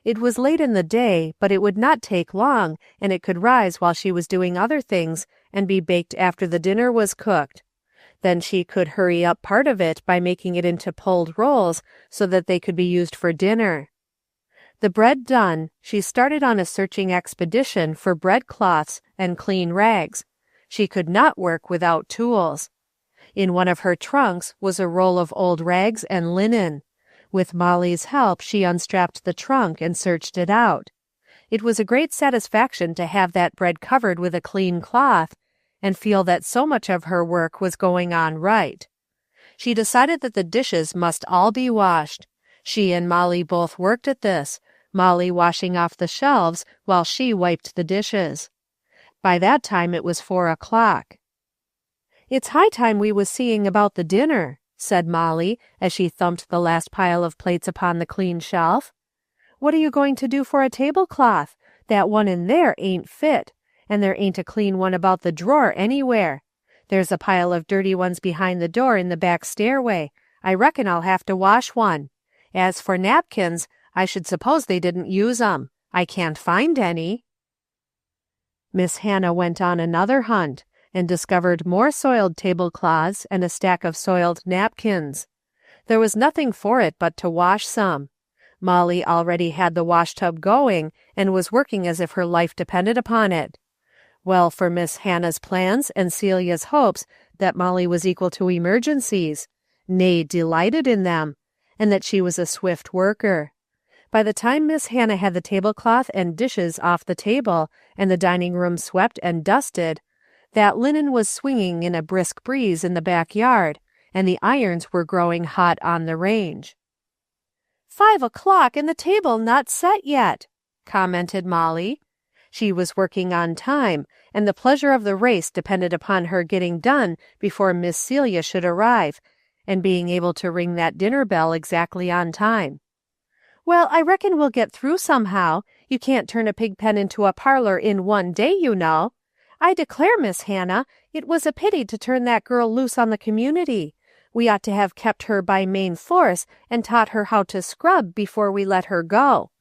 It was late in the day, but it would not take long, and it could rise while she was doing other things and be baked after the dinner was cooked. Then she could hurry up part of it by making it into pulled rolls so that they could be used for dinner. The bread done, she started on a searching expedition for bread cloths and clean rags. She could not work without tools. In one of her trunks was a roll of old rags and linen. With Molly's help, she unstrapped the trunk and searched it out. It was a great satisfaction to have that bread covered with a clean cloth and feel that so much of her work was going on right. She decided that the dishes must all be washed. She and Molly both worked at this, Molly washing off the shelves while she wiped the dishes. By that time it was 4 o'clock. "It's high time we was seeing about the dinner," said Molly, as she thumped the last pile of plates upon the clean shelf. "What are you going to do for a tablecloth? That one in there ain't fit, and there ain't a clean one about the drawer anywhere. There's a pile of dirty ones behind the door in the back stairway. I reckon I'll have to wash one. As for napkins, I should suppose they didn't use 'em. I can't find any." Miss Hannah went on another hunt, and discovered more soiled tablecloths and a stack of soiled napkins. There was nothing for it but to wash some. Molly already had the washtub going, and was working as if her life depended upon it. Well for Miss Hannah's plans and Celia's hopes that Molly was equal to emergencies, nay, delighted in them, and that she was a swift worker. By the time Miss Hannah had the tablecloth and dishes off the table and the dining room swept and dusted, that linen was swinging in a brisk breeze in the backyard, and the irons were growing hot on the range. 5 o'clock and the table not set yet," commented Molly. She was working on time, and the pleasure of the race depended upon her getting done before Miss Celia should arrive, and being able to ring that dinner bell exactly on time. "Well, I reckon we'll get through somehow. You can't turn a pig pen into a parlor in one day, you know. I declare, Miss Hannah, it was a pity to turn that girl loose on the community. We ought to have kept her by main force and taught her how to scrub before we let her go.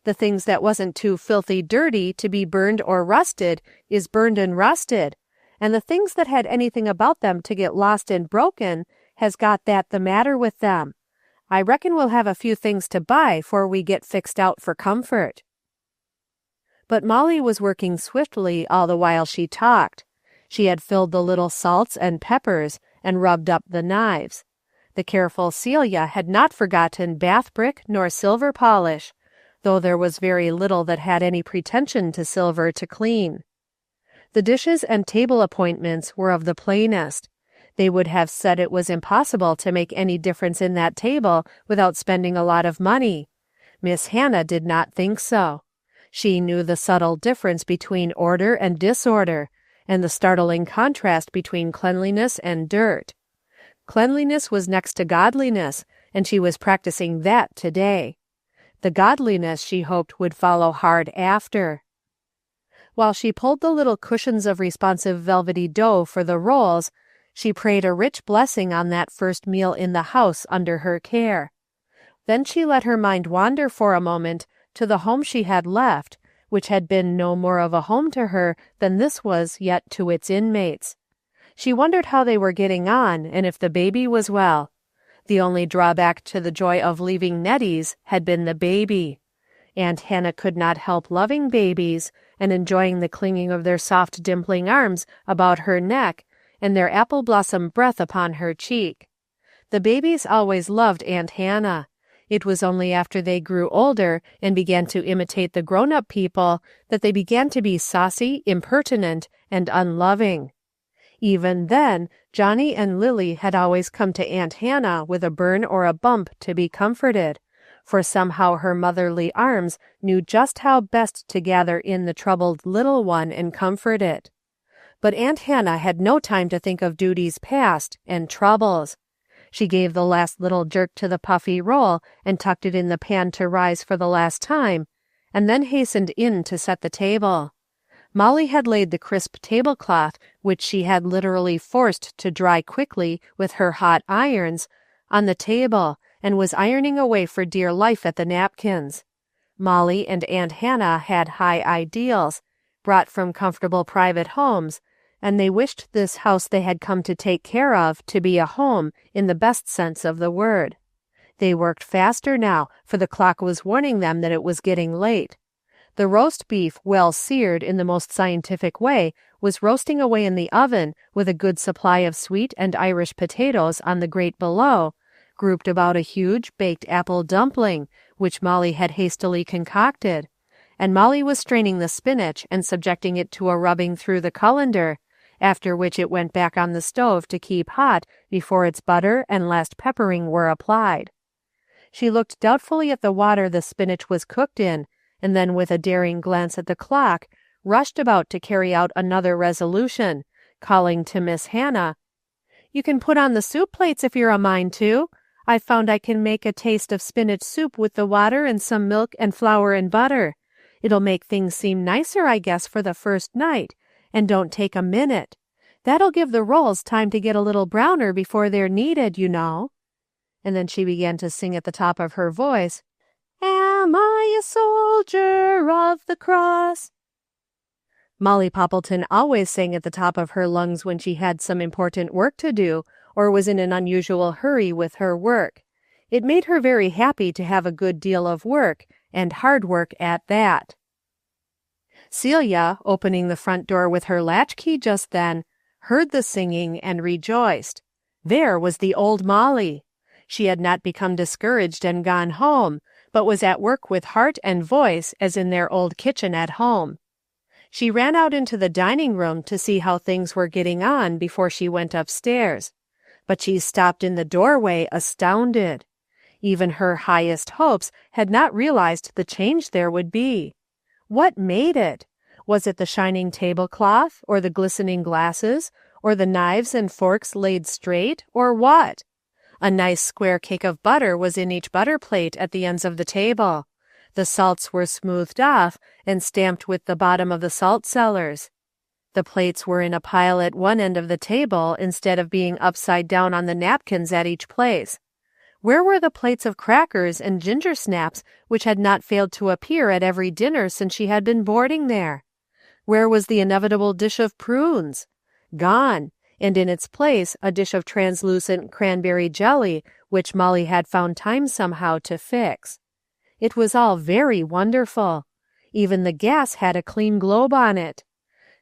The things that wasn't too filthy dirty to be burned or rusted is burned and rusted, and the things that had anything about them to get lost and broken has got that the matter with them. I reckon we'll have a few things to buy 'fore we get fixed out for comfort." But Molly was working swiftly all the while she talked. She had filled the little salts and peppers and rubbed up the knives. The careful Celia had not forgotten bath brick nor silver polish, though there was very little that had any pretension to silver to clean. The dishes and table appointments were of the plainest. They would have said it was impossible to make any difference in that table without spending a lot of money. Miss Hannah did not think so. She knew the subtle difference between order and disorder, and the startling contrast between cleanliness and dirt. Cleanliness was next to godliness, and she was practicing that today. The godliness, she hoped, would follow hard after. While she pulled the little cushions of responsive velvety dough for the rolls, she prayed a rich blessing on that first meal in the house under her care. Then she let her mind wander for a moment to the home she had left, which had been no more of a home to her than this was yet to its inmates. She wondered how they were getting on, and if the baby was well. The only drawback to the joy of leaving Nettie's had been the baby. Aunt Hannah could not help loving babies, and enjoying the clinging of their soft dimpling arms about her neck, and their apple blossom breath upon her cheek. The babies always loved Aunt Hannah. It was only after they grew older and began to imitate the grown-up people that they began to be saucy, impertinent, and unloving. Even then, Johnny and Lily had always come to Aunt Hannah with a burn or a bump to be comforted, for somehow her motherly arms knew just how best to gather in the troubled little one and comfort it. But Aunt Hannah had no time to think of duties past and troubles. She gave the last little jerk to the puffy roll and tucked it in the pan to rise for the last time, and then hastened in to set the table. Molly had laid the crisp tablecloth, which she had literally forced to dry quickly with her hot irons, on the table, and was ironing away for dear life at the napkins. Molly and Aunt Hannah had high ideals, brought from comfortable private homes, and they wished this house they had come to take care of to be a home in the best sense of the word. They worked faster now, for the clock was warning them that it was getting late. The roast beef, well seared in the most scientific way, was roasting away in the oven with a good supply of sweet and Irish potatoes on the grate below, grouped about a huge baked apple dumpling, which Molly had hastily concocted, and Molly was straining the spinach and subjecting it to a rubbing through the colander, after which it went back on the stove to keep hot before its butter and last peppering were applied. She looked doubtfully at the water the spinach was cooked in, and then with a daring glance at the clock, rushed about to carry out another resolution, calling to Miss Hannah, "You can put on the soup plates if you're a mind to. I've found I can make a taste of spinach soup with the water and some milk and flour and butter. It'll make things seem nicer, I guess, for the first night, and don't take a minute. That'll give the rolls time to get a little browner before they're needed, you know." And then she began to sing at the top of her voice, "Am I a soldier of the cross?" Molly Poppleton always sang at the top of her lungs when she had some important work to do, or was in an unusual hurry with her work. It made her very happy to have a good deal of work, and hard work at that. Celia, opening the front door with her latchkey just then, heard the singing and rejoiced. There was the old Molly. She had not become discouraged and gone home, but was at work with heart and voice as in their old kitchen at home. She ran out into the dining room to see how things were getting on before she went upstairs, but she stopped in the doorway astounded. Even her highest hopes had not realized the change there would be. What made it? Was it the shining tablecloth, or the glistening glasses, or the knives and forks laid straight, or what? A nice square cake of butter was in each butter plate at the ends of the table. The salts were smoothed off and stamped with the bottom of the salt cellars. The plates were in a pile at one end of the table instead of being upside down on the napkins at each place. Where were the plates of crackers and ginger snaps which had not failed to appear at every dinner since she had been boarding there? Where was the inevitable dish of prunes? Gone, and in its place a dish of translucent cranberry jelly which Molly had found time somehow to fix. It was all very wonderful. Even the gas had a clean globe on it.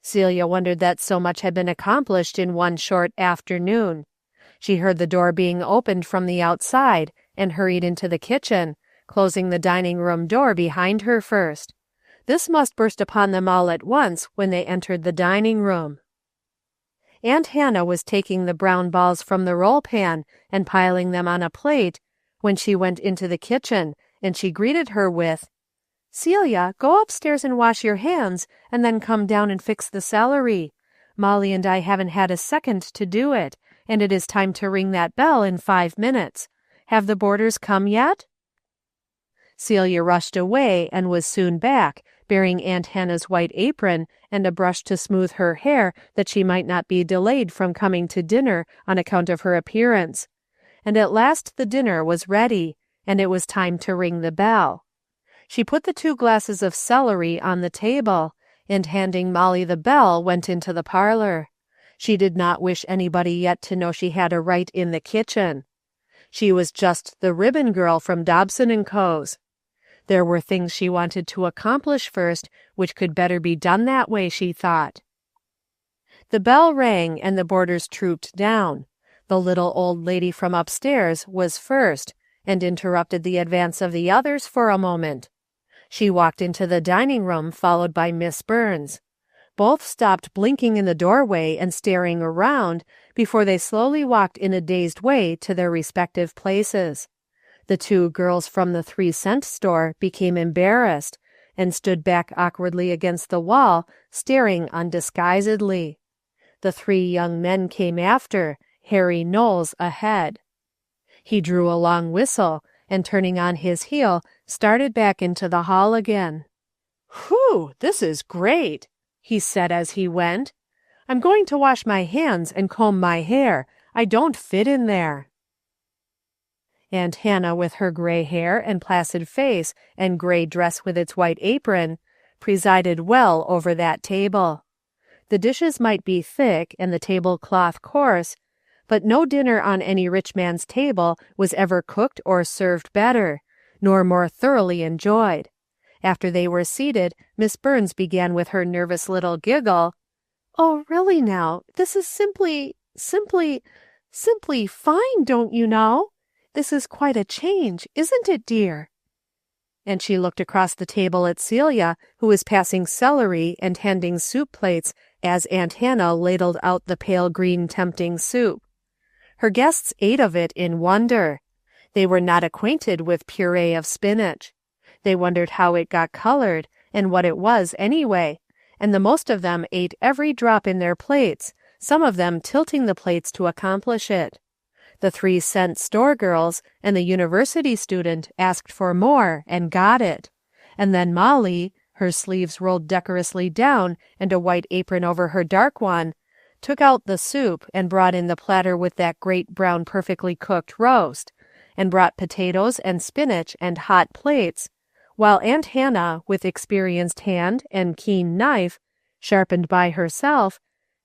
Celia wondered that so much had been accomplished in one short afternoon. She heard the door being opened from the outside and hurried into the kitchen, closing the dining room door behind her first. This must burst upon them all at once when they entered the dining room. Aunt Hannah was taking the brown balls from the roll pan and piling them on a plate when she went into the kitchen, and she greeted her with, "Celia, go upstairs and wash your hands, and then come down and fix the celery. Molly and I haven't had a second to do it, and it is time to ring that bell in 5 minutes. Have the boarders come yet?" Celia rushed away and was soon back, bearing Aunt Hannah's white apron and a brush to smooth her hair that she might not be delayed from coming to dinner on account of her appearance. And at last the dinner was ready, and it was time to ring the bell. She put the 2 glasses of celery on the table, and handing Molly the bell went into the parlor. She did not wish anybody yet to know she had a right in the kitchen. She was just the ribbon girl from Dobson and Co.'s. There were things she wanted to accomplish first, which could better be done that way, she thought. The bell rang, and the boarders trooped down. The little old lady from upstairs was first, and interrupted the advance of the others for a moment. She walked into the dining room, followed by Miss Burns. Both stopped blinking in the doorway and staring around before they slowly walked in a dazed way to their respective places. The 2 girls from the 3-cent store became embarrassed and stood back awkwardly against the wall, staring undisguisedly. The 3 young men came after, Harry Knowles ahead. He drew a long whistle, and turning on his heel, started back into the hall again. "Whew, this is great," he said as he went. "I'm going to wash my hands and comb my hair. I don't fit in there." Aunt Hannah, with her gray hair and placid face and gray dress with its white apron, presided well over that table. The dishes might be thick and the tablecloth coarse, but no dinner on any rich man's table was ever cooked or served better, nor more thoroughly enjoyed. After they were seated, Miss Burns began with her nervous little giggle. "Oh, really now, this is simply fine, don't you know? This is quite a change, isn't it, dear?" And she looked across the table at Celia, who was passing celery and handing soup plates as Aunt Hannah ladled out the pale green tempting soup. Her guests ate of it in wonder. They were not acquainted with puree of spinach. They wondered how it got colored, and what it was anyway, and the most of them ate every drop in their plates, some of them tilting the plates to accomplish it. The 3-cent store girls and the university student asked for more and got it. And then Molly, her sleeves rolled decorously down and a white apron over her dark one, took out the soup and brought in the platter with that great brown perfectly cooked roast, and brought potatoes and spinach and hot plates, while Aunt Hannah, with experienced hand and keen knife, sharpened by herself,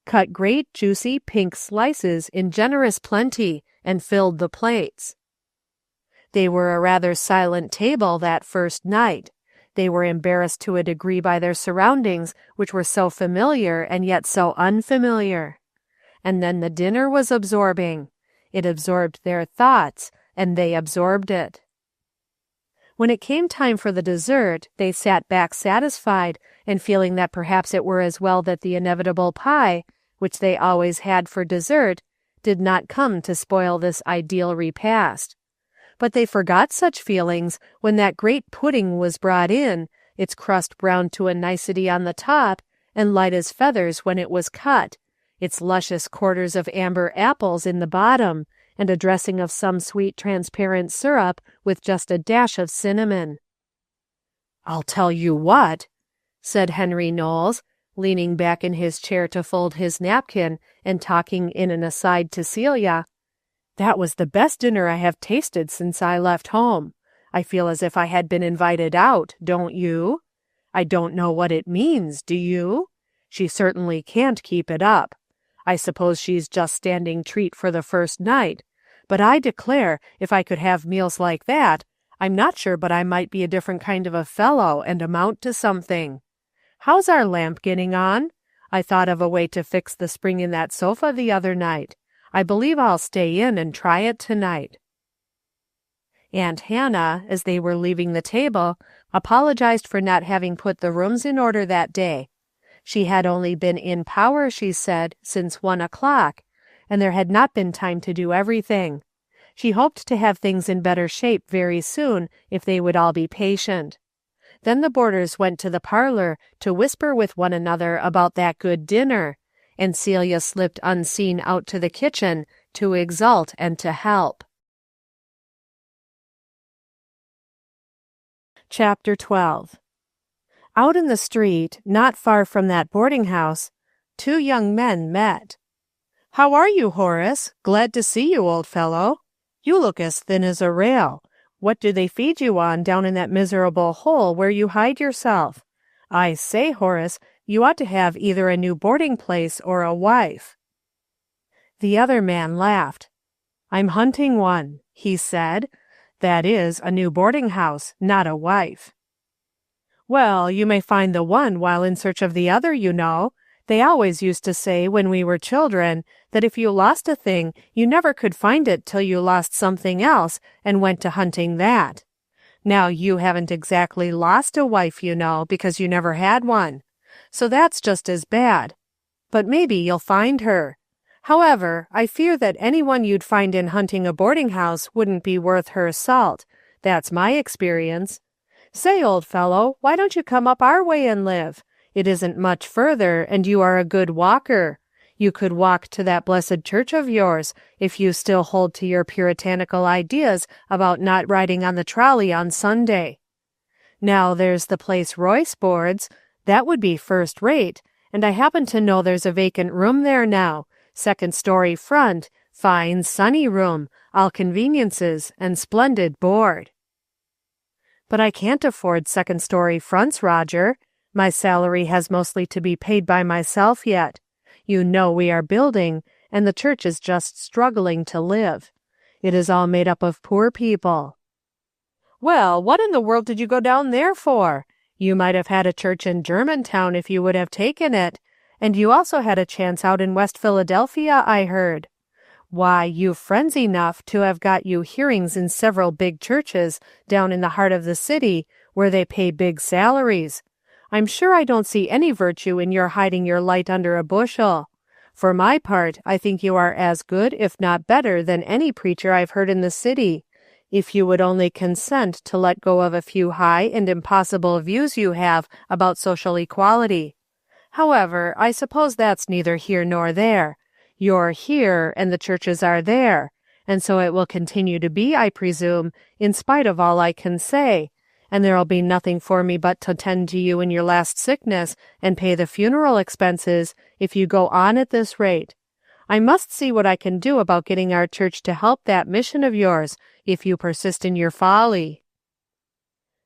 cut great juicy pink slices in generous plenty and filled the plates. They were a rather silent table that first night. They were embarrassed to a degree by their surroundings, which were so familiar and yet so unfamiliar. And then the dinner was absorbing. It absorbed their thoughts, and they absorbed it. When it came time for the dessert, they sat back satisfied, and feeling that perhaps it were as well that the inevitable pie, which they always had for dessert, did not come to spoil this ideal repast. But they forgot such feelings when that great pudding was brought in, its crust browned to a nicety on the top, and light as feathers when it was cut, its luscious quarters of amber apples in the bottom, and a dressing of some sweet transparent syrup with just a dash of cinnamon. "I'll tell you what," said Henry Knowles, leaning back in his chair to fold his napkin and talking in an aside to Celia, "that was the best dinner I have tasted since I left home. I feel as if I had been invited out, don't you? I don't know what it means, do you? She certainly can't keep it up. I suppose she's just standing treat for the first night, but I declare if I could have meals like that, I'm not sure but I might be a different kind of a fellow and amount to something. How's our lamp getting on? I thought of a way to fix the spring in that sofa the other night. I believe I'll stay in and try it tonight." Aunt Hannah, as they were leaving the table, apologized for not having put the rooms in order that day. She had only been in power, she said, since 1 o'clock, and there had not been time to do everything. She hoped to have things in better shape very soon if they would all be patient. Then the boarders went to the parlor to whisper with one another about that good dinner, and Celia slipped unseen out to the kitchen to exult and to help. Chapter 12. Out in the street, not far from that boarding house, 2 young men met. "How are you, Horace? Glad to see you, old fellow. You look as thin as a rail. What do they feed you on down in that miserable hole where you hide yourself? I say, Horace, you ought to have either a new boarding place or a wife." The other man laughed. "I'm hunting one," he said. "That is, a new boarding house, not a wife." "Well, you may find the one while in search of the other, you know. They always used to say when we were children that if you lost a thing, you never could find it till you lost something else and went to hunting that. Now you haven't exactly lost a wife, you know, because you never had one. So that's just as bad. But maybe you'll find her. However, I fear that anyone you'd find in hunting a boarding house wouldn't be worth her salt. That's my experience. Say, old fellow, why don't you come up our way and live? It isn't much further, and you are a good walker. You could walk to that blessed church of yours, if you still hold to your puritanical ideas about not riding on the trolley on Sunday. Now there's the place Royce boards. That would be first rate, and I happen to know there's a vacant room there now, second-story front, fine sunny room, all conveniences, and splendid board. But I can't afford second-story fronts, Roger. My salary has mostly to be paid by myself yet. You know we are building, and the church is just struggling to live. It is all made up of poor people. Well, what in the world did you go down there for? You might have had a church in Germantown if you would have taken it, and you also had a chance out in West Philadelphia, I heard. Why, you've friends enough to have got you hearings in several big churches down in the heart of the city where they pay big salaries. I'm sure I don't see any virtue in your hiding your light under a bushel. For my part, I think you are as good, if not better, than any preacher I've heard in the city, if you would only consent to let go of a few high and impossible views you have about social equality. However, I suppose that's neither here nor there. You're here, and the churches are there, and so it will continue to be, I presume, in spite of all I can say, and there'll be nothing for me but to tend to you in your last sickness and pay the funeral expenses if you go on at this rate. I must see what I can do about getting our church to help that mission of yours, if you persist in your folly.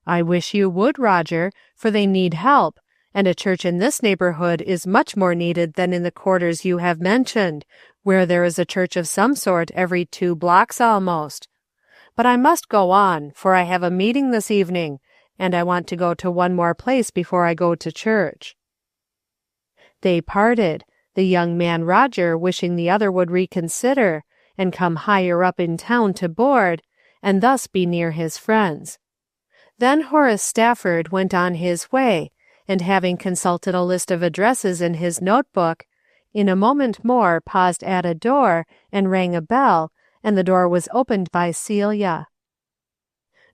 I wish you would, Roger, for they need help, and a church in this neighborhood is much more needed than in the quarters you have mentioned, where there is a church of some sort every 2 blocks almost. But I must go on, for I have a meeting this evening, and I want to go to one more place before I go to church. They parted, the young man Roger wishing the other would reconsider, and come higher up in town to board, and thus be near his friends. Then Horace Stafford went on his way, and having consulted a list of addresses in his notebook, in a moment more paused at a door and rang a bell, and the door was opened by Celia.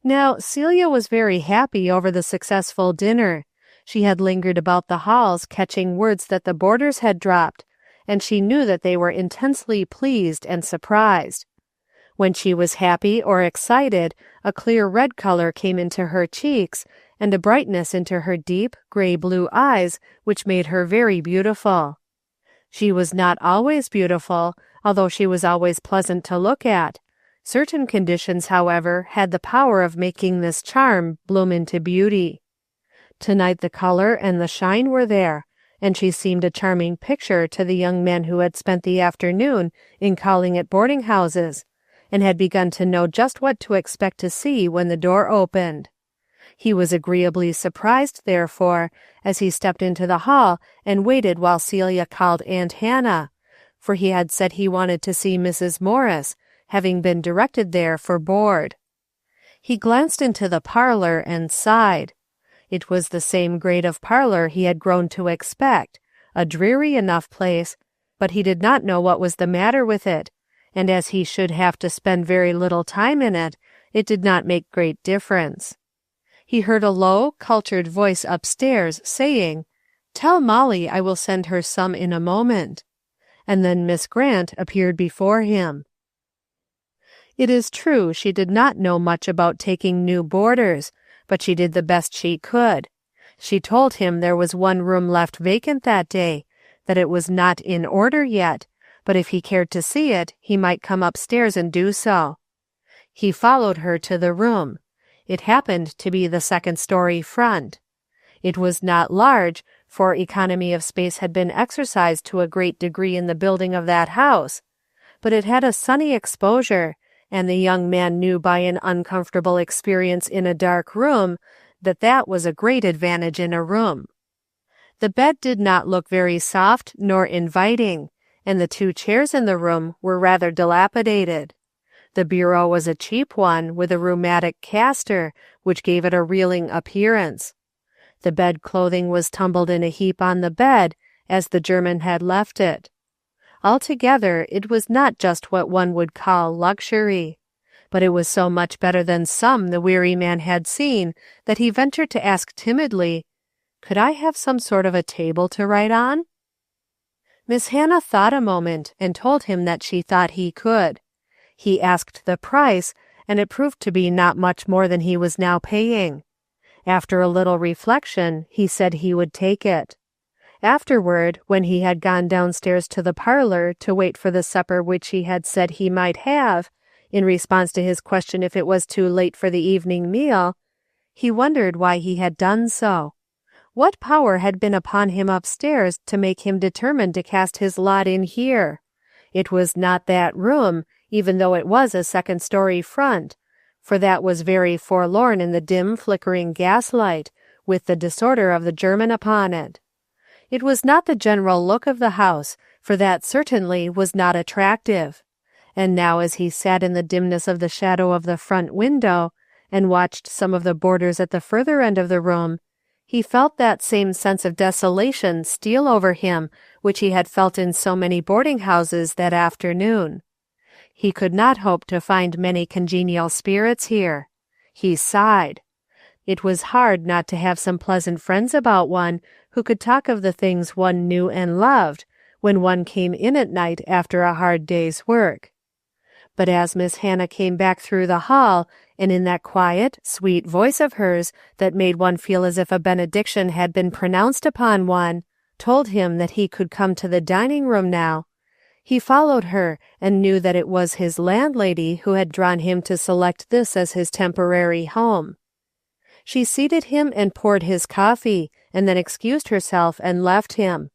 Now, Celia was very happy over the successful dinner. She had lingered about the halls catching words that the boarders had dropped, and she knew that they were intensely pleased and surprised. When she was happy or excited, a clear red color came into her cheeks, and a brightness into her deep, gray-blue eyes, which made her very beautiful. She was not always beautiful, although she was always pleasant to look at. Certain conditions, however, had the power of making this charm bloom into beauty. Tonight the color and the shine were there, and she seemed a charming picture to the young men who had spent the afternoon in calling at boarding houses, and had begun to know just what to expect to see when the door opened. He was agreeably surprised, therefore, as he stepped into the hall and waited while Celia called Aunt Hannah, for he had said he wanted to see Mrs. Morris, having been directed there for board. He glanced into the parlor and sighed. It was the same grade of parlor he had grown to expect, a dreary enough place, but he did not know what was the matter with it, and as he should have to spend very little time in it, it did not make great difference. He heard a low, cultured voice upstairs saying, "Tell Molly I will send her some in a moment." And then Miss Grant appeared before him. It is true she did not know much about taking new boarders, but she did the best she could. She told him there was one room left vacant that day, that it was not in order yet, but if he cared to see it, he might come upstairs and do so. He followed her to the room. It happened to be the second-story front. It was not large, for economy of space had been exercised to a great degree in the building of that house, but it had a sunny exposure, and the young man knew by an uncomfortable experience in a dark room that that was a great advantage in a room. The bed did not look very soft nor inviting, and the 2 chairs in the room were rather dilapidated. The bureau was a cheap one with a rheumatic caster, which gave it a reeling appearance. The bed-clothing was tumbled in a heap on the bed, as the German had left it. Altogether, it was not just what one would call luxury, but it was so much better than some the weary man had seen that he ventured to ask timidly, "Could I have some sort of a table to write on?" Miss Hannah thought a moment and told him that she thought he could. He asked the price, and it proved to be not much more than he was now paying. After a little reflection, he said he would take it. Afterward, when he had gone downstairs to the parlor to wait for the supper which he had said he might have, in response to his question if it was too late for the evening meal, he wondered why he had done so. What power had been upon him upstairs to make him determined to cast his lot in here? It was not that room, even though it was a second-story front, for that was very forlorn in the dim, flickering gaslight, with the disorder of the German upon it. It was not the general look of the house, for that certainly was not attractive. And now as he sat in the dimness of the shadow of the front window, and watched some of the boarders at the further end of the room, he felt that same sense of desolation steal over him which he had felt in so many boarding houses that afternoon. He could not hope to find many congenial spirits here. He sighed. It was hard not to have some pleasant friends about one who could talk of the things one knew and loved when one came in at night after a hard day's work. But as Miss Hannah came back through the hall, and in that quiet, sweet voice of hers that made one feel as if a benediction had been pronounced upon one, told him that he could come to the dining-room now, he followed her and knew that it was his landlady who had drawn him to select this as his temporary home. She seated him and poured his coffee, and then excused herself and left him.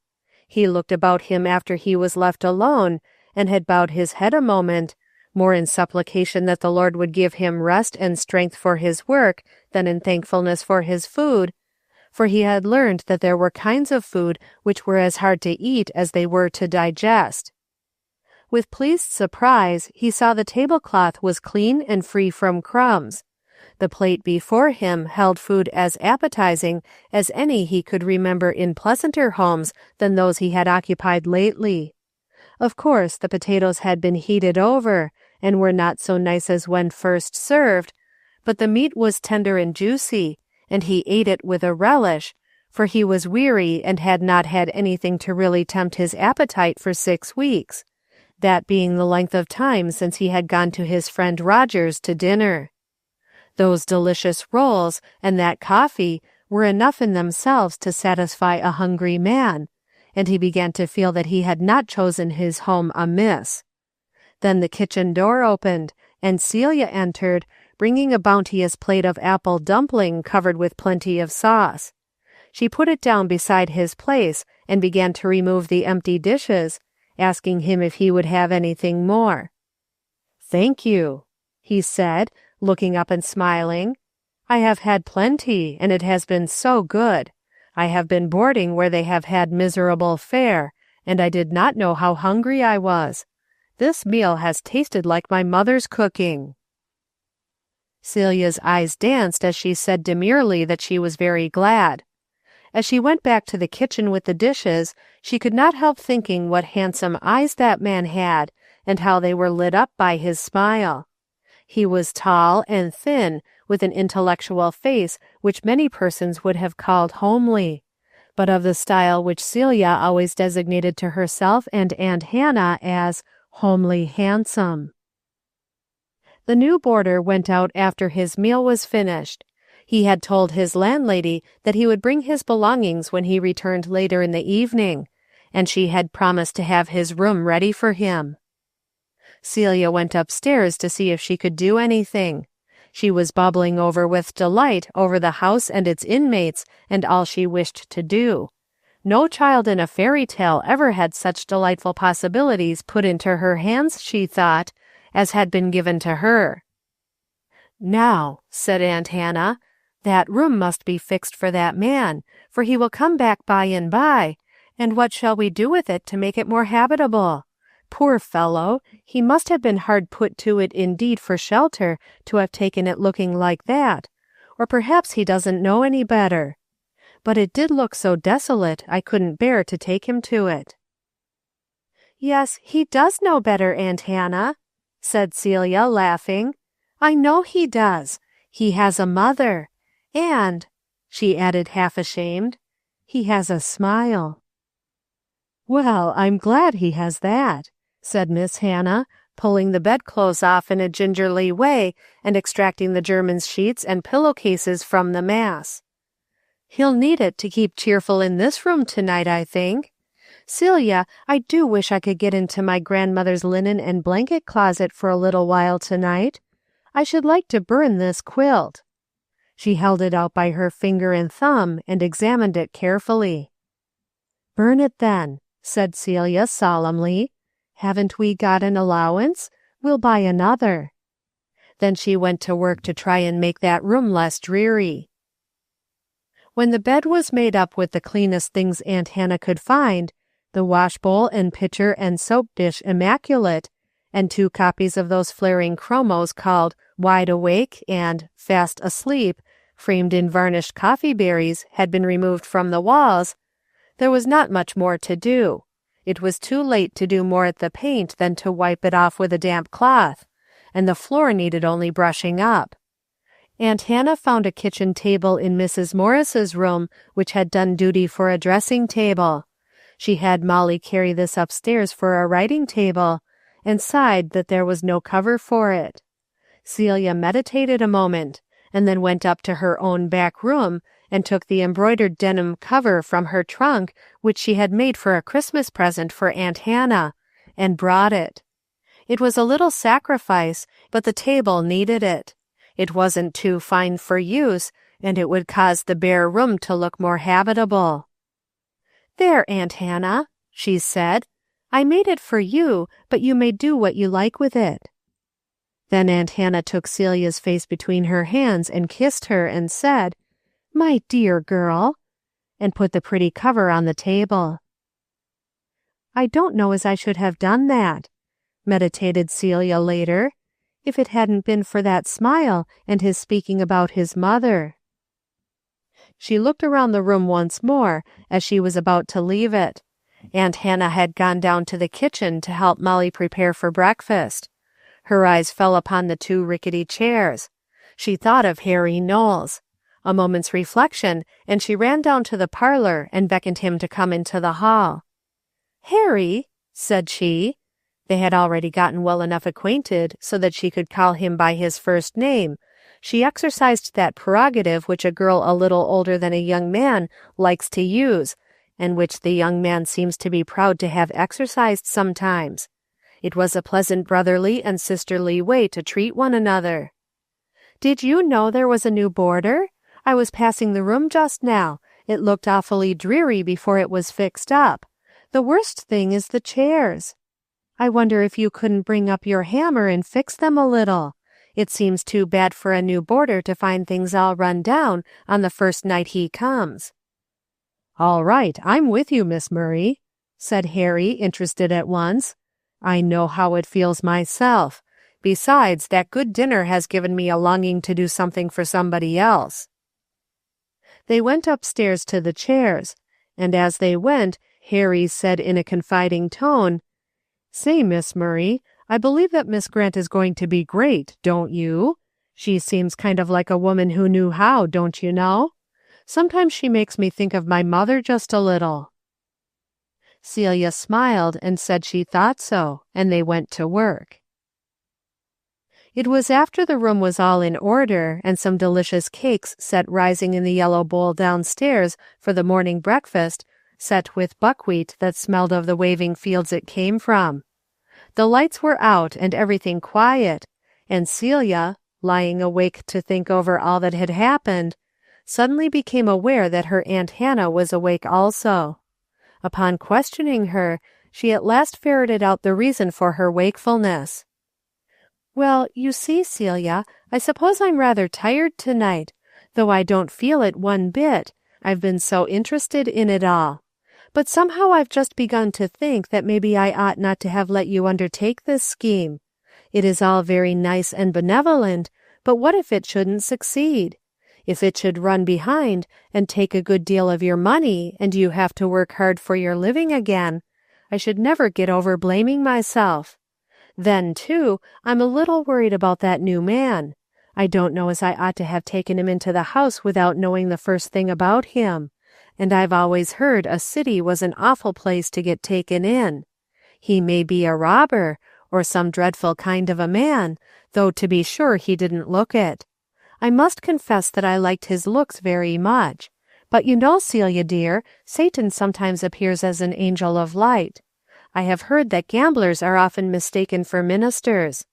He looked about him after he was left alone, and had bowed his head a moment, more in supplication that the Lord would give him rest and strength for his work than in thankfulness for his food, for he had learned that there were kinds of food which were as hard to eat as they were to digest. With pleased surprise, he saw the tablecloth was clean and free from crumbs. The plate before him held food as appetizing as any he could remember in pleasanter homes than those he had occupied lately. Of course, the potatoes had been heated over, and were not so nice as when first served, but the meat was tender and juicy, and he ate it with a relish, for he was weary and had not had anything to really tempt his appetite for 6 weeks, that being the length of time since he had gone to his friend Roger's to dinner. Those delicious rolls and that coffee were enough in themselves to satisfy a hungry man, and he began to feel that he had not chosen his home amiss. Then the kitchen door opened, and Celia entered, bringing a bounteous plate of apple dumpling covered with plenty of sauce. She put it down beside his place and began to remove the empty dishes, asking him if he would have anything more. "Thank you," he said, looking up and smiling. "I have had plenty, and it has been so good. I have been boarding where they have had miserable fare, and I did not know how hungry I was. This meal has tasted like my mother's cooking." Celia's eyes danced as she said demurely that she was very glad. As she went back to the kitchen with the dishes, she could not help thinking what handsome eyes that man had, and how they were lit up by his smile. He was tall and thin, with an intellectual face which many persons would have called homely, but of the style which Celia always designated to herself and Aunt Hannah as homely handsome. The new boarder went out after his meal was finished. He had told his landlady that he would bring his belongings when he returned later in the evening, and she had promised to have his room ready for him. Celia went upstairs to see if she could do anything. She was bubbling over with delight over the house and its inmates and all she wished to do. No child in a fairy tale ever had such delightful possibilities put into her hands, she thought, as had been given to her. "Now," said Aunt Hannah, "that room must be fixed for that man, for he will come back by and by, and what shall we do with it to make it more habitable? Poor fellow, he must have been hard put to it indeed for shelter to have taken it looking like that, or perhaps he doesn't know any better. But it did look so desolate I couldn't bear to take him to it." "Yes, he does know better, Aunt Hannah," said Celia, laughing. "I know he does. He has a mother. And," she added half ashamed, "he has a smile." "Well, I'm glad he has that," said Miss Hannah, pulling the bedclothes off in a gingerly way and extracting the German's sheets and pillowcases from the mass. "He'll need it to keep cheerful in this room tonight, I think. Celia, I do wish I could get into my grandmother's linen and blanket closet for a little while tonight. I should like to burn this quilt." She held it out by her finger and thumb and examined it carefully. "Burn it then," said Celia solemnly. "Haven't we got an allowance? We'll buy another." Then she went to work to try and make that room less dreary. When the bed was made up with the cleanest things Aunt Hannah could find, the washbowl and pitcher and soap dish immaculate, and 2 copies of those flaring chromos called Wide Awake and Fast Asleep, framed in varnished coffee berries, had been removed from the walls, there was not much more to do. It was too late to do more at the paint than to wipe it off with a damp cloth, and the floor needed only brushing up. Aunt Hannah found a kitchen table in Mrs. Morris's room which had done duty for a dressing table. She had Molly carry this upstairs for a writing table, and sighed that there was no cover for it. Celia meditated a moment, and then went up to her own back room and took the embroidered denim cover from her trunk which she had made for a Christmas present for Aunt Hannah, and brought it. It was a little sacrifice, but the table needed it. It wasn't too fine for use, and it would cause the bare room to look more habitable. "There, Aunt Hannah," she said. "I made it for you, but you may do what you like with it." Then Aunt Hannah took Celia's face between her hands and kissed her and said, "My dear girl," and put the pretty cover on the table. "I don't know as I should have done that," meditated Celia later, "if it hadn't been for that smile and his speaking about his mother." She looked around the room once more as she was about to leave it. Aunt Hannah had gone down to the kitchen to help Molly prepare for breakfast. Her eyes fell upon the 2 rickety chairs. She thought of Harry Knowles. A moment's reflection, and she ran down to the parlor and beckoned him to come into the hall. "Harry," said she. They had already gotten well enough acquainted so that she could call him by his first name. She exercised that prerogative which a girl a little older than a young man likes to use, and which the young man seems to be proud to have exercised sometimes. It was a pleasant brotherly and sisterly way to treat one another. "Did you know there was a new boarder? I was passing the room just now. It looked awfully dreary before it was fixed up. The worst thing is the chairs. I wonder if you couldn't bring up your hammer and fix them a little. It seems too bad for a new boarder to find things all run down on the first night he comes." "All right, I'm with you, Miss Murray," said Harry, interested at once. "I know how it feels myself. Besides, that good dinner has given me a longing to do something for somebody else." They went upstairs to the chairs, and as they went, Harry said in a confiding tone, "Say, Miss Murray, I believe that Miss Grant is going to be great, don't you? She seems kind of like a woman who knew how, don't you know? Sometimes she makes me think of my mother just a little." Celia smiled and said she thought so, and they went to work. It was after the room was all in order, and some delicious cakes set rising in the yellow bowl downstairs for the morning breakfast, set with buckwheat that smelled of the waving fields it came from. The lights were out and everything quiet, and Celia, lying awake to think over all that had happened, suddenly became aware that her Aunt Hannah was awake also. Upon questioning her, she at last ferreted out the reason for her wakefulness. "Well, you see, Celia, I suppose I'm rather tired tonight, though I don't feel it one bit. I've been so interested in it all. But somehow I've just begun to think that maybe I ought not to have let you undertake this scheme. It is all very nice and benevolent, but what if it shouldn't succeed? If it should run behind and take a good deal of your money and you have to work hard for your living again, I should never get over blaming myself. Then, too, I'm a little worried about that new man. I don't know as I ought to have taken him into the house without knowing the first thing about him. and I've always heard a city was an awful place to get taken in. He may be a robber, or some dreadful kind of a man, though to be sure he didn't look it. I must confess that I liked his looks very much. But you know, Celia dear, Satan sometimes appears as an angel of light. I have heard that gamblers are often mistaken for ministers.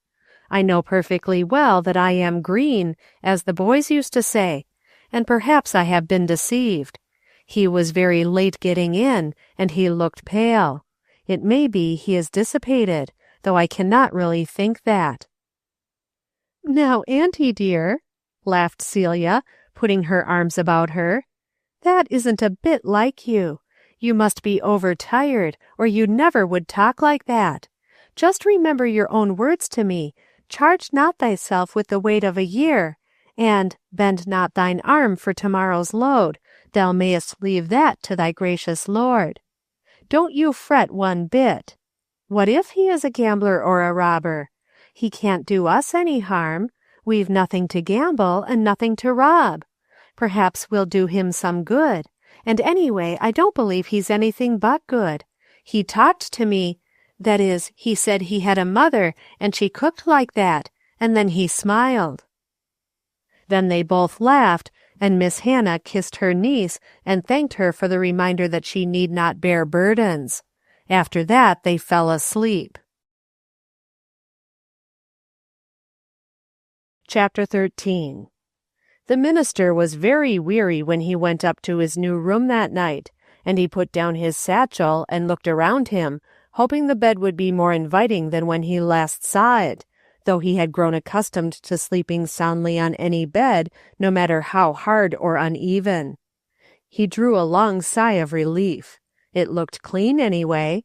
I know perfectly well that I am green, as the boys used to say, and perhaps I have been deceived. He was very late getting in, and he looked pale. It may be he is dissipated, though I cannot really think that." "Now, Auntie dear," laughed Celia, putting her arms about her, "that isn't a bit like you. You must be overtired, or you never would talk like that. Just remember your own words to me, 'Charge not thyself with the weight of a year,' and 'Bend not thine arm for tomorrow's load, thou mayest leave that to thy gracious Lord.' Don't you fret one bit. What if he is a gambler or a robber? He can't do us any harm. We've nothing to gamble and nothing to rob. Perhaps we'll do him some good. And anyway, I don't believe he's anything but good. He talked to me. That is, he said he had a mother, and she cooked like that, and then he smiled." Then they both laughed, and Miss Hannah kissed her niece and thanked her for the reminder that she need not bear burdens. After that they fell asleep. Chapter 13. The minister was very weary when he went up to his new room that night, and he put down his satchel and looked around him, hoping the bed would be more inviting than when he last saw it, though he had grown accustomed to sleeping soundly on any bed, no matter how hard or uneven. He drew a long sigh of relief. It looked clean anyway.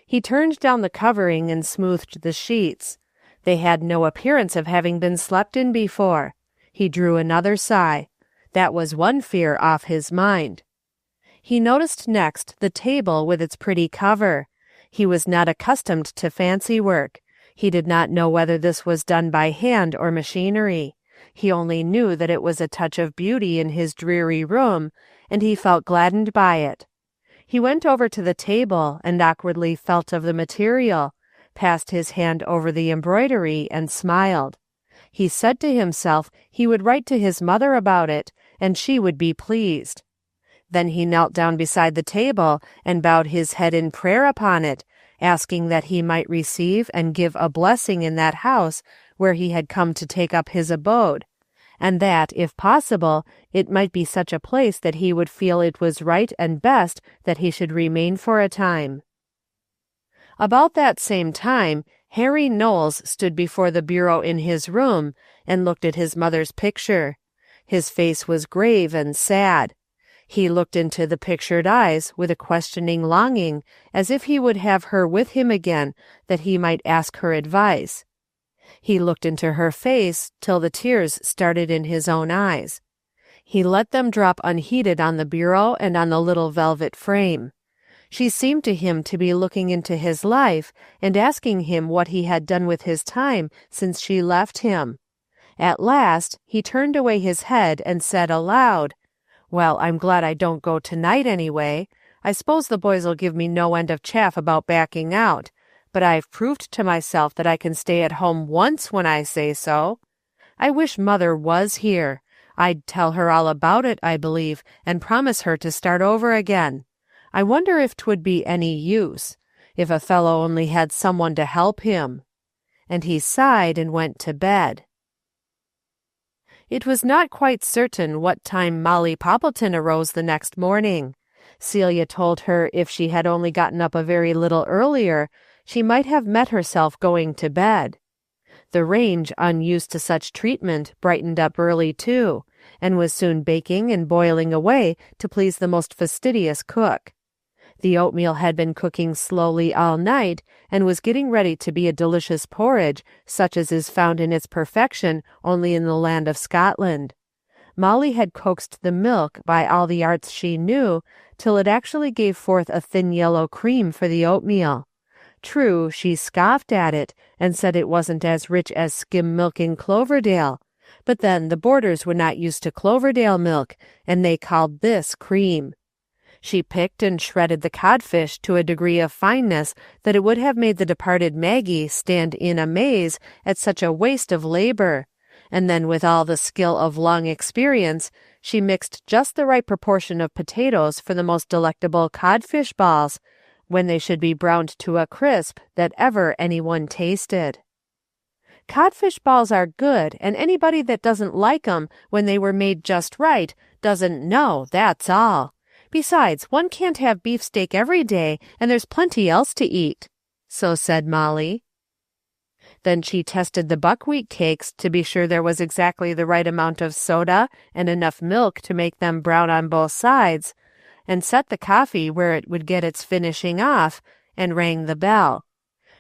He turned down the covering and smoothed the sheets. They had no appearance of having been slept in before. He drew another sigh. That was one fear off his mind. He noticed next the table with its pretty cover. He was not accustomed to fancy work. He did not know whether this was done by hand or machinery. He only knew that it was a touch of beauty in his dreary room, and he felt gladdened by it. He went over to the table and awkwardly felt of the material, passed his hand over the embroidery, and smiled. He said to himself he would write to his mother about it, and she would be pleased. Then he knelt down beside the table and bowed his head in prayer upon it, asking that he might receive and give a blessing in that house where he had come to take up his abode, and that, if possible, it might be such a place that he would feel it was right and best that he should remain for a time. About that same time, Harry Knowles stood before the bureau in his room and looked at his mother's picture. His face was grave and sad. He looked into the pictured eyes with a questioning longing, as if he would have her with him again, that he might ask her advice. He looked into her face till the tears started in his own eyes. He let them drop unheeded on the bureau and on the little velvet frame. She seemed to him to be looking into his life and asking him what he had done with his time since she left him. At last he turned away his head and said aloud, "Well, I'm glad I don't go tonight anyway. I suppose the boys'll give me no end of chaff about backing out, but I've proved to myself that I can stay at home once when I say so. I wish Mother was here. I'd tell her all about it, I believe, and promise her to start over again. I wonder if 'twould be any use, if a fellow only had someone to help him." And he sighed and went to bed. It was not quite certain what time Molly Poppleton arose the next morning. Celia told her if she had only gotten up a very little earlier, she might have met herself going to bed. The range, unused to such treatment, brightened up early too, and was soon baking and boiling away to please the most fastidious cook. The oatmeal had been cooking slowly all night, and was getting ready to be a delicious porridge, such as is found in its perfection only in the land of Scotland. Molly had coaxed the milk by all the arts she knew, till it actually gave forth a thin yellow cream for the oatmeal. True, she scoffed at it, and said it wasn't as rich as skim milk in Cloverdale, but then the boarders were not used to Cloverdale milk, and they called this cream. She picked and shredded the codfish to a degree of fineness that it would have made the departed Maggie stand in amaze at such a waste of labor, and then with all the skill of long experience, she mixed just the right proportion of potatoes for the most delectable codfish balls, when they should be browned to a crisp that ever anyone tasted. Codfish balls are good, and anybody that doesn't like 'em when they were made just right doesn't know, that's all. Besides, one can't have beefsteak every day, and there's plenty else to eat, so said Molly. Then she tested the buckwheat cakes to be sure there was exactly the right amount of soda and enough milk to make them brown on both sides, and set the coffee where it would get its finishing off, and rang the bell.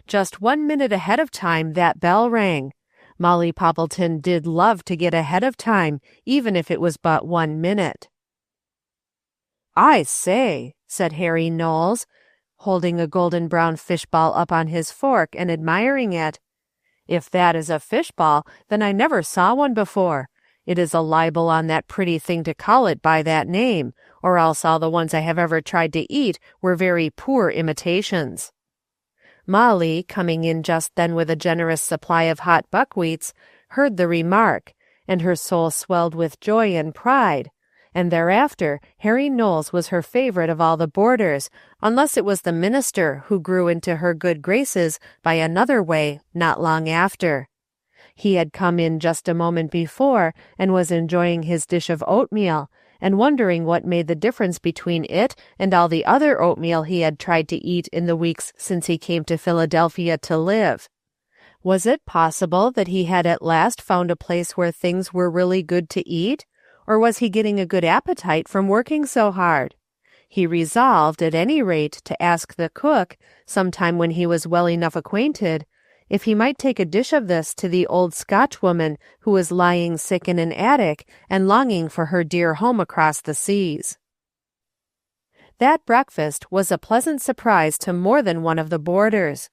Just 1 minute ahead of time that bell rang. Molly Poppleton did love to get ahead of time, even if it was but 1 minute. "I say," said Harry Knowles, holding a golden brown fishball up on his fork and admiring it, "if that is a fishball, then I never saw one before. It is a libel on that pretty thing to call it by that name, or else all the ones I have ever tried to eat were very poor imitations." Molly, coming in just then with a generous supply of hot buckwheats, heard the remark, and her soul swelled with joy and pride, and thereafter Harry Knowles was her favorite of all the boarders, unless it was the minister who grew into her good graces by another way not long after. He had come in just a moment before, and was enjoying his dish of oatmeal, and wondering what made the difference between it and all the other oatmeal he had tried to eat in the weeks since he came to Philadelphia to live. Was it possible that he had at last found a place where things were really good to eat, or was he getting a good appetite from working so hard? He resolved, at any rate, to ask the cook, sometime when he was well enough acquainted, if he might take a dish of this to the old Scotchwoman who was lying sick in an attic and longing for her dear home across the seas. That breakfast was a pleasant surprise to more than one of the boarders.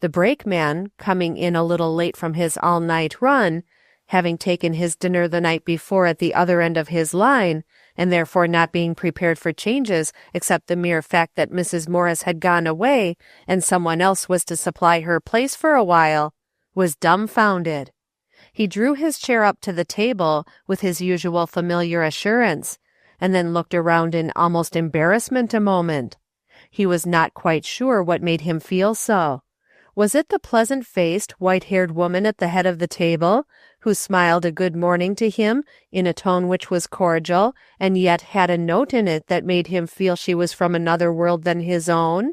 The brakeman, coming in a little late from his all-night run, having taken his dinner the night before at the other end of his line, and therefore not being prepared for changes except the mere fact that Mrs. Morris had gone away and someone else was to supply her place for a while, was dumbfounded. He drew his chair up to the table with his usual familiar assurance, and then looked around in almost embarrassment a moment. He was not quite sure what made him feel so. Was it the pleasant-faced, white-haired woman at the head of the table, who smiled a good morning to him in a tone which was cordial, and yet had a note in it that made him feel she was from another world than his own?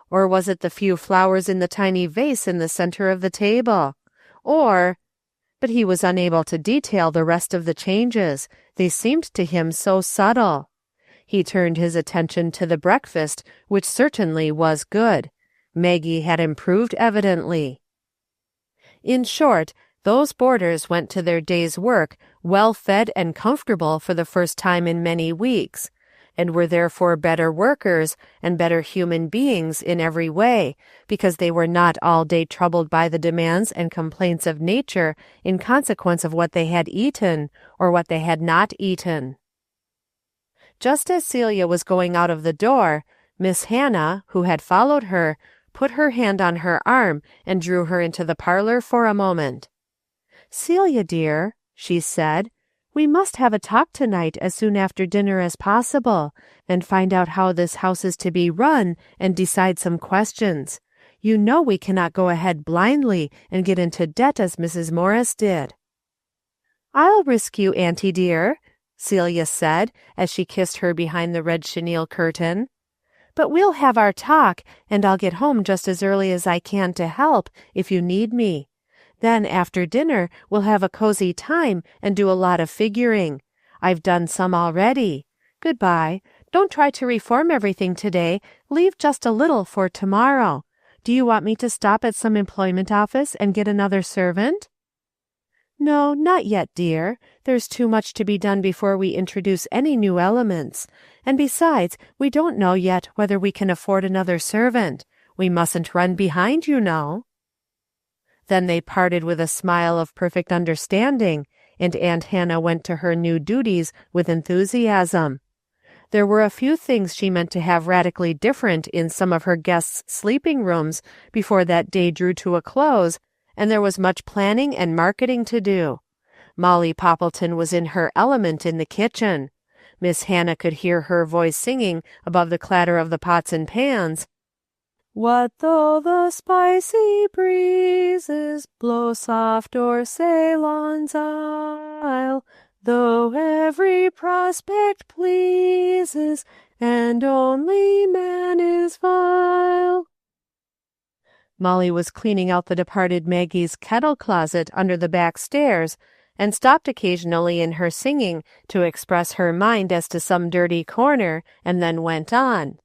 Or was it the few flowers in the tiny vase in the center of the table? But he was unable to detail the rest of the changes. They seemed to him so subtle. He turned his attention to the breakfast, which certainly was good. Maggie had improved evidently. In short, those boarders went to their day's work well fed and comfortable for the first time in many weeks, and were therefore better workers and better human beings in every way, because they were not all day troubled by the demands and complaints of nature in consequence of what they had eaten or what they had not eaten. Just as Celia was going out of the door, Miss Hannah, who had followed her, put her hand on her arm and drew her into the parlor for a moment. "Celia, dear," she said, "we must have a talk tonight as soon after dinner as possible, and find out how this house is to be run, and decide some questions. You know we cannot go ahead blindly and get into debt as Mrs. Morris did." "I'll risk you, Auntie dear," Celia said, as she kissed her behind the red chenille curtain. "But we'll have our talk, and I'll get home just as early as I can to help, if you need me. Then, after dinner, we'll have a cozy time and do a lot of figuring. I've done some already. Goodbye. Don't try to reform everything today. Leave just a little for tomorrow. Do you want me to stop at some employment office and get another servant?" "No, not yet, dear. There's too much to be done before we introduce any new elements. And besides, we don't know yet whether we can afford another servant. We mustn't run behind, you know." Then they parted with a smile of perfect understanding, and Aunt Hannah went to her new duties with enthusiasm. There were a few things she meant to have radically different in some of her guests' sleeping rooms before that day drew to a close, and there was much planning and marketing to do. Molly Poppleton was in her element in the kitchen. Miss Hannah could hear her voice singing above the clatter of the pots and pans. What though the spicy breezes blow soft o'er Ceylon's isle, though every prospect pleases, and only man is vile. Molly was cleaning out the departed Maggie's kettle closet under the back stairs, and stopped occasionally in her singing to express her mind as to some dirty corner, and then went on.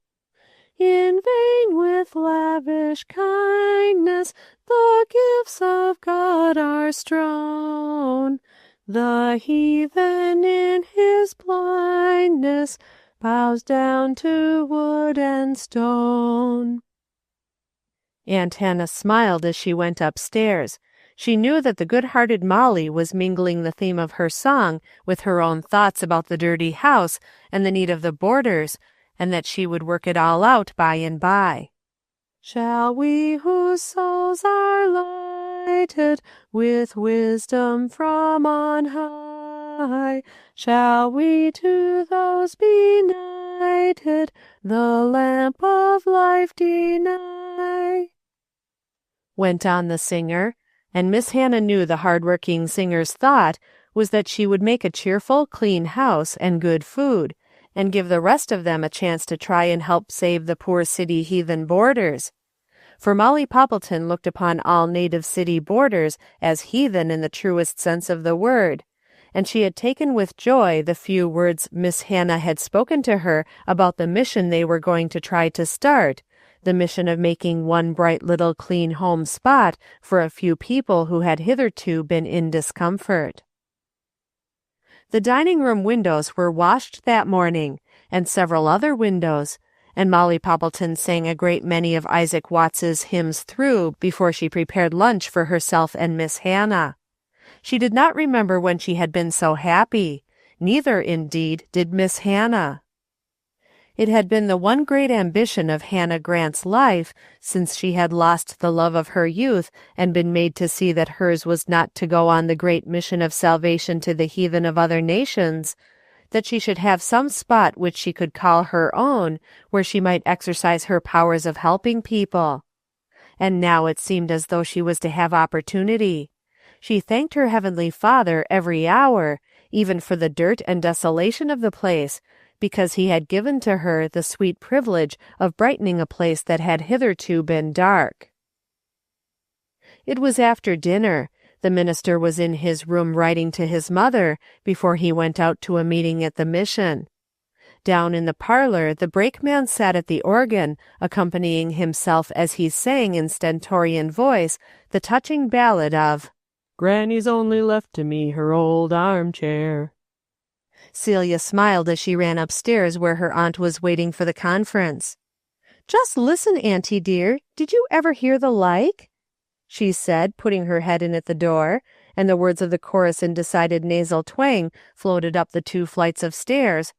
In vain with lavish kindness the gifts of God are strown. The heathen in his blindness bows down to wood and stone. Aunt Hannah smiled as she went upstairs. She knew that the good-hearted Molly was mingling the theme of her song with her own thoughts about the dirty house and the need of the boarders, and that she would work it all out by and by. Shall we whose souls are lighted with wisdom from on high, shall we to those benighted the lamp of life deny? Went on the singer, and Miss Hannah knew the hard-working singer's thought was that she would make a cheerful, clean house and good food, and give the rest of them a chance to try and help save the poor city heathen boarders. For Molly Poppleton looked upon all native city boarders as heathen in the truest sense of the word, and she had taken with joy the few words Miss Hannah had spoken to her about the mission they were going to try to start, the mission of making one bright little clean home spot for a few people who had hitherto been in discomfort. The dining-room windows were washed that morning, and several other windows, and Molly Poppleton sang a great many of Isaac Watts's hymns through before she prepared lunch for herself and Miss Hannah. She did not remember when she had been so happy. Neither, indeed, did Miss Hannah. It had been the one great ambition of Hannah Grant's life, since she had lost the love of her youth and been made to see that hers was not to go on the great mission of salvation to the heathen of other nations, that she should have some spot which she could call her own, where she might exercise her powers of helping people. And now it seemed as though she was to have opportunity. She thanked her Heavenly Father every hour, even for the dirt and desolation of the place, because he had given to her the sweet privilege of brightening a place that had hitherto been dark. It was after dinner. The minister was in his room writing to his mother before he went out to a meeting at the mission. Down in the parlor the brakeman sat at the organ, accompanying himself as he sang in stentorian voice the touching ballad of "Granny's only left to me her old armchair." Celia smiled as she ran upstairs where her aunt was waiting for the conference. "Just listen, Auntie dear, did you ever hear the like?" she said, putting her head in at the door, and the words of the chorus in decided nasal twang floated up the 2 flights of stairs.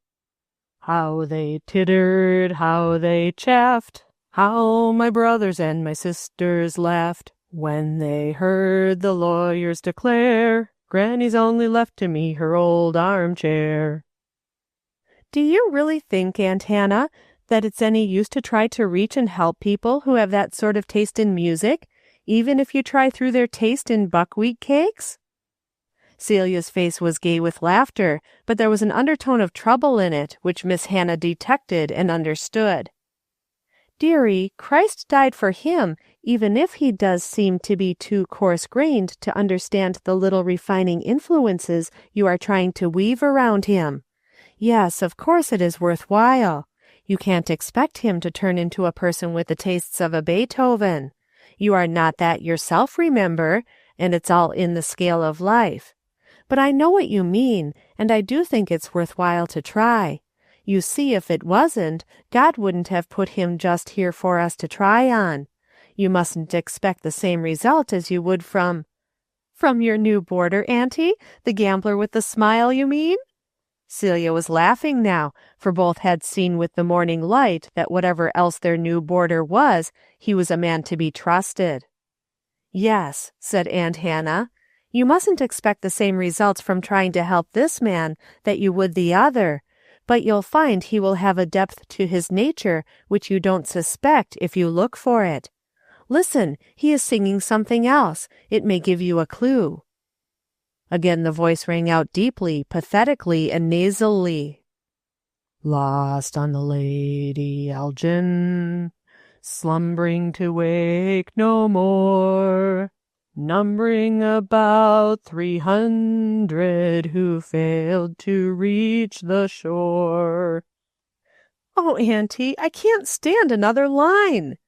How they tittered, how they chaffed, how my brothers and my sisters laughed, when they heard the lawyers declare, Granny's only left to me her old armchair. Do you really think, Aunt Hannah, that it's any use to try to reach and help people who have that sort of taste in music, even if you try through their taste in buckwheat cakes? Celia's face was gay with laughter, but there was an undertone of trouble in it, which Miss Hannah detected and understood. Dearie, Christ died for him, even if he does seem to be too coarse-grained to understand the little refining influences you are trying to weave around him. Yes, of course it is worthwhile. You can't expect him to turn into a person with the tastes of a Beethoven. You are not that yourself, remember, and it's all in the scale of life. But I know what you mean, and I do think it's worthwhile to try. You see, if it wasn't, God wouldn't have put him just here for us to try on. You mustn't expect the same result as you would from your new boarder, Auntie? The gambler with the smile, you mean? Celia was laughing now, for both had seen with the morning light that whatever else their new boarder was, he was a man to be trusted. "Yes," said Aunt Hannah, "you mustn't expect the same results from trying to help this man that you would the other, but you'll find he will have a depth to his nature which you don't suspect if you look for it. Listen, he is singing something else. It may give you a clue." Again the voice rang out deeply, pathetically, and nasally. "Lost on the Lady Elgin, slumbering to wake no more, numbering about 300 who failed to reach the shore." "Oh, Auntie, I can't stand another line,"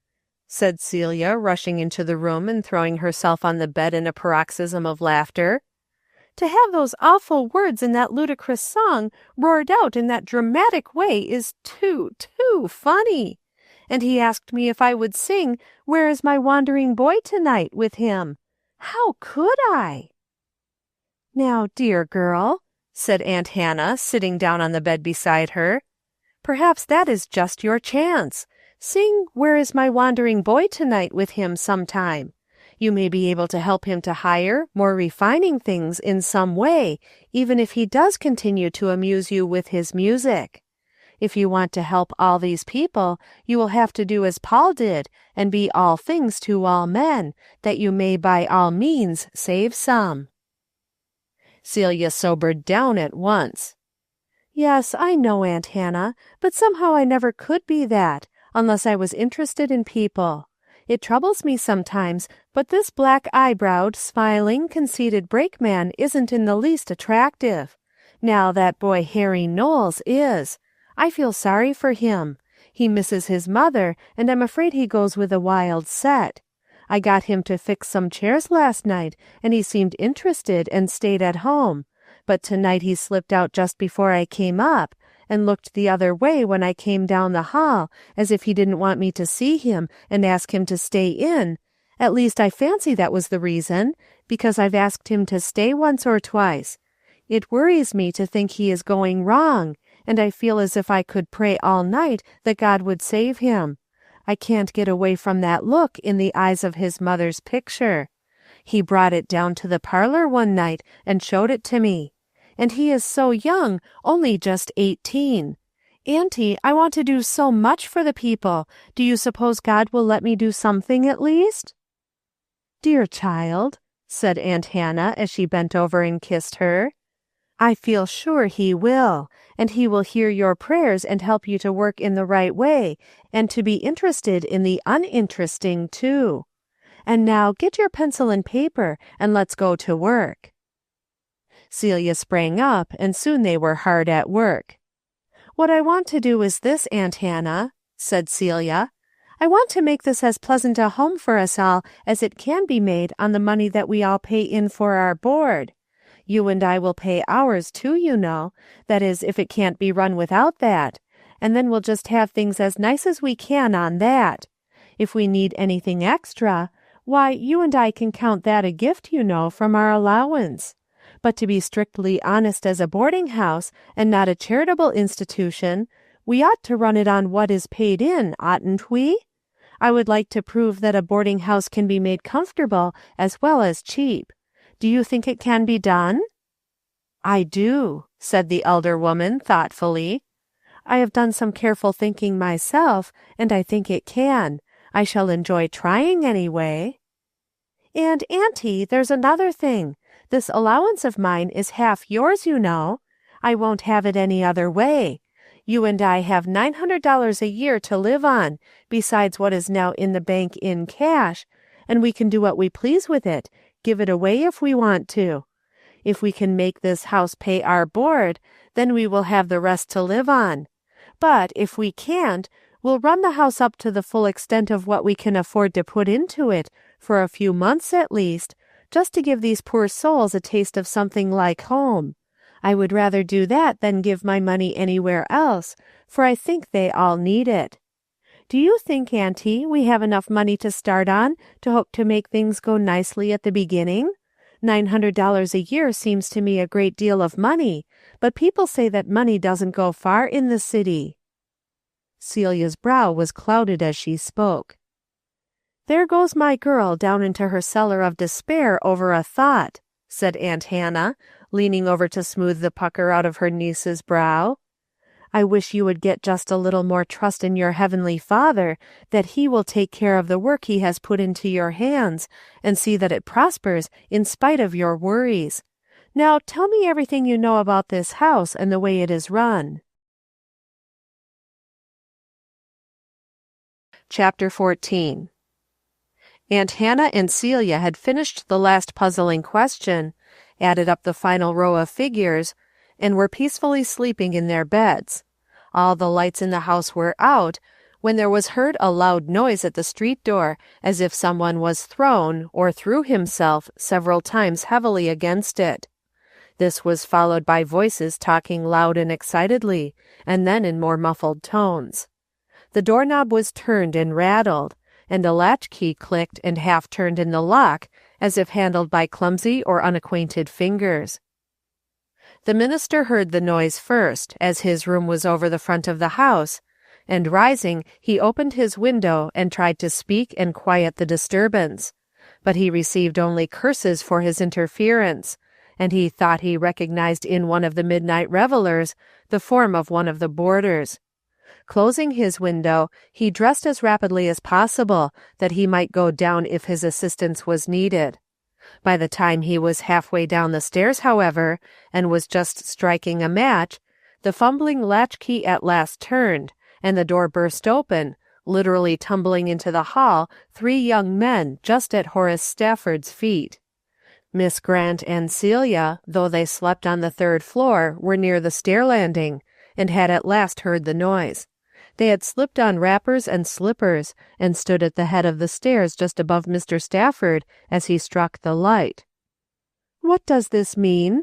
said Celia, rushing into the room and throwing herself on the bed in a paroxysm of laughter. "To have those awful words in that ludicrous song roared out in that dramatic way is too funny. And he asked me if I would sing 'Where is my wandering boy tonight?' with him. How could I?" "Now, dear girl," said Aunt Hannah, sitting down on the bed beside her, "perhaps that is just your chance. Sing 'Where is my wandering boy tonight?' with him sometime. You may be able to help him to higher, more refining things in some way, even if he does continue to amuse you with his music. If you want to help all these people, you will have to do as Paul did, and be all things to all men, that you may by all means save some." Celia sobered down at once. "Yes, I know, Aunt Hannah, but somehow I never could be that, unless I was interested in people. It troubles me sometimes, but this black-eyebrowed, smiling, conceited brakeman isn't in the least attractive. Now that boy Harry Knowles is. I feel sorry for him. He misses his mother, and I'm afraid he goes with a wild set. I got him to fix some chairs last night, and he seemed interested and stayed at home. But tonight he slipped out just before I came up, and looked the other way when I came down the hall, as if he didn't want me to see him and ask him to stay in. At least I fancy that was the reason, because I've asked him to stay once or twice. It worries me to think he is going wrong, and I feel as if I could pray all night that God would save him. I can't get away from that look in the eyes of his mother's picture. He brought it down to the parlor one night and showed it to me. And he is so young, only just 18. Auntie, I want to do so much for the people. Do you suppose God will let me do something at least?" "Dear child," said Aunt Hannah as she bent over and kissed her, "I feel sure he will, and he will hear your prayers and help you to work in the right way, and to be interested in the uninteresting too. And now get your pencil and paper, and let's go to work." Celia sprang up, and soon they were hard at work. "What I want to do is this, Aunt Hannah," said Celia. "I want to make this as pleasant a home for us all as it can be made on the money that we all pay in for our board. You and I will pay ours too, you know, that is, if it can't be run without that, and then we'll just have things as nice as we can on that. If we need anything extra, why, you and I can count that a gift, you know, from our allowance. But to be strictly honest as a boarding house, and not a charitable institution, we ought to run it on what is paid in, oughtn't we? I would like to prove that a boarding house can be made comfortable as well as cheap. Do you think it can be done?" "I do," said the elder woman thoughtfully. "I have done some careful thinking myself, and I think it can. I shall enjoy trying anyway." "And, Auntie, there's another thing. This allowance of mine is half yours, you know. I won't have it any other way. You and I have $900 a year to live on, besides what is now in the bank in cash, and we can do what we please with it, give it away if we want to. If we can make this house pay our board, then we will have the rest to live on. But if we can't, we'll run the house up to the full extent of what we can afford to put into it, for a few months at least, just to give these poor souls a taste of something like home. I would rather do that than give my money anywhere else, for I think they all need it. Do you think, Auntie, we have enough money to start on to hope to make things go nicely at the beginning? $900 a year seems to me a great deal of money, but people say that money doesn't go far in the city." Celia's brow was clouded as she spoke. "There goes my girl down into her cellar of despair over a thought," said Aunt Hannah, leaning over to smooth the pucker out of her niece's brow. "I wish you would get just a little more trust in your Heavenly Father, that He will take care of the work He has put into your hands, and see that it prospers in spite of your worries. Now tell me everything you know about this house and the way it is run." Chapter 14. Aunt Hannah and Celia had finished the last puzzling question, added up the final row of figures, and were peacefully sleeping in their beds. All the lights in the house were out, when there was heard a loud noise at the street door, as if someone was thrown, or threw himself, several times heavily against it. This was followed by voices talking loud and excitedly, and then in more muffled tones. The doorknob was turned and rattled, and a latchkey clicked and half turned in the lock, as if handled by clumsy or unacquainted fingers. The minister heard the noise first, as his room was over the front of the house, and rising, he opened his window and tried to speak and quiet the disturbance. But he received only curses for his interference, and he thought he recognized in one of the midnight revelers the form of one of the boarders. Closing his window, he dressed as rapidly as possible, that he might go down if his assistance was needed. By the time he was halfway down the stairs, however, and was just striking a match, the fumbling latchkey at last turned, and the door burst open, literally tumbling into the hall 3 young men just at Horace Stafford's feet. Miss Grant and Celia, though they slept on the 3rd floor, were near the stair landing, and had at last heard the noise. They had slipped on wrappers and slippers, and stood at the head of the stairs just above Mr. Stafford as he struck the light. "What does this mean?"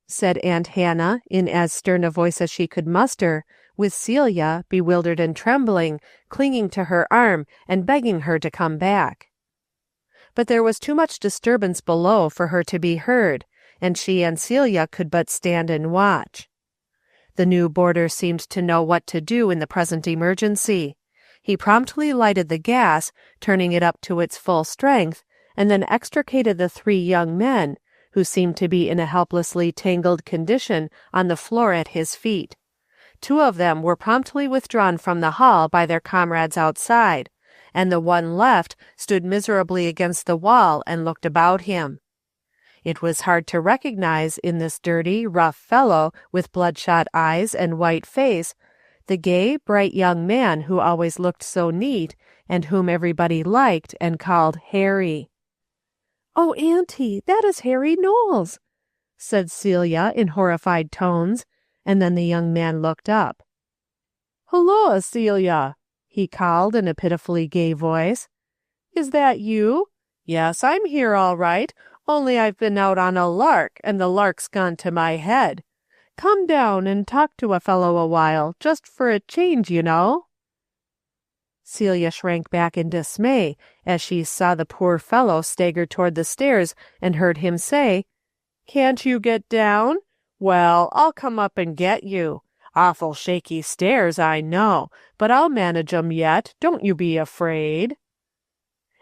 said Aunt Hannah, in as stern a voice as she could muster, with Celia, bewildered and trembling, clinging to her arm and begging her to come back. But there was too much disturbance below for her to be heard, and she and Celia could but stand and watch. The new boarder seemed to know what to do in the present emergency. He promptly lighted the gas, turning it up to its full strength, and then extricated the 3 young men, who seemed to be in a helplessly tangled condition on the floor at his feet. 2 of them were promptly withdrawn from the hall by their comrades outside, and the one left stood miserably against the wall and looked about him. It was hard to recognize in this dirty, rough fellow with bloodshot eyes and white face the gay, bright young man who always looked so neat and whom everybody liked and called Harry. "Oh, Auntie, that is Harry Knowles," said Celia in horrified tones, and then the young man looked up. "Hulloa, Celia," he called in a pitifully gay voice. "Is that you? Yes, I'm here all right. Only I've been out on a lark, and the lark's gone to my head. Come down and talk to a fellow a while, just for a change, you know." Celia shrank back in dismay as she saw the poor fellow stagger toward the stairs and heard him say, "Can't you get down? Well, I'll come up and get you. Awful shaky stairs, I know, but I'll manage 'em yet, don't you be afraid."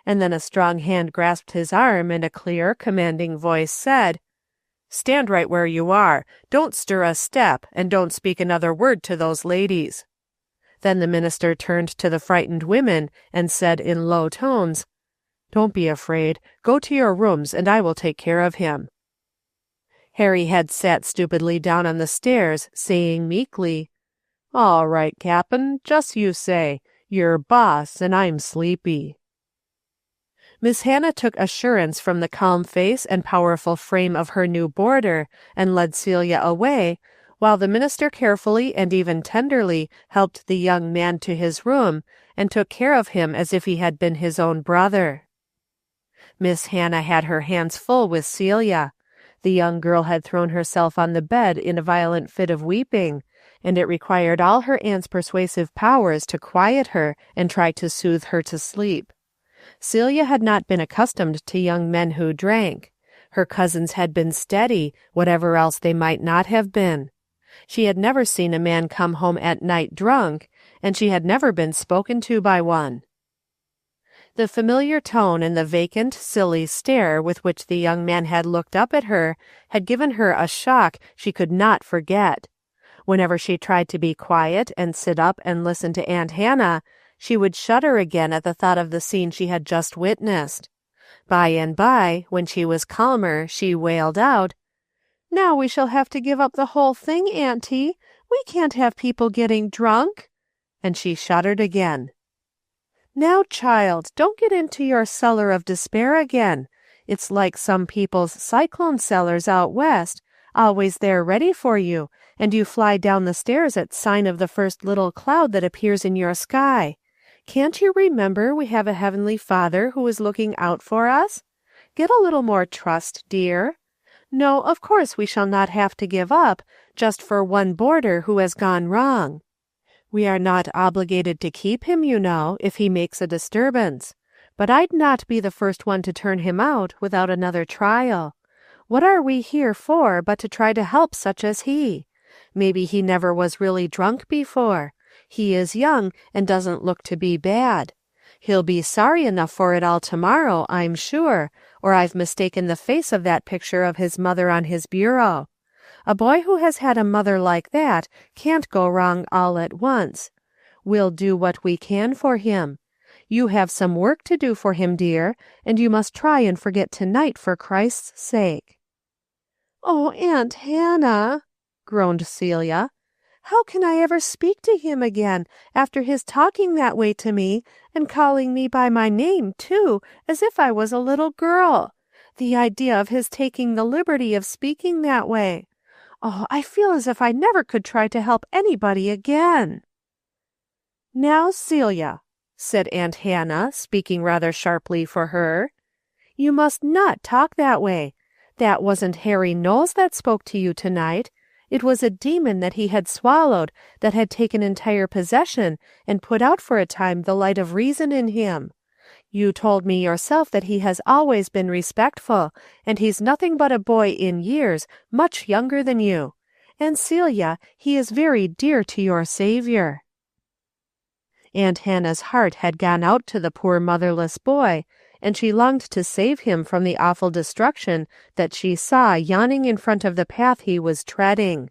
And then a strong hand grasped his arm, and a clear, commanding voice said, "Stand right where you are. Don't stir a step, and don't speak another word to those ladies." Then the minister turned to the frightened women and said in low tones, "Don't be afraid. Go to your rooms, and I will take care of him." Harry had sat stupidly down on the stairs, saying meekly, "All right, Cap'n, just you say. You're boss, and I'm sleepy." Miss Hannah took assurance from the calm face and powerful frame of her new boarder, and led Celia away, while the minister carefully and even tenderly helped the young man to his room, and took care of him as if he had been his own brother. Miss Hannah had her hands full with Celia. The young girl had thrown herself on the bed in a violent fit of weeping, and it required all her aunt's persuasive powers to quiet her and try to soothe her to sleep. Celia had not been accustomed to young men who drank. Her cousins had been steady, whatever else they might not have been. She had never seen a man come home at night drunk, and she had never been spoken to by one. The familiar tone and the vacant, silly stare with which the young man had looked up at her had given her a shock she could not forget. Whenever she tried to be quiet and sit up and listen to Aunt Hannah, she would shudder again at the thought of the scene she had just witnessed. By and by, when she was calmer, she wailed out, "Now we shall have to give up the whole thing, Auntie. We can't have people getting drunk." And she shuddered again. "Now, child, don't get into your cellar of despair again. It's like some people's cyclone cellars out west, always there ready for you, and you fly down the stairs at sign of the first little cloud that appears in your sky. Can't you remember we have a Heavenly Father who is looking out for us? Get a little more trust, dear. No, of course we shall not have to give up, just for one boarder who has gone wrong. We are not obligated to keep him, you know, if he makes a disturbance. But I'd not be the first one to turn him out without another trial. What are we here for but to try to help such as he? Maybe he never was really drunk before. He is young and doesn't look to be bad. He'll be sorry enough for it all tomorrow, I'm sure, or I've mistaken the face of that picture of his mother on his bureau. A boy who has had a mother like that can't go wrong all at once. We'll do what we can for him. You have some work to do for him, dear, and you must try and forget tonight for Christ's sake." "Oh, Aunt Hannah," groaned Celia. "How can I ever speak to him again after his talking that way to me and calling me by my name, too, as if I was a little girl? The idea of his taking the liberty of speaking that way. Oh, I feel as if I never could try to help anybody again." "Now, Celia," said Aunt Hannah, speaking rather sharply for her, "you must not talk that way. That wasn't Harry Knowles that spoke to you tonight. It was a demon that he had swallowed, that had taken entire possession and put out for a time the light of reason in him. You told me yourself that he has always been respectful, and he's nothing but a boy in years, much younger than you. And Celia, he is very dear to your Savior." Aunt Hannah's heart had gone out to the poor motherless boy, and she longed to save him from the awful destruction that she saw yawning in front of the path he was treading.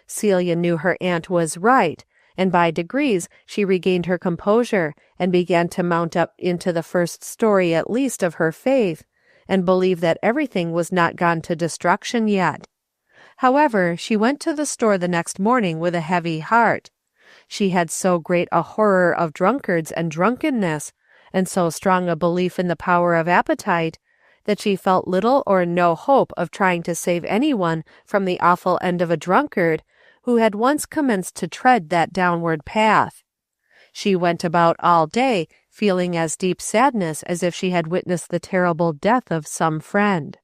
Celia knew her aunt was right, and by degrees she regained her composure and began to mount up into the first story at least of her faith, and believe that everything was not gone to destruction yet. However, she went to the store the next morning with a heavy heart. She had so great a horror of drunkards and drunkenness, and so strong a belief in the power of appetite, that she felt little or no hope of trying to save anyone from the awful end of a drunkard who had once commenced to tread that downward path. She went about all day feeling as deep sadness as if she had witnessed the terrible death of some friend.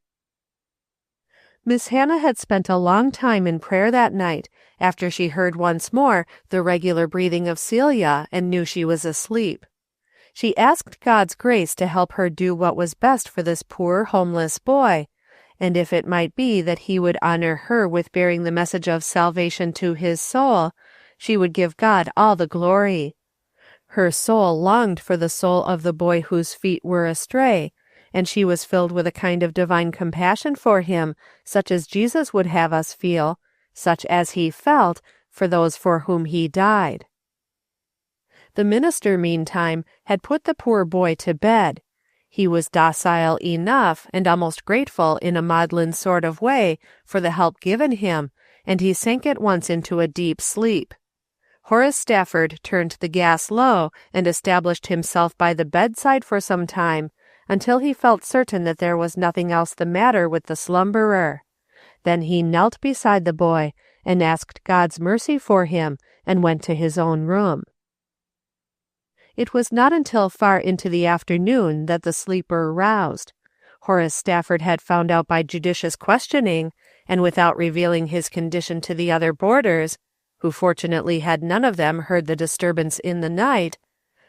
Miss Hannah had spent a long time in prayer that night, after she heard once more the regular breathing of Celia and knew she was asleep. She asked God's grace to help her do what was best for this poor homeless boy, and if it might be that he would honor her with bearing the message of salvation to his soul, she would give God all the glory. Her soul longed for the soul of the boy whose feet were astray, and she was filled with a kind of divine compassion for him, such as Jesus would have us feel, such as he felt, for those for whom he died. The minister, meantime, had put the poor boy to bed. He was docile enough, and almost grateful in a maudlin sort of way for the help given him, and he sank at once into a deep sleep. Horace Stafford turned the gas low and established himself by the bedside for some time, until he felt certain that there was nothing else the matter with the slumberer. Then he knelt beside the boy and asked God's mercy for him, and went to his own room. It was not until far into the afternoon that the sleeper roused. Horace Stafford had found out by judicious questioning, and without revealing his condition to the other boarders, who fortunately had none of them heard the disturbance in the night,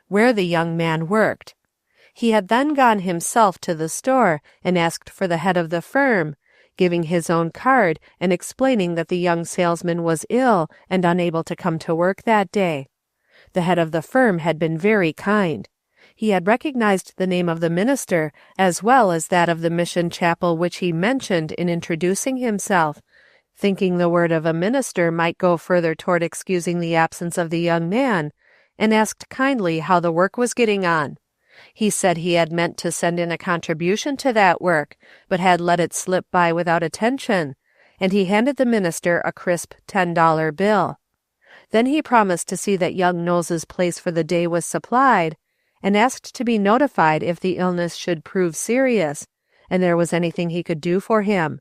where the young man worked. He had then gone himself to the store and asked for the head of the firm, giving his own card and explaining that the young salesman was ill and unable to come to work that day. The head of the firm had been very kind. He had recognized the name of the minister as well as that of the mission chapel which he mentioned in introducing himself, thinking the word of a minister might go further toward excusing the absence of the young man, and asked kindly how the work was getting on. He said he had meant to send in a contribution to that work, but had let it slip by without attention, and he handed the minister a crisp $10 bill. Then he promised to see that young Knowles's place for the day was supplied, and asked to be notified if the illness should prove serious, and there was anything he could do for him.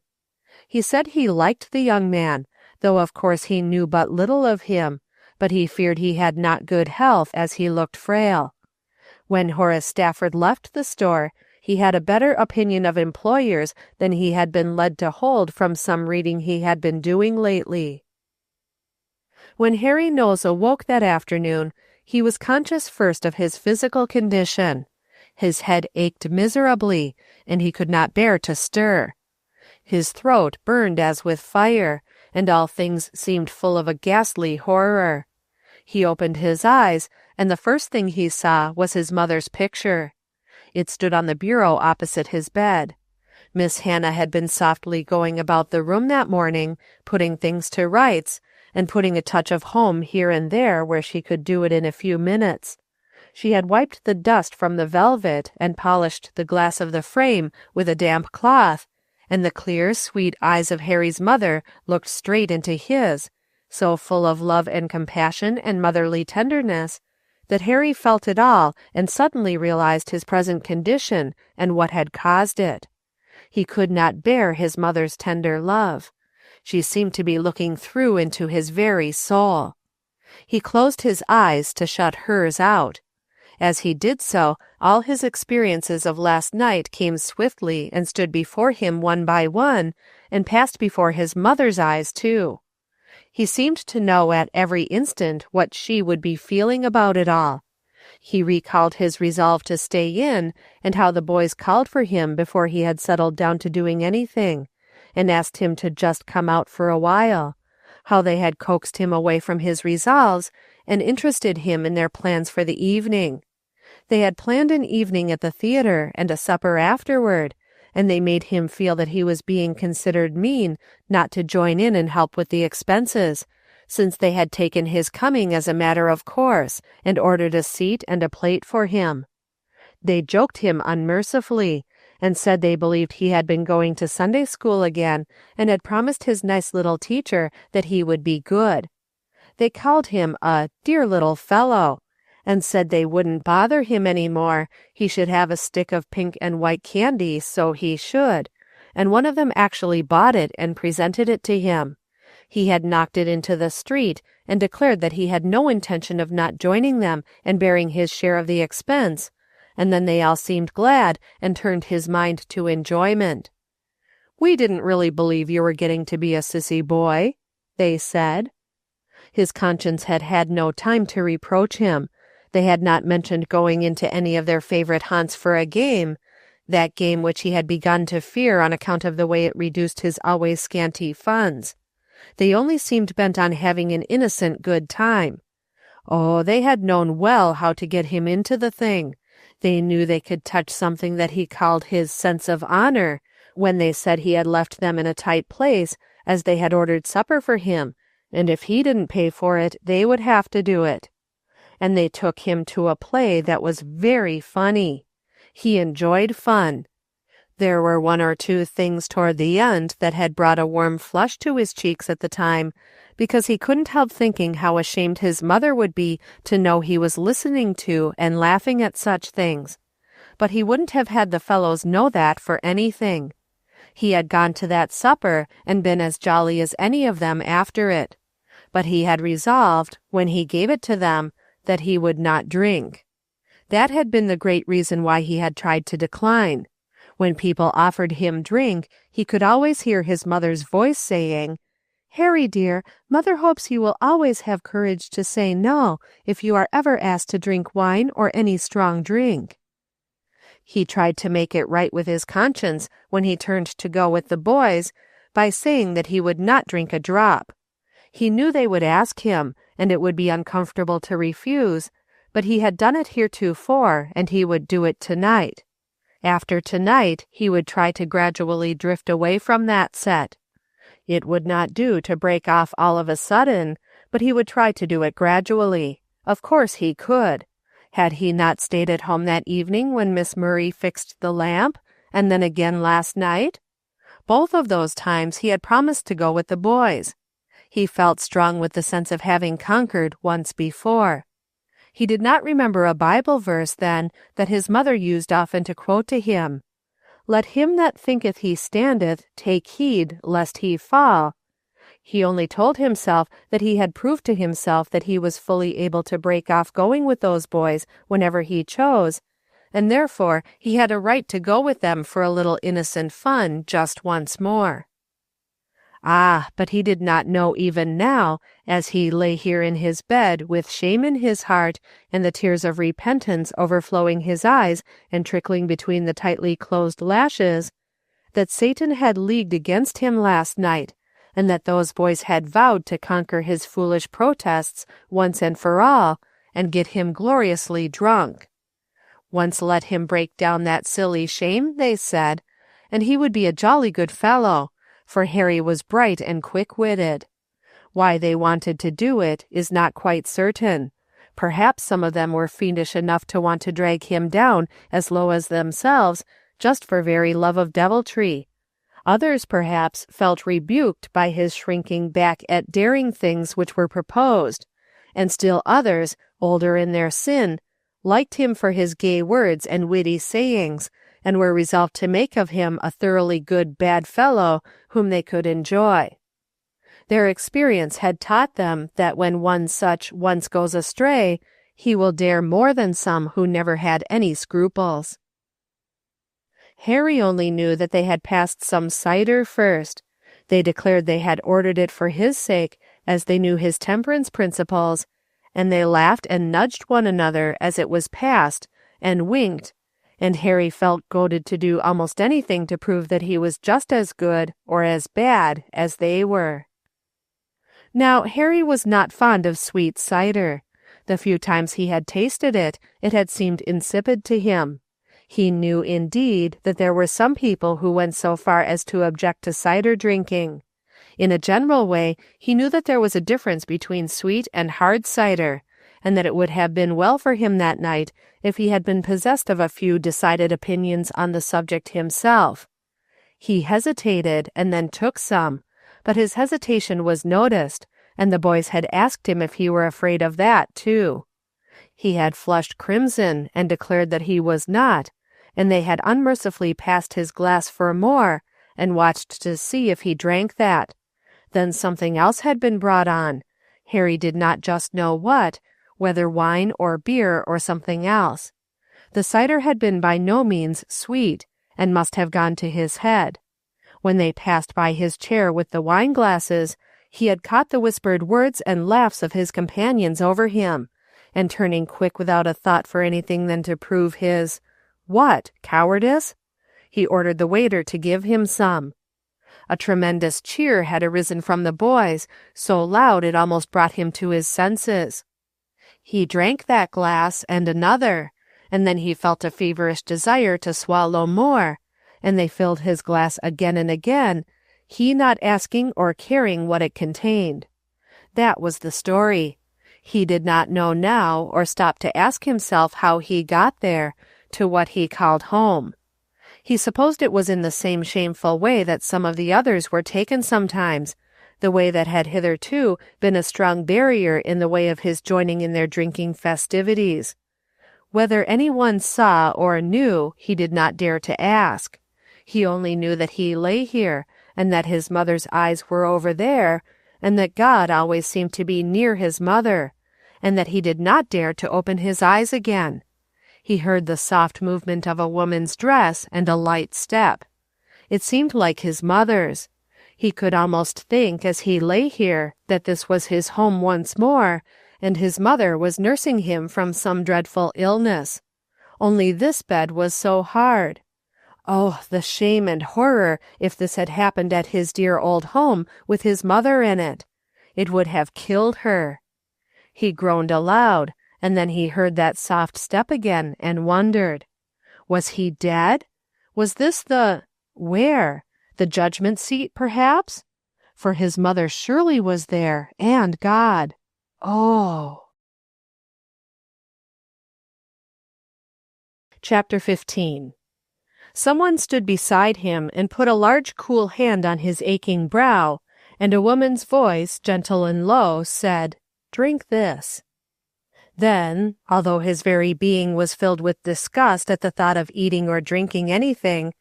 He said he liked the young man, though of course he knew but little of him, but he feared he had not good health, as he looked frail. When Horace Stafford left the store, he had a better opinion of employers than he had been led to hold from some reading he had been doing lately. When Harry Knowles awoke that afternoon, he was conscious first of his physical condition. His head ached miserably, and he could not bear to stir. His throat burned as with fire, and all things seemed full of a ghastly horror. He opened his eyes, and the first thing he saw was his mother's picture. It stood on the bureau opposite his bed. Miss Hannah had been softly going about the room that morning, putting things to rights, and putting a touch of home here and there where she could do it in a few minutes. She had wiped the dust from the velvet and polished the glass of the frame with a damp cloth, and the clear, sweet eyes of Harry's mother looked straight into his, so full of love and compassion and motherly tenderness, that Harry felt it all and suddenly realized his present condition and what had caused it. He could not bear his mother's tender love. She seemed to be looking through into his very soul. He closed his eyes to shut hers out. As he did so, all his experiences of last night came swiftly and stood before him one by one, and passed before his mother's eyes too. He seemed to know at every instant what she would be feeling about it all. He recalled his resolve to stay in, and how the boys called for him before he had settled down to doing anything, and asked him to just come out for a while, how they had coaxed him away from his resolves, and interested him in their plans for the evening. They had planned an evening at the theater and a supper afterward, and they made him feel that he was being considered mean not to join in and help with the expenses, since they had taken his coming as a matter of course and ordered a seat and a plate for him. They joked him unmercifully, and said they believed he had been going to Sunday school again and had promised his nice little teacher that he would be good. They called him a dear little fellow, and said they wouldn't bother him any more. He should have a stick of pink and white candy, so he should, and one of them actually bought it and presented it to him. He had knocked it into the street and declared that he had no intention of not joining them and bearing his share of the expense, and then they all seemed glad and turned his mind to enjoyment. "We didn't really believe you were getting to be a sissy boy," they said. His conscience had had no time to reproach him. They had not mentioned going into any of their favorite haunts for a game, that game which he had begun to fear on account of the way it reduced his always scanty funds. They only seemed bent on having an innocent good time. Oh, they had known well how to get him into the thing. They knew they could touch something that he called his sense of honor, when they said he had left them in a tight place, as they had ordered supper for him, and if he didn't pay for it, they would have to do it. And they took him to a play that was very funny. He enjoyed fun. There were one or two things toward the end that had brought a warm flush to his cheeks at the time, because he couldn't help thinking how ashamed his mother would be to know he was listening to and laughing at such things. But he wouldn't have had the fellows know that for anything. He had gone to that supper and been as jolly as any of them after it. But he had resolved, when he gave it to them, that he would not drink. That had been the great reason why he had tried to decline. When people offered him drink, he could always hear his mother's voice saying, "Harry, dear, Mother hopes you will always have courage to say no if you are ever asked to drink wine or any strong drink." He tried to make it right with his conscience when he turned to go with the boys by saying that he would not drink a drop. He knew they would ask him, and it would be uncomfortable to refuse, but he had done it heretofore, and he would do it tonight. After tonight, he would try to gradually drift away from that set. It would not do to break off all of a sudden, but he would try to do it gradually. Of course he could. Had he not stayed at home that evening when Miss Murray fixed the lamp, and then again last night? Both of those times he had promised to go with the boys. He felt strong with the sense of having conquered once before. He did not remember a Bible verse then that his mother used often to quote to him. Let him that thinketh he standeth take heed lest he fall. He only told himself that he had proved to himself that he was fully able to break off going with those boys whenever he chose, and therefore he had a right to go with them for a little innocent fun just once more. Ah, but he did not know even now, as he lay here in his bed with shame in his heart and the tears of repentance overflowing his eyes and trickling between the tightly closed lashes, that Satan had leagued against him last night, and that those boys had vowed to conquer his foolish protests once and for all, and get him gloriously drunk. Once let him break down that silly shame, they said, and he would be a jolly good fellow, for Harry was bright and quick-witted. Why they wanted to do it is not quite certain. Perhaps some of them were fiendish enough to want to drag him down as low as themselves, just for very love of deviltry. Others, perhaps, felt rebuked by his shrinking back at daring things which were proposed, and still others, older in their sin, liked him for his gay words and witty sayings, and were resolved to make of him a thoroughly good bad fellow whom they could enjoy. Their experience had taught them that when one such once goes astray, he will dare more than some who never had any scruples. Harry only knew that they had passed some cider first. They declared they had ordered it for his sake, as they knew his temperance principles, and they laughed and nudged one another as it was passed, and winked, and Harry felt goaded to do almost anything to prove that he was just as good, or as bad, as they were. Now, Harry was not fond of sweet cider. The few times he had tasted it, it had seemed insipid to him. He knew, indeed, that there were some people who went so far as to object to cider drinking. In a general way, he knew that there was a difference between sweet and hard cider, and that it would have been well for him that night if he had been possessed of a few decided opinions on the subject himself. He hesitated, and then took some, but his hesitation was noticed, and the boys had asked him if he were afraid of that, too. He had flushed crimson, and declared that he was not, and they had unmercifully passed his glass for more, and watched to see if he drank that. Then something else had been brought on. Harry did not just know what, whether wine or beer or something else. The cider had been by no means sweet, and must have gone to his head. When they passed by his chair with the wine glasses, he had caught the whispered words and laughs of his companions over him, and turning quick without a thought for anything than to prove his, what, cowardice? He ordered the waiter to give him some. A tremendous cheer had arisen from the boys, so loud it almost brought him to his senses. He drank that glass and another, and then he felt a feverish desire to swallow more, and they filled his glass again and again, he not asking or caring what it contained. That was the story. He did not know now, or stop to ask himself how he got there, to what he called home. He supposed it was in the same shameful way that some of the others were taken sometimes, the way that had hitherto been a strong barrier in the way of his joining in their drinking festivities. Whether any one saw or knew, he did not dare to ask. He only knew that he lay here, and that his mother's eyes were over there, and that God always seemed to be near his mother, and that he did not dare to open his eyes again. He heard the soft movement of a woman's dress and a light step. It seemed like his mother's. He could almost think, as he lay here, that this was his home once more, and his mother was nursing him from some dreadful illness. only this bed was so hard. Oh, the shame and horror if this had happened at his dear old home with his mother in it. It would have killed her. He groaned aloud, and then he heard that soft step again and wondered. Was he dead? Was this where? The judgment seat, perhaps? For his mother surely was there, and God. Oh! Chapter 15. Someone stood beside him and put a large cool hand on his aching brow, and a woman's voice, gentle and low, said, "Drink this." Then, although his very being was filled with disgust at the thought of eating or drinking anything,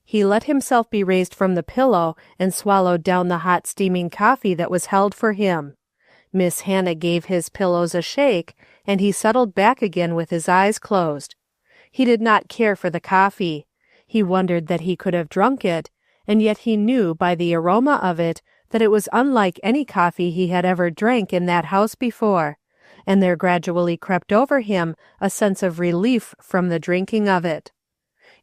he let himself be raised from the pillow and swallowed down the hot steaming coffee that was held for him. Miss Hannah gave his pillows a shake, and he settled back again with his eyes closed. He did not care for the coffee. He wondered that he could have drunk it, and yet he knew by the aroma of it that it was unlike any coffee he had ever drank in that house before, and there gradually crept over him a sense of relief from the drinking of it.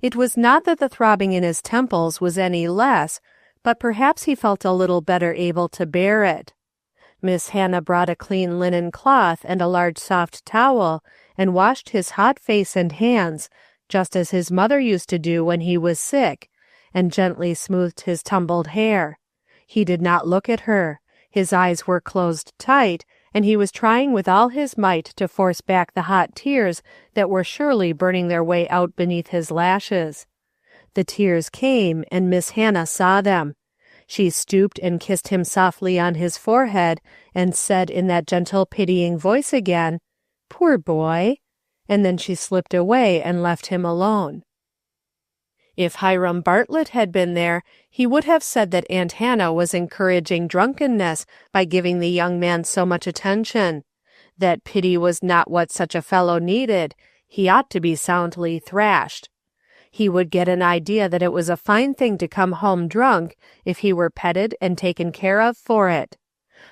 It was not that the throbbing in his temples was any less, but perhaps he felt a little better able to bear it. Miss Hannah brought a clean linen cloth and a large soft towel, and washed his hot face and hands, just as his mother used to do when he was sick, and gently smoothed his tumbled hair. He did not look at her. His eyes were closed tight, and he was trying with all his might to force back the hot tears that were surely burning their way out beneath his lashes. The tears came, and Miss Hannah saw them. She stooped and kissed him softly on his forehead, and said in that gentle, pitying voice again, "Poor boy," and then she slipped away and left him alone. If Hiram Bartlett had been there, he would have said that Aunt Hannah was encouraging drunkenness by giving the young man so much attention. That pity was not what such a fellow needed. He ought to be soundly thrashed. He would get an idea that it was a fine thing to come home drunk if he were petted and taken care of for it.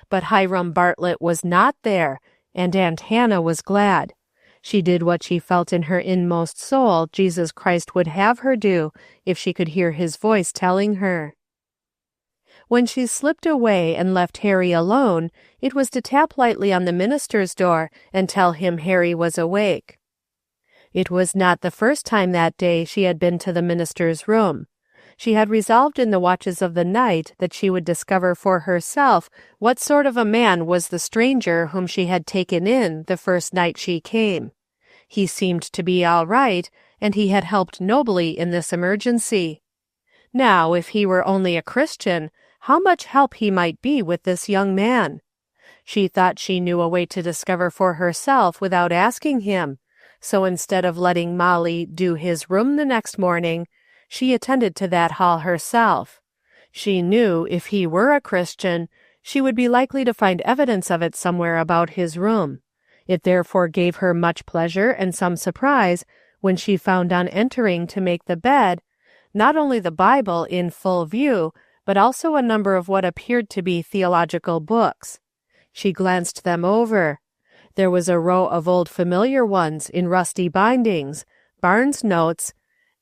But Hiram Bartlett was not there, and Aunt Hannah was glad. She did what she felt in her inmost soul Jesus Christ would have her do if she could hear his voice telling her. When she slipped away and left Harry alone, it was to tap lightly on the minister's door and tell him Harry was awake. It was not the first time that day she had been to the minister's room. She had resolved in the watches of the night that she would discover for herself what sort of a man was the stranger whom she had taken in the first night she came. He seemed to be all right, and he had helped nobly in this emergency. Now, if he were only a Christian, how much help he might be with this young man. She thought she knew a way to discover for herself without asking him, so instead of letting Molly do his room the next morning, she attended to that hall herself. She knew if he were a Christian, she would be likely to find evidence of it somewhere about his room. It therefore gave her much pleasure and some surprise when she found on entering to make the bed, not only the Bible in full view, but also a number of what appeared to be theological books. She glanced them over. There was a row of old familiar ones in rusty bindings, Barnes' notes,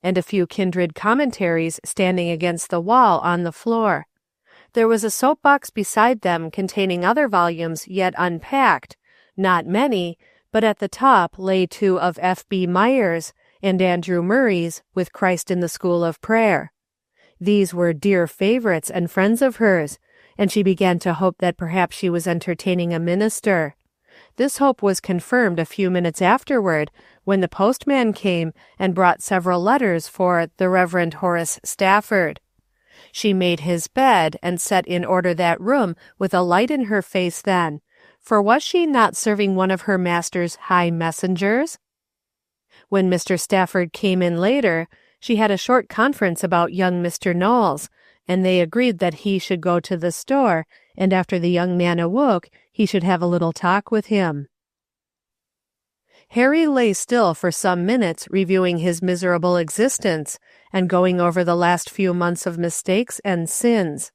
and a few kindred commentaries standing against the wall on the floor. There was a soapbox beside them containing other volumes yet unpacked, not many, but at the top lay two of F.B. Meyer's and Andrew Murray's With Christ in the School of Prayer. These were dear favorites and friends of hers, and she began to hope that perhaps she was entertaining a minister. This hope was confirmed a few minutes afterward when the postman came and brought several letters for the Reverend Horace Stafford. She made his bed and set in order that room with a light in her face then, for was she not serving one of her master's high messengers? When Mr. Stafford came in later, she had a short conference about young Mr. Knowles, and they agreed that he should go to the store, and after the young man awoke, he should have a little talk with him. Harry lay still for some minutes reviewing his miserable existence and going over the last few months of mistakes and sins.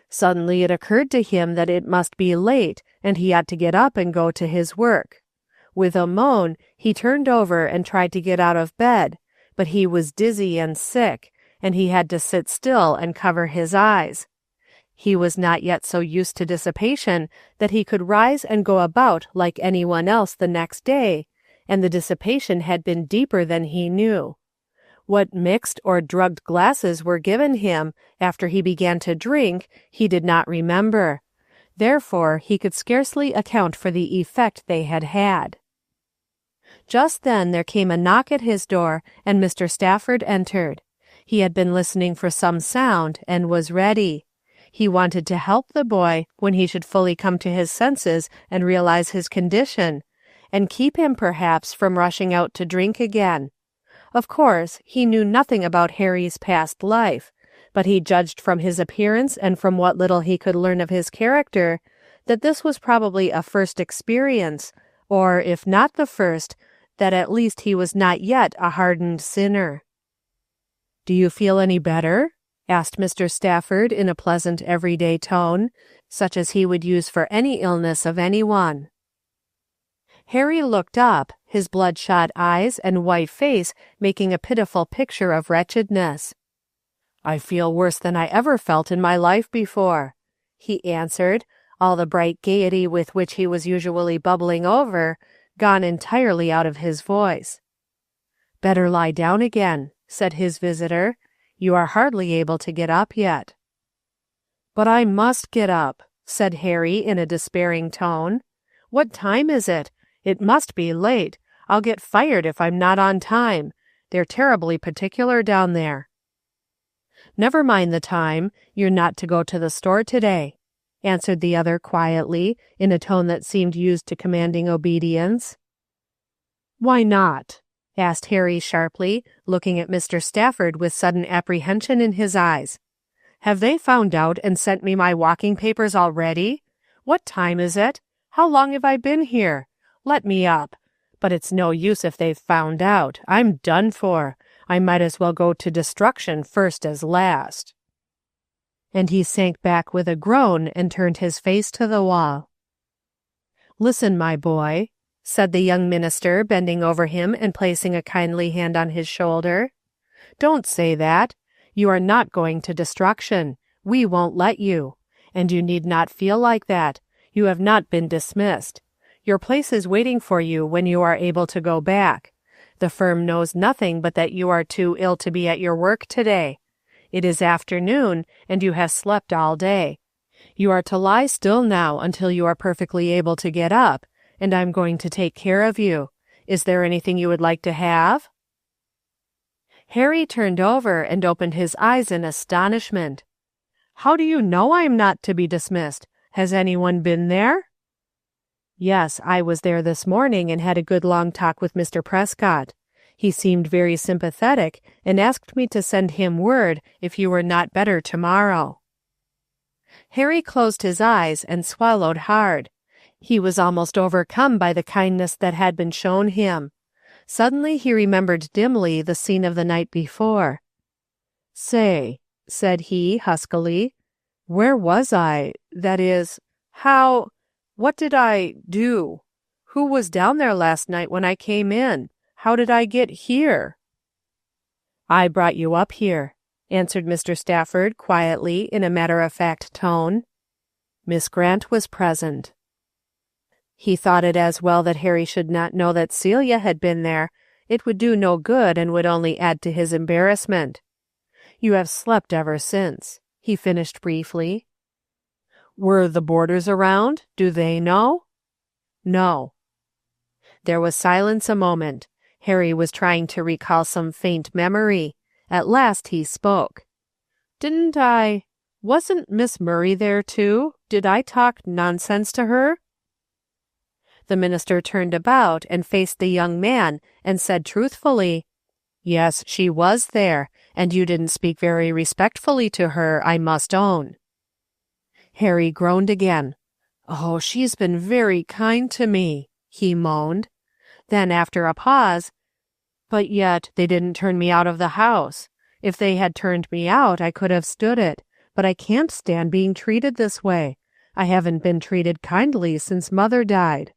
Suddenly it occurred to him that it must be late and he ought to get up and go to his work. With a moan, he turned over and tried to get out of bed, but he was dizzy and sick, and he had to sit still and cover his eyes. He was not yet so used to dissipation that he could rise and go about like anyone else the next day, and the dissipation had been deeper than he knew. What mixed or drugged glasses were given him after he began to drink, he did not remember. Therefore, he could scarcely account for the effect they had had. Just then there came a knock at his door, and Mr. Stafford entered. He had been listening for some sound, and was ready. He wanted to help the boy when he should fully come to his senses and realize his condition, and keep him perhaps from rushing out to drink again. Of course, he knew nothing about Harry's past life, but he judged from his appearance and from what little he could learn of his character that this was probably a first experience, or if not the first, that at least he was not yet a hardened sinner. "Do you feel any better?" asked Mr. Stafford in a pleasant everyday tone, such as he would use for any illness of anyone. Harry looked up, his bloodshot eyes and white face making a pitiful picture of wretchedness. "I feel worse than I ever felt in my life before," he answered, all the bright gaiety with which he was usually bubbling over gone entirely out of his voice. "Better lie down again," said his visitor. "You are hardly able to get up yet." "But I must get up," said Harry in a despairing tone. "What time is it? It must be late. I'll get fired if I'm not on time. They're terribly particular down there." "Never mind the time. You're not to go to the store today," answered the other quietly, in a tone that seemed used to commanding obedience. "Why not?" asked Harry sharply, looking at Mr. Stafford with sudden apprehension in his eyes. "Have they found out and sent me my walking papers already? What time is it? How long have I been here? Let me up. But it's no use if they've found out. I'm done for. I might as well go to destruction first as last." And he sank back with a groan and turned his face to the wall. "Listen, my boy," said the young minister, bending over him and placing a kindly hand on his shoulder. "Don't say that. You are not going to destruction. We won't let you. And you need not feel like that. You have not been dismissed. Your place is waiting for you when you are able to go back. The firm knows nothing but that you are too ill to be at your work today. It is afternoon, and you have slept all day. You are to lie still now until you are perfectly able to get up, and I'm going to take care of you. Is there anything you would like to have?" Harry turned over and opened his eyes in astonishment. "How do you know I am not to be dismissed? Has anyone been there?" "Yes, I was there this morning and had a good long talk with Mr. Prescott. He seemed very sympathetic and asked me to send him word if you were not better tomorrow." Harry closed his eyes and swallowed hard. He was almost overcome by the kindness that had been shown him. Suddenly he remembered dimly the scene of the night before. "Say," said he huskily, "where was I? That is, what did I do? Who was down there last night when I came in? How did I get here?" "I brought you up here," answered Mr. Stafford quietly in a matter-of-fact tone. Miss Grant was present. He thought it as well that Harry should not know that Celia had been there. It would do no good and would only add to his embarrassment. "You have slept ever since," he finished briefly. "Were the boarders around? Do they know?" "No." There was silence a moment. Harry was trying to recall some faint memory. At last he spoke. Wasn't Miss Murray there too? Did I talk nonsense to her?" The minister turned about and faced the young man and said truthfully, "Yes, she was there, and you didn't speak very respectfully to her, I must own." Harry groaned again. "Oh, she's been very kind to me," he moaned. Then, after a pause, "But yet they didn't turn me out of the house. If they had turned me out, I could have stood it, but I can't stand being treated this way. I haven't been treated kindly since Mother died."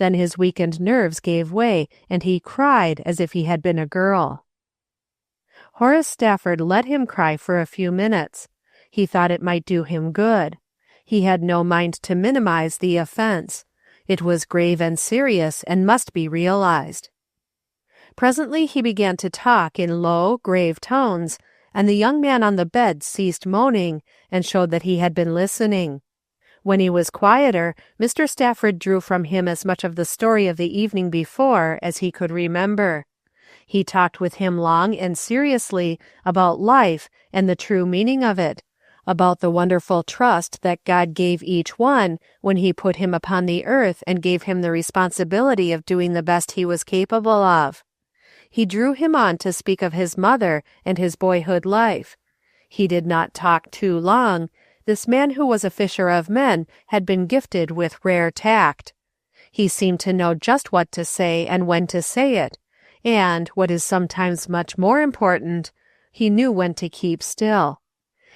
Then his weakened nerves gave way, and he cried as if he had been a girl. Horace Stafford let him cry for a few minutes. He thought it might do him good. He had no mind to minimize the offense. It was grave and serious and must be realized. Presently he began to talk in low, grave tones, and the young man on the bed ceased moaning and showed that he had been listening. When he was quieter, Mr. Stafford drew from him as much of the story of the evening before as he could remember. He talked with him long and seriously about life and the true meaning of it, about the wonderful trust that God gave each one when he put him upon the earth and gave him the responsibility of doing the best he was capable of. He drew him on to speak of his mother and his boyhood life. He did not talk too long. This man who was a fisher of men had been gifted with rare tact. He seemed to know just what to say and when to say it, and, what is sometimes much more important, he knew when to keep still.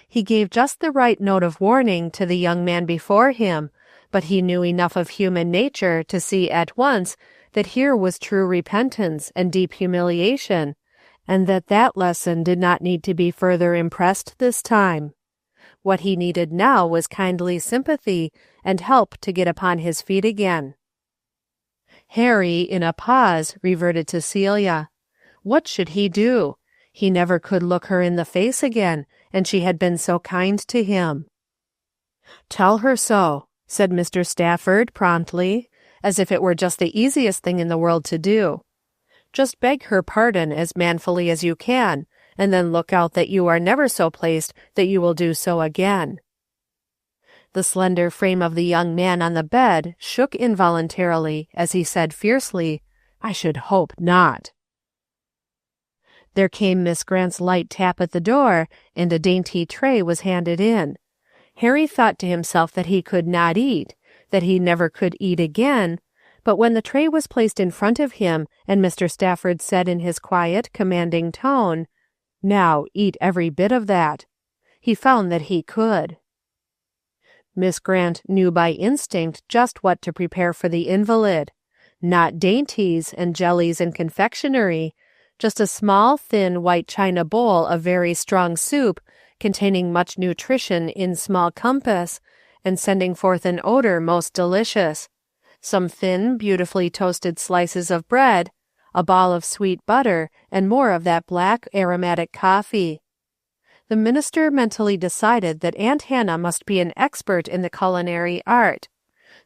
He gave just the right note of warning to the young man before him, but he knew enough of human nature to see at once that here was true repentance and deep humiliation, and that lesson did not need to be further impressed this time. What he needed now was kindly sympathy and help to get upon his feet again. Harry, in a pause, reverted to Celia. What should he do? He never could look her in the face again, and she had been so kind to him. "Tell her so," said Mr. Stafford promptly, as if it were just the easiest thing in the world to do. "Just beg her pardon as manfully as you can, and then look out that you are never so placed that you will do so again." The slender frame of the young man on the bed shook involuntarily as he said fiercely, "I should hope not." There came Miss Grant's light tap at the door, and a dainty tray was handed in. Harry thought to himself that he could not eat, that he never could eat again, but when the tray was placed in front of him, and Mr. Stafford said in his quiet, commanding tone, "Now eat every bit of that," he found that he could. Miss Grant knew by instinct just what to prepare for the invalid. Not dainties and jellies and confectionery, just a small, thin, white china bowl of very strong soup, containing much nutrition in small compass, and sending forth an odor most delicious. Some thin, beautifully toasted slices of bread, a ball of sweet butter, and more of that black, aromatic coffee. The minister mentally decided that Aunt Hannah must be an expert in the culinary art.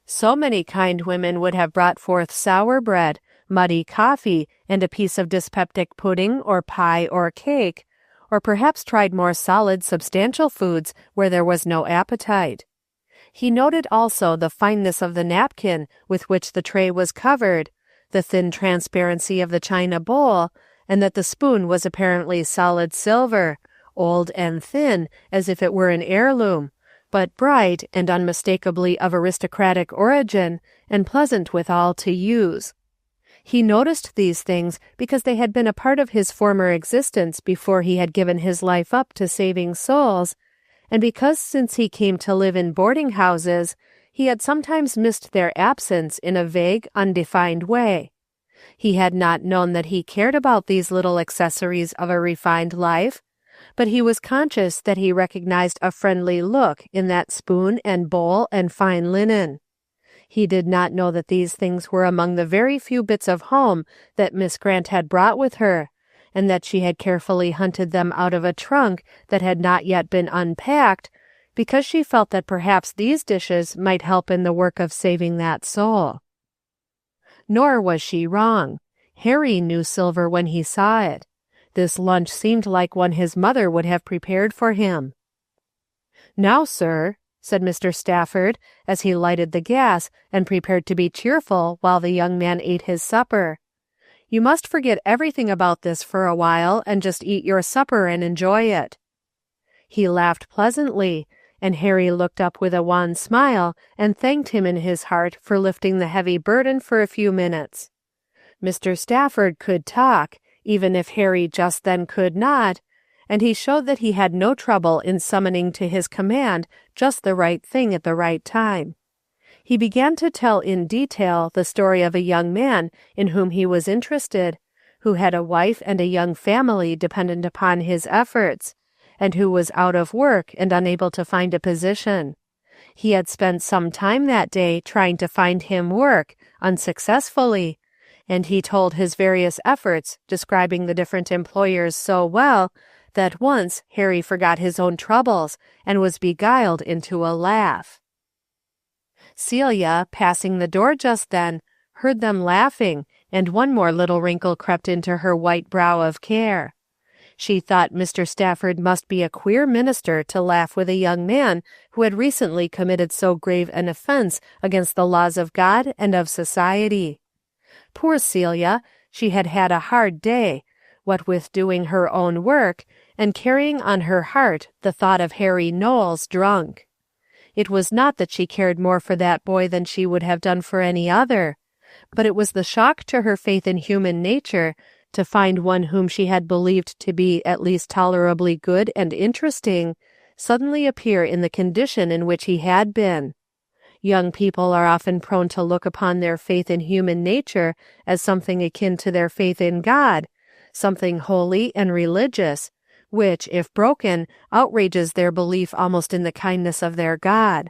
So many kind women would have brought forth sour bread, muddy coffee, and a piece of dyspeptic pudding or pie or cake, or perhaps tried more solid, substantial foods where there was no appetite. He noted also the fineness of the napkin with which the tray was covered, the thin transparency of the china bowl, and that the spoon was apparently solid silver, old and thin as if it were an heirloom, but bright and unmistakably of aristocratic origin, and pleasant withal to use. He noticed these things because they had been a part of his former existence before he had given his life up to saving souls, and because since he came to live in boarding houses, he had sometimes missed their absence in a vague, undefined way. He had not known that he cared about these little accessories of a refined life, but he was conscious that he recognized a friendly look in that spoon and bowl and fine linen. He did not know that these things were among the very few bits of home that Miss Grant had brought with her, and that she had carefully hunted them out of a trunk that had not yet been unpacked, because she felt that perhaps these dishes might help in the work of saving that soul. Nor was she wrong. Harry knew silver when he saw it. This lunch seemed like one his mother would have prepared for him. "Now, sir," said Mr. Stafford, as he lighted the gas and prepared to be cheerful while the young man ate his supper, "you must forget everything about this for a while and just eat your supper and enjoy it." He laughed pleasantly, and Harry looked up with a wan smile and thanked him in his heart for lifting the heavy burden for a few minutes. Mr. Stafford could talk, even if Harry just then could not, and he showed that he had no trouble in summoning to his command just the right thing at the right time. He began to tell in detail the story of a young man in whom he was interested, who had a wife and a young family dependent upon his efforts, and who was out of work and unable to find a position. He had spent some time that day trying to find him work, unsuccessfully, and he told his various efforts, describing the different employers so well that once Harry forgot his own troubles and was beguiled into a laugh. Celia, passing the door just then, heard them laughing, and one more little wrinkle crept into her white brow of care. She thought Mr. Stafford must be a queer minister to laugh with a young man who had recently committed so grave an offense against the laws of God and of society. Poor Celia, she had had a hard day, what with doing her own work, and carrying on her heart the thought of Harry Knowles drunk. It was not that she cared more for that boy than she would have done for any other, but it was the shock to her faith in human nature to find one whom she had believed to be at least tolerably good and interesting suddenly appear in the condition in which he had been. Young people are often prone to look upon their faith in human nature as something akin to their faith in God, something holy and religious, which, if broken, outrages their belief almost in the kindness of their God.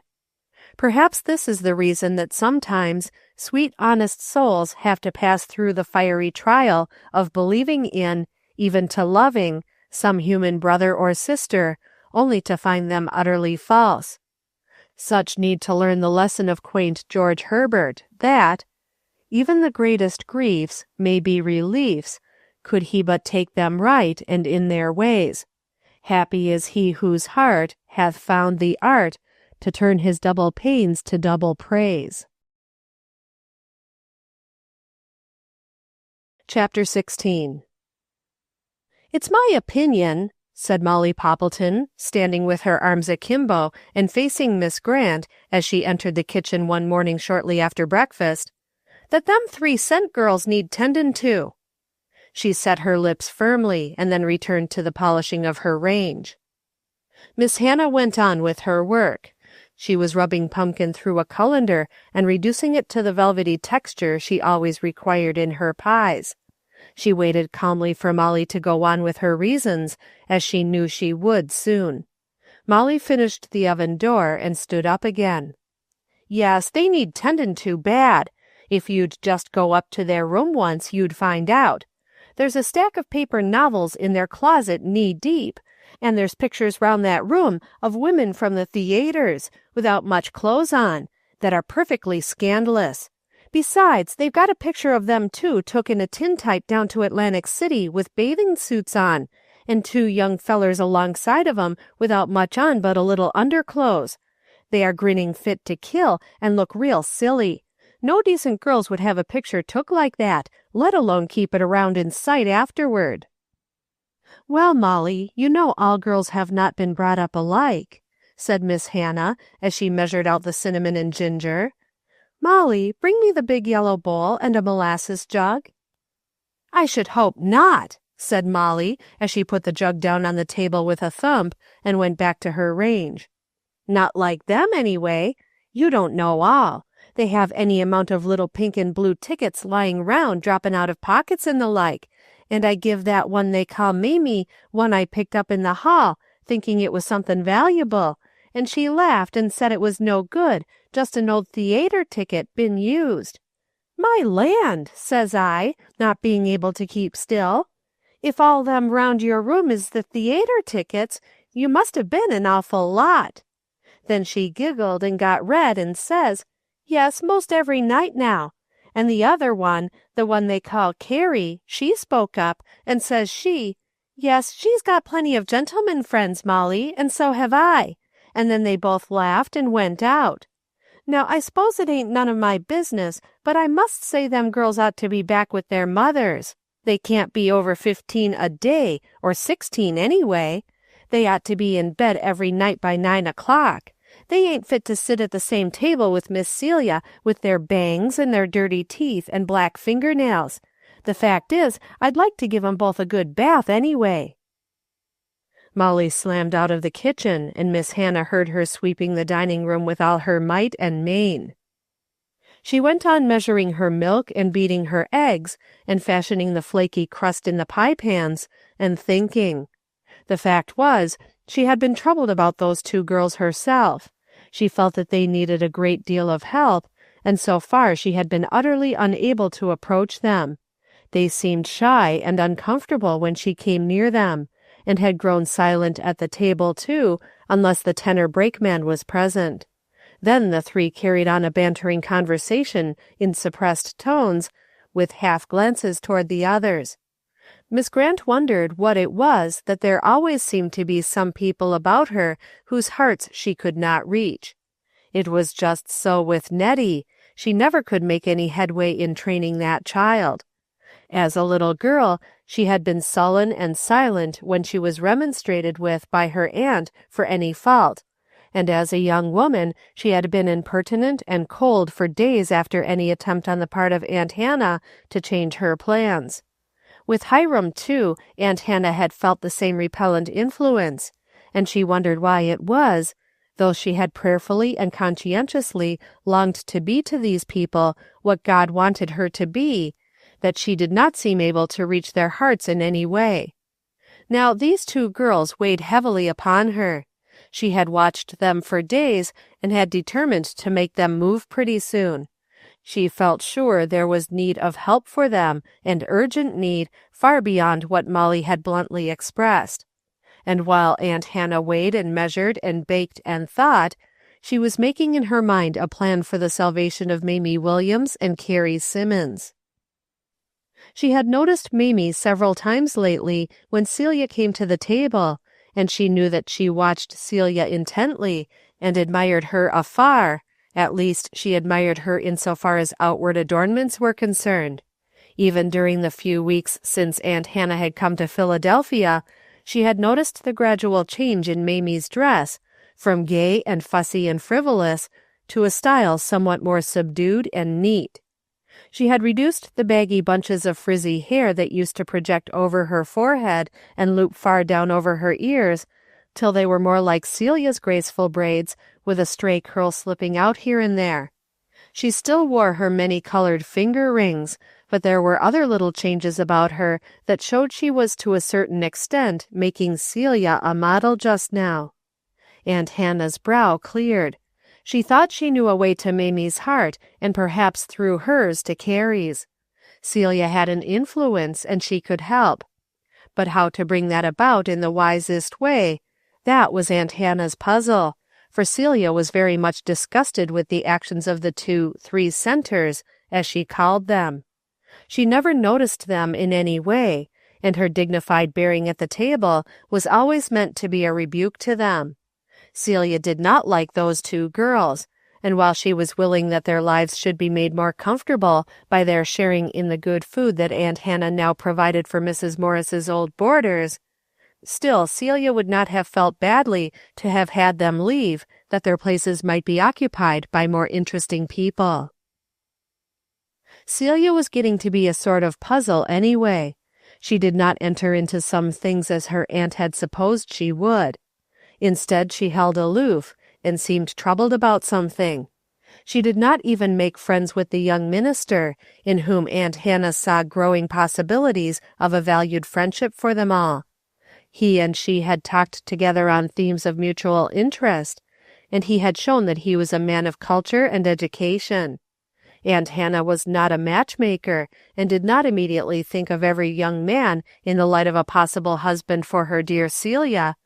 Perhaps this is the reason that sometimes sweet, honest souls have to pass through the fiery trial of believing in, even to loving, some human brother or sister, only to find them utterly false. Such need to learn the lesson of quaint George Herbert, that even the greatest griefs may be reliefs, could he but take them right and in their ways. Happy is he whose heart hath found the art to turn his double pains to double praise. Chapter 16. "It's my opinion," said Molly Poppleton, standing with her arms akimbo and facing Miss Grant as she entered the kitchen one morning shortly after breakfast, "that them 3-cent girls need tendin' to." She set her lips firmly and then returned to the polishing of her range. Miss Hannah went on with her work. She was rubbing pumpkin through a colander and reducing it to the velvety texture she always required in her pies. She waited calmly for Molly to go on with her reasons, as she knew she would soon. Molly finished the oven door and stood up again. "Yes, they need tendin' to bad. If you'd just go up to their room once, you'd find out. There's a stack of paper novels in their closet knee-deep, and there's pictures round that room of women from the theaters, without much clothes on, that are perfectly scandalous. Besides, they've got a picture of them two took in a tintype down to Atlantic City with bathing suits on, and 2 young fellers alongside of 'em without much on but a little underclothes. They are grinning fit to kill and look real silly. No decent girls would have a picture took like that, let alone keep it around in sight afterward." "Well, Molly, you know all girls have not been brought up alike," said Miss Hannah, as she measured out the cinnamon and ginger. "Molly, bring me the big yellow bowl and a molasses jug." "I should hope not," said Molly, as she put the jug down on the table with a thump and went back to her range. "Not like them, anyway. You don't know all. They have any amount of little pink and blue tickets lying round, dropping out of pockets and the like, and I give that one they call Mamie one I picked up in the hall, thinking it was something valuable, and she laughed and said it was no good, just an old theater ticket been used. 'My land,' says I, not being able to keep still. 'If all them round your room is the theater tickets, you must have been an awful lot.' Then she giggled and got red and says, 'Yes, most every night now.' And the other one, the one they call Carrie, she spoke up, and says she, 'Yes, she's got plenty of gentlemen friends, Molly, and so have I.' And then they both laughed and went out. Now, I suppose it ain't none of my business, but I must say them girls ought to be back with their mothers. They can't be over 15 a day, or 16 anyway. They ought to be in bed every night by 9 o'clock. They ain't fit to sit at the same table with Miss Celia with their bangs and their dirty teeth and black fingernails. The fact is, I'd like to give 'em both a good bath anyway." Molly slammed out of the kitchen, and Miss Hannah heard her sweeping the dining room with all her might and main. She went on measuring her milk and beating her eggs and fashioning the flaky crust in the pie pans and thinking. The fact was, she had been troubled about those two girls herself. She felt that they needed a great deal of help, and so far she had been utterly unable to approach them. They seemed shy and uncomfortable when she came near them, and had grown silent at the table, too, unless the tenor brakeman was present. Then the three carried on a bantering conversation in suppressed tones, with half glances toward the others. Miss Grant wondered what it was that there always seemed to be some people about her whose hearts she could not reach. It was just so with Nettie. She never could make any headway in training that child. As a little girl, she had been sullen and silent when she was remonstrated with by her aunt for any fault, and as a young woman she had been impertinent and cold for days after any attempt on the part of Aunt Hannah to change her plans. With Hiram, too, Aunt Hannah had felt the same repellent influence, and she wondered why it was, though she had prayerfully and conscientiously longed to be to these people what God wanted her to be, that she did not seem able to reach their hearts in any way. Now these two girls weighed heavily upon her. She had watched them for days and had determined to make them move pretty soon. She felt sure there was need of help for them, and urgent need, far beyond what Molly had bluntly expressed. And while Aunt Hannah weighed and measured and baked and thought, she was making in her mind a plan for the salvation of Mamie Williams and Carrie Simmons. She had noticed Mamie several times lately when Celia came to the table, and she knew that she watched Celia intently and admired her afar. At least she admired her in so far as outward adornments were concerned. Even during the few weeks since Aunt Hannah had come to Philadelphia, she had noticed the gradual change in Mamie's dress, from gay and fussy and frivolous to a style somewhat more subdued and neat. She had reduced the baggy bunches of frizzy hair that used to project over her forehead and loop far down over her ears, till they were more like Celia's graceful braids, with a stray curl slipping out here and there. She still wore her many-colored finger rings, but there were other little changes about her that showed she was to a certain extent making Celia a model just now. Aunt Hannah's brow cleared. She thought she knew a way to Mamie's heart, and perhaps through hers to Carrie's. Celia had an influence, and she could help. But how to bring that about in the wisest way, that was Aunt Hannah's puzzle, for Celia was very much disgusted with the actions of the 3 centers, as she called them. She never noticed them in any way, and her dignified bearing at the table was always meant to be a rebuke to them. Celia did not like those 2 girls, and while she was willing that their lives should be made more comfortable by their sharing in the good food that Aunt Hannah now provided for Mrs. Morris's old boarders, still Celia would not have felt badly to have had them leave, that their places might be occupied by more interesting people. Celia was getting to be a sort of puzzle anyway. She did not enter into some things as her aunt had supposed she would. Instead, she held aloof, and seemed troubled about something. She did not even make friends with the young minister, in whom Aunt Hannah saw growing possibilities of a valued friendship for them all. He and she had talked together on themes of mutual interest, and he had shown that he was a man of culture and education. Aunt Hannah was not a matchmaker, and did not immediately think of every young man in the light of a possible husband for her dear Celia,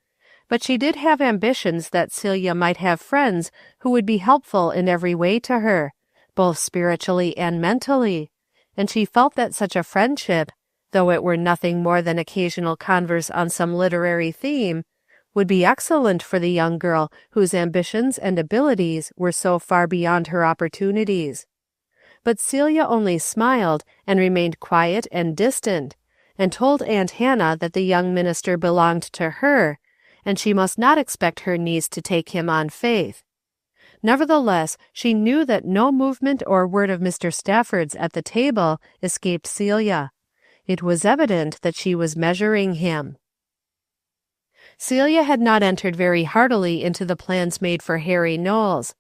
but she did have ambitions that Celia might have friends who would be helpful in every way to her, both spiritually and mentally, and she felt that such a friendship, though it were nothing more than occasional converse on some literary theme, would be excellent for the young girl whose ambitions and abilities were so far beyond her opportunities. But Celia only smiled and remained quiet and distant, and told Aunt Hannah that the young minister belonged to her, and she must not expect her niece to take him on faith. Nevertheless, she knew that no movement or word of Mr. Stafford's at the table escaped Celia. It was evident that she was measuring him. Celia had not entered very heartily into the plans made for Harry Knowles.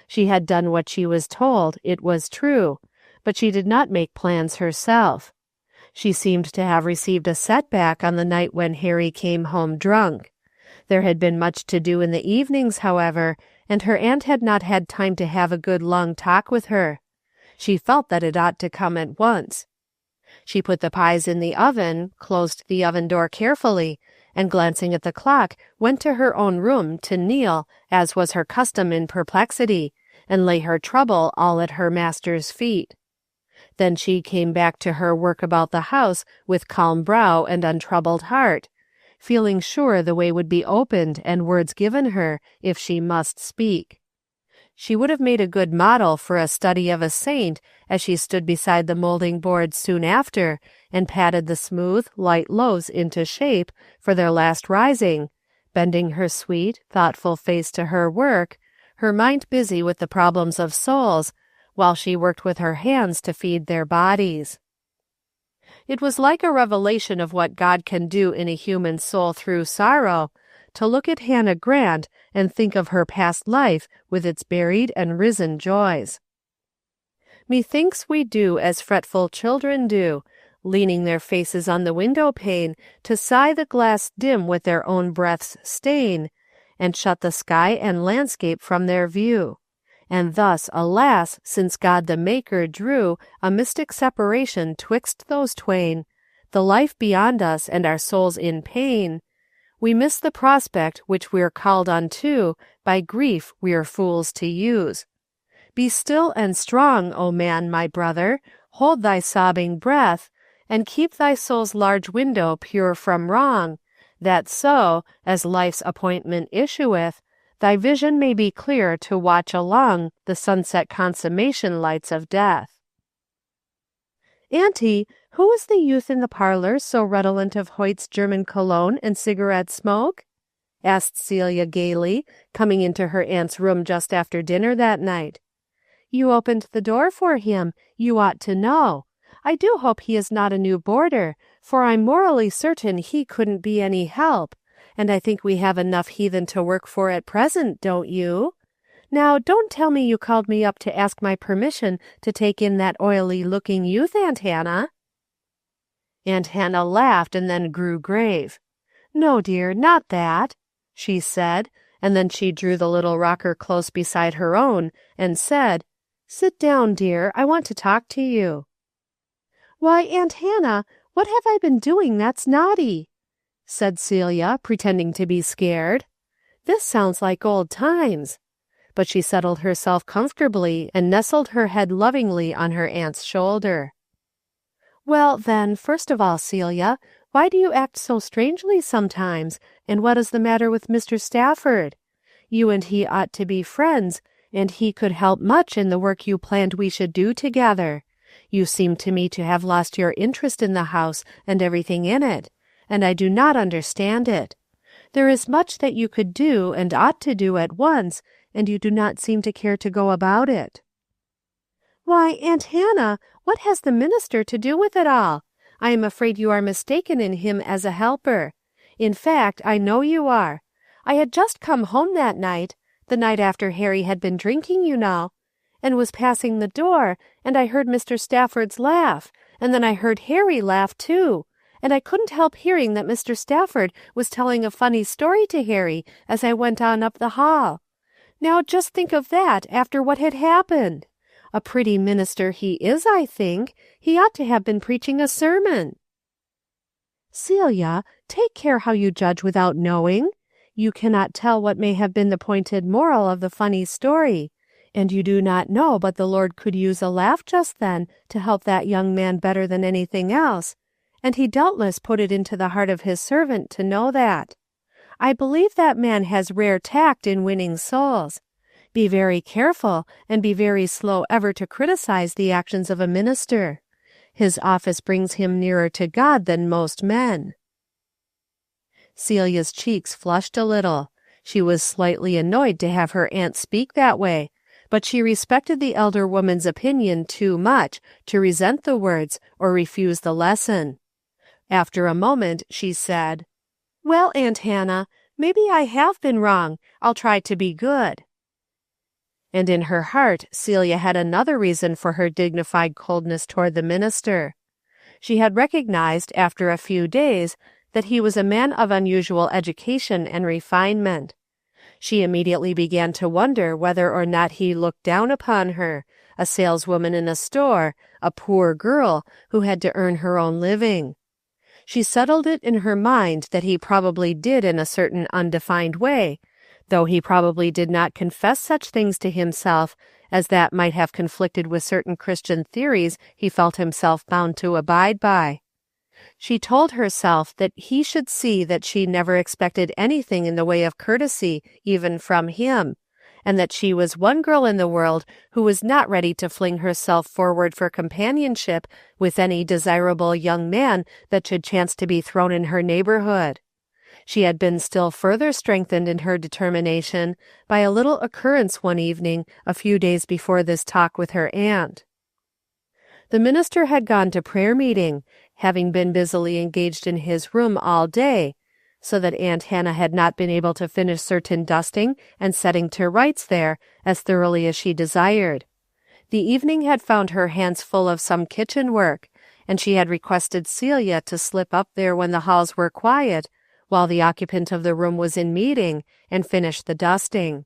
She had done what she was told, it was true, but she did not make plans herself. She seemed to have received a setback on the night when Harry came home drunk. There had been much to do in the evenings, however, and her aunt had not had time to have a good long talk with her. She felt that it ought to come at once. She put the pies in the oven, closed the oven door carefully, and glancing at the clock, went to her own room to kneel, as was her custom in perplexity, and lay her trouble all at her master's feet. Then she came back to her work about the house with calm brow and untroubled heart, feeling sure the way would be opened and words given her if she must speak. She would have made a good model for a study of a saint as she stood beside the molding board soon after and patted the smooth, light loaves into shape for their last rising, bending her sweet, thoughtful face to her work, her mind busy with the problems of souls, while she worked with her hands to feed their bodies. It was like a revelation of what God can do in a human soul through sorrow, to look at Hannah Grant and think of her past life with its buried and risen joys. Methinks we do as fretful children do, leaning their faces on the window-pane to sigh the glass dim with their own breath's stain, and shut the sky and landscape from their view. And thus, alas, since God the Maker drew a mystic separation twixt those twain, the life beyond us and our souls in pain, we miss the prospect which we're called unto, by grief we're fools to use. Be still and strong, O man, my brother, hold thy sobbing breath, and keep thy soul's large window pure from wrong, that so, as life's appointment issueth, thy vision may be clear to watch along the sunset consummation lights of death. Auntie, who is the youth in the parlor so redolent of Hoyt's German cologne and cigarette smoke? Asked Celia gaily, coming into her aunt's room just after dinner that night. You opened the door for him. You ought to know. I do hope he is not a new boarder, for I'm morally certain he couldn't be any help, and I think we have enough heathen to work for at present, don't you? Now, don't tell me you called me up to ask my permission to take in that oily-looking youth, Aunt Hannah. Aunt Hannah laughed and then grew grave. No, dear, not that, she said, and then she drew the little rocker close beside her own and said, Sit down, dear, I want to talk to you. Why, Aunt Hannah, what have I been doing that's naughty? Said Celia, pretending to be scared. This sounds like old times. But she settled herself comfortably and nestled her head lovingly on her aunt's shoulder. Well, then, first of all, Celia, why do you act so strangely sometimes, and what is the matter with Mr. Stafford? You and he ought to be friends, and he could help much in the work you planned we should do together. You seem to me to have lost your interest in the house and everything in it, and I do not understand it. There is much that you could do and ought to do at once, and you do not seem to care to go about it. Why, Aunt Hannah, what has the minister to do with it all? I am afraid you are mistaken in him as a helper. In fact, I know you are. I had just come home that night, the night after Harry had been drinking, you know, and was passing the door, and I heard Mr. Stafford's laugh, and then I heard Harry laugh too, and I couldn't help hearing that Mr. Stafford was telling a funny story to Harry as I went on up the hall. Now just think of that after what had happened. A pretty minister he is, I think. He ought to have been preaching a sermon. Celia, take care how you judge without knowing. You cannot tell what may have been the pointed moral of the funny story, and you do not know but the Lord could use a laugh just then to help that young man better than anything else, and he doubtless put it into the heart of his servant to know that. I believe that man has rare tact in winning souls. Be very careful, and be very slow ever to criticize the actions of a minister. His office brings him nearer to God than most men. Celia's cheeks flushed a little. She was slightly annoyed to have her aunt speak that way, but she respected the elder woman's opinion too much to resent the words or refuse the lesson. After a moment she said, Well, Aunt Hannah, maybe I have been wrong. I'll try to be good. And in her heart, Celia had another reason for her dignified coldness toward the minister. She had recognized, after a few days, that he was a man of unusual education and refinement. She immediately began to wonder whether or not he looked down upon her, a saleswoman in a store, a poor girl who had to earn her own living. She settled it in her mind that he probably did in a certain undefined way, though he probably did not confess such things to himself, as that might have conflicted with certain Christian theories he felt himself bound to abide by. She told herself that he should see that she never expected anything in the way of courtesy, even from him, and that she was one girl in the world who was not ready to fling herself forward for companionship with any desirable young man that should chance to be thrown in her neighborhood. She had been still further strengthened in her determination by a little occurrence one evening a few days before this talk with her aunt. The minister had gone to prayer meeting, having been busily engaged in his room all day, so that Aunt Hannah had not been able to finish certain dusting and setting to rights there as thoroughly as she desired. The evening had found her hands full of some kitchen work, and she had requested Celia to slip up there when the halls were quiet, while the occupant of the room was in meeting, and finish the dusting.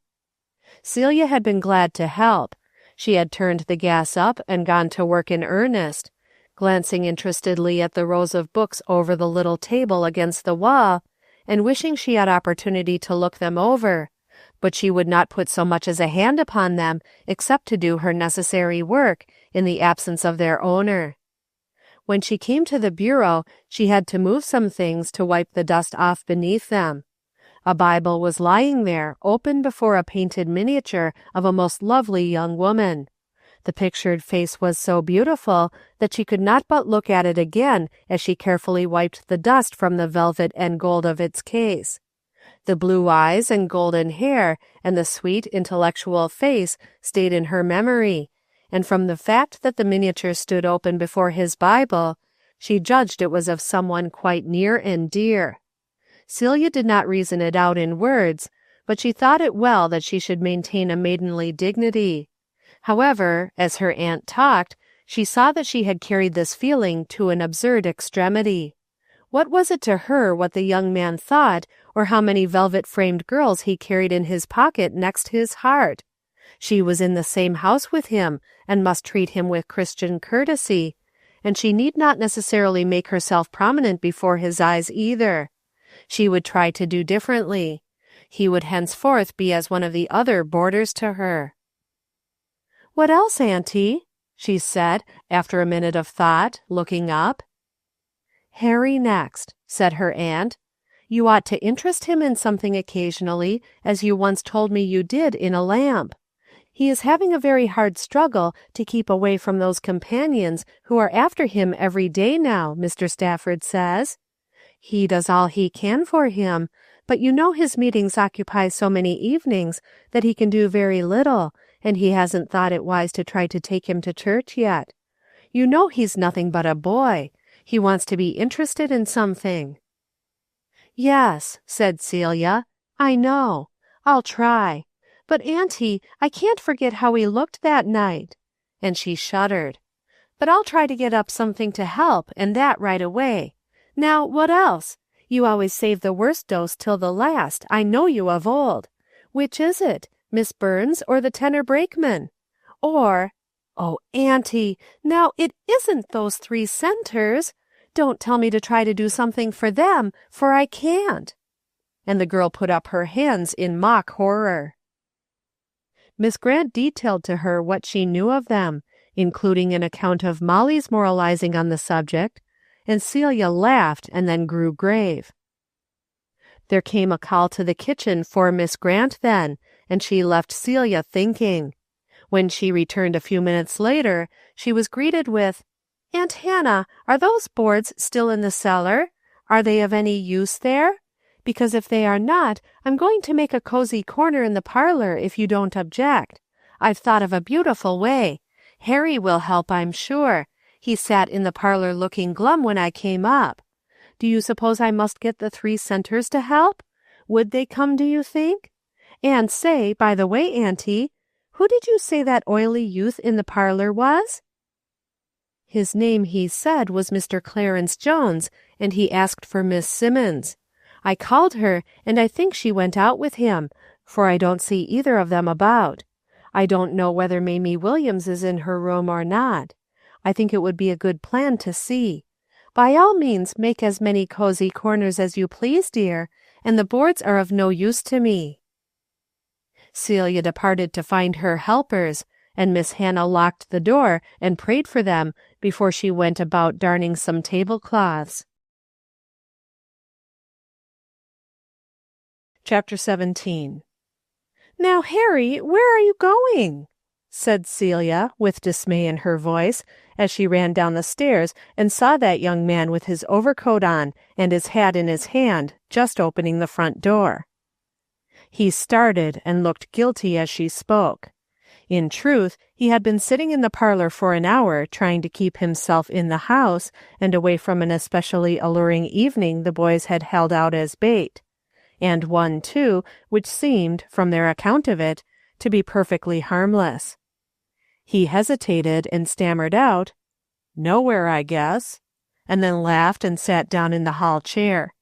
Celia had been glad to help. She had turned the gas up and gone to work in earnest, glancing interestedly at the rows of books over the little table against the wall, and wishing she had opportunity to look them over, but she would not put so much as a hand upon them except to do her necessary work in the absence of their owner. When she came to the bureau, she had to move some things to wipe the dust off beneath them. A Bible was lying there, open before a painted miniature of a most lovely young woman. The pictured face was so beautiful that she could not but look at it again as she carefully wiped the dust from the velvet and gold of its case. The blue eyes and golden hair and the sweet, intellectual face stayed in her memory, and from the fact that the miniature stood open before his Bible, she judged it was of someone quite near and dear. Celia did not reason it out in words, but she thought it well that she should maintain a maidenly dignity. However, as her aunt talked, she saw that she had carried this feeling to an absurd extremity. What was it to her what the young man thought, or how many velvet-framed girls he carried in his pocket next his heart? She was in the same house with him, and must treat him with Christian courtesy, and she need not necessarily make herself prominent before his eyes either. She would try to do differently. He would henceforth be as one of the other boarders to her. "What else, Auntie?" she said, after a minute of thought, looking up. "Harry next," said her aunt. "You ought to interest him in something occasionally, as you once told me you did in a lamp. He is having a very hard struggle to keep away from those companions who are after him every day now, Mr. Stafford says. He does all he can for him, but you know his meetings occupy so many evenings that he can do very little, and he hasn't thought it wise to try to take him to church yet. You know he's nothing but a boy. He wants to be interested in something." "Yes," said Celia, "I know. I'll try. But, Auntie, I can't forget how he looked that night." And she shuddered. "But I'll try to get up something to help, and that right away. Now, what else? You always save the worst dose till the last, I know you of old. Which is it, Miss Burns or the tenor brakeman? Or, oh, Auntie, now it isn't those 3 centers. Don't tell me to try to do something for them, for I can't." And the girl put up her hands in mock horror. Miss Grant detailed to her what she knew of them, including an account of Molly's moralizing on the subject, and Celia laughed and then grew grave. There came a call to the kitchen for Miss Grant then, and she left Celia thinking. When she returned a few minutes later, she was greeted with, "Aunt Hannah, are those boards still in the cellar? Are they of any use there? Because if they are not, I'm going to make a cozy corner in the parlor if you don't object. I've thought of a beautiful way. Harry will help, I'm sure. He sat in the parlor looking glum when I came up. Do you suppose I must get the 3 centers to help? Would they come, do you think? And say, by the way, Auntie, Who did you say that oily youth in the parlor was?" "His name, he said, was Mr. Clarence Jones, and he asked for Miss Simmons. I called her, and I think she went out with him, for I don't see either of them about. I don't know whether Mamie Williams is in her room or not. I think it would be a good plan to see. By all means make as many cozy corners as you please, dear, and the boards are of no use to me." Celia departed to find her helpers, and Miss Hannah locked the door and prayed for them before she went about darning some tablecloths. Chapter 17. "Now, Harry, where are you going?" said Celia, with dismay in her voice, as she ran down the stairs and saw that young man with his overcoat on and his hat in his hand, just opening the front door. He started and looked guilty as she spoke. In truth, he had been sitting in the parlor for an hour, trying to keep himself in the house and away from an especially alluring evening the boys had held out as bait, and one, too, which seemed, from their account of it, to be perfectly harmless. He hesitated and stammered out, "Nowhere, I guess," and then laughed and sat down in the hall chair.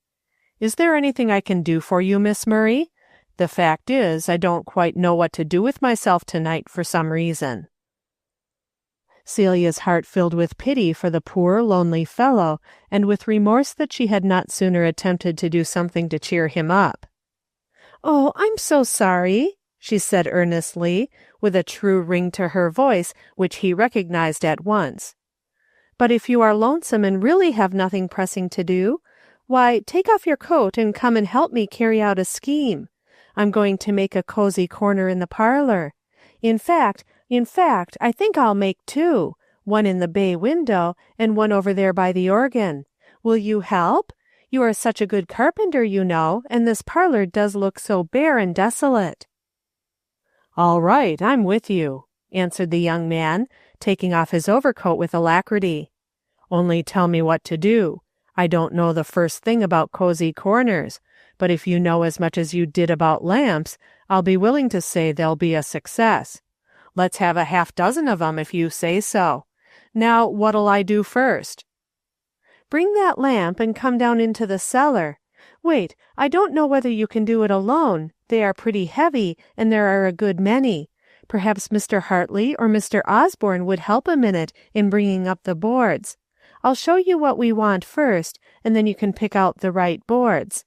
"Is there anything I can do for you, Miss Murray? The fact is, I don't quite know what to do with myself tonight for some reason." Celia's heart filled with pity for the poor, lonely fellow, and with remorse that she had not sooner attempted to do something to cheer him up. "Oh, I'm so sorry," she said earnestly, with a true ring to her voice which he recognized at once. "But if you are lonesome and really have nothing pressing to do, why, take off your coat and come and help me carry out a scheme. I'm going to make a cozy corner in the parlor. In fact, I think I'll make two, one in the bay window and one over there by the organ. Will you help? You are such a good carpenter, you know, and this parlor does look so bare and desolate." "All right, I'm with you," answered the young man, taking off his overcoat with alacrity. "Only tell me what to do. I don't know the first thing about cozy corners, but if you know as much as you did about lamps, I'll be willing to say they'll be a success. Let's have a half-dozen of 'em if you say so. Now, what'll I do first?" "Bring that lamp and come down into the cellar. Wait, I don't know whether you can do it alone. They are pretty heavy, and there are a good many. Perhaps Mr. Hartley or Mr. Osborne would help a minute in bringing up the boards. I'll show you what we want first, and then you can pick out the right boards.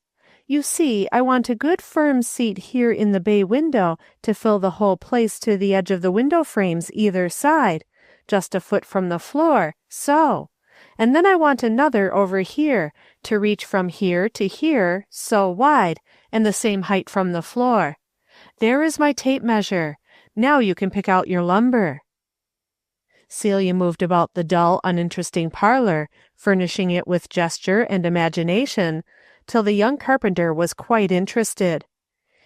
You see, I want a good firm seat here in the bay window to fill the whole place to the edge of the window frames either side, just a foot from the floor, so. And then I want another over here, to reach from here to here, so wide, and the same height from the floor. There is my tape measure. Now you can pick out your lumber." Celia moved about the dull, uninteresting parlor, furnishing it with gesture and imagination, till the young carpenter was quite interested.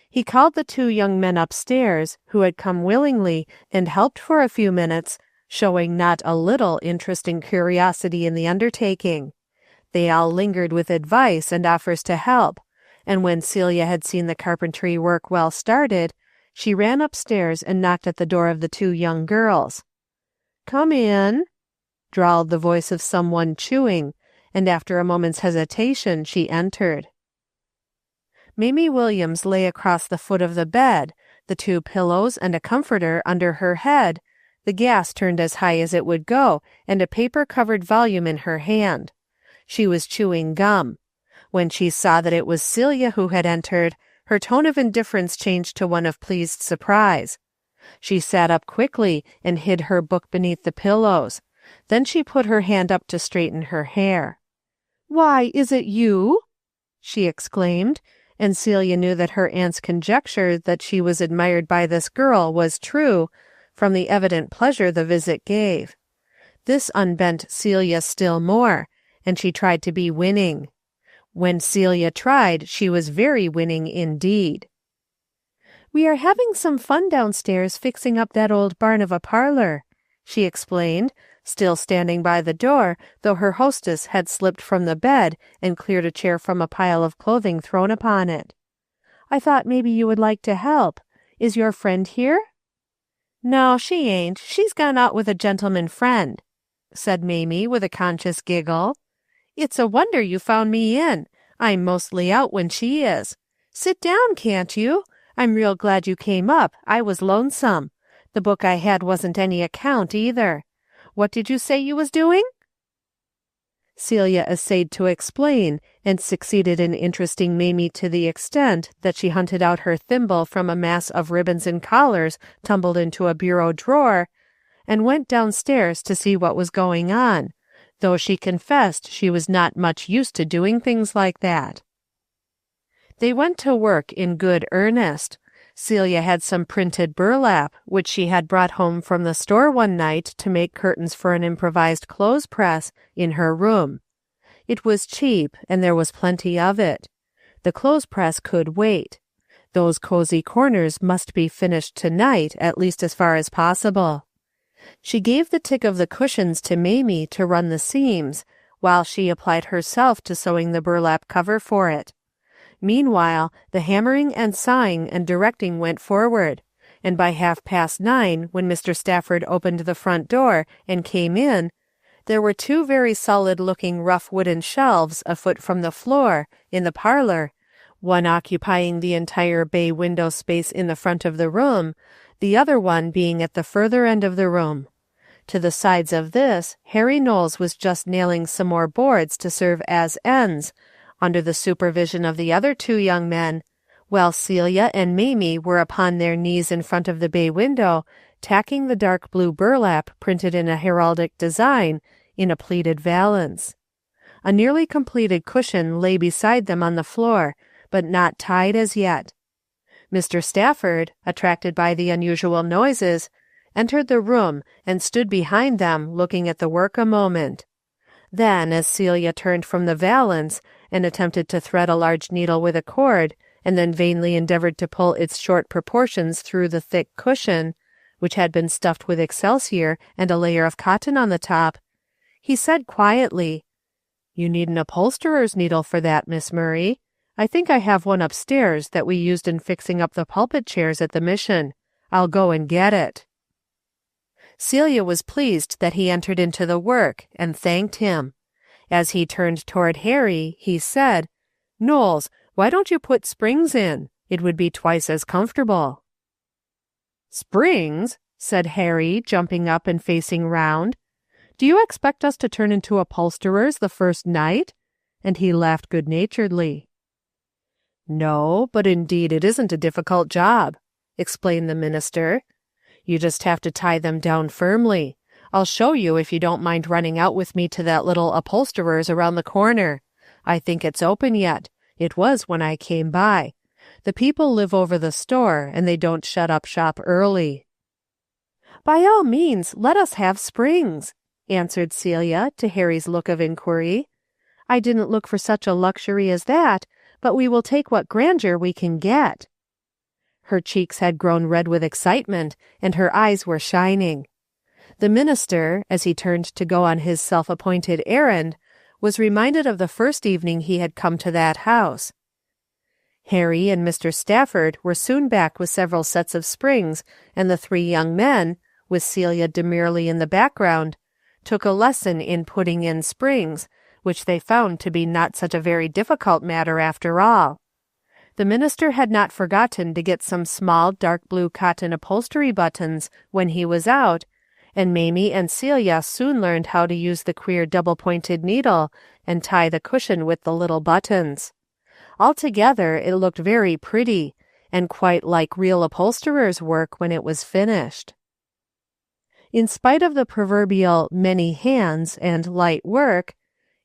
He called the two young men upstairs, who had come willingly, and helped for a few minutes, showing not a little interest and curiosity in the undertaking. They all lingered with advice and offers to help, and when Celia had seen the carpentry work well started, she ran upstairs and knocked at the door of the two young girls. "Come in," drawled the voice of someone chewing, and after a moment's hesitation she entered. Mamie Williams lay across the foot of the bed, the two pillows and a comforter under her head, the gas turned as high as it would go, and a paper-covered volume in her hand. She was chewing gum. When she saw that it was Celia who had entered, her tone of indifference changed to one of pleased surprise. She sat up quickly and hid her book beneath the pillows. Then she put her hand up to straighten her hair. "Why, is it you?" she exclaimed, and Celia knew that her aunt's conjecture that she was admired by this girl was true, from the evident pleasure the visit gave. This unbent Celia still more, and she tried to be winning. When Celia tried, she was very winning indeed. "We are having some fun downstairs fixing up that old barn of a parlor," she explained, still standing by the door, though her hostess had slipped from the bed and cleared a chair from a pile of clothing thrown upon it. "I thought maybe you would like to help. Is your friend here?" "No, she ain't. She's gone out with a gentleman friend," said Mamie with a conscious giggle. "It's a wonder you found me in. I'm mostly out when she is. Sit down, can't you? I'm real glad you came up. I was lonesome. The book I had wasn't any account either. What did you say you was doing?" Celia essayed to explain, and succeeded in interesting Mamie to the extent that she hunted out her thimble from a mass of ribbons and collars tumbled into a bureau drawer, and went downstairs to see what was going on, though she confessed she was not much used to doing things like that. They went to work in good earnest. Celia had some printed burlap, which she had brought home from the store one night to make curtains for an improvised clothes press, in her room. It was cheap, and there was plenty of it. The clothes press could wait. Those cozy corners must be finished tonight, at least as far as possible. She gave the tick of the cushions to Mamie to run the seams, while she applied herself to sewing the burlap cover for it. Meanwhile, the hammering and sawing and directing went forward, and by 9:30, when Mr. Stafford opened the front door and came in, there were 2 very solid-looking rough wooden shelves a foot from the floor, in the parlor, one occupying the entire bay window space in the front of the room, the other one being at the further end of the room. To the sides of this, Harry Knowles was just nailing some more boards to serve as ends, under the supervision of the other 2 young men, while Celia and Mamie were upon their knees in front of the bay window, tacking the dark blue burlap printed in a heraldic design in a pleated valance. A nearly completed cushion lay beside them on the floor, but not tied as yet. Mr. Stafford, attracted by the unusual noises, entered the room and stood behind them looking at the work a moment. Then, as Celia turned from the valance and attempted to thread a large needle with a cord, and then vainly endeavored to pull its short proportions through the thick cushion, which had been stuffed with excelsior and a layer of cotton on the top, he said quietly, "You need an upholsterer's needle for that, Miss Murray. I think I have one upstairs that we used in fixing up the pulpit chairs at the mission. I'll go and get it." Celia was pleased that he entered into the work, and thanked him. As he turned toward Harry, he said, "Knowles, why don't you put springs in? It would be twice as comfortable." "Springs?" said Harry, jumping up and facing round. "Do you expect us to turn into upholsterers the first night?" And he laughed good-naturedly. "No, but indeed it isn't a difficult job," explained the minister. "You just have to tie them down firmly. I'll show you if you don't mind running out with me to that little upholsterer's around the corner. I think it's open yet. It was when I came by. The people live over the store, and they don't shut up shop early." "By all means, let us have springs," answered Celia to Harry's look of inquiry. "I didn't look for such a luxury as that, but we will take what grandeur we can get." Her cheeks had grown red with excitement, and her eyes were shining. The minister, as he turned to go on his self-appointed errand, was reminded of the first evening he had come to that house. Harry and Mr. Stafford were soon back with several sets of springs, and the 3 young men, with Celia demurely in the background, took a lesson in putting in springs, which they found to be not such a very difficult matter after all. The minister had not forgotten to get some small dark blue cotton upholstery buttons when he was out, and Mamie and Celia soon learned how to use the queer double-pointed needle and tie the cushion with the little buttons. Altogether it looked very pretty, and quite like real upholsterer's work when it was finished. In spite of the proverbial many hands and light work,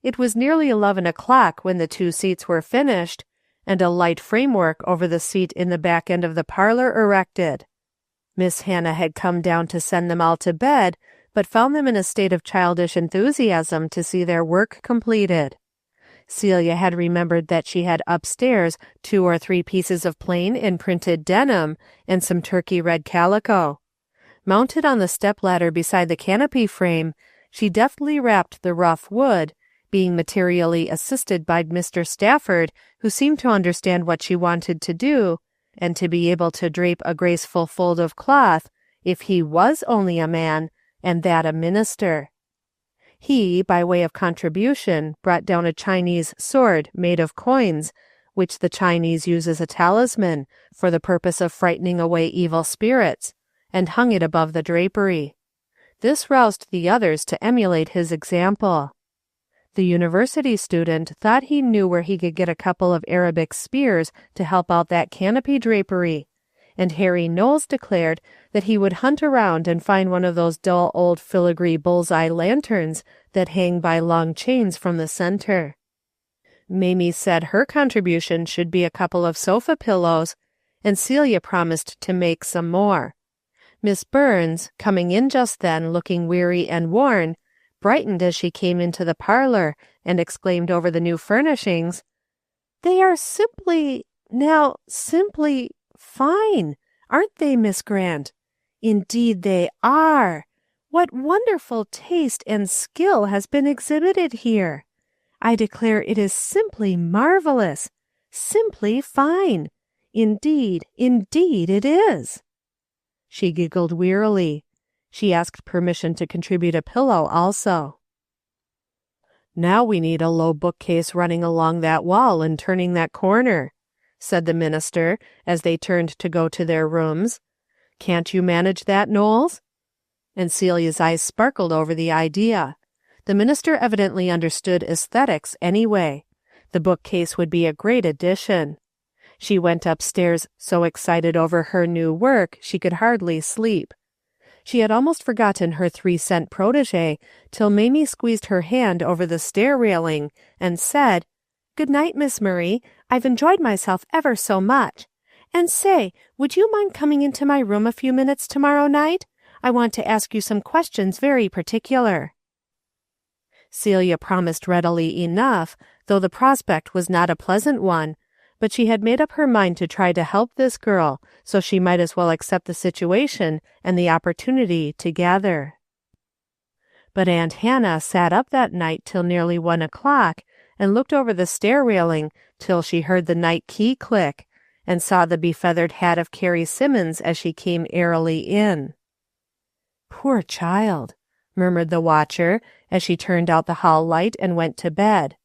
it was nearly 11 o'clock when the 2 seats were finished, and a light framework over the seat in the back end of the parlor erected. Miss Hannah had come down to send them all to bed, but found them in a state of childish enthusiasm to see their work completed. Celia had remembered that she had upstairs 2 or 3 pieces of plain and printed denim and some turkey red calico. Mounted on the step-ladder beside the canopy frame, she deftly wrapped the rough wood, being materially assisted by Mr. Stafford, who seemed to understand what she wanted to do, and to be able to drape a graceful fold of cloth, if he was only a man, and that a minister. He, by way of contribution, brought down a Chinese sword made of coins, which the Chinese use as a talisman for the purpose of frightening away evil spirits, and hung it above the drapery. This roused the others to emulate his example. The university student thought he knew where he could get a couple of Arabic spears to help out that canopy drapery, and Harry Knowles declared that he would hunt around and find one of those dull old filigree bullseye lanterns that hang by long chains from the center. Mamie said her contribution should be a couple of sofa pillows, and Celia promised to make some more. Miss Burns, coming in just then looking weary and worn, brightened as she came into the parlor and exclaimed over the new furnishings, "They are simply fine, aren't they, Miss Grant? Indeed they are. What wonderful taste and skill has been exhibited here. I declare it is simply marvelous, simply fine. Indeed it is." She giggled wearily. She asked permission to contribute a pillow also. "Now we need a low bookcase running along that wall and turning that corner," said the minister as they turned to go to their rooms. "Can't you manage that, Knowles?" And Celia's eyes sparkled over the idea. The minister evidently understood aesthetics anyway. The bookcase would be a great addition. She went upstairs so excited over her new work she could hardly sleep. She had almost forgotten her 3-cent protégé till Mamie squeezed her hand over the stair railing and said, "Good night, Miss Murray. I've enjoyed myself ever so much. And say, would you mind coming into my room a few minutes tomorrow night? I want to ask you some questions very particular." Celia promised readily enough, though the prospect was not a pleasant one, but she had made up her mind to try to help this girl, so she might as well accept the situation and the opportunity together. But Aunt Hannah sat up that night till nearly 1 o'clock, and looked over the stair railing till she heard the night key click, and saw the befeathered hat of Carrie Simmons as she came airily in. "Poor child," murmured the watcher, as she turned out the hall light and went to bed.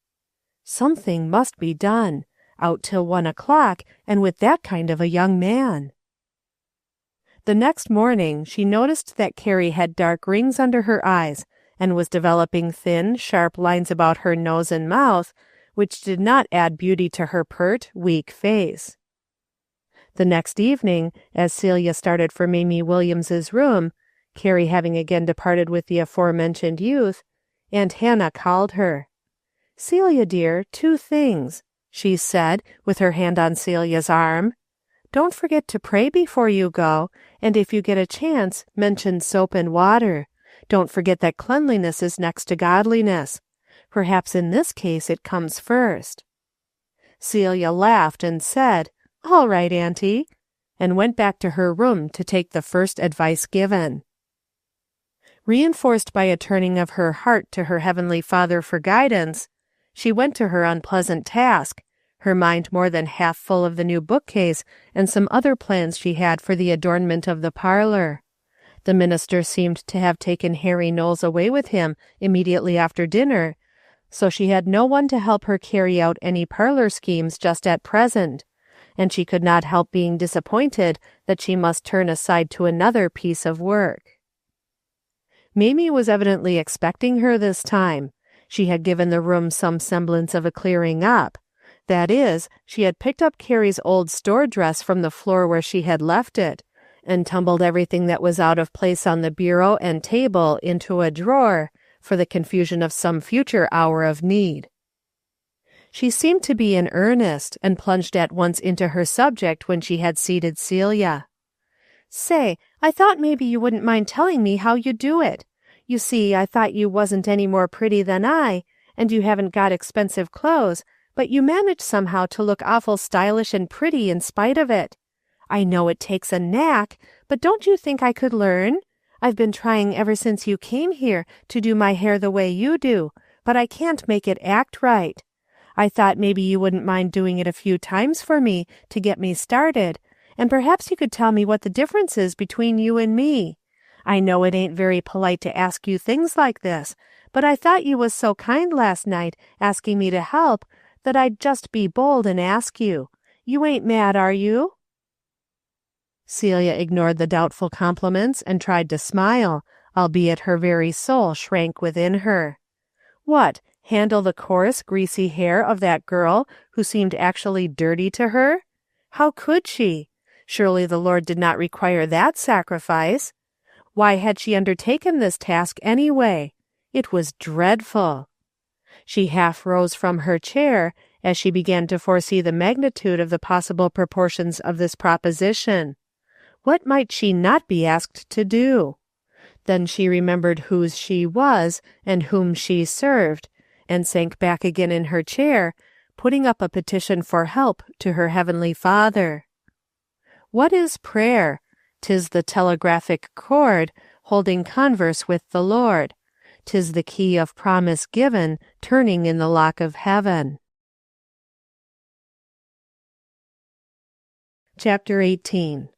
"Something must be done. Out till 1 o'clock, and with that kind of a young man." The next morning she noticed that Carrie had dark rings under her eyes, and was developing thin, sharp lines about her nose and mouth, which did not add beauty to her pert, weak face. The next evening, as Celia started for Mamie Williams's room, Carrie having again departed with the aforementioned youth, Aunt Hannah called her. "Celia, dear, 2 things," she said, with her hand on Celia's arm. "Don't forget to pray before you go, and if you get a chance, mention soap and water. Don't forget that cleanliness is next to godliness. Perhaps in this case it comes first." Celia laughed and said, "All right, Auntie," and went back to her room to take the first advice given. Reinforced by a turning of her heart to her Heavenly Father for guidance, she went to her unpleasant task, her mind more than half full of the new bookcase and some other plans she had for the adornment of the parlor. The minister seemed to have taken Harry Knowles away with him immediately after dinner, so she had no one to help her carry out any parlor schemes just at present, and she could not help being disappointed that she must turn aside to another piece of work. Mamie was evidently expecting her this time. She had given the room some semblance of a clearing up. That is, she had picked up Carrie's old store dress from the floor where she had left it, and tumbled everything that was out of place on the bureau and table into a drawer, for the confusion of some future hour of need. She seemed to be in earnest, and plunged at once into her subject when she had seated Celia. "Say, I thought maybe you wouldn't mind telling me how you do it. You see, I thought you wasn't any more pretty than I, and you haven't got expensive clothes, but you manage somehow to look awful stylish and pretty in spite of it. I know it takes a knack, but don't you think I could learn? I've been trying ever since you came here to do my hair the way you do, but I can't make it act right. I thought maybe you wouldn't mind doing it a few times for me to get me started, and perhaps you could tell me what the difference is between you and me. I know it ain't very polite to ask you things like this, but I thought you was so kind last night asking me to help that I'd just be bold and ask you. You ain't mad, are you?" Celia ignored the doubtful compliments and tried to smile, albeit her very soul shrank within her. What, handle the coarse, greasy hair of that girl who seemed actually dirty to her? How could she? Surely the Lord did not require that sacrifice. Why had she undertaken this task anyway? It was dreadful. She half rose from her chair as she began to foresee the magnitude of the possible proportions of this proposition. What might she not be asked to do? Then she remembered whose she was and whom she served, and sank back again in her chair, putting up a petition for help to her Heavenly Father. What is prayer? 'Tis the telegraphic cord, holding converse with the Lord. 'Tis the key of promise given, turning in the lock of heaven. Chapter 18.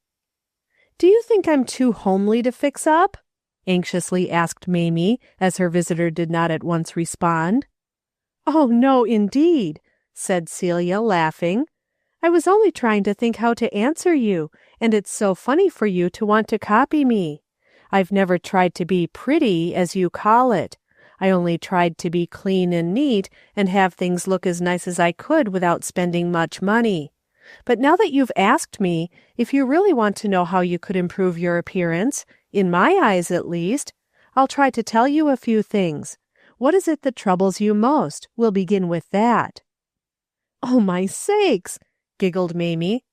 "Do you think I'm too homely to fix up?" anxiously asked Mamie, as her visitor did not at once respond. "Oh, no, indeed," said Celia, laughing. "I was only trying to think how to answer you, and it's so funny for you to want to copy me. I've never tried to be pretty, as you call it. I only tried to be clean and neat and have things look as nice as I could without spending much money. But now that you've asked me, if you really want to know how you could improve your appearance, in my eyes at least, I'll try to tell you a few things. What is it that troubles you most? We'll begin with that." "Oh, my sakes!" giggled Mamie.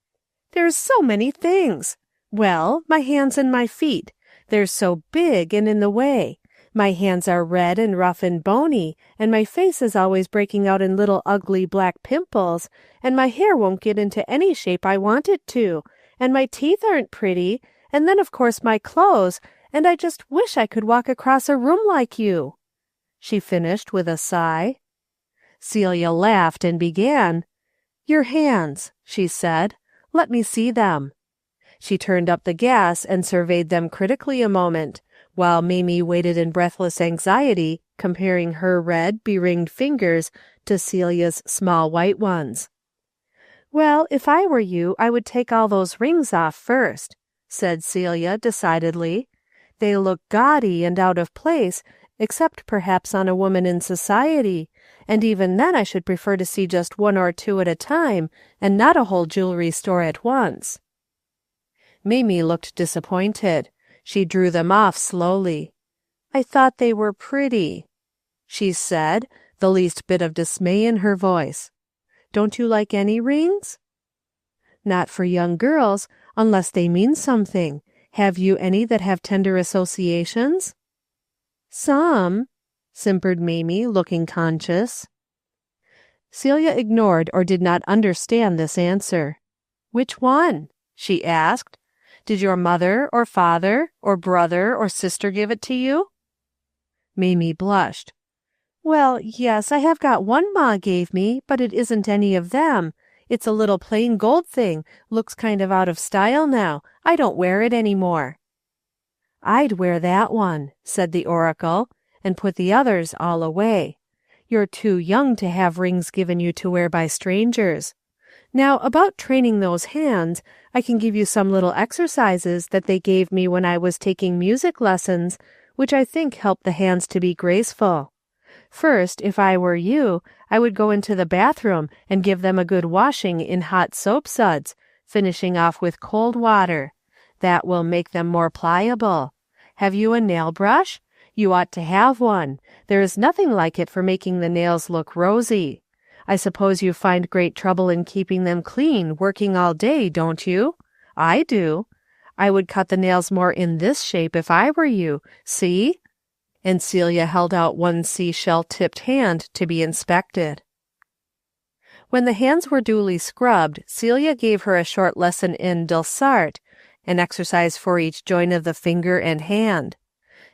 "There's so many things. Well, my hands and my feet. They're so big and in the way. My hands are red and rough and bony, and my face is always breaking out in little ugly black pimples, and my hair won't get into any shape I want it to, and my teeth aren't pretty, and then of course my clothes, and I just wish I could walk across a room like you," she finished with a sigh. Celia laughed and began. "Your hands," she said. "Let me see them." She turned up the gas and surveyed them critically a moment, while Mamie waited in breathless anxiety, comparing her red, beringed fingers to Celia's small white ones. "Well, if I were you, I would take all those rings off first," said Celia decidedly. "They look gaudy and out of place, except perhaps on a woman in society, and even then I should prefer to see just one or two at a time, and not a whole jewelry store at once." Mamie looked disappointed. She drew them off slowly. "I thought they were pretty," she said, the least bit of dismay in her voice. "Don't you like any rings?" "Not for young girls, unless they mean something. Have you any that have tender associations?" "Some," simpered Mamie, looking conscious. Celia ignored or did not understand this answer. "Which one?" she asked. "Did your mother or father or brother or sister give it to you?" Mamie blushed. "Well, yes, I have got one Ma gave me, but it isn't any of them. It's a little plain gold thing, looks kind of out of style now. I don't wear it any more." "I'd wear that one," said the oracle, "and put the others all away. You're too young to have rings given you to wear by strangers. Now, about training those hands, I can give you some little exercises that they gave me when I was taking music lessons, which I think help the hands to be graceful. First, if I were you, I would go into the bathroom and give them a good washing in hot soap suds, finishing off with cold water. That will make them more pliable. Have you a nail brush? You ought to have one. There is nothing like it for making the nails look rosy. I suppose you find great trouble in keeping them clean, working all day, don't you? I do. I would cut the nails more in this shape if I were you. See?" And Celia held out one seashell-tipped hand to be inspected. When the hands were duly scrubbed, Celia gave her a short lesson in Delsarte, an exercise for each joint of the finger and hand.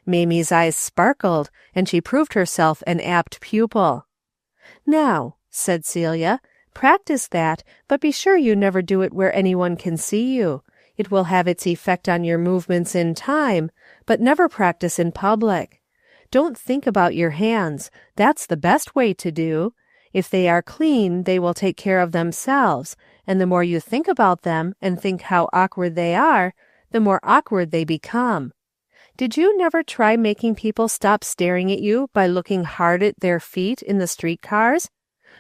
Mamie's eyes sparkled, and she proved herself an apt pupil. "Now," said Celia, Practice that, but be sure you never do it where anyone can see you. It will have its effect on your movements in time, but never practice in public. Don't think about your hands. That's the best way to do. If they are clean, they will take care of themselves, and the more you think about them and think how awkward they are, the more awkward they become. Did you never try making people stop staring at you by looking hard at their feet in the streetcars?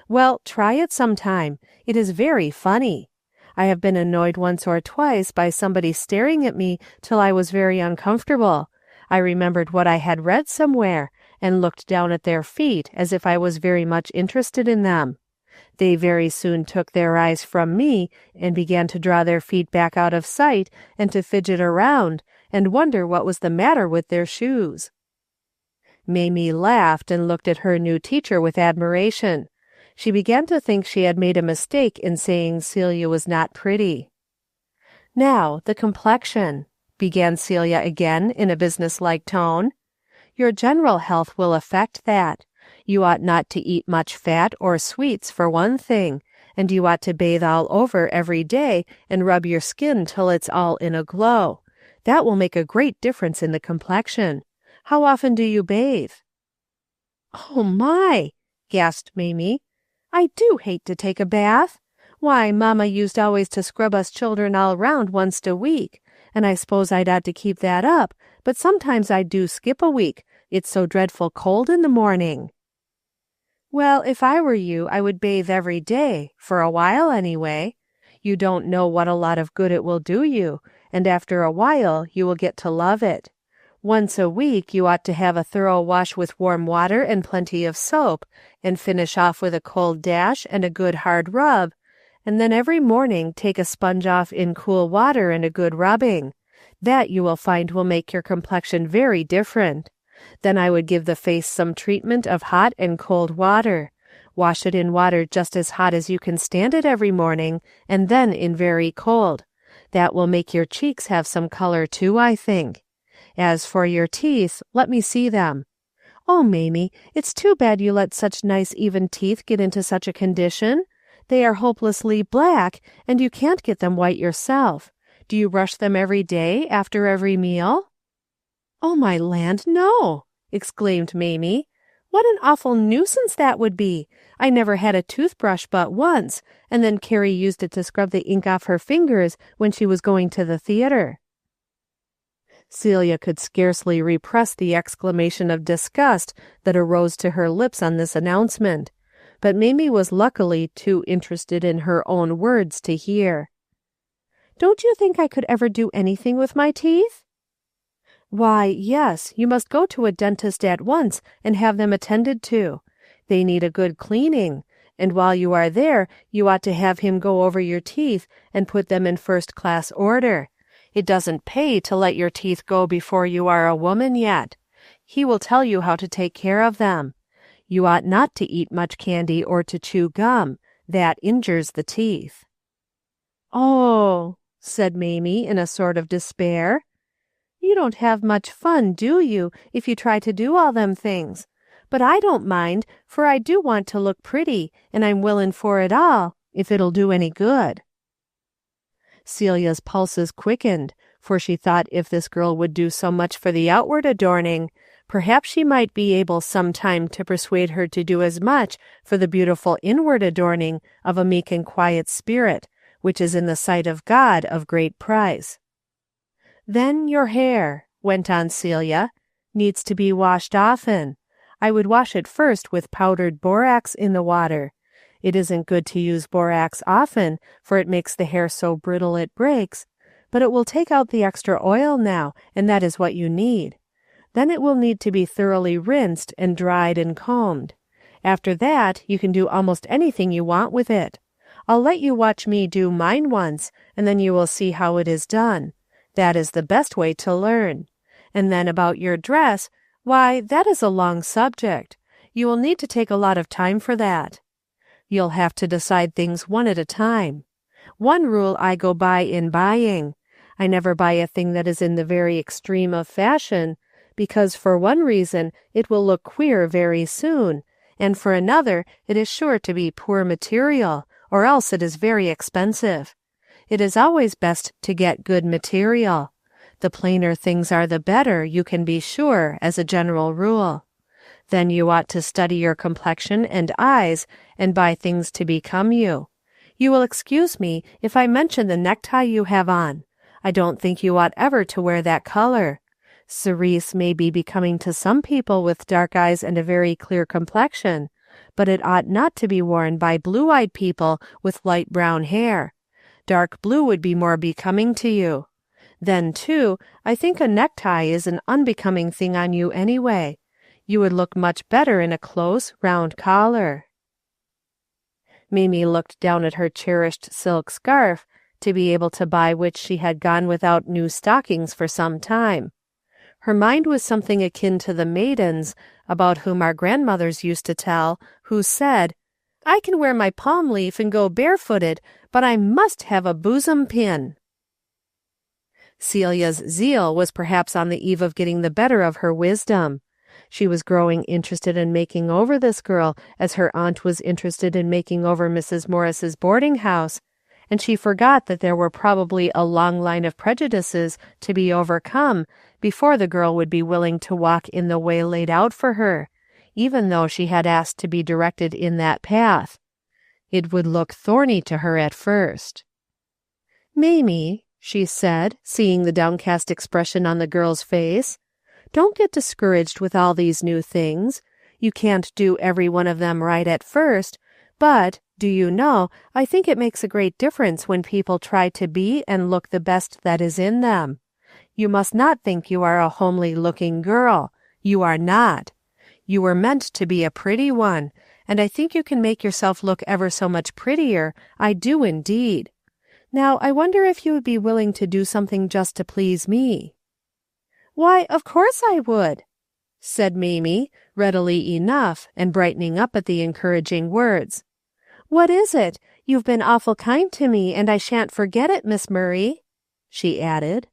Well, try it sometime. It is very funny. I have been annoyed once or twice by somebody staring at me till I was very uncomfortable. I remembered what I had read somewhere, and looked down at their feet as if I was very much interested in them. They very soon took their eyes from me and began to draw their feet back out of sight and to fidget around and wonder what was the matter with their shoes. Mamie laughed and looked at her new teacher with admiration. She began to think she had made a mistake in saying Celia was not pretty. "Now, the complexion," began Celia again in a businesslike tone. "Your general health will affect that. You ought not to eat much fat or sweets for one thing, and you ought to bathe all over every day and rub your skin till it's all in a glow. That will make a great difference in the complexion. How often do you bathe?" "Oh, my!" gasped Mamie. "I do hate to take a bath. Why, Mama used always to scrub us children all round once a week, and I suppose I'd ought to keep that up, but sometimes I do skip a week. It's so dreadful cold in the morning." "Well, if I were you, I would bathe every day, for a while anyway. You don't know what a lot of good it will do you, and after a while you will get to love it. Once a week you ought to have a thorough wash with warm water and plenty of soap, and finish off with a cold dash and a good hard rub, and then every morning take a sponge off in cool water and a good rubbing. That you will find will make your complexion very different. Then I would give the face some treatment of hot and cold water. Wash it in water just as hot as you can stand it every morning, and then in very cold. That will make your cheeks have some color too, I think. As for your teeth, let me see them. Oh, Mamie, it's too bad you let such nice even teeth get into such a condition. They are hopelessly black, and you can't get them white yourself. Do you brush them every day after every meal?" "Oh, my land, no!" exclaimed Mamie. "What an awful nuisance that would be! I never had a toothbrush but once, and then Carrie used it to scrub the ink off her fingers when she was going to the theater." Celia could scarcely repress the exclamation of disgust that arose to her lips on this announcement, but Mamie was luckily too interested in her own words to hear. "Don't you think I could ever do anything with my teeth?" "Why, yes, you must go to a dentist at once and have them attended to. They need a good cleaning, and while you are there you ought to have him go over your teeth and put them in first-class order. It doesn't pay to let your teeth go before you are a woman yet. He will tell you how to take care of them. You ought not to eat much candy or to chew gum. That injures the teeth." "Oh," said Mamie in a sort of despair. "You don't have much fun, do you, if you try to do all them things? But I don't mind, for I do want to look pretty, and I'm willin' for it all, if it'll do any good." Celia's pulses quickened, for she thought if this girl would do so much for the outward adorning, perhaps she might be able some time to persuade her to do as much for the beautiful inward adorning of a meek and quiet spirit, which is in the sight of God of great price. "Then your hair," went on Celia, "needs to be washed often. I would wash it first with powdered borax in the water. It isn't good to use borax often, for it makes the hair so brittle it breaks, but it will take out the extra oil now, and that is what you need. Then it will need to be thoroughly rinsed and dried and combed. After that, you can do almost anything you want with it. I'll let you watch me do mine once, and then you will see how it is done. That is the best way to learn. And then about your dress, why, that is a long subject. You will need to take a lot of time for that. You'll have to decide things one at a time. One rule I go by in buying. I never buy a thing that is in the very extreme of fashion, because for one reason it will look queer very soon, and for another it is sure to be poor material, or else it is very expensive. It is always best to get good material. The plainer things are the better, you can be sure, as a general rule. Then you ought to study your complexion and eyes and buy things to become you. You will excuse me if I mention the necktie you have on. I don't think you ought ever to wear that color. Cerise may be becoming to some people with dark eyes and a very clear complexion, but it ought not to be worn by blue-eyed people with light brown hair. Dark blue would be more becoming to you. Then, too, I think a necktie is an unbecoming thing on you anyway. You would look much better in a close, round collar. Mimi looked down at her cherished silk scarf, to be able to buy which she had gone without new stockings for some time. Her mind was something akin to the maidens, about whom our grandmothers used to tell, who said, "I can wear my palm leaf and go barefooted, but I must have a bosom pin." Celia's zeal was perhaps on the eve of getting the better of her wisdom. She was growing interested in making over this girl as her aunt was interested in making over Mrs. Morris's boarding house, and she forgot that there were probably a long line of prejudices to be overcome before the girl would be willing to walk in the way laid out for her, even though she had asked to be directed in that path. It would look thorny to her at first. "Mamie," she said, seeing the downcast expression on the girl's face, "don't get discouraged with all these new things. You can't do every one of them right at first, but, do you know, I think it makes a great difference when people try to be and look the best that is in them. You must not think you are a homely-looking girl. You are not. You were meant to be a pretty one, and I think you can make yourself look ever so much prettier. I do indeed. Now, I wonder if you would be willing to do something just to please me." "Why, of course I would," said Mamie, readily enough, and brightening up at the encouraging words. "What is it? You've been awful kind to me, and I shan't forget it, Miss Murray," she added.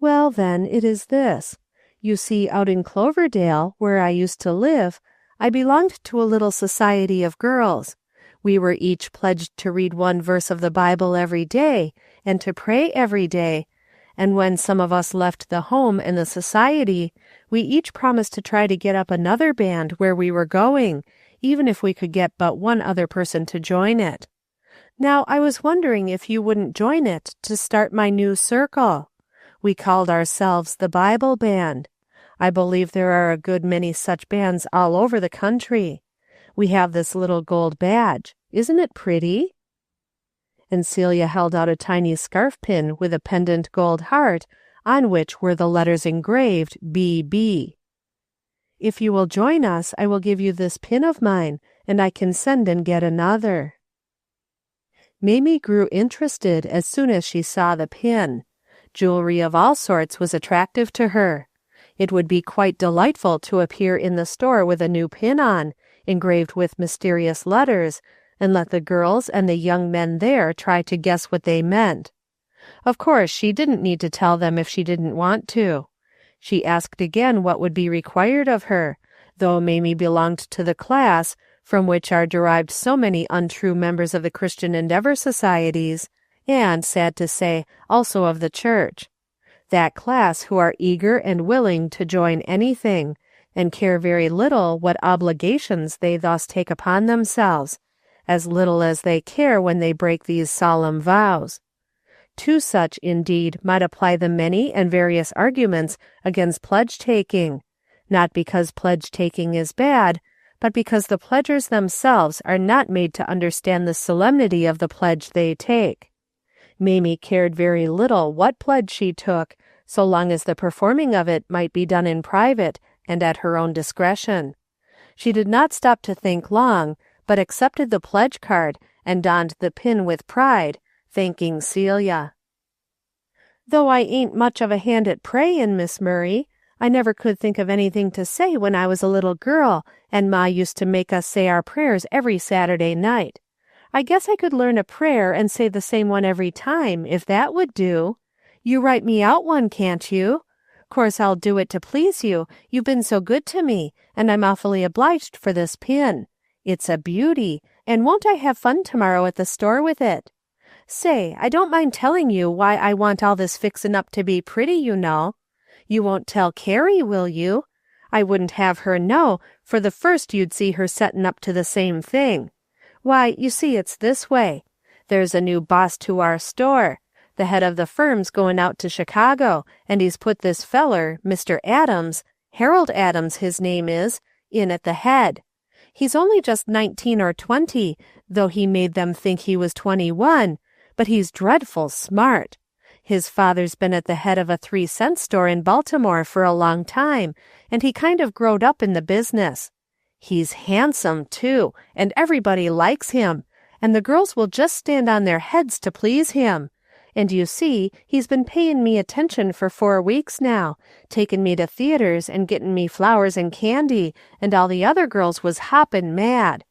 "Well, then, it is this. You see, out in Cloverdale, where I used to live, I belonged to a little society of girls. We were each pledged to read one verse of the Bible every day, and to pray every day, and when some of us left the home and the society, we each promised to try to get up another band where we were going, even if we could get but one other person to join it. Now, I was wondering if you wouldn't join it to start my new circle. We called ourselves the Bible Band. I believe there are a good many such bands all over the country. We have this little gold badge. Isn't it pretty?" And Celia held out a tiny scarf pin with a pendant gold heart, on which were the letters engraved B.B. "If you will join us, I will give you this pin of mine, and I can send and get another." Mamie grew interested as soon as she saw the pin. Jewelry of all sorts was attractive to her. It would be quite delightful to appear in the store with a new pin on, engraved with mysterious letters, and let the girls and the young men there try to guess what they meant. Of course, she didn't need to tell them if she didn't want to. She asked again what would be required of her, though Mamie belonged to the class from which are derived so many untrue members of the Christian Endeavor societies, and, sad to say, also of the church. That class who are eager and willing to join anything, and care very little what obligations they thus take upon themselves, as little as they care when they break these solemn vows. To such, indeed, might apply the many and various arguments against pledge-taking, not because pledge-taking is bad, but because the pledgers themselves are not made to understand the solemnity of the pledge they take. Mamie cared very little what pledge she took, so long as the performing of it might be done in private and at her own discretion. She did not stop to think long, but accepted the pledge card and donned the pin with pride, thanking Celia. "Though I ain't much of a hand at prayin', Miss Murray, I never could think of anything to say when I was a little girl, and Ma used to make us say our prayers every Saturday night. I guess I could learn a prayer and say the same one every time, if that would do. You write me out one, can't you? Course I'll do it to please you. You've been so good to me, and I'm awfully obliged for this pin. It's a beauty, And won't I have fun tomorrow at the store with it? Say, I don't mind telling you why I want all this fixin' up to be pretty, you know. You won't tell Carrie, will you? I wouldn't have her know, for the first you'd see her settin' up to the same thing. Why, you see it's this way. There's a new boss to our store. The head of the firm's goin' out to Chicago, and he's put this feller, Mr. Adams, Harold Adams his name is, in at the head. He's only just 19 or 20, though he made them think he was 21, but he's dreadful smart. His father's been at the head of a 3-cent store in Baltimore for a long time, and he kind of growed up in the business. He's handsome, too, and everybody likes him, and the girls will just stand on their heads to please him. And you see, he's been payin' me attention for 4 weeks now, takin' me to theaters and gettin' me flowers and candy, and all the other girls was hoppin' mad.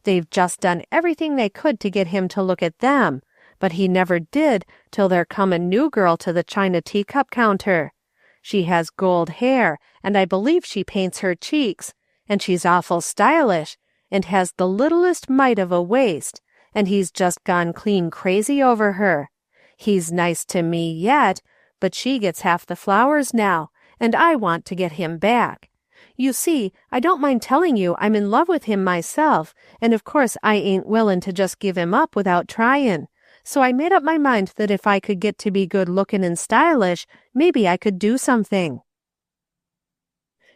They've just done everything they could to get him to look at them, but he never did till there come a new girl to the china teacup counter. She has gold hair, and I believe she paints her cheeks, and she's awful stylish, and has the littlest mite of a waist, and he's just gone clean crazy over her. He's nice to me yet, but she gets half the flowers now, and I want to get him back. You see, I don't mind telling you I'm in love with him myself, and of course I ain't willin' to just give him up without tryin'. So I made up my mind that if I could get to be good-lookin' and stylish, maybe I could do something.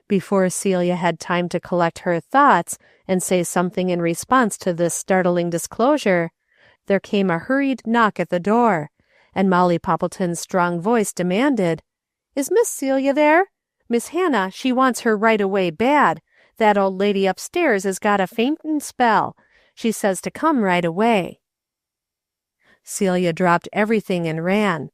Before Celia had time to collect her thoughts and say something in response to this startling disclosure, there came a hurried knock at the door, and Molly Poppleton's strong voice demanded, "Is Miss Celia there? Miss Hannah, she wants her right away bad. That old lady upstairs has got a faintin' spell. She says to come right away." Celia dropped everything and ran.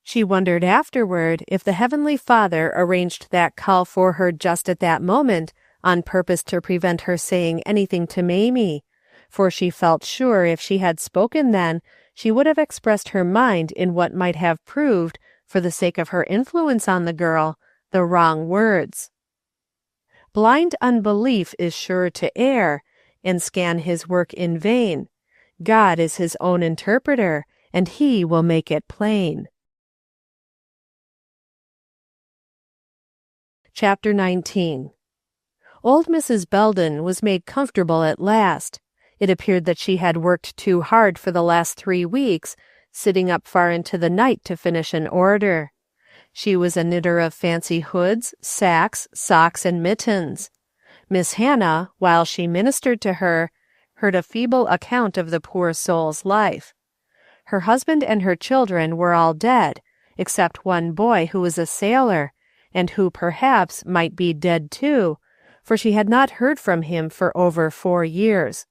She wondered afterward if the Heavenly Father arranged that call for her just at that moment on purpose to prevent her saying anything to Mamie, for she felt sure if she had spoken then, she would have expressed her mind in what might have proved, for the sake of her influence on the girl, the wrong words. Blind unbelief is sure to err, and scan his work in vain. God is his own interpreter, and he will make it plain. Chapter 19. Old Mrs. Belden was made comfortable at last. It appeared that she had worked too hard for the last 3 weeks, sitting up far into the night to finish an order. She was a knitter of fancy hoods, sacks, socks, and mittens. Miss Hannah, while she ministered to her, heard a feeble account of the poor soul's life. Her husband and her children were all dead, except one boy who was a sailor, and who perhaps might be dead too, for she had not heard from him for over 4 years.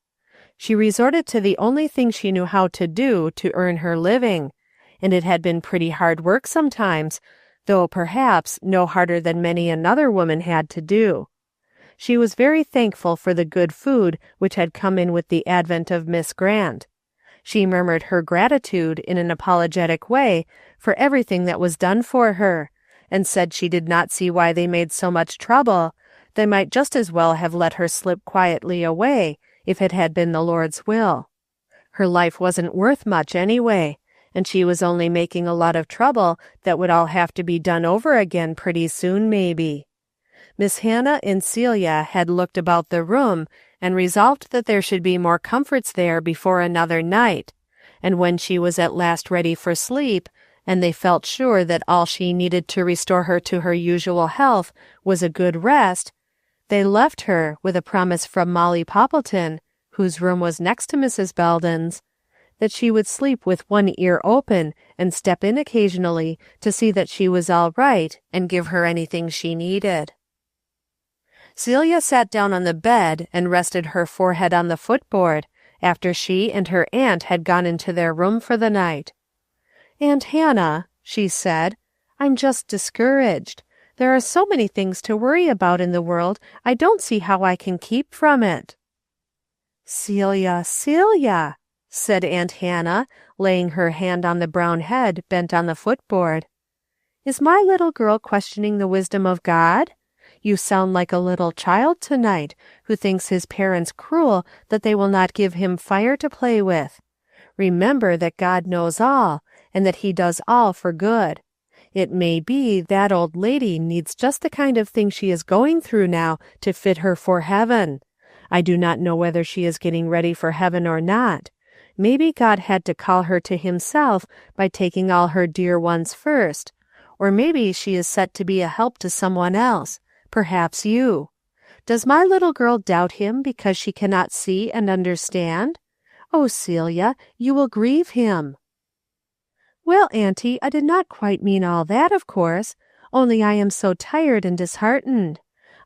She resorted to the only thing she knew how to do to earn her living, and it had been pretty hard work sometimes, though perhaps no harder than many another woman had to do. She was very thankful for the good food which had come in with the advent of Miss Grant. She murmured her gratitude in an apologetic way for everything that was done for her, and said she did not see why they made so much trouble. They might just as well have let her slip quietly away, if it had been the Lord's will. Her life wasn't worth much anyway, and she was only making a lot of trouble that would all have to be done over again pretty soon maybe. Miss Hannah and Celia had looked about the room and resolved that there should be more comforts there before another night, and when she was at last ready for sleep, and they felt sure that all she needed to restore her to her usual health was a good rest, they left her with a promise from Molly Poppleton, whose room was next to Mrs. Belden's, that she would sleep with one ear open and step in occasionally to see that she was all right and give her anything she needed. Celia sat down on the bed and rested her forehead on the footboard after she and her aunt had gone into their room for the night. "Aunt Hannah," she said, "I'm just discouraged. There are so many things to worry about in the world, I don't see how I can keep from it." "Celia, Celia," said Aunt Hannah, laying her hand on the brown head bent on the footboard. "Is my little girl questioning the wisdom of God? You sound like a little child tonight, who thinks his parents cruel that they will not give him fire to play with. Remember that God knows all, and that he does all for good. It may be that old lady needs just the kind of thing she is going through now to fit her for heaven. I do not know whether she is getting ready for heaven or not. Maybe God had to call her to himself by taking all her dear ones first. Or maybe she is set to be a help to someone else, perhaps you. Does my little girl doubt him because she cannot see and understand? Oh, Celia, you will grieve him. Well, Auntie, I did not quite mean all that, of course, only I am so tired and disheartened.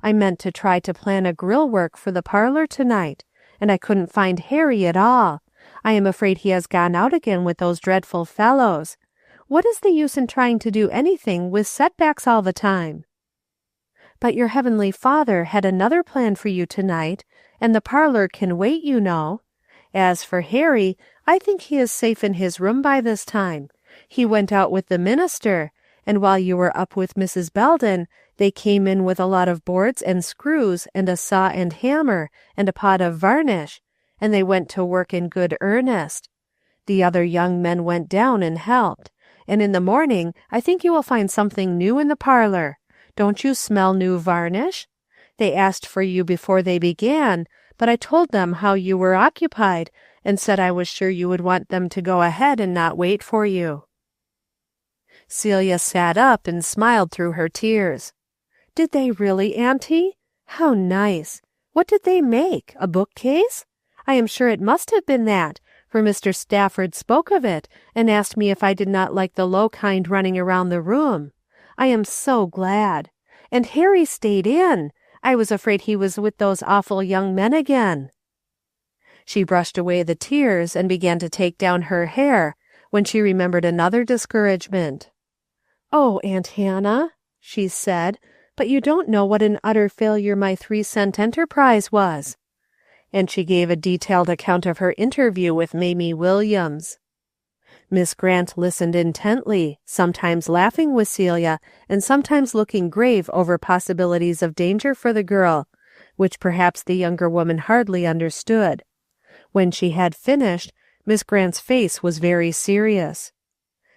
I meant to try to plan a grill work for the parlor tonight, and I couldn't find Harry at all. I am afraid he has gone out again with those dreadful fellows. What is the use in trying to do anything with setbacks all the time? But your Heavenly Father had another plan for you tonight, and the parlor can wait, you know. As for Harry, I think he is safe in his room by this time. He went out with the minister, and while you were up with Mrs. Belden, they came in with a lot of boards and screws and a saw and hammer and a pot of varnish, and they went to work in good earnest. The other young men went down and helped, and in the morning I think you will find something new in the parlor. Don't you smell new varnish? They asked for you before they began, but I told them how you were occupied, and said I was sure you would want them to go ahead and not wait for you. Celia sat up and smiled through her tears. Did they really, Auntie? How nice! What did they make? A bookcase? I am sure it must have been that, for Mr. Stafford spoke of it, and asked me if I did not like the low kind running around the room. I am so glad. And Harry stayed in. I was afraid he was with those awful young men again. She brushed away the tears and began to take down her hair, when she remembered another discouragement. Oh, Aunt Hannah, she said, but you don't know what an utter failure my 3-cent enterprise was. And she gave a detailed account of her interview with Mamie Williams. Miss Grant listened intently, sometimes laughing with Celia, and sometimes looking grave over possibilities of danger for the girl, which perhaps the younger woman hardly understood. When she had finished, Miss Grant's face was very serious.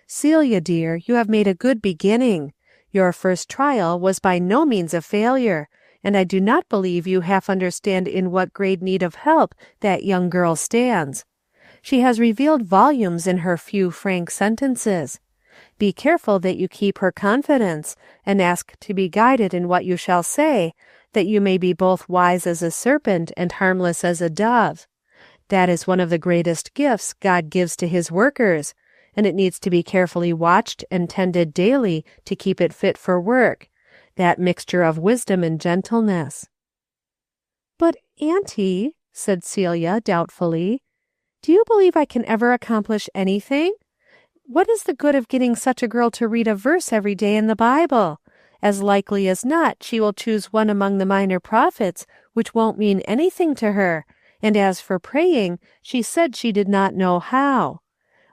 Celia, dear, you have made a good beginning. Your first trial was by no means a failure, and I do not believe you half understand in what great need of help that young girl stands. She has revealed volumes in her few frank sentences. Be careful that you keep her confidence, and ask to be guided in what you shall say, that you may be both wise as a serpent and harmless as a dove. That is one of the greatest gifts God gives to his workers, and it needs to be carefully watched and tended daily to keep it fit for work, that mixture of wisdom and gentleness. But, Auntie, said Celia doubtfully, do you believe I can ever accomplish anything? What is the good of getting such a girl to read a verse every day in the Bible? As likely as not, she will choose one among the minor prophets, which won't mean anything to her, and as for praying, she said she did not know how.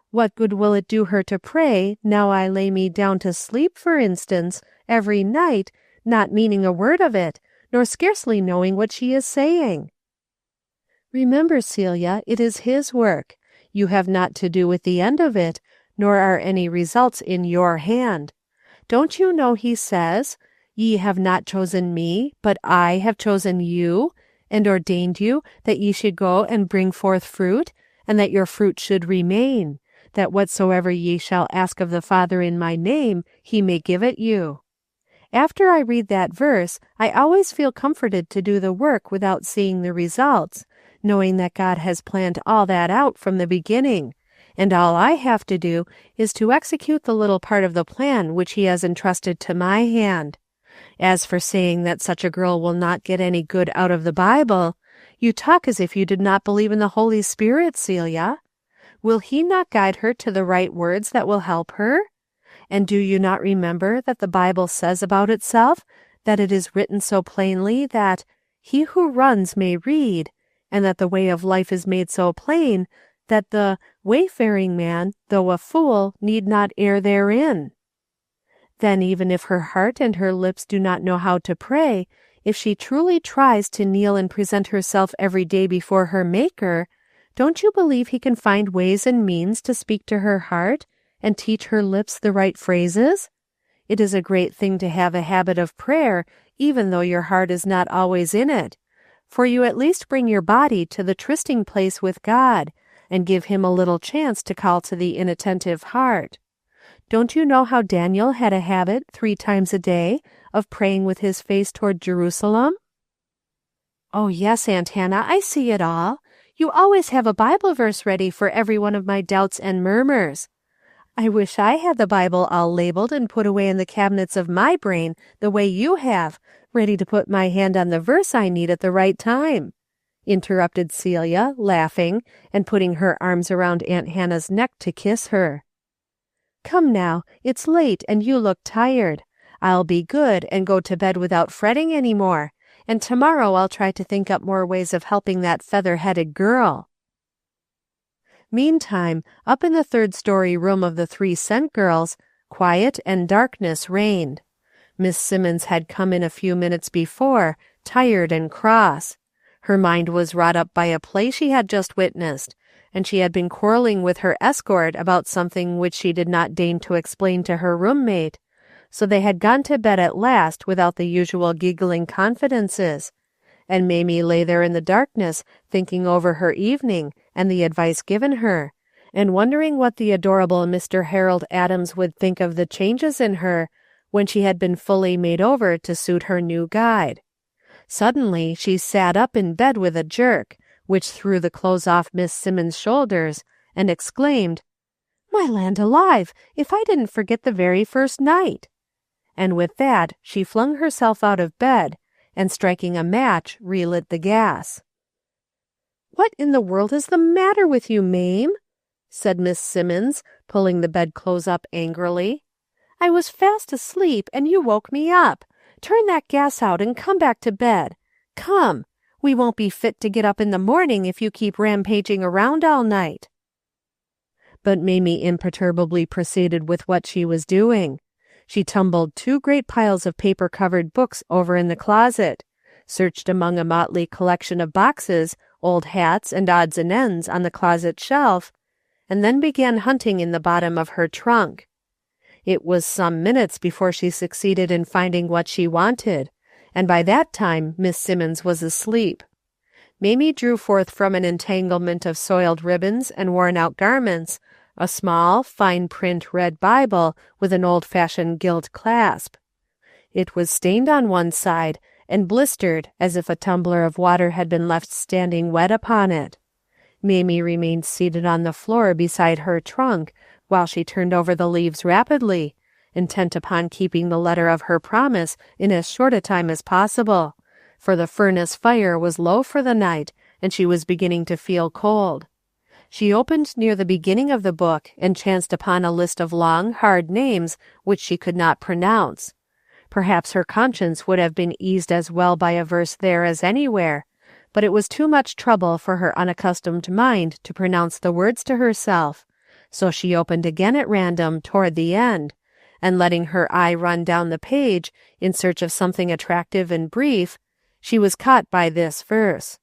What good will it do her to pray, now I lay me down to sleep, for instance, every night, not meaning a word of it, nor scarcely knowing what she is saying? Remember, Celia, it is his work. You have not to do with the end of it, nor are any results in your hand. Don't you know he says, Ye have not chosen me, but I have chosen you, and ordained you, that ye should go and bring forth fruit, and that your fruit should remain, that whatsoever ye shall ask of the Father in my name, he may give it you. After I read that verse, I always feel comforted to do the work without seeing the results, knowing that God has planned all that out from the beginning, and all I have to do is to execute the little part of the plan which he has entrusted to my hand. As for saying that such a girl will not get any good out of the Bible, you talk as if you did not believe in the Holy Spirit, Celia. Will he not guide her to the right words that will help her? And do you not remember that the Bible says about itself that it is written so plainly that he who runs may read, and that the way of life is made so plain that the wayfaring man, though a fool, need not err therein? Then even if her heart and her lips do not know how to pray, if she truly tries to kneel and present herself every day before her Maker, don't you believe he can find ways and means to speak to her heart and teach her lips the right phrases? It is a great thing to have a habit of prayer, even though your heart is not always in it, for you at least bring your body to the trysting place with God, and give him a little chance to call to the inattentive heart. Don't you know how Daniel had a habit 3 times a day of praying with his face toward Jerusalem? Oh, yes, Aunt Hannah, I see it all. You always have a Bible verse ready for every one of my doubts and murmurs. I wish I had the Bible all labeled and put away in the cabinets of my brain the way you have, ready to put my hand on the verse I need at the right time," interrupted Celia, laughing, and putting her arms around Aunt Hannah's neck to kiss her. "Come now, it's late and you look tired. I'll be good and go to bed without fretting any more, and tomorrow I'll try to think up more ways of helping that feather-headed girl." Meantime, up in the 3rd-story room of the 3-cent girls, quiet and darkness reigned. Miss Simmons had come in a few minutes before, tired and cross. Her mind was wrought up by a play she had just witnessed, and she had been quarreling with her escort about something which she did not deign to explain to her roommate, so they had gone to bed at last without the usual giggling confidences, and Mamie lay there in the darkness thinking over her evening and the advice given her, and wondering what the adorable Mr. Harold Adams would think of the changes in her when she had been fully made over to suit her new guide. Suddenly she sat up in bed with a jerk, which threw the clothes off Miss Simmons' shoulders, and exclaimed, "My land alive, if I didn't forget the very first night!" And with that she flung herself out of bed, and striking a match, relit the gas. "What in the world is the matter with you, Mame?" said Miss Simmons, pulling the bedclothes up angrily. "I was fast asleep, and you woke me up. Turn that gas out and come back to bed. Come, we won't be fit to get up in the morning if you keep rampaging around all night." But Mamie imperturbably proceeded with what she was doing. She tumbled 2 great piles of paper-covered books over in the closet, searched among a motley collection of boxes, old hats, and odds and ends on the closet shelf, and then began hunting in the bottom of her trunk. It was some minutes before she succeeded in finding what she wanted, and by that time Miss Simmons was asleep. Mamie drew forth from an entanglement of soiled ribbons and worn-out garments a small, fine-print red Bible with an old-fashioned gilt clasp. It was stained on one side and blistered as if a tumbler of water had been left standing wet upon it. Mamie remained seated on the floor beside her trunk while she turned over the leaves rapidly, intent upon keeping the letter of her promise in as short a time as possible, for the furnace fire was low for the night, and she was beginning to feel cold. She opened near the beginning of the book and chanced upon a list of long, hard names which she could not pronounce. Perhaps her conscience would have been eased as well by a verse there as anywhere, but it was too much trouble for her unaccustomed mind to pronounce the words to herself, so she opened again at random toward the end, and letting her eye run down the page in search of something attractive and brief, she was caught by this verse.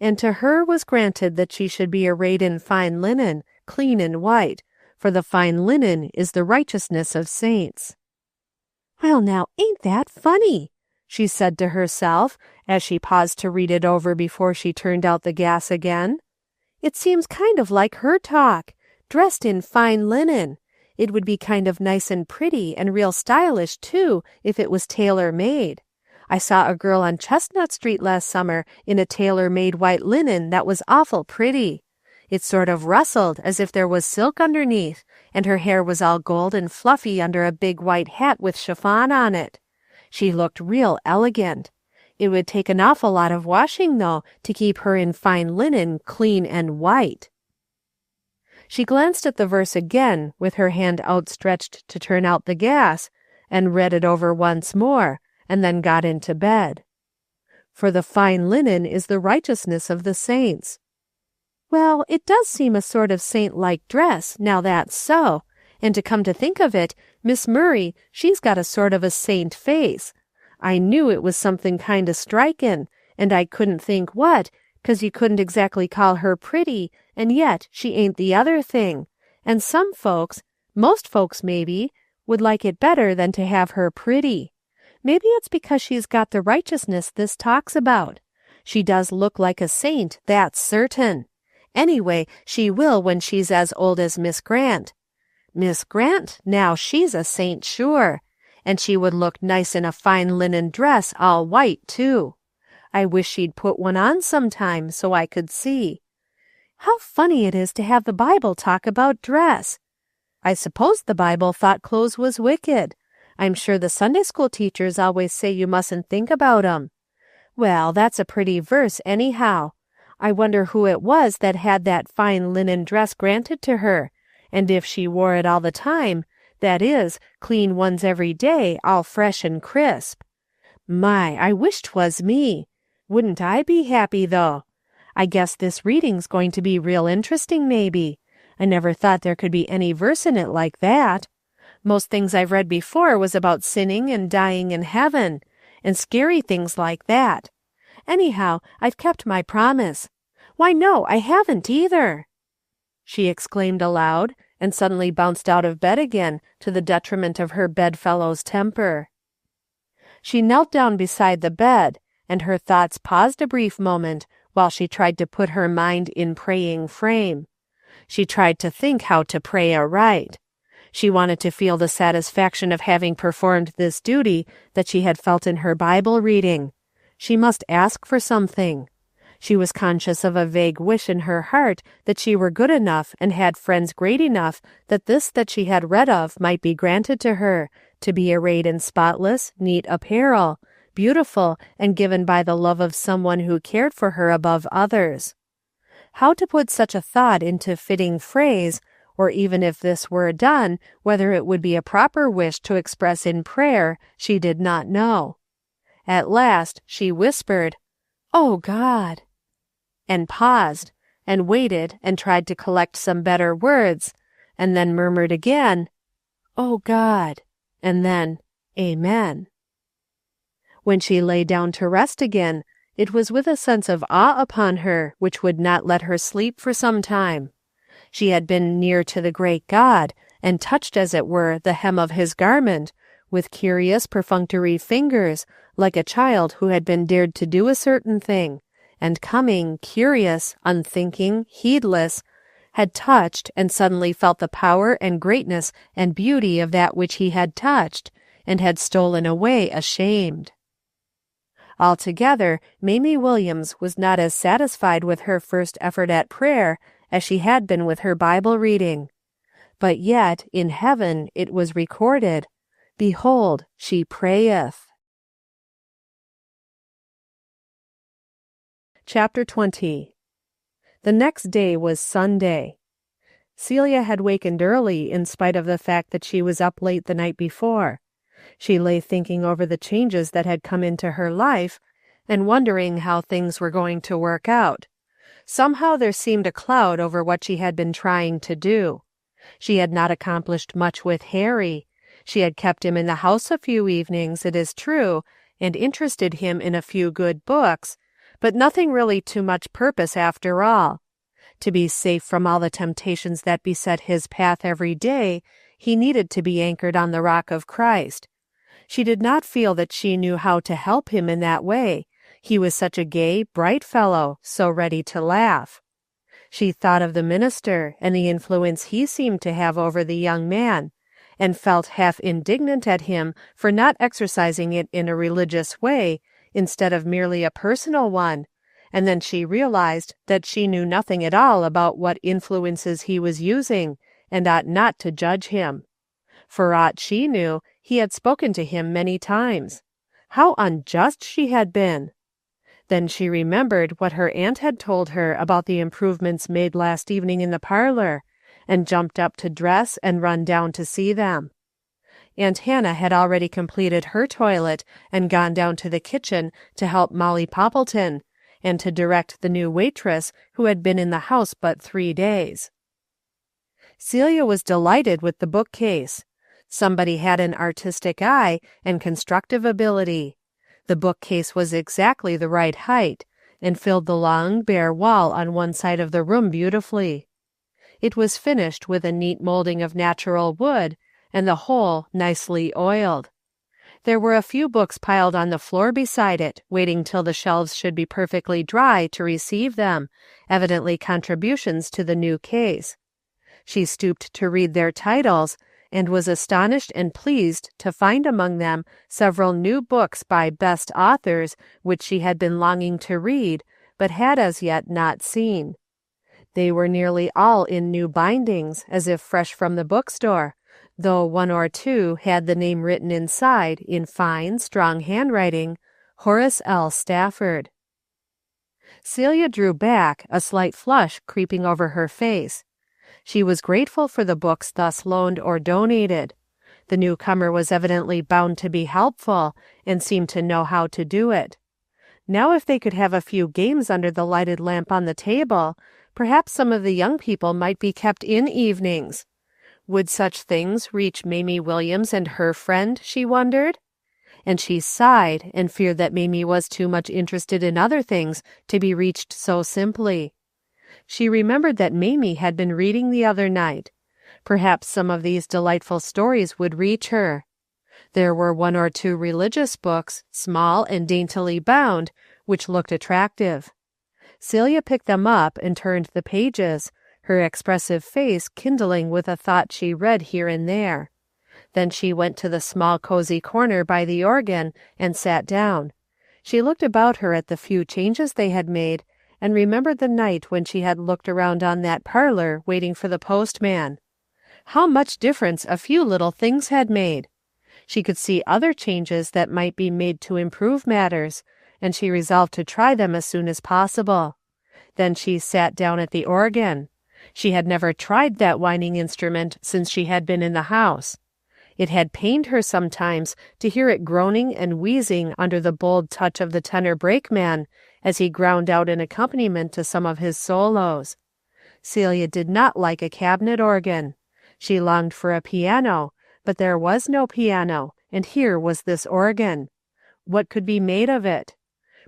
"And to her was granted that she should be arrayed in fine linen, clean and white, for the fine linen is the righteousness of saints." "Well, now, ain't that funny?" she said to herself, as she paused to read it over before she turned out the gas again. "It seems kind of like her talk, dressed in fine linen. It would be kind of nice and pretty and real stylish, too, if it was tailor-made. I saw a girl on Chestnut Street last summer in a tailor-made white linen that was awful pretty. It sort of rustled as if there was silk underneath, and her hair was all gold and fluffy under a big white hat with chiffon on it. She looked real elegant. It would take an awful lot of washing, though, to keep her in fine linen, clean and white." She glanced at the verse again, with her hand outstretched to turn out the gas, and read it over once more, and then got into bed. "For the fine linen is the righteousness of the saints." "Well, it does seem a sort of saint-like dress, now that's so, And to come to think of it, Miss Murray, she's got a sort of a saint face. I knew it was something kind of strikin', and I couldn't think what, 'cause you couldn't exactly call her pretty, and yet she ain't the other thing. And some folks, most folks maybe, would like it better than to have her pretty. Maybe it's because she's got the righteousness this talks about. She does look like a saint, that's certain. Anyway, she will when she's as old as Miss Grant. Miss Grant, now, she's a saint sure. And she would look nice in a fine linen dress, all white, too. I wish she'd put one on sometime, so I could see. How funny it is to have the Bible talk about dress. I suppose the Bible thought clothes was wicked. I'm sure the Sunday school teachers always say you mustn't think about 'em. Well, that's a pretty verse anyhow. I wonder who it was that had that fine linen dress granted to her, and if she wore it all the time, that is, clean ones every day, all fresh and crisp. My, I wish 'twas me. Wouldn't I be happy, though? I guess this reading's going to be real interesting, maybe. I never thought there could be any verse in it like that. Most things I've read before was about sinning and dying in heaven, and scary things like that. Anyhow, I've kept my promise. Why, no, I haven't either, she exclaimed aloud, and suddenly bounced out of bed again, to the detriment of her bedfellow's temper. She knelt down beside the bed, and her thoughts paused a brief moment while she tried to put her mind in praying frame. She tried to think how to pray aright. She wanted to feel the satisfaction of having performed this duty that she had felt in her Bible reading. She must ask for something. She was conscious of a vague wish in her heart that she were good enough and had friends great enough that this that she had read of might be granted to her, to be arrayed in spotless, neat apparel, beautiful, and given by the love of someone who cared for her above others. How to put such a thought into fitting phrase, or even if this were done, whether it would be a proper wish to express in prayer, she did not know. At last she whispered, "Oh, God," and paused, and waited and tried to collect some better words, and then murmured again, "Oh, God," and then, "Amen." When she lay down to rest again, it was with a sense of awe upon her which would not let her sleep for some time. She had been near to the great God, and touched, as it were, the hem of his garment, with curious, perfunctory fingers, like a child who had been dared to do a certain thing, and coming, curious, unthinking, heedless, had touched and suddenly felt the power and greatness and beauty of that which he had touched, and had stolen away ashamed. Altogether, Mamie Williams was not as satisfied with her first effort at prayer as she had been with her Bible reading. But yet, in heaven, it was recorded, "Behold, she prayeth." Chapter 20. The next day was Sunday. Celia had wakened early in spite of the fact that she was up late the night before. She lay thinking over the changes that had come into her life and wondering how things were going to work out. Somehow there seemed a cloud over what she had been trying to do. She had not accomplished much with Harry. She had kept him in the house a few evenings, it is true, and interested him in a few good books, but nothing really to much purpose after all. To be safe from all the temptations that beset his path every day, he needed to be anchored on the rock of Christ. She did not feel that she knew how to help him in that way. He was such a gay, bright fellow, so ready to laugh. She thought of the minister and the influence he seemed to have over the young man, and felt half indignant at him for not exercising it in a religious way instead of merely a personal one, and then she realized that she knew nothing at all about what influences he was using, and ought not to judge him. For aught she knew, he had spoken to him many times. How unjust she had been! Then she remembered what her aunt had told her about the improvements made last evening in the parlor, and jumped up to dress and run down to see them. Aunt Hannah had already completed her toilet and gone down to the kitchen to help Molly Poppleton, and to direct the new waitress who had been in the house but 3 days. Celia was delighted with the bookcase. Somebody had an artistic eye and constructive ability. The bookcase was exactly the right height, and filled the long, bare wall on one side of the room beautifully. It was finished with a neat molding of natural wood, and the whole nicely oiled. There were a few books piled on the floor beside it, waiting till the shelves should be perfectly dry to receive them, evidently contributions to the new case. She stooped to read their titles, and was astonished and pleased to find among them several new books by best authors which she had been longing to read, but had as yet not seen. They were nearly all in new bindings, as if fresh from the bookstore, though one or two had the name written inside in fine, strong handwriting, Horace L. Stafford. Celia drew back, a slight flush creeping over her face. She was grateful for the books thus loaned or donated. The newcomer was evidently bound to be helpful, and seemed to know how to do it. Now if they could have a few games under the lighted lamp on the table, perhaps some of the young people might be kept in evenings. Would such things reach Mamie Williams and her friend, she wondered? And she sighed, and feared that Mamie was too much interested in other things to be reached so simply. She remembered that Mamie had been reading the other night. Perhaps some of these delightful stories would reach her. There were one or two religious books, small and daintily bound, which looked attractive. Celia picked them up and turned the pages, her expressive face kindling with a thought she read here and there. Then she went to the small cozy corner by the organ and sat down. She looked about her at the few changes they had made, and remembered the night when she had looked around on that parlor waiting for the postman. How much difference a few little things had made! She could see other changes that might be made to improve matters, and she resolved to try them as soon as possible. Then she sat down at the organ. She had never tried that whining instrument since she had been in the house. It had pained her sometimes to hear it groaning and wheezing under the bold touch of the tenor brakeman as he ground out an accompaniment to some of his solos. Celia did not like a cabinet organ. She longed for a piano, but there was no piano, and here was this organ. What could be made of it?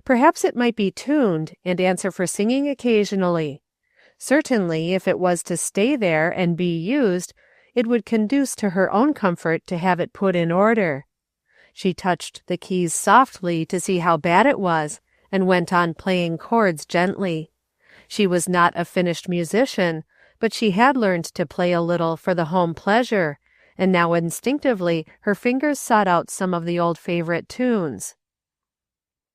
Perhaps it might be tuned, and answer for singing occasionally. Certainly, if it was to stay there and be used, it would conduce to her own comfort to have it put in order. She touched the keys softly to see how bad it was, and went on playing chords gently. She was not a finished musician, but she had learned to play a little for the home pleasure, and now instinctively her fingers sought out some of the old favorite tunes.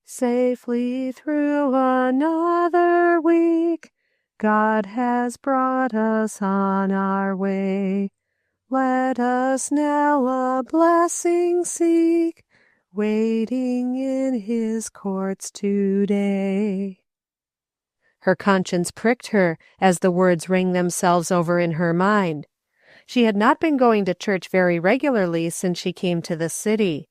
Safely through another week, God has brought us on our way. Let us now a blessing seek, waiting in his courts today. Her conscience pricked her as the words rang themselves over in her mind. She had not been going to church very regularly since she came to the city.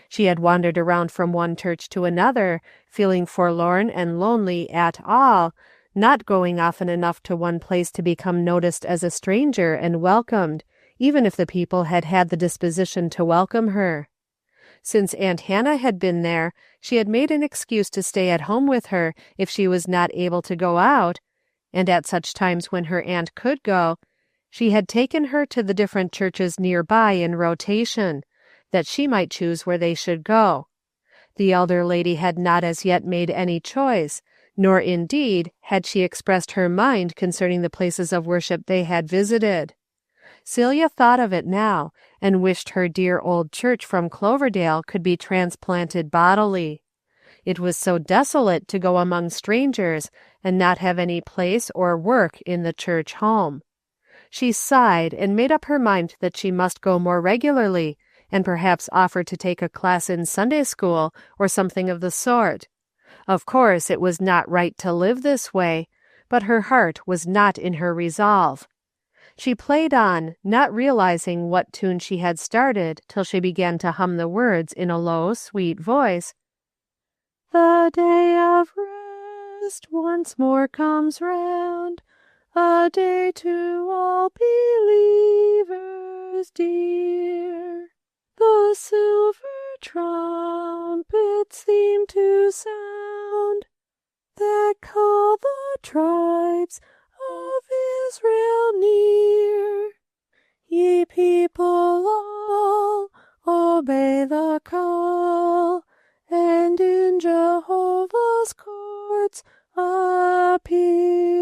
She had wandered around from one church to another, feeling forlorn and lonely at all, not going often enough to one place to become noticed as a stranger and welcomed, even if the people had had the disposition to welcome her. Since Aunt Hannah had been there, she had made an excuse to stay at home with her if she was not able to go out, and at such times when her aunt could go, she had taken her to the different churches nearby in rotation, that she might choose where they should go. The elder lady had not as yet made any choice, nor indeed had she expressed her mind concerning the places of worship they had visited. Celia thought of it now, and wished her dear old church from Cloverdale could be transplanted bodily. It was so desolate to go among strangers and not have any place or work in the church home. She sighed and made up her mind that she must go more regularly, and perhaps offer to take a class in Sunday school or something of the sort. Of course, it was not right to live this way, but her heart was not in her resolve. She played on, not realizing what tune she had started till she began to hum the words in a low, sweet voice. The day of rest once more comes round, a day to all believers dear. The silver trumpets seem to sound that call the tribes of Israel near. Ye people all, obey the call, and in Jehovah's courts appear.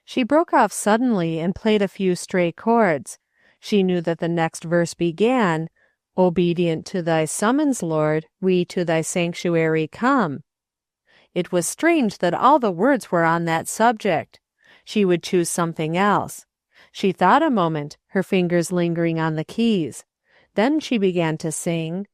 She broke off suddenly and played a few stray chords. She knew that the next verse began, "Obedient to thy summons, Lord, we to thy sanctuary come." It was strange that all the words were on that subject. She would choose something else. She thought a moment, her fingers lingering on the keys. Then she began to sing,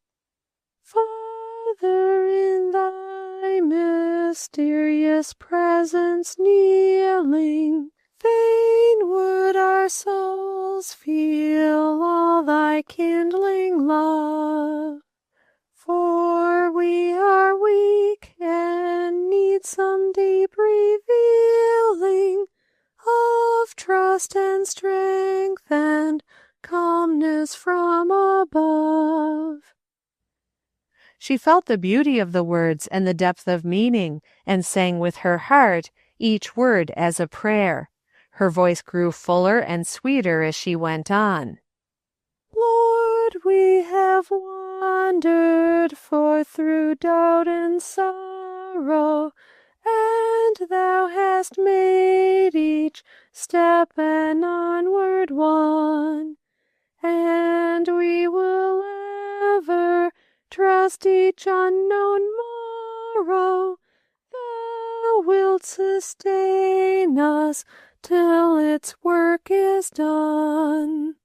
"Father, in thy mysterious presence kneeling, fain would our souls feel all thy kindling love. For we are weak and need some deep revealing of trust and strength and calmness from above." She felt the beauty of the words and the depth of meaning, and sang with her heart, each word as a prayer. Her voice grew fuller and sweeter as she went on. "Lord, we have wandered forth through doubt and sorrow, and thou hast made each step an onward one, and we will ever trust each unknown morrow. Thou wilt sustain us till its work is done."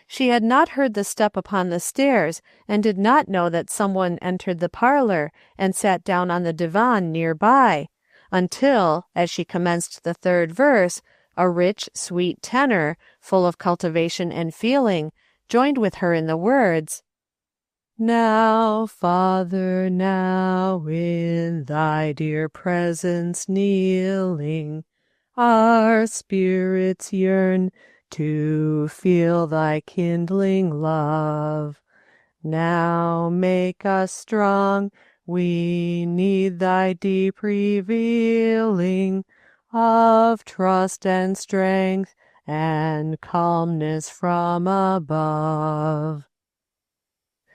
She had not heard the step upon the stairs, and did not know that someone entered the parlor and sat down on the divan near by, until, as she commenced the third verse, a rich, sweet tenor, full of cultivation and feeling, joined with her in the words, "Now, Father, now in thy dear presence kneeling, our spirits yearn to feel thy kindling love. Now make us strong, we need thy deep revealing of trust and strength and calmness from above."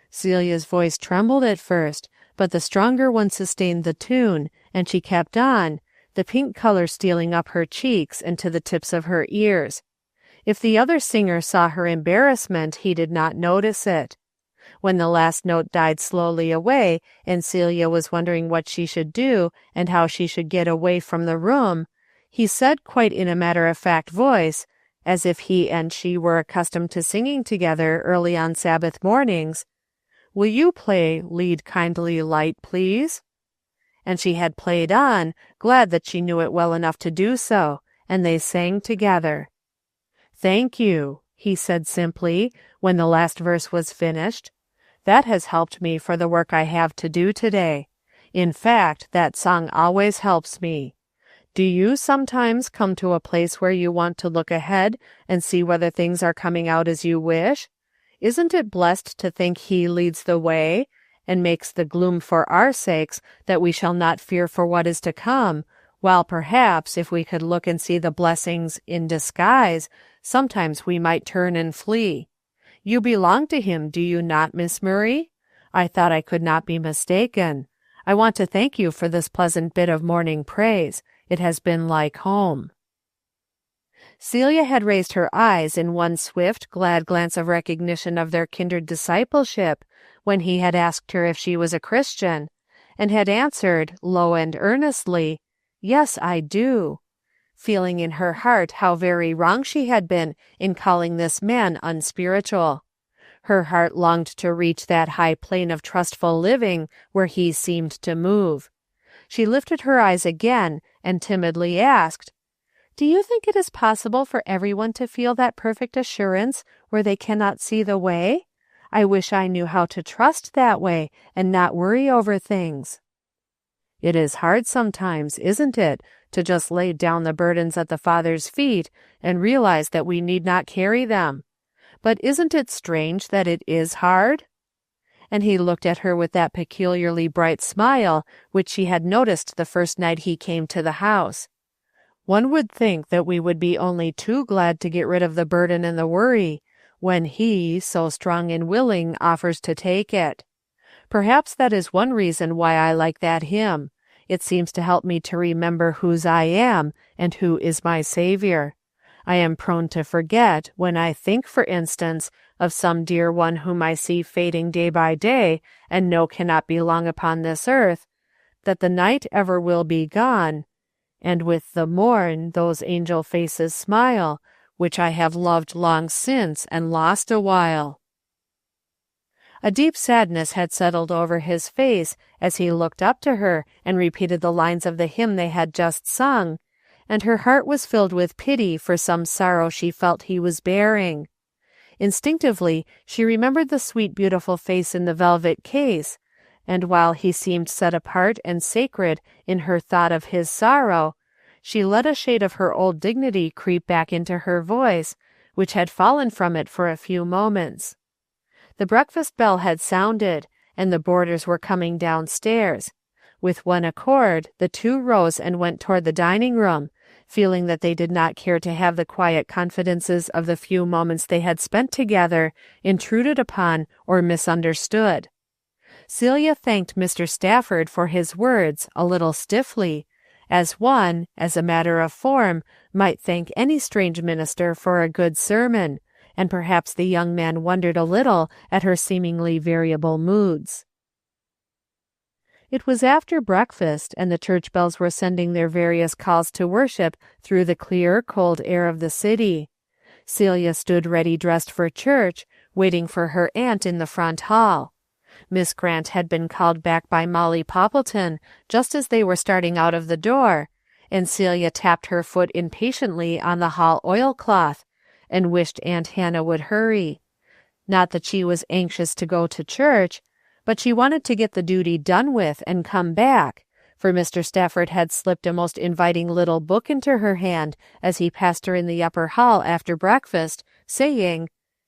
Celia's voice trembled at first, but the stronger one sustained the tune, and she kept on, the pink color stealing up her cheeks and to the tips of her ears. If the other singer saw her embarrassment, he did not notice it. When the last note died slowly away, and Celia was wondering what she should do and how she should get away from the room, he said quite in a matter-of-fact voice, as if he and she were accustomed to singing together early on Sabbath mornings, "Will you play 'Lead Kindly Light,' please?" And she had played on, glad that she knew it well enough to do so, and they sang together. "Thank you," he said simply, when the last verse was finished. "That has helped me for the work I have to do today. In fact, that song always helps me. Do you sometimes come to a place where you want to look ahead and see whether things are coming out as you wish? Isn't it blessed to think He leads the way, and makes the gloom for our sakes, that we shall not fear for what is to come, while perhaps if we could look and see the blessings in disguise, sometimes we might turn and flee. You belong to Him, do you not, Miss Murray? I thought I could not be mistaken. I want to thank you for this pleasant bit of morning praise. It has been like home." Celia had raised her eyes in one swift, glad glance of recognition of their kindred discipleship when he had asked her if she was a Christian, and had answered, low and earnestly, "Yes, I do," feeling in her heart how very wrong she had been in calling this man unspiritual. Her heart longed to reach that high plane of trustful living where he seemed to move. She lifted her eyes again and timidly asked, "Do you think it is possible for everyone to feel that perfect assurance where they cannot see the way? I wish I knew how to trust that way and not worry over things." "It is hard sometimes, isn't it, to just lay down the burdens at the Father's feet and realize that we need not carry them. But isn't it strange that it is hard?" And he looked at her with that peculiarly bright smile which she had noticed the first night he came to the house. "One would think that we would be only too glad to get rid of the burden and the worry, when He, so strong and willing, offers to take it. Perhaps that is one reason why I like that hymn. It seems to help me to remember whose I am and who is my Savior. I am prone to forget, when I think, for instance, of some dear one whom I see fading day by day and know cannot be long upon this earth, that the night ever will be gone, and with the morn those angel faces smile, which I have loved long since and lost a while." A deep sadness had settled over his face as he looked up to her and repeated the lines of the hymn they had just sung, and her heart was filled with pity for some sorrow she felt he was bearing. Instinctively she remembered the sweet beautiful face in the velvet case, and while he seemed set apart and sacred in her thought of his sorrow, she let a shade of her old dignity creep back into her voice, which had fallen from it for a few moments. The breakfast bell had sounded, and the boarders were coming downstairs. With one accord, the two rose and went toward the dining room, feeling that they did not care to have the quiet confidences of the few moments they had spent together intruded upon or misunderstood. Celia thanked Mr. Stafford for his words a little stiffly, as one, as a matter of form, might thank any strange minister for a good sermon, and perhaps the young man wondered a little at her seemingly variable moods. It was after breakfast, and the church bells were sending their various calls to worship through the clear, cold air of the city. Celia stood ready dressed for church, waiting for her aunt in the front hall. Miss Grant had been called back by Molly Poppleton just as they were starting out of the door, and Celia tapped her foot impatiently on the hall oilcloth, and wished Aunt Hannah would hurry. Not that she was anxious to go to church, but she wanted to get the duty done with and come back, for Mr. Stafford had slipped a most inviting little book into her hand as he passed her in the upper hall after breakfast, saying,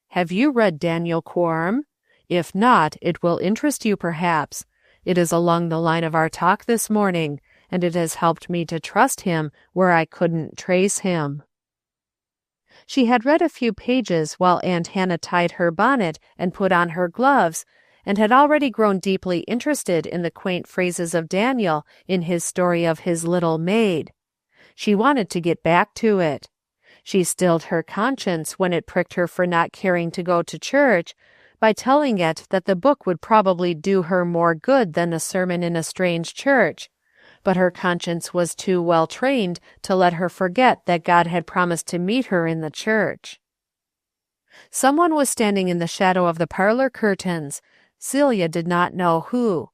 "Have you read Daniel Quorum? If not, it will interest you perhaps. It is along the line of our talk this morning, and it has helped me to trust him where I couldn't trace him." She had read a few pages while Aunt Hannah tied her bonnet and put on her gloves, and had already grown deeply interested in the quaint phrases of Daniel in his story of his little maid. She wanted to get back to it. She stilled her conscience when it pricked her for not caring to go to church, by telling it that the book would probably do her more good than a sermon in a strange church, but her conscience was too well trained to let her forget that God had promised to meet her in the church. Someone was standing in the shadow of the parlor curtains. Celia did not know who.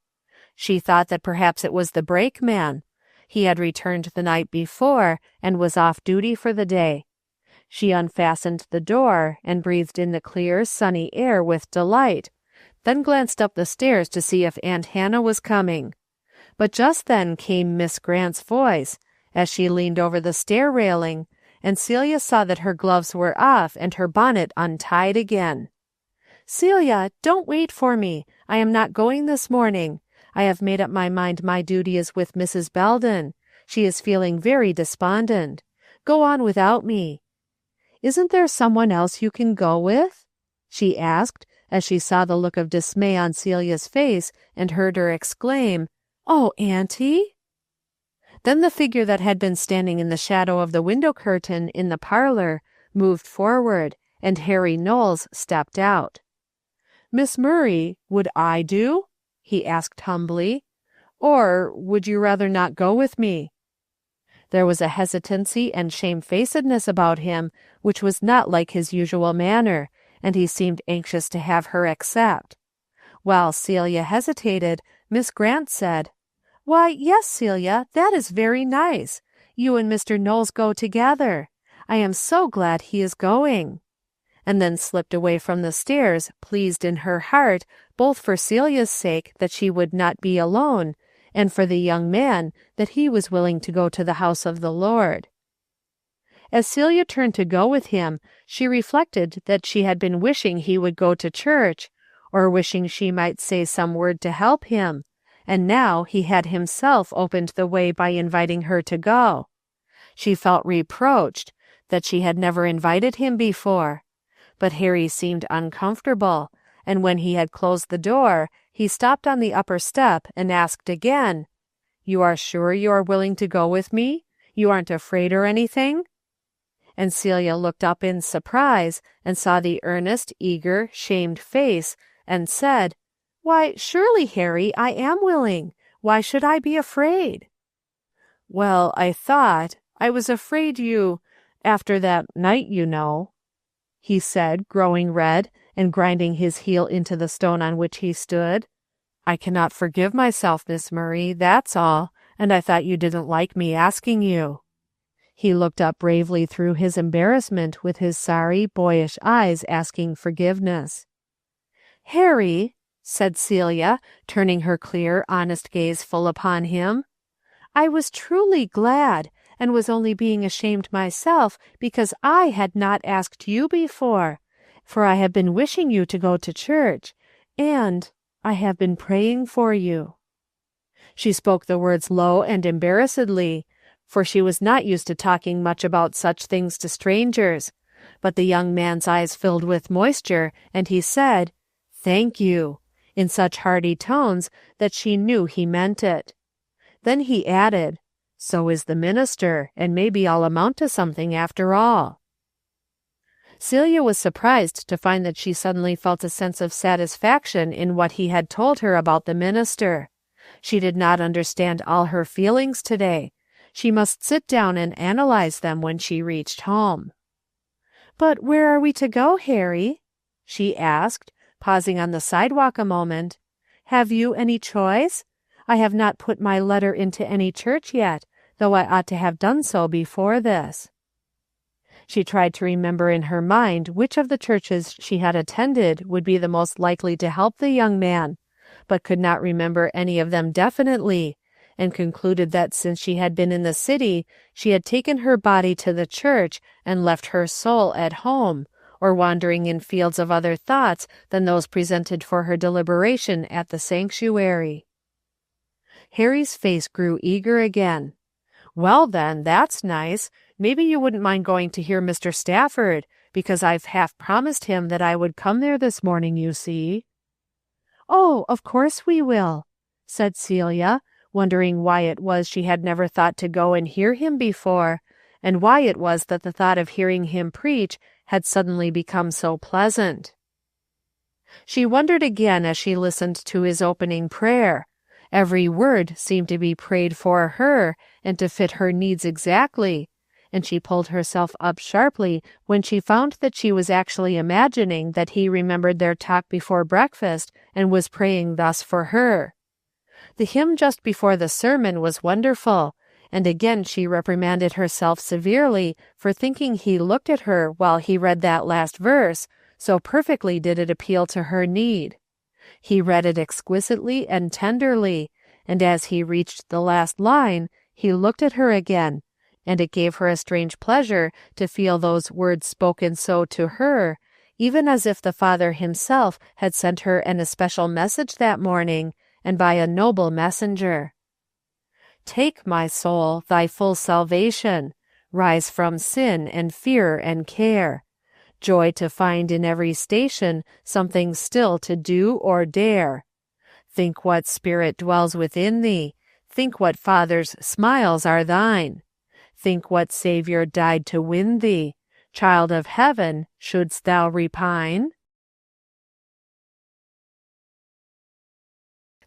She thought that perhaps it was the brakeman. He had returned the night before, and was off duty for the day. She unfastened the door and breathed in the clear, sunny air with delight, then glanced up the stairs to see if Aunt Hannah was coming. But just then came Miss Grant's voice, as she leaned over the stair railing, and Celia saw that her gloves were off and her bonnet untied again. "Celia, don't wait for me. I am not going this morning. I have made up my mind my duty is with Mrs. Belden. She is feeling very despondent. Go on without me." "Isn't there someone else you can go with?" she asked, as she saw the look of dismay on Celia's face and heard her exclaim, "Oh, Auntie!" Then the figure that had been standing in the shadow of the window curtain in the parlor moved forward, and Harry Knowles stepped out. "Miss Murray, would I do?" he asked humbly. "Or would you rather not go with me?" There was a hesitancy and shamefacedness about him which was not like his usual manner, and he seemed anxious to have her accept. While Celia hesitated, Miss Grant said, "Why, yes, Celia, that is very nice. You and Mr. Knowles go together. I am so glad he is going," and then slipped away from the stairs, pleased in her heart, both for Celia's sake that she would not be alone, and for the young man that he was willing to go to the house of the Lord. As Celia turned to go with him, she reflected that she had been wishing he would go to church, or wishing she might say some word to help him, and now he had himself opened the way by inviting her to go. She felt reproached that she had never invited him before. But Harry seemed uncomfortable, and when he had closed the door, he stopped on the upper step and asked again, "You are sure you are willing to go with me? You aren't afraid or anything?" And Celia looked up in surprise and saw the earnest, eager, shamed face, and said, "Why, surely, Harry, I am willing. Why should I be afraid?" "Well, I was afraid after that night, you know," he said, growing red and grinding his heel into the stone on which he stood. "I cannot forgive myself, Miss Murray, that's all, and I thought you didn't like me asking you." He looked up bravely through his embarrassment with his sorry, boyish eyes asking forgiveness. "Harry," said Celia, turning her clear, honest gaze full upon him, "I was truly glad, and was only being ashamed myself because I had not asked you before, for I have been wishing you to go to church, and I have been praying for you." She spoke the words low and embarrassedly, for she was not used to talking much about such things to strangers, but the young man's eyes filled with moisture, and he said, "Thank you," in such hearty tones that she knew he meant it. Then he added, "So is the minister, and maybe I'll amount to something after all." Celia was surprised to find that she suddenly felt a sense of satisfaction in what he had told her about the minister. She did not understand all her feelings today. She must sit down and analyze them when she reached home. "But where are we to go, Harry?" she asked, pausing on the sidewalk a moment. "Have you any choice? I have not put my letter into any church yet, though I ought to have done so before this." She tried to remember in her mind which of the churches she had attended would be the most likely to help the young man, but could not remember any of them definitely, and concluded that since she had been in the city, she had taken her body to the church and left her soul at home, or wandering in fields of other thoughts than those presented for her deliberation at the sanctuary. Harry's face grew eager again. "Well, then, that's nice. Maybe you wouldn't mind going to hear Mr. Stafford, because I've half promised him that I would come there this morning, you see." "Oh, of course we will," said Celia, wondering why it was she had never thought to go and hear him before, and why it was that the thought of hearing him preach had suddenly become so pleasant. She wondered again as she listened to his opening prayer. Every word seemed to be prayed for her, and to fit her needs exactly, and she pulled herself up sharply when she found that she was actually imagining that he remembered their talk before breakfast and was praying thus for her. The hymn just before the sermon was wonderful, and again she reprimanded herself severely for thinking he looked at her while he read that last verse, so perfectly did it appeal to her need. He read it exquisitely and tenderly, and as he reached the last line, he looked at her again, and it gave her a strange pleasure to feel those words spoken so to her, even as if the Father himself had sent her an especial message that morning, and by a noble messenger. "Take, my soul, thy full salvation, rise from sin and fear and care, joy to find in every station something still to do or dare. Think what spirit dwells within thee, think what Father's smiles are thine, think what Saviour died to win thee, child of heaven, shouldst thou repine?"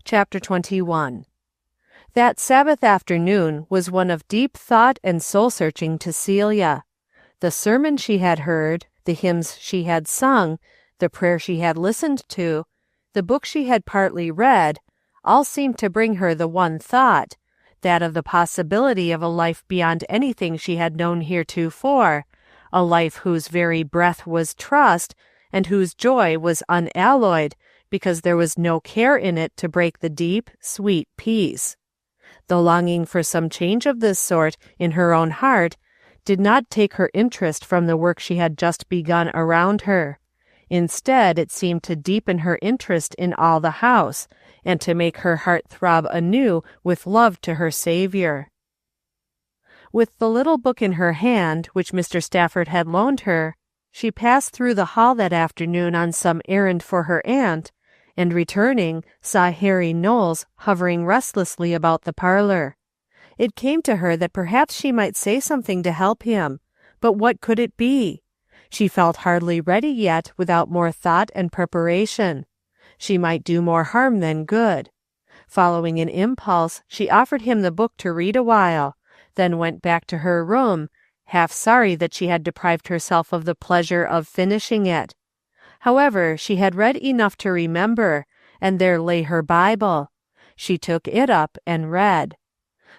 Chapter 21. That Sabbath afternoon was one of deep thought and soul-searching to Celia. The sermon she had heard, the hymns she had sung, the prayer she had listened to, the book she had partly read, all seemed to bring her the one thought, that of the possibility of a life beyond anything she had known heretofore, a life whose very breath was trust, and whose joy was unalloyed, because there was no care in it to break the deep, sweet peace. The longing for some change of this sort in her own heart did not take her interest from the work she had just begun around her. Instead, it seemed to deepen her interest in all the house, and to make her heart throb anew with love to her Savior. With the little book in her hand, which Mr. Stafford had loaned her, she passed through the hall that afternoon on some errand for her aunt, and returning, saw Harry Knowles hovering restlessly about the parlor. It came to her that perhaps she might say something to help him, but what could it be? She felt hardly ready yet without more thought and preparation. She might do more harm than good. Following an impulse, she offered him the book to read a while, then went back to her room, half sorry that she had deprived herself of the pleasure of finishing it. However, she had read enough to remember, and there lay her Bible. She took it up and read.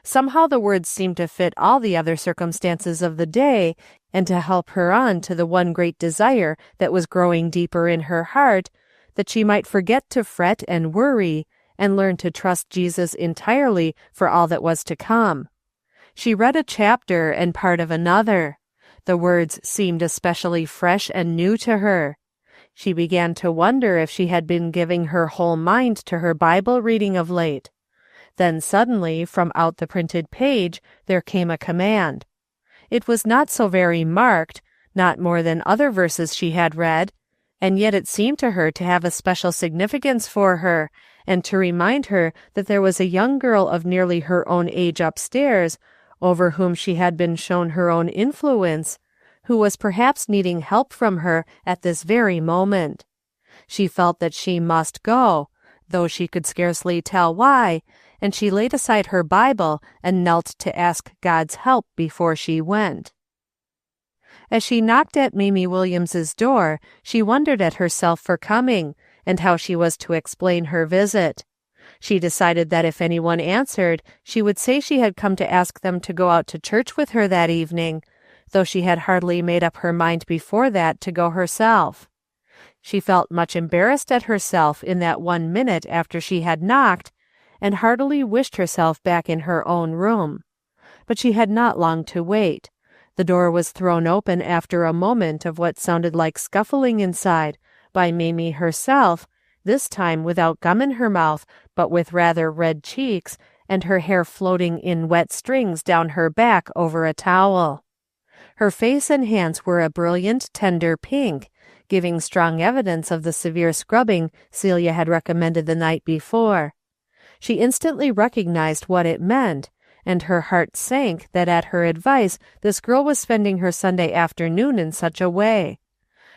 Somehow the words seemed to fit all the other circumstances of the day, and to help her on to the one great desire that was growing deeper in her heart, that she might forget to fret and worry, and learn to trust Jesus entirely for all that was to come. She read a chapter and part of another. The words seemed especially fresh and new to her. She began to wonder if she had been giving her whole mind to her Bible reading of late. Then suddenly, from out the printed page, there came a command. It was not so very marked, not more than other verses she had read, and yet it seemed to her to have a special significance for her, and to remind her that there was a young girl of nearly her own age upstairs, over whom she had been shown her own influence, who was perhaps needing help from her at this very moment. She felt that she must go, though she could scarcely tell why, and she laid aside her Bible and knelt to ask God's help before she went. As she knocked at Mamie Williams's door, she wondered at herself for coming, and how she was to explain her visit. She decided that if anyone answered, she would say she had come to ask them to go out to church with her that evening, though she had hardly made up her mind before that to go herself. She felt much embarrassed at herself in that 1 minute after she had knocked, and heartily wished herself back in her own room. But she had not long to wait. The door was thrown open after a moment of what sounded like scuffling inside, by Mamie herself, this time without gum in her mouth, but with rather red cheeks, and her hair floating in wet strings down her back over a towel. Her face and hands were a brilliant, tender pink, giving strong evidence of the severe scrubbing Celia had recommended the night before. She instantly recognized what it meant, and her heart sank that at her advice this girl was spending her Sunday afternoon in such a way.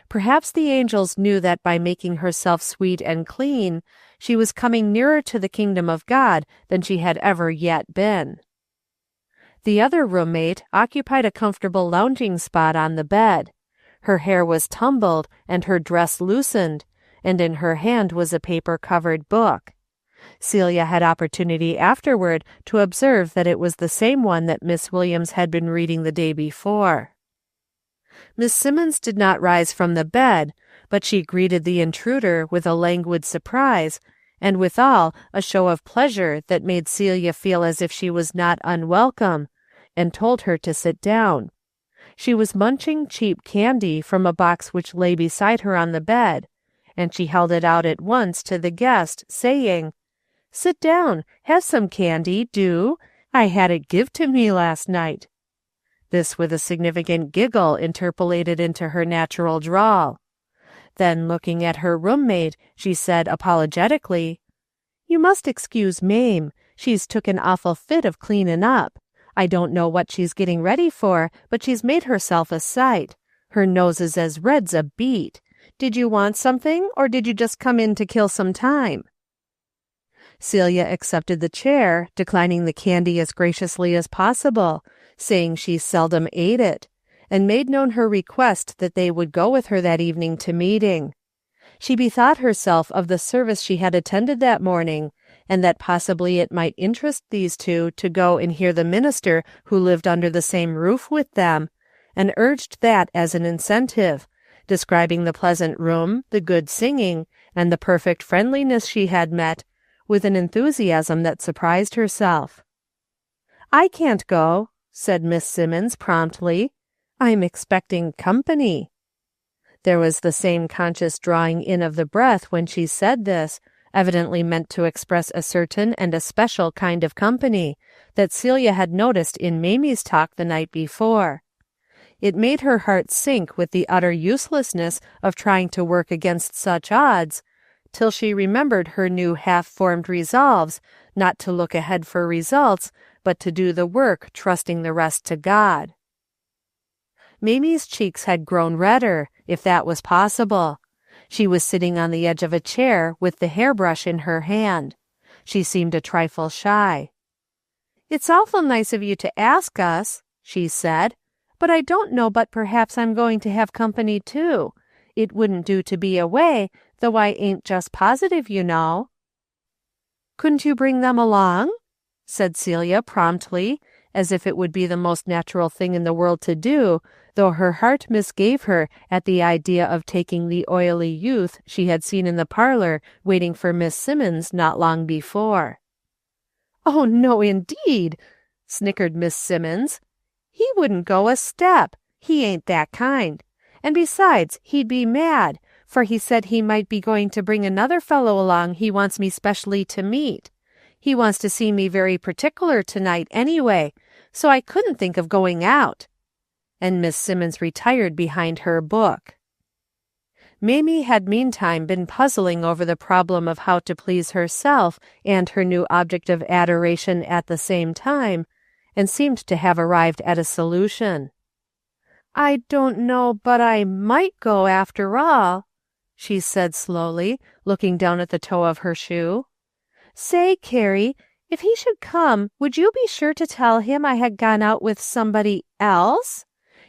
Perhaps the angels knew that by making herself sweet and clean, she was coming nearer to the kingdom of God than she had ever yet been. The other roommate occupied a comfortable lounging spot on the bed. Her hair was tumbled and her dress loosened, and in her hand was a paper-covered book. Celia had opportunity afterward to observe that it was the same one that Miss Williams had been reading the day before. Miss Simmons did not rise from the bed, but she greeted the intruder with a languid surprise, and withal a show of pleasure that made Celia feel as if she was not unwelcome, and told her to sit down. She was munching cheap candy from a box which lay beside her on the bed, and she held it out at once to the guest, saying, "Sit down, have some candy, do. I had it give to me last night." This with a significant giggle interpolated into her natural drawl. Then, looking at her roommate, she said apologetically, "You must excuse Mame. She's took an awful fit of cleanin' up. I don't know what she's getting ready for, but she's made herself a sight. Her nose is as red's a beet. Did you want something, or did you just come in to kill some time?" Celia accepted the chair, declining the candy as graciously as possible, saying she seldom ate it, and made known her request that they would go with her that evening to meeting. She bethought herself of the service she had attended that morning, and that possibly it might interest these two to go and hear the minister who lived under the same roof with them, and urged that as an incentive, describing the pleasant room, the good singing, and the perfect friendliness she had met, with an enthusiasm that surprised herself. "I can't go," said Miss Simmons promptly. "I'm expecting company." There was the same conscious drawing in of the breath when she said this, evidently meant to express a certain and a special kind of company that Celia had noticed in Mamie's talk the night before. It made her heart sink with the utter uselessness of trying to work against such odds, till she remembered her new half-formed resolves not to look ahead for results, but to do the work, trusting the rest to God. Mamie's cheeks had grown redder, if that was possible. She was sitting on the edge of a chair with the hairbrush in her hand. She seemed a trifle shy. "It's awful nice of you to ask us," she said, "but I don't know but perhaps I'm going to have company too. It wouldn't do to be away, though I ain't just positive, you know." "Couldn't you bring them along?" said Celia promptly, as if it would be the most natural thing in the world to do, though her heart misgave her at the idea of taking the oily youth she had seen in the parlor waiting for Miss Simmons not long before. "Oh, no, indeed," snickered Miss Simmons. "He wouldn't go a step. He ain't that kind. And besides, he'd be mad, for he said he might be going to bring another fellow along he wants me specially to meet. He wants to see me very particular tonight anyway, so I couldn't think of going out." And Miss Simmons retired behind her book. Mamie had meantime been puzzling over the problem of how to please herself and her new object of adoration at the same time, and seemed to have arrived at a solution. "I don't know but I might go after all," she said slowly, looking down at the toe of her shoe. "Say, Carrie, if he should come, would you be sure to tell him I had gone out with somebody else?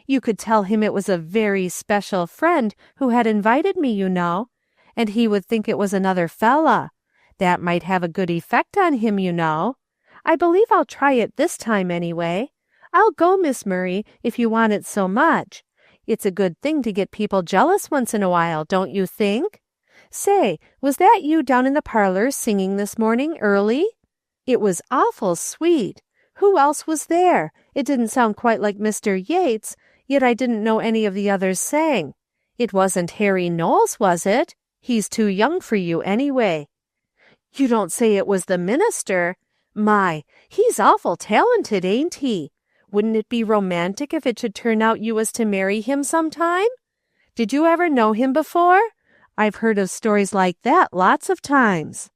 You could tell him it was a very special friend who had invited me, you know, and he would think it was another fella. That might have a good effect on him, you know. I believe I'll try it this time anyway. I'll go, Miss Murray, if you want it so much. It's a good thing to get people jealous once in a while, don't you think? Say, was that you down in the parlor singing this morning early? It was awful sweet. Who else was there? It didn't sound quite like Mr. Yates, yet I didn't know any of the others sang. It wasn't Harry Knowles, was it? He's too young for you anyway. You don't say it was the minister? My, he's awful talented, ain't he? Wouldn't it be romantic if it should turn out you was to marry him sometime? Did you ever know him before? I've heard of stories like that lots of times."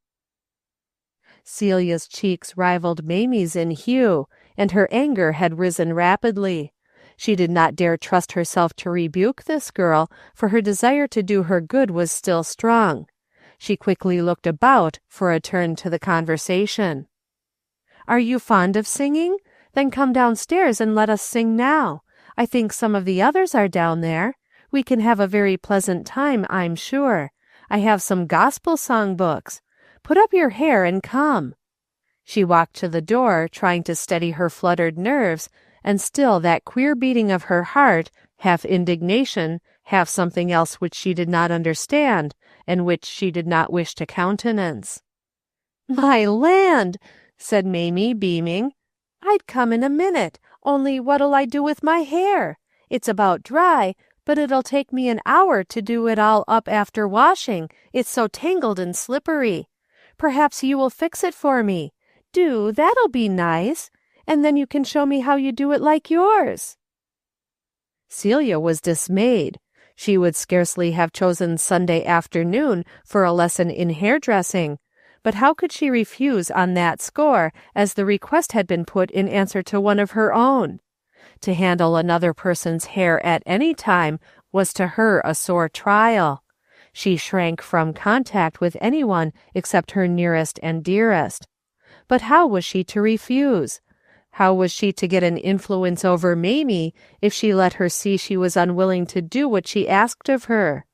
Celia's cheeks rivaled Mamie's in hue, and her anger had risen rapidly. She did not dare trust herself to rebuke this girl, for her desire to do her good was still strong. She quickly looked about for a turn to the conversation. "Are you fond of singing? Then come downstairs and let us sing now. I think some of the others are down there. We can have a very pleasant time, I'm sure. I have some gospel song books. Put up your hair and come." She walked to the door, trying to steady her fluttered nerves, and still that queer beating of her heart, half indignation, half something else which she did not understand, and which she did not wish to countenance. "My land!" said Mamie, beaming. "I'd come in a minute, only what'll I do with my hair? It's about dry, but it'll take me an hour to do it all up after washing, it's so tangled and slippery. Perhaps you will fix it for me. Do, that'll be nice. And then you can show me how you do it like yours." Celia was dismayed. She would scarcely have chosen Sunday afternoon for a lesson in hairdressing, but how could she refuse on that score, as the request had been put in answer to one of her own? To handle another person's hair at any time was to her a sore trial. She shrank from contact with anyone except her nearest and dearest. But how was she to refuse? How was she to get an influence over Mamie if she let her see she was unwilling to do what she asked of her?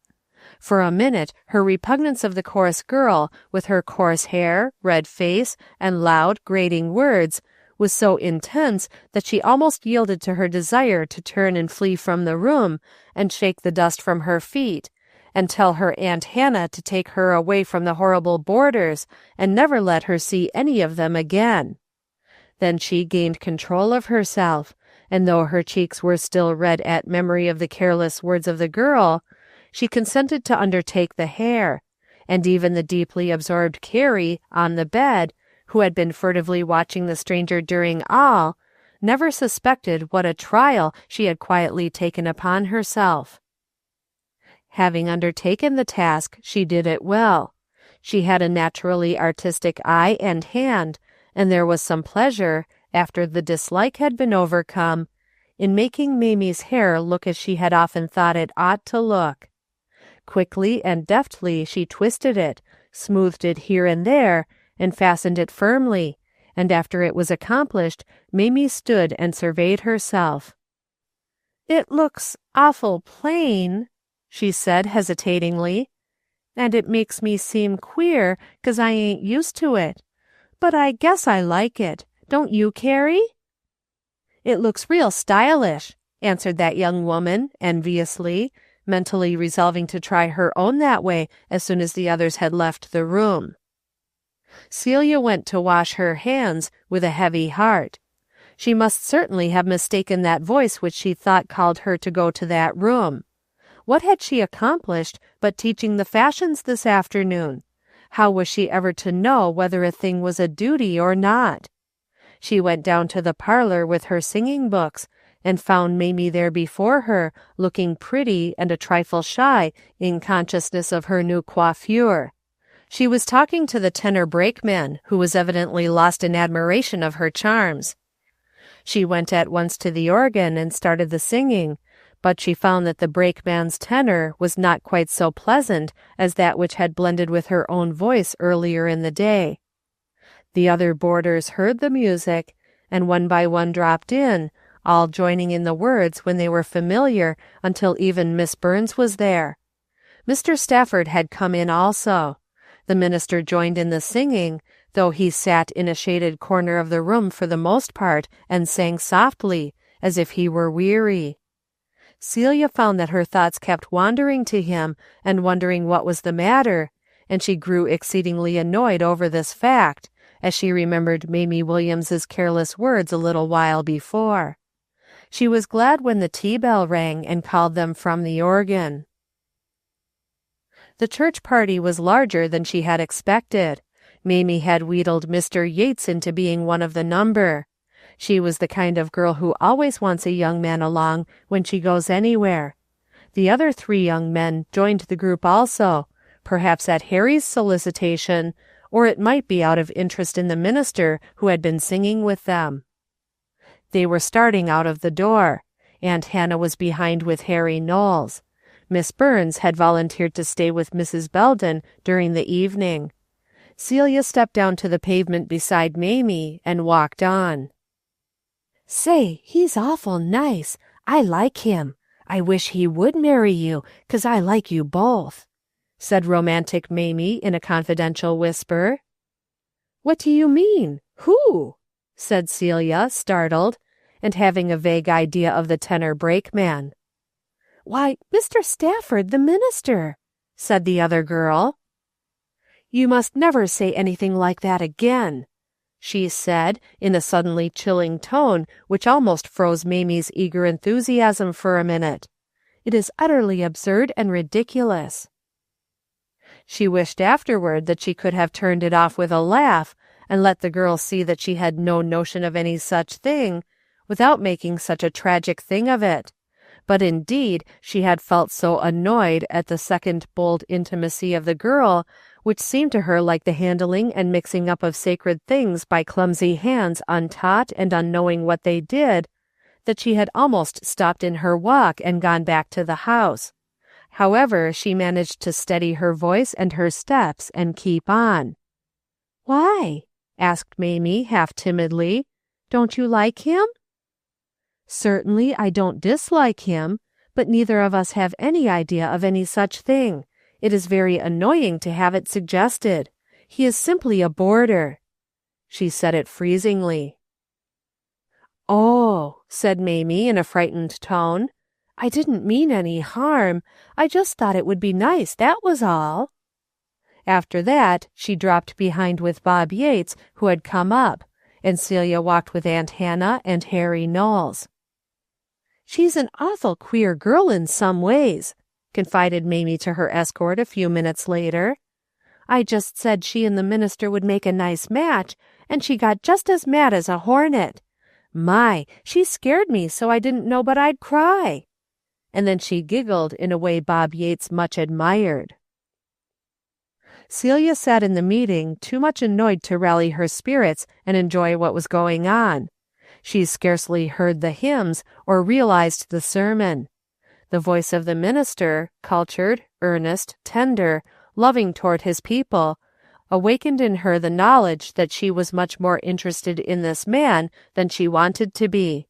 For a minute her repugnance of the coarse girl, with her coarse hair, red face, and loud, grating words, was so intense that she almost yielded to her desire to turn and flee from the room, and shake the dust from her feet, and tell her Aunt Hannah to take her away from the horrible boarders, and never let her see any of them again. Then she gained control of herself, and though her cheeks were still red at memory of the careless words of the girl, she consented to undertake the hair, and even the deeply absorbed Carrie, on the bed, who had been furtively watching the stranger during all, never suspected what a trial she had quietly taken upon herself. Having undertaken the task, she did it well. She had a naturally artistic eye and hand, and there was some pleasure, after the dislike had been overcome, in making Mamie's hair look as she had often thought it ought to look. Quickly and deftly she twisted it, smoothed it here and there, and fastened it firmly, and after it was accomplished, Mamie stood and surveyed herself. "It looks awful plain," she said hesitatingly, "and it makes me seem queer, 'cause I ain't used to it. But I guess I like it. Don't you, Carrie?" "It looks real stylish," answered that young woman, enviously, mentally resolving to try her own that way as soon as the others had left the room. Celia went to wash her hands with a heavy heart. She must certainly have mistaken that voice which she thought called her to go to that room. What had she accomplished but teaching the fashions this afternoon? How was she ever to know whether a thing was a duty or not? She went down to the parlor with her singing books, and found Mamie there before her, looking pretty and a trifle shy in consciousness of her new coiffure. She was talking to the tenor brakeman, who was evidently lost in admiration of her charms. She went at once to the organ and started the singing, but she found that the brakeman's tenor was not quite so pleasant as that which had blended with her own voice earlier in the day. The other boarders heard the music, and one by one dropped in, all joining in the words when they were familiar, until even Miss Burns was there. Mr. Stafford had come in also. The minister joined in the singing, though he sat in a shaded corner of the room for the most part and sang softly, as if he were weary. Celia found that her thoughts kept wandering to him and wondering what was the matter, and she grew exceedingly annoyed over this fact, as she remembered Mamie Williams's careless words a little while before. She was glad when the tea-bell rang and called them from the organ. The church party was larger than she had expected. Mamie had wheedled Mr. Yates into being one of the number. She was the kind of girl who always wants a young man along when she goes anywhere. The other 3 young men joined the group also, perhaps at Harry's solicitation, or it might be out of interest in the minister who had been singing with them. They were starting out of the door. Aunt Hannah was behind with Harry Knowles. Miss Burns had volunteered to stay with Mrs. Belden during the evening. Celia stepped down to the pavement beside Mamie and walked on. "Say, he's awful nice. I like him. I wish he would marry you, 'cause I like you both," said romantic Mamie in a confidential whisper. "What do you mean? Who?" said Celia, startled, and having a vague idea of the tenor brakeman. "Why, Mr. Stafford, the minister," said the other girl. "You must never say anything like that again," she said, in a suddenly chilling tone which almost froze Mamie's eager enthusiasm for a minute. "It is utterly absurd and ridiculous." She wished afterward that she could have turned it off with a laugh, and let the girl see that she had no notion of any such thing, without making such a tragic thing of it. But indeed she had felt so annoyed at the second bold intimacy of the girl, which seemed to her like the handling and mixing up of sacred things by clumsy hands untaught and unknowing what they did, that she had almost stopped in her walk and gone back to the house. However, she managed to steady her voice and her steps and keep on. "Why?" asked Mamie, half timidly. "Don't you like him?" "Certainly I don't dislike him, but neither of us have any idea of any such thing. It is very annoying to have it suggested. He is simply a boarder." She said it freezingly. "Oh," said Mamie in a frightened tone. "I didn't mean any harm. I just thought it would be nice, that was all." After that she dropped behind with Bob Yates, who had come up, and Celia walked with Aunt Hannah and Harry Knowles. "She's an awful queer girl in some ways," confided Mamie to her escort a few minutes later. "I just said she and the minister would make a nice match, and she got just as mad as a hornet. My, she scared me so I didn't know but I'd cry." And then she giggled in a way Bob Yates much admired. Celia sat in the meeting too much annoyed to rally her spirits and enjoy what was going on. She scarcely heard the hymns or realized the sermon. The voice of the minister, cultured, earnest, tender, loving toward his people, awakened in her the knowledge that she was much more interested in this man than she wanted to be.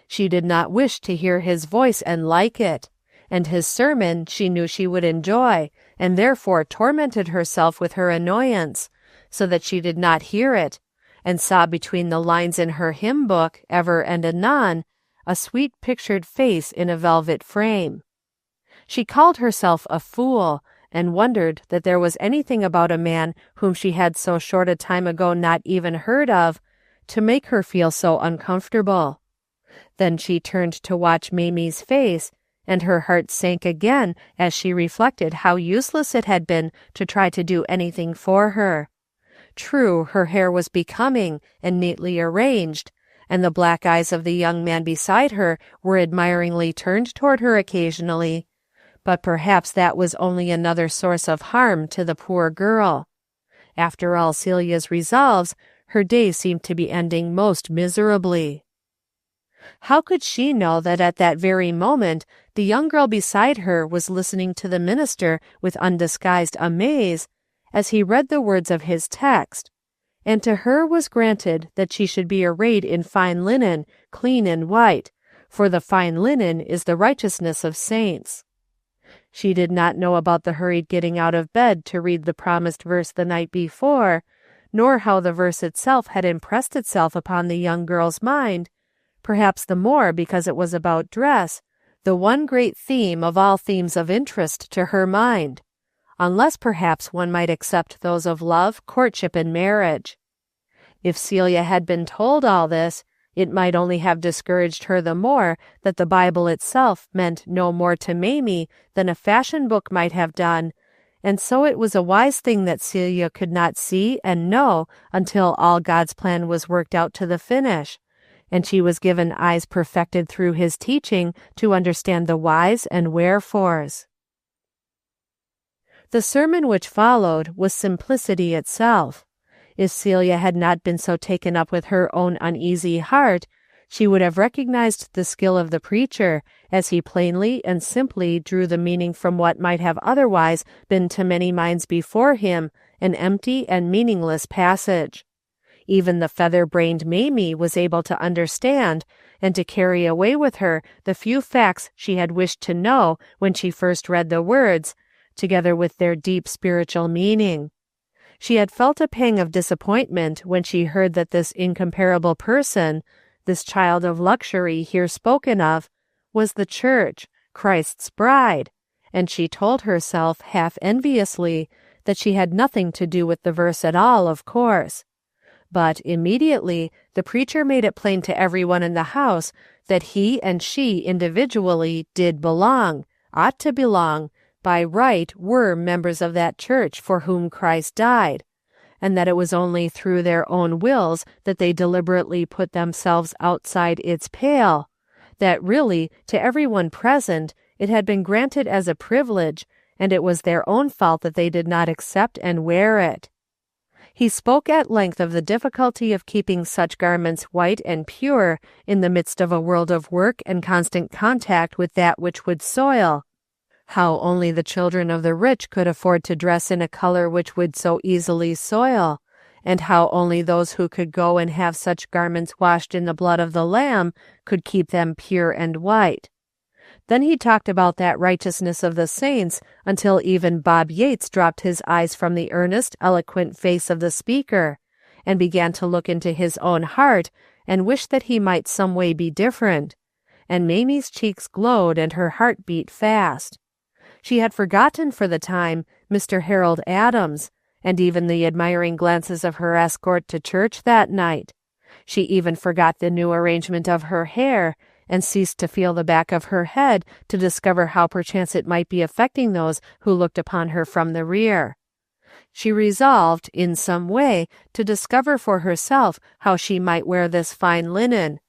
She did not wish to hear his voice and like it, and his sermon she knew she would enjoy, and therefore tormented herself with her annoyance, so that she did not hear it, and saw between the lines in her hymn book, ever and anon, a sweet pictured face in a velvet frame. She called herself a fool, and wondered that there was anything about a man whom she had so short a time ago not even heard of, to make her feel so uncomfortable. Then she turned to watch Mamie's face, and her heart sank again as she reflected how useless it had been to try to do anything for her. True, her hair was becoming and neatly arranged, and the black eyes of the young man beside her were admiringly turned toward her occasionally, but perhaps that was only another source of harm to the poor girl. After all Celia's resolves, her day seemed to be ending most miserably. How could she know that at that very moment the young girl beside her was listening to the minister with undisguised amaze, as he read the words of his text, "And to her was granted that she should be arrayed in fine linen, clean and white, for the fine linen is the righteousness of saints." She did not know about the hurried getting out of bed to read the promised verse the night before, nor how the verse itself had impressed itself upon the young girl's mind, perhaps the more because it was about dress, the one great theme of all themes of interest to her mind, unless perhaps one might except those of love, courtship, and marriage. If Celia had been told all this, it might only have discouraged her the more that the Bible itself meant no more to Mamie than a fashion book might have done, and so it was a wise thing that Celia could not see and know until all God's plan was worked out to the finish, and she was given eyes perfected through his teaching to understand the whys and wherefores. The sermon which followed was simplicity itself. If Celia had not been so taken up with her own uneasy heart, she would have recognized the skill of the preacher, as he plainly and simply drew the meaning from what might have otherwise been to many minds before him an empty and meaningless passage. Even the feather-brained Mamie was able to understand and to carry away with her the few facts she had wished to know when she first read the words, together with their deep spiritual meaning. She had felt a pang of disappointment when she heard that this incomparable person, this child of luxury here spoken of, was the church, Christ's bride, and she told herself, half enviously, that she had nothing to do with the verse at all, of course. But immediately the preacher made it plain to everyone in the house that he and she individually did belong, ought to belong, by right were members of that church for whom Christ died, and that it was only through their own wills that they deliberately put themselves outside its pale, that really, to everyone present, it had been granted as a privilege, and it was their own fault that they did not accept and wear it. He spoke at length of the difficulty of keeping such garments white and pure in the midst of a world of work and constant contact with that which would soil, how only the children of the rich could afford to dress in a color which would so easily soil, and how only those who could go and have such garments washed in the blood of the Lamb could keep them pure and white. Then he talked about that righteousness of the saints until even Bob Yates dropped his eyes from the earnest, eloquent face of the speaker, and began to look into his own heart and wish that he might some way be different, and Mamie's cheeks glowed and her heart beat fast. She had forgotten for the time Mr. Harold Adams, and even the admiring glances of her escort to church that night. She even forgot the new arrangement of her hair, and ceased to feel the back of her head to discover how perchance it might be affecting those who looked upon her from the rear. She resolved, in some way, to discover for herself how she might wear this fine linen,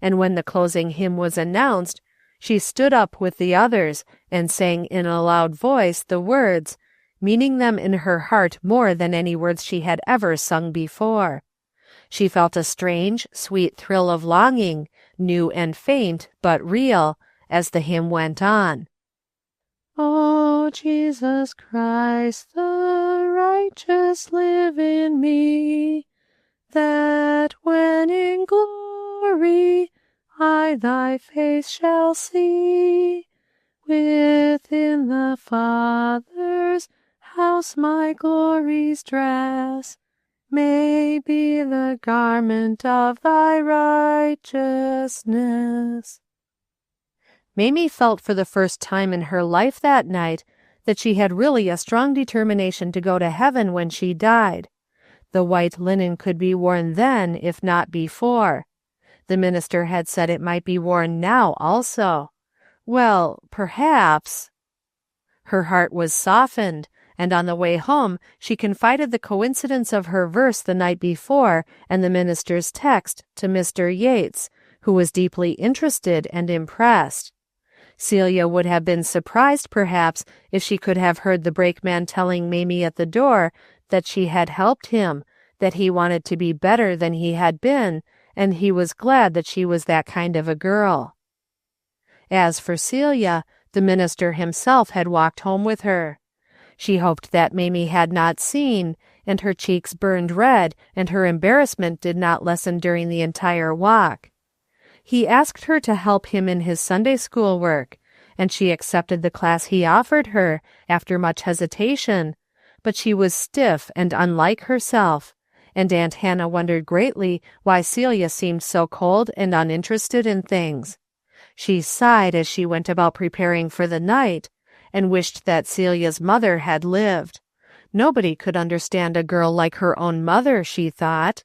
and when the closing hymn was announced, she stood up with the others and sang in a loud voice the words, meaning them in her heart more than any words she had ever sung before. She felt a strange, sweet thrill of longing, new and faint, but real, as the hymn went on. O Jesus Christ, the righteous, live in me, that when in glory I thy face shall see, within the Father's house my glory's dress may be the garment of thy righteousness. Mamie felt for the first time in her life that night that she had really a strong determination to go to heaven when she died. The white linen could be worn then, if not before. The minister had said it might be worn now also. Well, perhaps. Her heart was softened, and on the way home she confided the coincidence of her verse the night before and the minister's text to Mr. Yates, who was deeply interested and impressed. Celia would have been surprised, perhaps, if she could have heard the brakeman telling Mamie at the door that she had helped him, that he wanted to be better than he had been, and he was glad that she was that kind of a girl. As for Celia, the minister himself had walked home with her. She hoped that Mamie had not seen, and her cheeks burned red, and her embarrassment did not lessen during the entire walk. He asked her to help him in his Sunday school work, and she accepted the class he offered her, after much hesitation, but she was stiff and unlike herself, and Aunt Hannah wondered greatly why Celia seemed so cold and uninterested in things. She sighed as she went about preparing for the night, and wished that Celia's mother had lived. Nobody could understand a girl like her own mother, she thought.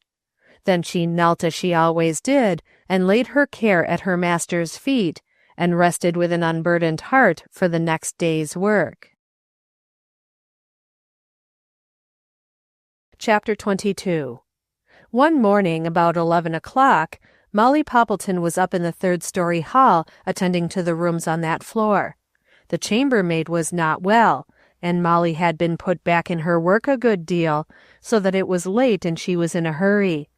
Then she knelt as she always did, and laid her care at her master's feet, and rested with an unburdened heart for the next day's work. Chapter 22. One morning, about 11 o'clock, Molly Poppleton was up in the third-story hall attending to the rooms on that floor. The chambermaid was not well, and Molly had been put back in her work a good deal, so that it was late and she was in a hurry.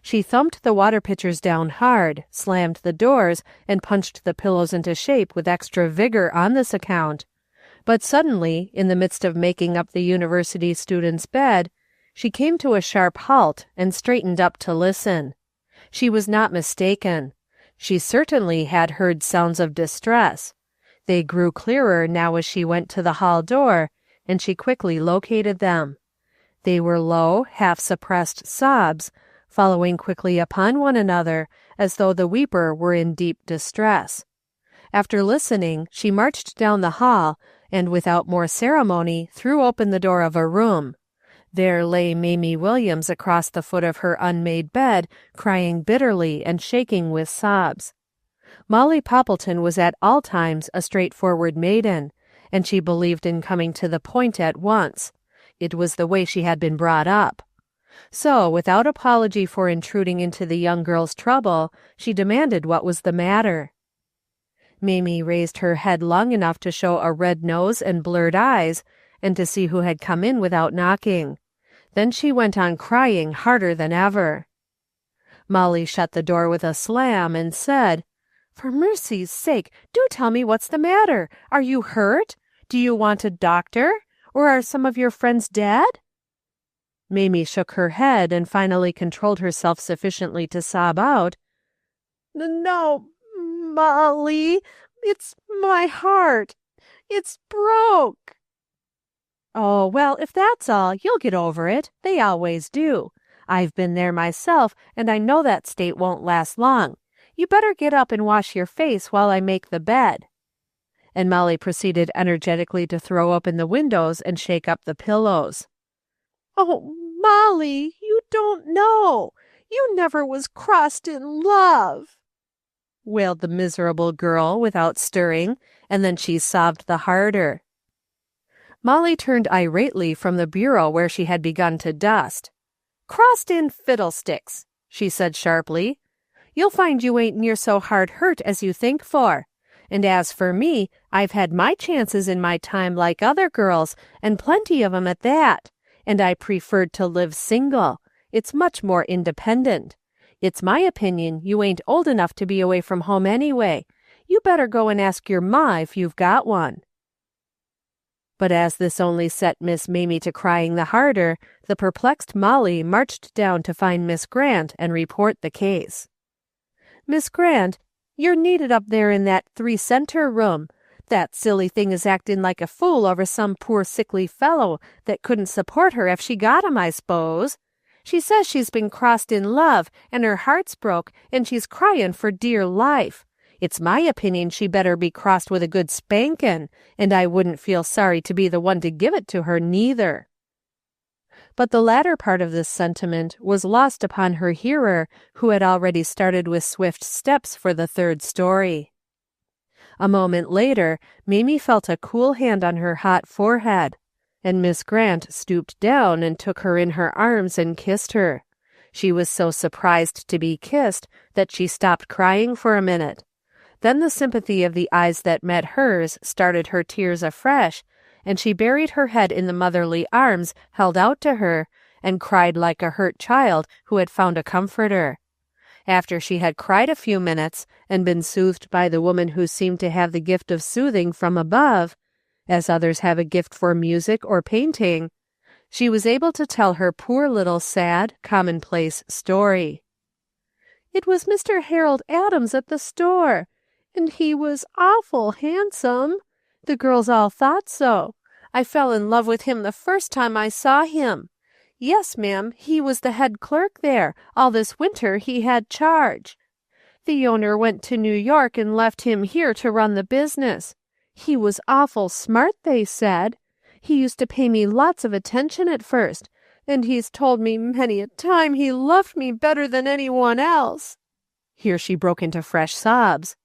She thumped the water pitchers down hard, slammed the doors, and punched the pillows into shape with extra vigor on this account. But suddenly, in the midst of making up the university student's bed, she came to a sharp halt and straightened up to listen. She was not mistaken. She certainly had heard sounds of distress. They grew clearer now as she went to the hall door, and she quickly located them. They were low, half-suppressed sobs, following quickly upon one another, as though the weeper were in deep distress. After listening, she marched down the hall, and without more ceremony threw open the door of a room. There lay Mamie Williams across the foot of her unmade bed, crying bitterly and shaking with sobs. Molly Poppleton was at all times a straightforward maiden, and she believed in coming to the point at once. It was the way she had been brought up. So, without apology for intruding into the young girl's trouble, she demanded what was the matter. Mamie raised her head long enough to show a red nose and blurred eyes, and to see who had come in without knocking. Then she went on crying harder than ever. Molly shut the door with a slam and said, "For mercy's sake, do tell me what's the matter. Are you hurt? Do you want a doctor? Or are some of your friends dead?" Mamie shook her head and finally controlled herself sufficiently to sob out, "No, Molly, it's my heart. It's broke." "Oh, well, if that's all, you'll get over it. They always do. I've been there myself, and I know that state won't last long. You better get up and wash your face while I make the bed." And Molly proceeded energetically to throw open the windows and shake up the pillows. "Oh, Molly, you don't know. You never was crossed in love," wailed the miserable girl without stirring, and then she sobbed the harder. Molly turned irately from the bureau where she had begun to dust. "Crossed in fiddlesticks," she said sharply. "You'll find you ain't near so hard hurt as you think for. And as for me, I've had my chances in my time like other girls, and plenty of 'em at that, and I preferred to live single. It's much more independent. It's my opinion you ain't old enough to be away from home anyway. You better go and ask your ma if you've got one." But as this only set Miss Mamie to crying the harder, the perplexed Molly marched down to find Miss Grant and report the case. "Miss Grant, you're needed up there in that 3-center room. That silly thing is acting like a fool over some poor sickly fellow that couldn't support her if she got him, I s'pose. She says she's been crossed in love, and her heart's broke, and she's crying for dear life. It's my opinion she better be crossed with a good spankin', and I wouldn't feel sorry to be the one to give it to her neither." But the latter part of this sentiment was lost upon her hearer, who had already started with swift steps for the 3rd story. A moment later, Mamie felt a cool hand on her hot forehead, and Miss Grant stooped down and took her in her arms and kissed her. She was so surprised to be kissed that she stopped crying for a minute. Then the sympathy of the eyes that met hers started her tears afresh, and she buried her head in the motherly arms held out to her, and cried like a hurt child who had found a comforter. After she had cried a few minutes, and been soothed by the woman who seemed to have the gift of soothing from above, as others have a gift for music or painting, she was able to tell her poor little sad, commonplace story. "It was Mr. Harold Adams at the store, and he was awful handsome. The girls all thought so. I fell in love with him the first time I saw him. Yes, ma'am, he was the head clerk there. All this winter he had charge. The owner went to New York and left him here to run the business. He was awful smart, they said. He used to pay me lots of attention at first, and he's told me many a time he loved me better than anyone else." Here she broke into fresh sobs.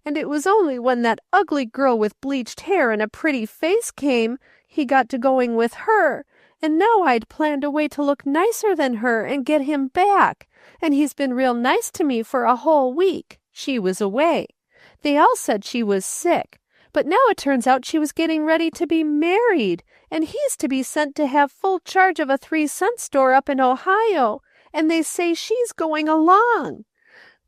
"And it was only when that ugly girl with bleached hair and a pretty face came, he got to going with her, and now I'd planned a way to look nicer than her and get him back, and he's been real nice to me for a whole week. She was away. They all said she was sick, but now it turns out she was getting ready to be married, and he's to be sent to have full charge of a 3-cent store up in Ohio, and they say she's going along.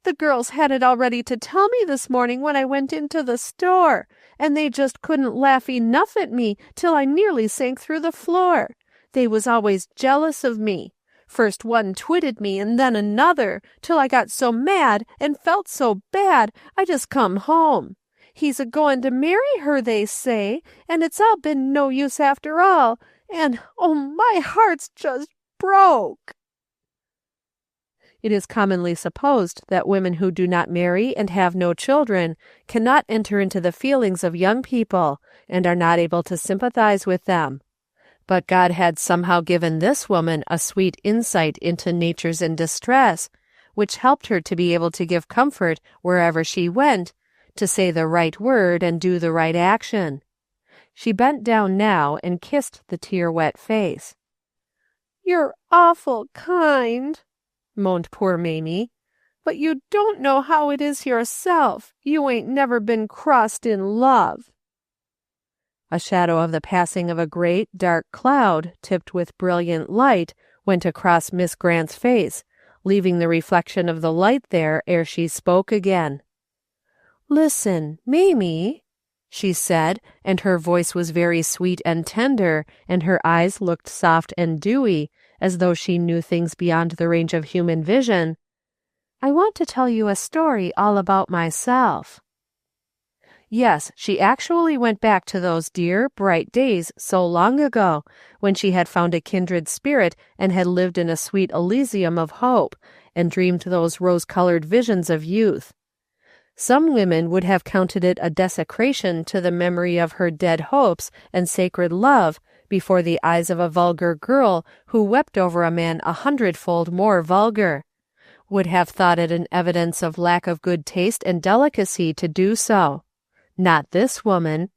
The girls had it all ready to tell me this morning when I went into the store, and they just couldn't laugh enough at me till I nearly sank through the floor. They was always jealous of me. First one twitted me and then another, till I got so mad and felt so bad I just come home. He's a-going to marry her, they say, and it's all been no use after all, and, oh, my heart's just broke." It is commonly supposed that women who do not marry and have no children cannot enter into the feelings of young people and are not able to sympathize with them. But God had somehow given this woman a sweet insight into natures in distress, which helped her to be able to give comfort wherever she went, to say the right word and do the right action. She bent down now and kissed the tear-wet face. "You're awful kind," moaned poor Mamie, "but you don't know how it is yourself. You ain't never been crossed in love." A shadow of the passing of a great, dark cloud, tipped with brilliant light, went across Miss Grant's face, leaving the reflection of the light there ere she spoke again. "Listen, Mamie," she said, and her voice was very sweet and tender, and her eyes looked soft and dewy, as though she knew things beyond the range of human vision. "I want to tell you a story all about myself." Yes, she actually went back to those dear, bright days so long ago, when she had found a kindred spirit and had lived in a sweet Elysium of hope, and dreamed those rose-colored visions of youth. Some women would have counted it a desecration to the memory of her dead hopes and sacred love before the eyes of a vulgar girl who wept over a man 100-fold more vulgar. would have thought it an evidence of lack of good taste and delicacy to do so. Not this woman.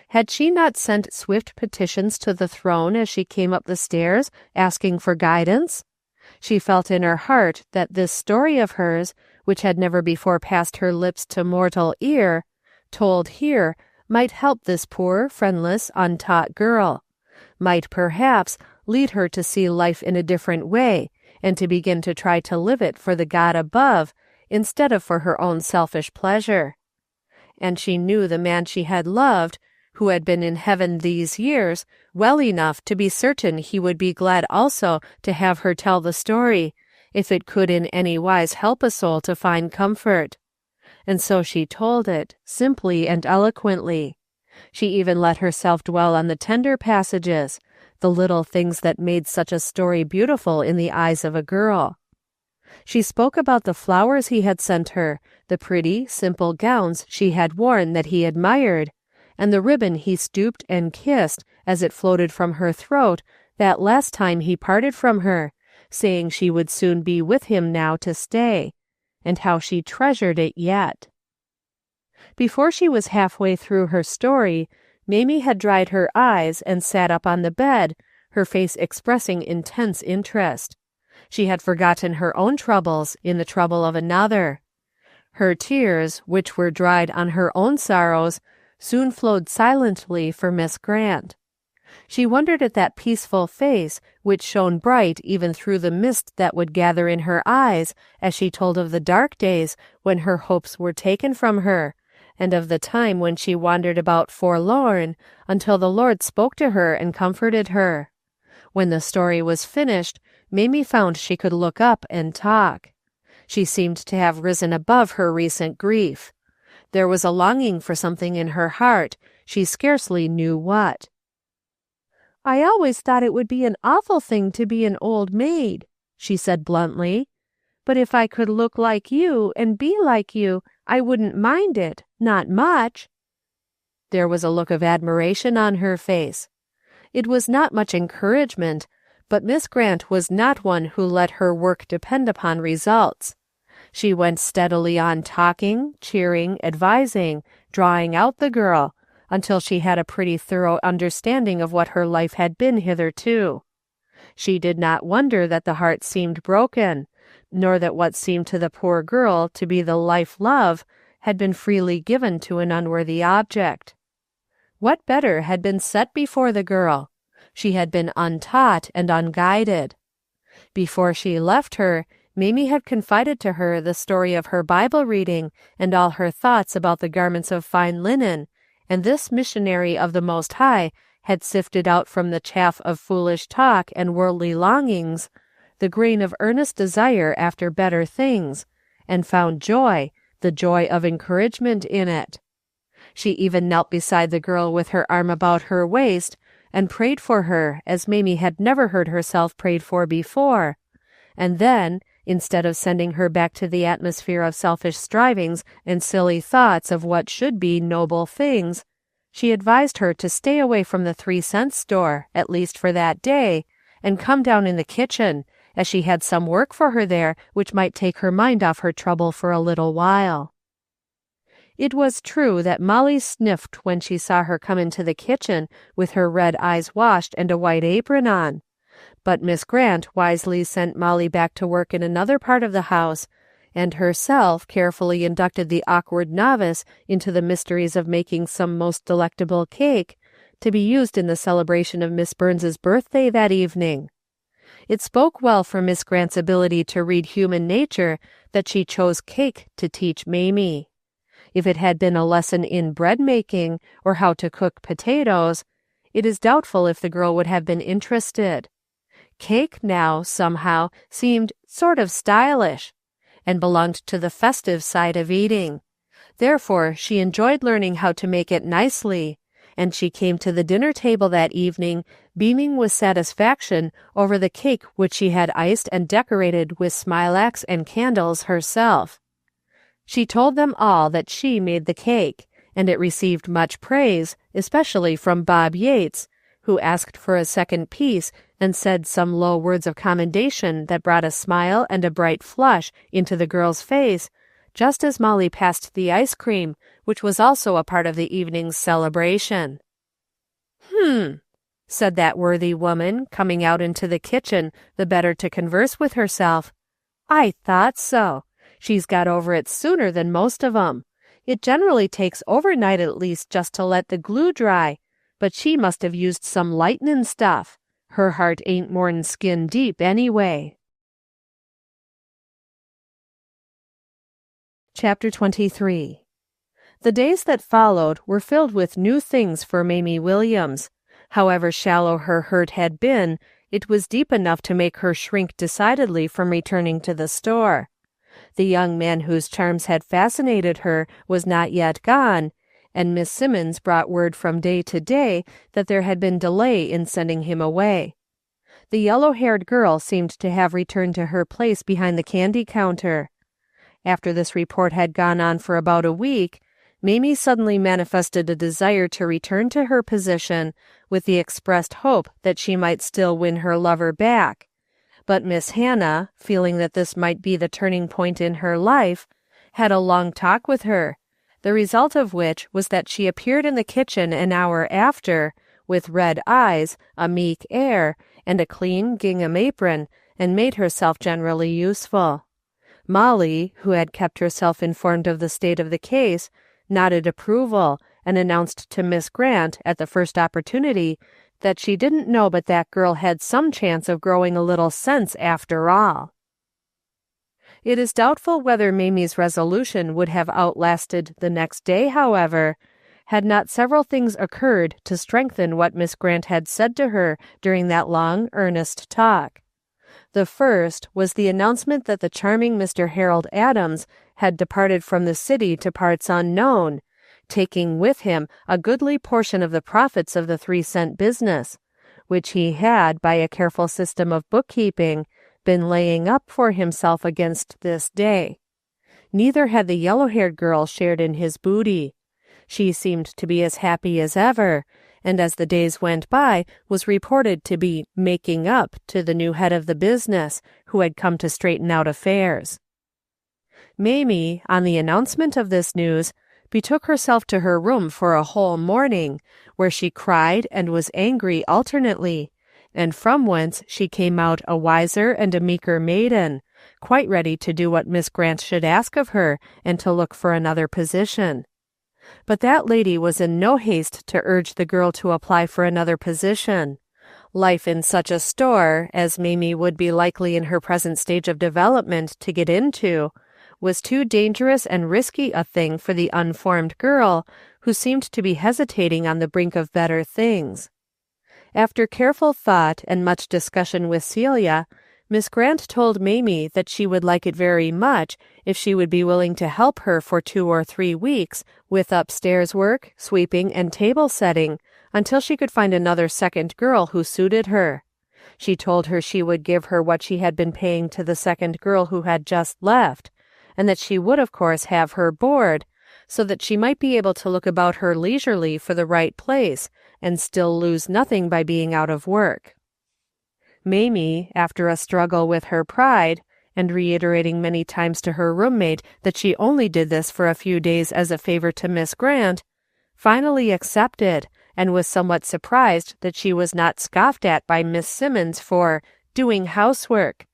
Had she not sent swift petitions to the throne as she came up the stairs, asking for guidance? She felt in her heart that this story of hers, which had never before passed her lips to mortal ear, told here, might help this poor, friendless, untaught girl, might perhaps lead her to see life in a different way, and to begin to try to live it for the God above, instead of for her own selfish pleasure. And she knew the man she had loved, who had been in heaven these years, well enough to be certain he would be glad also to have her tell the story, if it could in any wise help a soul to find comfort. And so she told it, simply and eloquently. She even let herself dwell on the tender passages, the little things that made such a story beautiful in the eyes of a girl. She spoke about the flowers he had sent her, the pretty, simple gowns she had worn that he admired, and the ribbon he stooped and kissed as it floated from her throat that last time he parted from her, saying she would soon be with him now to stay, and how she treasured it yet. Before she was halfway through her story, Mamie had dried her eyes and sat up on the bed, her face expressing intense interest. She had forgotten her own troubles in the trouble of another. Her tears, which were dried on her own sorrows, soon flowed silently for Miss Grant. She wondered at that peaceful face, which shone bright even through the mist that would gather in her eyes as she told of the dark days when her hopes were taken from her, and of the time when she wandered about forlorn, until the Lord spoke to her and comforted her. When the story was finished, Mamie found she could look up and talk. She seemed to have risen above her recent grief. There was a longing for something in her heart, she scarcely knew what. "I always thought it would be an awful thing to be an old maid," she said bluntly. "But if I could look like you and be like you, I wouldn't mind it, not much." There was a look of admiration on her face. It was not much encouragement, but Miss Grant was not one who let her work depend upon results. She went steadily on talking, cheering, advising, drawing out the girl, until she had a pretty thorough understanding of what her life had been hitherto. She did not wonder that the heart seemed broken, nor that what seemed to the poor girl to be the life-love had been freely given to an unworthy object. What better had been set before the girl? She had been untaught and unguided. Before she left her, Mamie had confided to her the story of her Bible reading and all her thoughts about the garments of fine linen, and this missionary of the Most High had sifted out from the chaff of foolish talk and worldly longings the grain of earnest desire after better things, and found joy, the joy of encouragement in it. She even knelt beside the girl with her arm about her waist, and prayed for her as Mamie had never heard herself prayed for before, and then, instead of sending her back to the atmosphere of selfish strivings and silly thoughts of what should be noble things, she advised her to stay away from the 3-cent store, at least for that day, and come down in the kitchen, as she had some work for her there which might take her mind off her trouble for a little while. It was true that Molly sniffed when she saw her come into the kitchen with her red eyes washed and a white apron on, but Miss Grant wisely sent Molly back to work in another part of the house, and herself carefully inducted the awkward novice into the mysteries of making some most delectable cake, to be used in the celebration of Miss Burns's birthday that evening. It spoke well for Miss Grant's ability to read human nature that she chose cake to teach Mamie. If it had been a lesson in bread-making, or how to cook potatoes, it is doubtful if the girl would have been interested. Cake now, somehow, seemed sort of stylish, and belonged to the festive side of eating. Therefore she enjoyed learning how to make it nicely, and she came to the dinner table that evening beaming with satisfaction over the cake which she had iced and decorated with smilax and candles herself. She told them all that she made the cake, and it received much praise, especially from Bob Yates, who asked for a second piece and said some low words of commendation that brought a smile and a bright flush into the girl's face, just as Molly passed the ice cream, which was also a part of the evening's celebration. Said that worthy woman, coming out into the kitchen the better to converse with herself. I thought so. She's got over it sooner than most of 'em. It generally takes overnight at least just to let the glue dry, but she must have used some lightnin' stuff. Her heart ain't more'n skin deep anyway. Chapter 23. The days that followed were filled with new things for Mamie Williams. However shallow her hurt had been, it was deep enough to make her shrink decidedly from returning to the store. The young man whose charms had fascinated her was not yet gone, and Miss Simmons brought word from day to day that there had been delay in sending him away. The yellow-haired girl seemed to have returned to her place behind the candy counter. After this report had gone on for about a week, Mamie suddenly manifested a desire to return to her position, with the expressed hope that she might still win her lover back. But Miss Hannah, feeling that this might be the turning point in her life, had a long talk with her, the result of which was that she appeared in the kitchen an hour after, with red eyes, a meek air, and a clean gingham apron, and made herself generally useful. Molly, who had kept herself informed of the state of the case, nodded approval, and announced to Miss Grant at the first opportunity that she didn't know but that girl had some chance of growing a little sense after all. It is doubtful whether Mamie's resolution would have outlasted the next day, however, had not several things occurred to strengthen what Miss Grant had said to her during that long, earnest talk. The first was the announcement that the charming Mr. Harold Adams had departed from the city to parts unknown, taking with him a goodly portion of the profits of the 3-cent business, which he had, by a careful system of bookkeeping, been laying up for himself against this day. Neither had the yellow-haired girl shared in his booty. She seemed to be as happy as ever, and as the days went by was reported to be making up to the new head of the business, who had come to straighten out affairs. Mamie, on the announcement of this news, betook herself to her room for a whole morning, where she cried and was angry alternately, and from whence she came out a wiser and a meeker maiden, quite ready to do what Miss Grant should ask of her, and to look for another position. But that lady was in no haste to urge the girl to apply for another position. Life in such a store, as Mamie would be likely in her present stage of development to get into, was too dangerous and risky a thing for the unformed girl, who seemed to be hesitating on the brink of better things. After careful thought and much discussion with Celia, Miss Grant told Mamie that she would like it very much if she would be willing to help her for 2 or 3 weeks with upstairs work, sweeping, and table setting, until she could find another second girl who suited her. She told her she would give her what she had been paying to the second girl who had just left, and that she would of course have her board, so that she might be able to look about her leisurely for the right place, and still lose nothing by being out of work. Mamie, after a struggle with her pride, and reiterating many times to her roommate that she only did this for a few days as a favor to Miss Grant, finally accepted, and was somewhat surprised that she was not scoffed at by Miss Simmons for doing housework,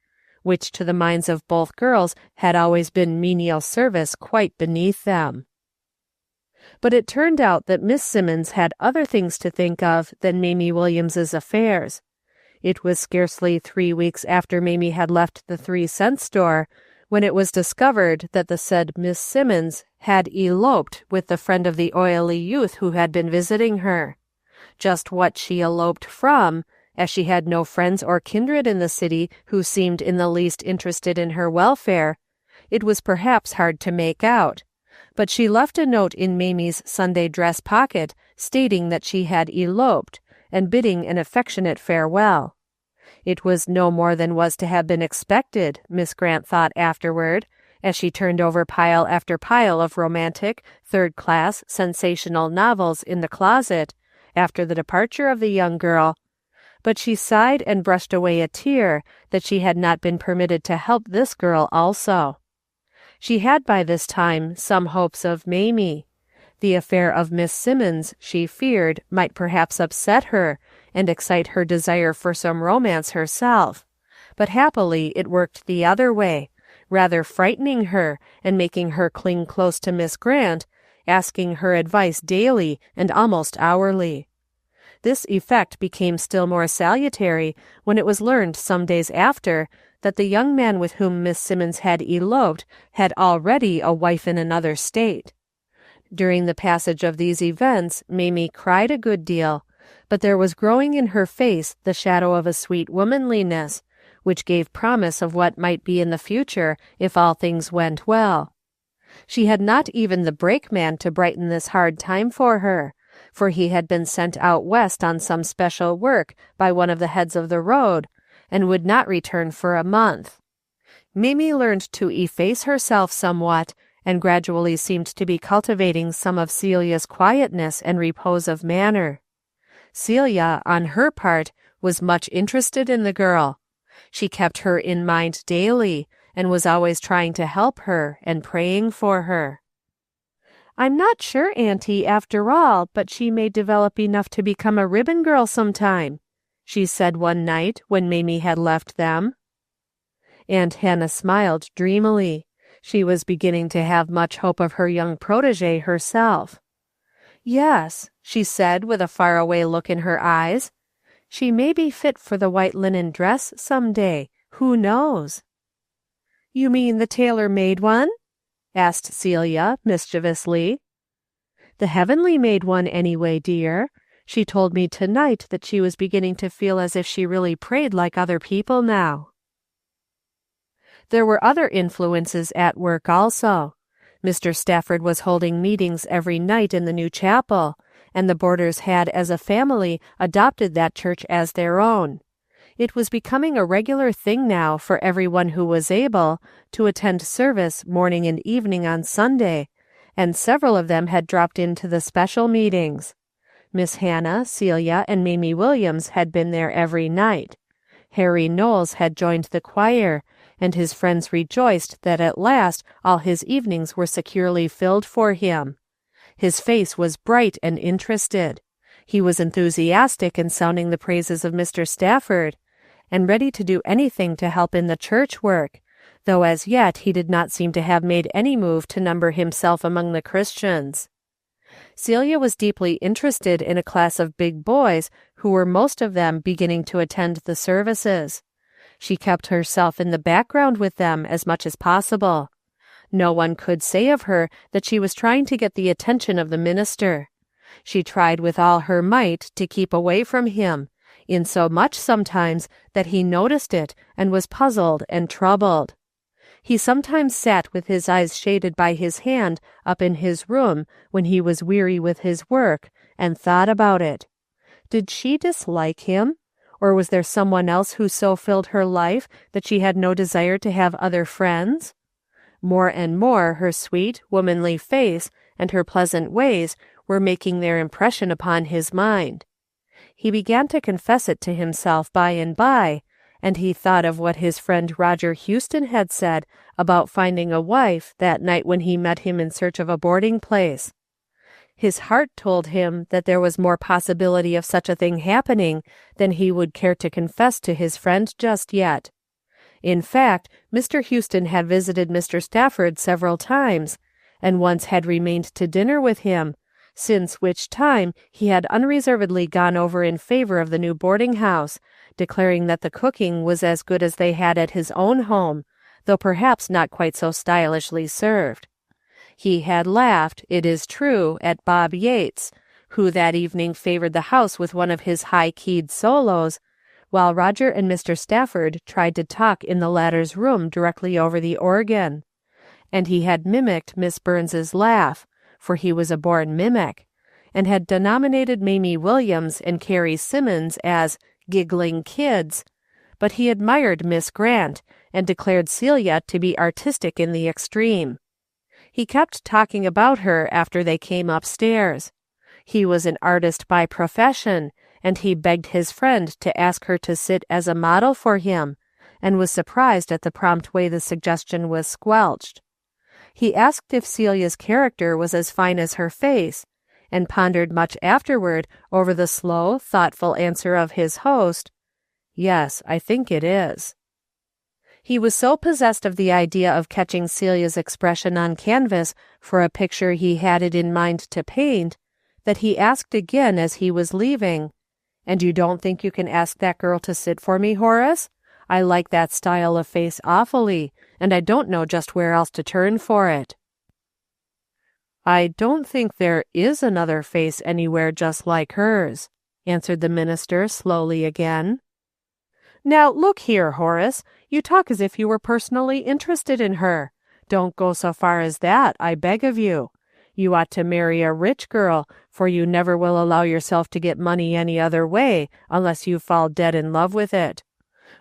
which to the minds of both girls had always been menial service quite beneath them. But it turned out that Miss Simmons had other things to think of than Mamie Williams's affairs. It was scarcely 3 weeks after Mamie had left the 3-cent store when it was discovered that the said Miss Simmons had eloped with the friend of the oily youth who had been visiting her. Just what she eloped from, as she had no friends or kindred in the city who seemed in the least interested in her welfare, it was perhaps hard to make out, but she left a note in Mamie's Sunday dress pocket stating that she had eloped, and bidding an affectionate farewell. It was no more than was to have been expected, Miss Grant thought afterward, as she turned over pile after pile of romantic, third-class, sensational novels in the closet, after the departure of the young girl, but she sighed and brushed away a tear that she had not been permitted to help this girl also. She had by this time some hopes of Mamie. The affair of Miss Simmons, she feared, might perhaps upset her and excite her desire for some romance herself, but happily it worked the other way, rather frightening her and making her cling close to Miss Grant, asking her advice daily and almost hourly. This effect became still more salutary when it was learned some days after that the young man with whom Miss Simmons had eloped had already a wife in another state. During the passage of these events, Mamie cried a good deal, but there was growing in her face the shadow of a sweet womanliness, which gave promise of what might be in the future if all things went well. She had not even the brakeman to brighten this hard time for her, for he had been sent out west on some special work by one of the heads of the road, and would not return for a month. Mamie learned to efface herself somewhat, and gradually seemed to be cultivating some of Celia's quietness and repose of manner. Celia, on her part, was much interested in the girl. She kept her in mind daily, and was always trying to help her and praying for her. "I'm not sure, Auntie, after all, but she may develop enough to become a ribbon girl sometime," she said one night when Mamie had left them. Aunt Hannah smiled dreamily. She was beginning to have much hope of her young protégée herself. "Yes," she said with a faraway look in her eyes, "she may be fit for the white linen dress some day. Who knows?" "You mean the tailor-made one?" asked Celia mischievously. "The heavenly-made one anyway, dear. She told me tonight that she was beginning to feel as if she really prayed like other people now." There were other influences at work also. Mr. Stafford was holding meetings every night in the new chapel, and the boarders had as a family adopted that church as their own. It was becoming a regular thing now for everyone who was able to attend service morning and evening on Sunday, and several of them had dropped into the special meetings. Miss Hannah, Celia, and Mamie Williams had been there every night. Harry Knowles had joined the choir, and his friends rejoiced that at last all his evenings were securely filled for him. His face was bright and interested. He was enthusiastic in sounding the praises of Mr. Stafford, and ready to do anything to help in the church work, though as yet he did not seem to have made any move to number himself among the Christians. Celia was deeply interested in a class of big boys who were most of them beginning to attend the services. She kept herself in the background with them as much as possible. No one could say of her that she was trying to get the attention of the minister. She tried with all her might to keep away from him, insomuch sometimes that he noticed it and was puzzled and troubled. He sometimes sat with his eyes shaded by his hand up in his room when he was weary with his work, and thought about it. Did she dislike him? Or was there someone else who so filled her life that she had no desire to have other friends? More and more her sweet, womanly face and her pleasant ways were making their impression upon his mind. He began to confess it to himself by and by, and he thought of what his friend Roger Houston had said about finding a wife that night when he met him in search of a boarding place. His heart told him that there was more possibility of such a thing happening than he would care to confess to his friend just yet. In fact, Mr. Houston had visited Mr. Stafford several times, and once had remained to dinner with him, since which time he had unreservedly gone over in favor of the new boarding house, declaring that the cooking was as good as they had at his own home, though perhaps not quite so stylishly served. He had laughed, it is true, at Bob Yates, who that evening favored the house with one of his high-keyed solos, while Roger and Mr. Stafford tried to talk in the latter's room directly over the organ. And he had mimicked Miss Burns's laugh, for he was a born mimic, and had denominated Mamie Williams and Carrie Simmons as giggling kids, but he admired Miss Grant, and declared Celia to be artistic in the extreme. He kept talking about her after they came upstairs. He was an artist by profession, and he begged his friend to ask her to sit as a model for him, and was surprised at the prompt way the suggestion was squelched. He asked if Celia's character was as fine as her face, and pondered much afterward over the slow, thoughtful answer of his host, "Yes, I think it is." He was so possessed of the idea of catching Celia's expression on canvas for a picture he had it in mind to paint, that he asked again as he was leaving, "And you don't think you can ask that girl to sit for me, Horace? I like that style of face awfully, and I don't know just where else to turn for it." "I don't think there is another face anywhere just like hers," answered the minister slowly again. "Now, look here, Horace, you talk as if you were personally interested in her. Don't go so far as that, I beg of you. You ought to marry a rich girl, for you never will allow yourself to get money any other way, unless you fall dead in love with it.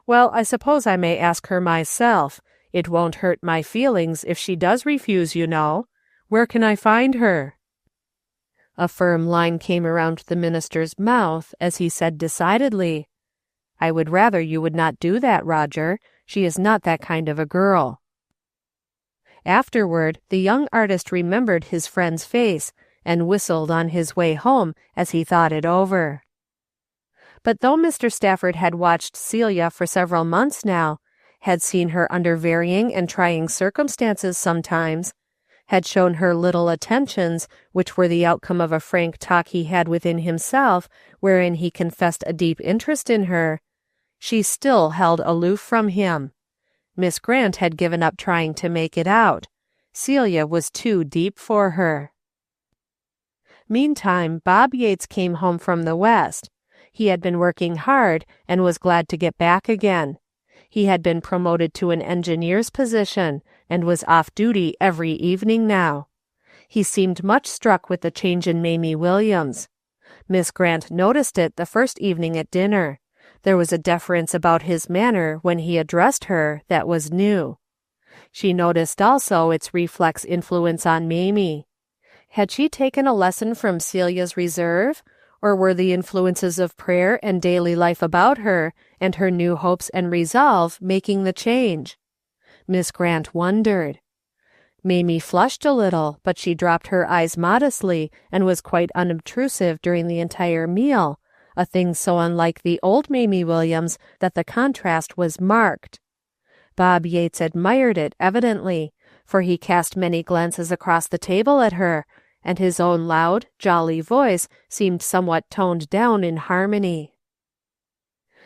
Well, I suppose I may ask her myself. It won't hurt my feelings if she does refuse, you know. Where can I find her?" A firm line came around the minister's mouth as he said decidedly, "I would rather you would not do that, Roger. She is not that kind of a girl." Afterward, the young artist remembered his friend's face and whistled on his way home as he thought it over. But though Mr. Stafford had watched Celia for several months now, had seen her under varying and trying circumstances sometimes, had shown her little attentions, which were the outcome of a frank talk he had within himself, wherein he confessed a deep interest in her, she still held aloof from him. Miss Grant had given up trying to make it out. Celia was too deep for her. Meantime, Bob Yates came home from the West. He had been working hard and was glad to get back again. He had been promoted to an engineer's position and was off duty every evening now. He seemed much struck with the change in Mamie Williams. Miss Grant noticed it the first evening at dinner. There was a deference about his manner when he addressed her that was new. She noticed also its reflex influence on Mamie. Had she taken a lesson from Celia's reserve, or were the influences of prayer and daily life about her, and her new hopes and resolve, making the change? Miss Grant wondered. Mamie flushed a little, but she dropped her eyes modestly and was quite unobtrusive during the entire meal, a thing so unlike the old Mamie Williams that the contrast was marked. Bob Yates admired it evidently, for he cast many glances across the table at her, and his own loud, jolly voice seemed somewhat toned down in harmony.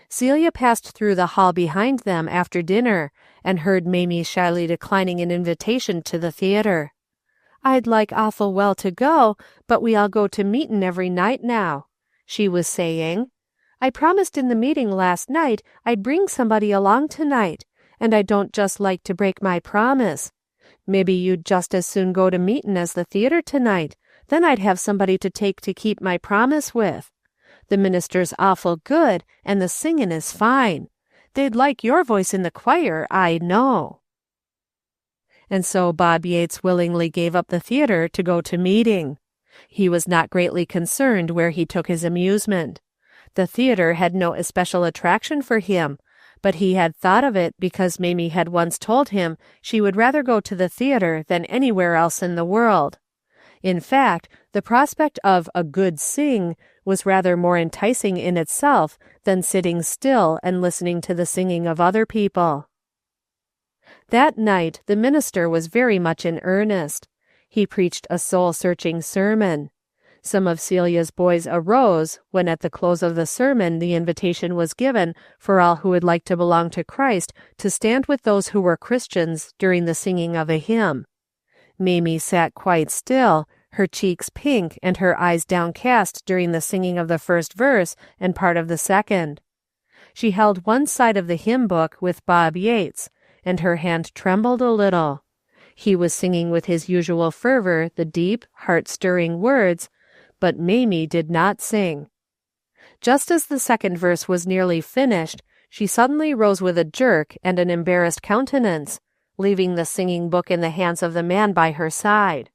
Celia passed through the hall behind them after dinner, and heard Mamie shyly declining an invitation to the theatre. "I'd like awful well to go, but we all go to meetin' every night now," she was saying. "I promised in the meeting last night I'd bring somebody along tonight, and I don't just like to break my promise. Maybe you'd just as soon go to meetin' as the theatre tonight, then I'd have somebody to take to keep my promise with. The minister's awful good, and the singin' is fine. They'd like your voice in the choir, I know." And so Bob Yates willingly gave up the theatre to go to meeting. He was not greatly concerned where he took his amusement. The theatre had no especial attraction for him, but he had thought of it because Mamie had once told him she would rather go to the theatre than anywhere else in the world. In fact, the prospect of a good sing was rather more enticing in itself than sitting still and listening to the singing of other people. That night the minister was very much in earnest. He preached a soul-searching sermon. Some of Celia's boys arose when at the close of the sermon the invitation was given for all who would like to belong to Christ to stand with those who were Christians during the singing of a hymn. Mamie sat quite still, her cheeks pink and her eyes downcast during the singing of the first verse and part of the second. She held one side of the hymn book with Bob Yates, and her hand trembled a little. He was singing with his usual fervor the deep, heart-stirring words, but Mamie did not sing. Just as the second verse was nearly finished, she suddenly rose with a jerk and an embarrassed countenance, leaving the singing book in the hands of the man by her side.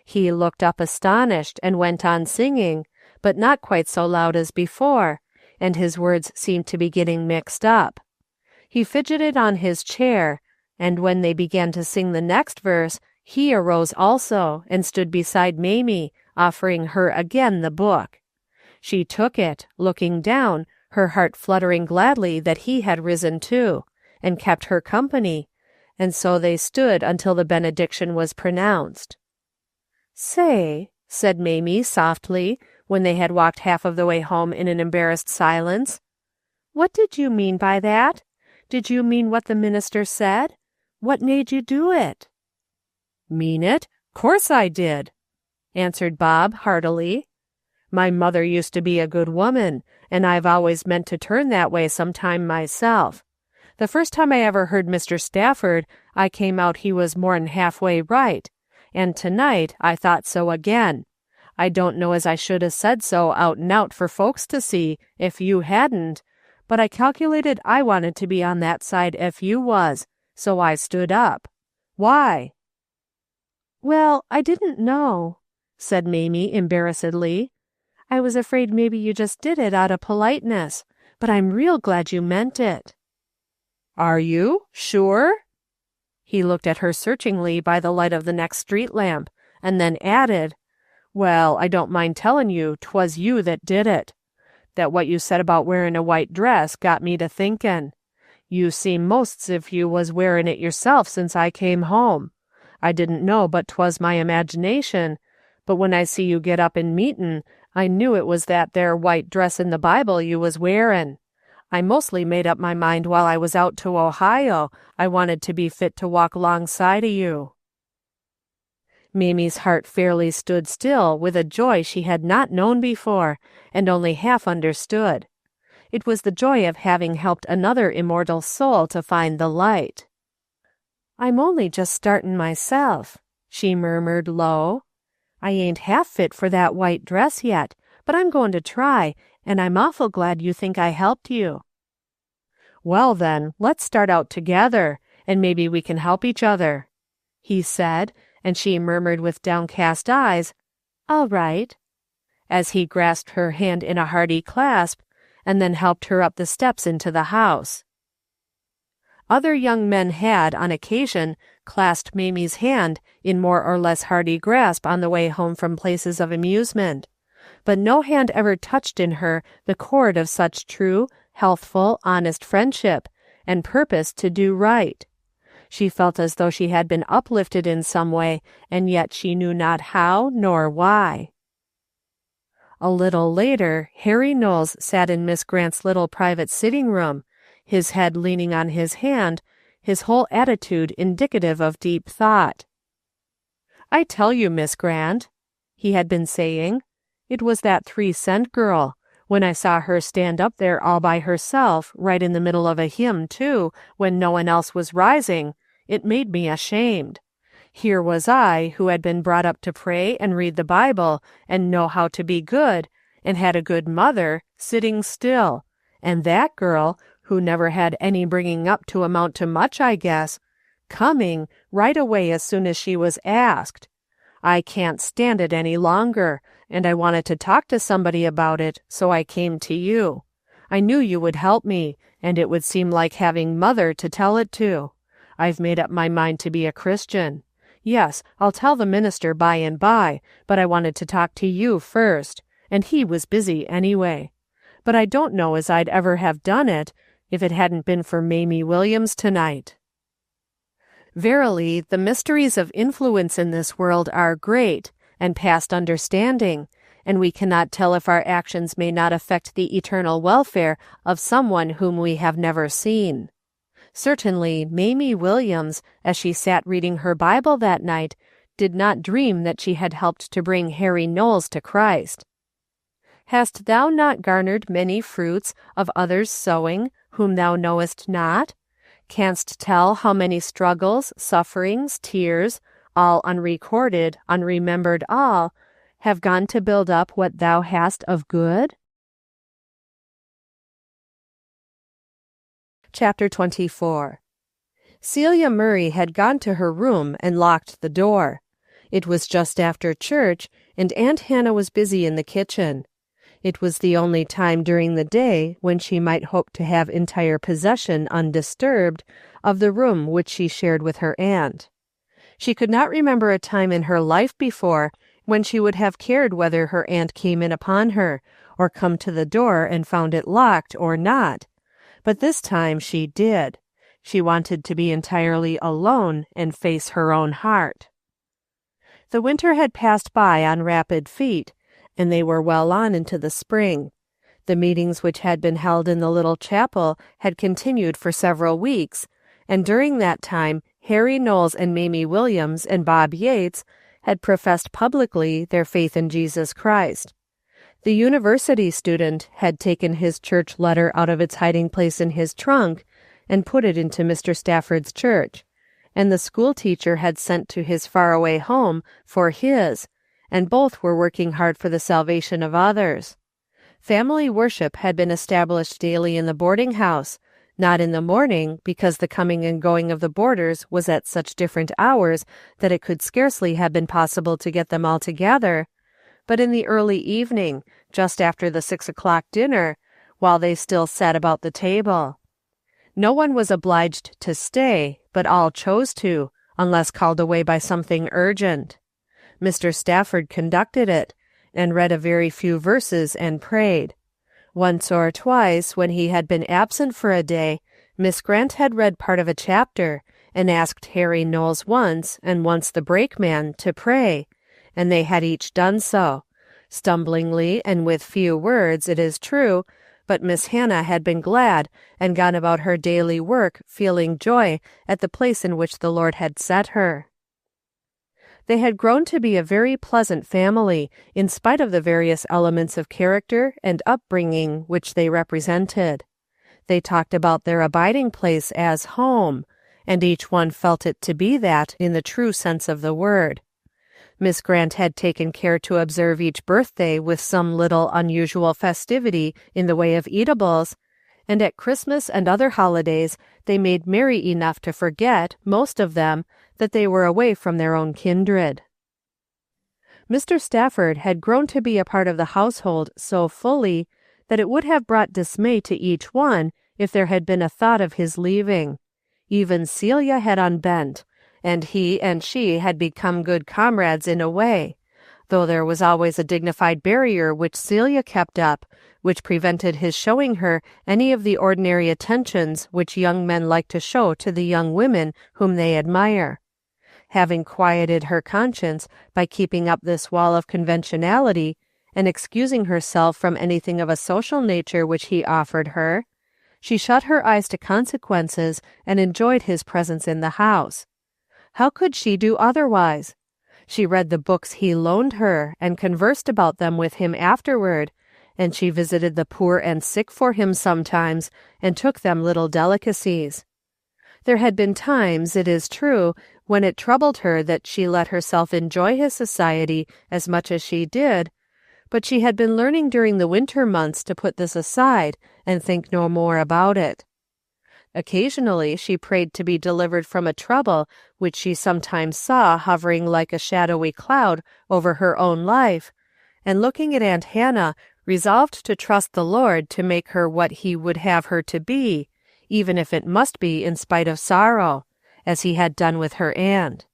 He looked up astonished and went on singing, but not quite so loud as before, and his words seemed to be getting mixed up. He fidgeted on his chair, and when they began to sing the next verse, he arose also and stood beside Mamie, offering her again the book. She took it, looking down, her heart fluttering gladly that he had risen too, and kept her company, and so they stood until the benediction was pronounced. "Say," said Mamie softly, when they had walked half of the way home in an embarrassed silence, "what did you mean by that? Did you mean what the minister said? What made you do it?" "Mean it? 'Course I did," answered Bob heartily. "My mother used to be a good woman, and I've always meant to turn that way sometime myself. The first time I ever heard Mr. Stafford, I came out he was more'n halfway right, and tonight I thought so again. I don't know as I should 'a' said so out and out for folks to see, if you hadn't, but I calculated I wanted to be on that side if you was, so I stood up. Why?" "Well, I didn't know," said Mamie embarrassedly. "I was afraid maybe you just did it out of politeness, but I'm real glad you meant it." "Are you? Sure?" He looked at her searchingly by the light of the next street lamp, and then added, "Well, I don't mind tellin' you 'twas you that did it. That what you said about wearin' a white dress got me to thinkin'. You seem most's if you was wearin' it yourself since I came home. I didn't know but 'twas my imagination, but when I see you get up in meetin', I knew it was that there white dress in the Bible you was wearin'. I mostly made up my mind while I was out to Ohio I wanted to be fit to walk 'longside of you." Mamie's heart fairly stood still with a joy she had not known before, and only half understood. It was the joy of having helped another immortal soul to find the light. "I'm only just startin' myself," she murmured low. "I ain't half fit for that white dress yet, but I'm going to try, and I'm awful glad you think I helped you." "Well, then, let's start out together, and maybe we can help each other," he said, and she murmured with downcast eyes, "All right," as he grasped her hand in a hearty clasp, and then helped her up the steps into the house. Other young men had, on occasion, clasped Mamie's hand in more or less hearty grasp on the way home from places of amusement, but no hand ever touched in her the chord of such true, healthful, honest friendship, and purpose to do right. She felt as though she had been uplifted in some way, and yet she knew not how nor why. A little later, Harry Knowles sat in Miss Grant's little private sitting room, his head leaning on his hand, his whole attitude indicative of deep thought. "I tell you, Miss Grant," he had been saying, "it was that 3-cent girl. When I saw her stand up there all by herself, right in the middle of a hymn, too, when no one else was rising, it made me ashamed. Here was I, who had been brought up to pray and read the Bible and know how to be good, and had a good mother, sitting still, and that girl, who never had any bringing up to amount to much, I guess, coming right away as soon as she was asked. I can't stand it any longer, and I wanted to talk to somebody about it, so I came to you. I knew you would help me, and it would seem like having mother to tell it to. I've made up my mind to be a Christian. Yes, I'll tell the minister by and by, but I wanted to talk to you first, and he was busy anyway. But I don't know as I'd ever have done it, if it hadn't been for Mamie Williams tonight." Verily, the mysteries of influence in this world are great, and past understanding, and we cannot tell if our actions may not affect the eternal welfare of someone whom we have never seen. Certainly, Mamie Williams, as she sat reading her Bible that night, did not dream that she had helped to bring Harry Knowles to Christ. "Hast thou not garnered many fruits of others' sowing, whom thou knowest not? Canst tell how many struggles, sufferings, tears, all unrecorded, unremembered all, have gone to build up what thou hast of good?" Chapter 24. Celia Murray had gone to her room and locked the door. It was just after church, and Aunt Hannah was busy in the kitchen. It was the only time during the day when she might hope to have entire possession undisturbed of the room which she shared with her aunt. She could not remember a time in her life before when she would have cared whether her aunt came in upon her, or come to the door and found it locked or not, but this time she did. She wanted to be entirely alone and face her own heart. The winter had passed by on rapid feet, and they were well on into the spring. The meetings which had been held in the little chapel had continued for several weeks, and during that time Harry Knowles and Mamie Williams and Bob Yates had professed publicly their faith in Jesus Christ. The university student had taken his church letter out of its hiding place in his trunk and put it into Mr. Stafford's church, and the school teacher had sent to his faraway home for his, and both were working hard for the salvation of others. Family worship had been established daily in the boarding house, not in the morning, because the coming and going of the boarders was at such different hours that it could scarcely have been possible to get them all together, but in the early evening, just after the 6 o'clock dinner, while they still sat about the table. No one was obliged to stay, but all chose to, unless called away by something urgent. Mr. Stafford conducted it, and read a very few verses and prayed. Once or twice, when he had been absent for a day, Miss Grant had read part of a chapter, and asked Harry Knowles once, and once the brakeman, to pray, and they had each done so, stumblingly and with few words, it is true, but Miss Hannah had been glad, and gone about her daily work feeling joy at the place in which the Lord had set her. They had grown to be a very pleasant family, in spite of the various elements of character and upbringing which they represented. They talked about their abiding place as home, and each one felt it to be that in the true sense of the word. Miss Grant had taken care to observe each birthday with some little unusual festivity in the way of eatables, and at Christmas and other holidays they made merry enough to forget, most of them, that they were away from their own kindred. Mr. Stafford had grown to be a part of the household so fully that it would have brought dismay to each one if there had been a thought of his leaving. Even Celia had unbent, and he and she had become good comrades in a way, though there was always a dignified barrier which Celia kept up, which prevented his showing her any of the ordinary attentions which young men like to show to the young women whom they admire. Having quieted her conscience by keeping up this wall of conventionality, and excusing herself from anything of a social nature which he offered her, she shut her eyes to consequences and enjoyed his presence in the house. How could she do otherwise? She read the books he loaned her, and conversed about them with him afterward, and she visited the poor and sick for him sometimes, and took them little delicacies. There had been times, it is true, when it troubled her that she let herself enjoy his society as much as she did, but she had been learning during the winter months to put this aside and think no more about it. Occasionally she prayed to be delivered from a trouble which she sometimes saw hovering like a shadowy cloud over her own life, and looking at Aunt Hannah, resolved to trust the Lord to make her what he would have her to be, even if it must be in spite of sorrow, as he had done with her aunt.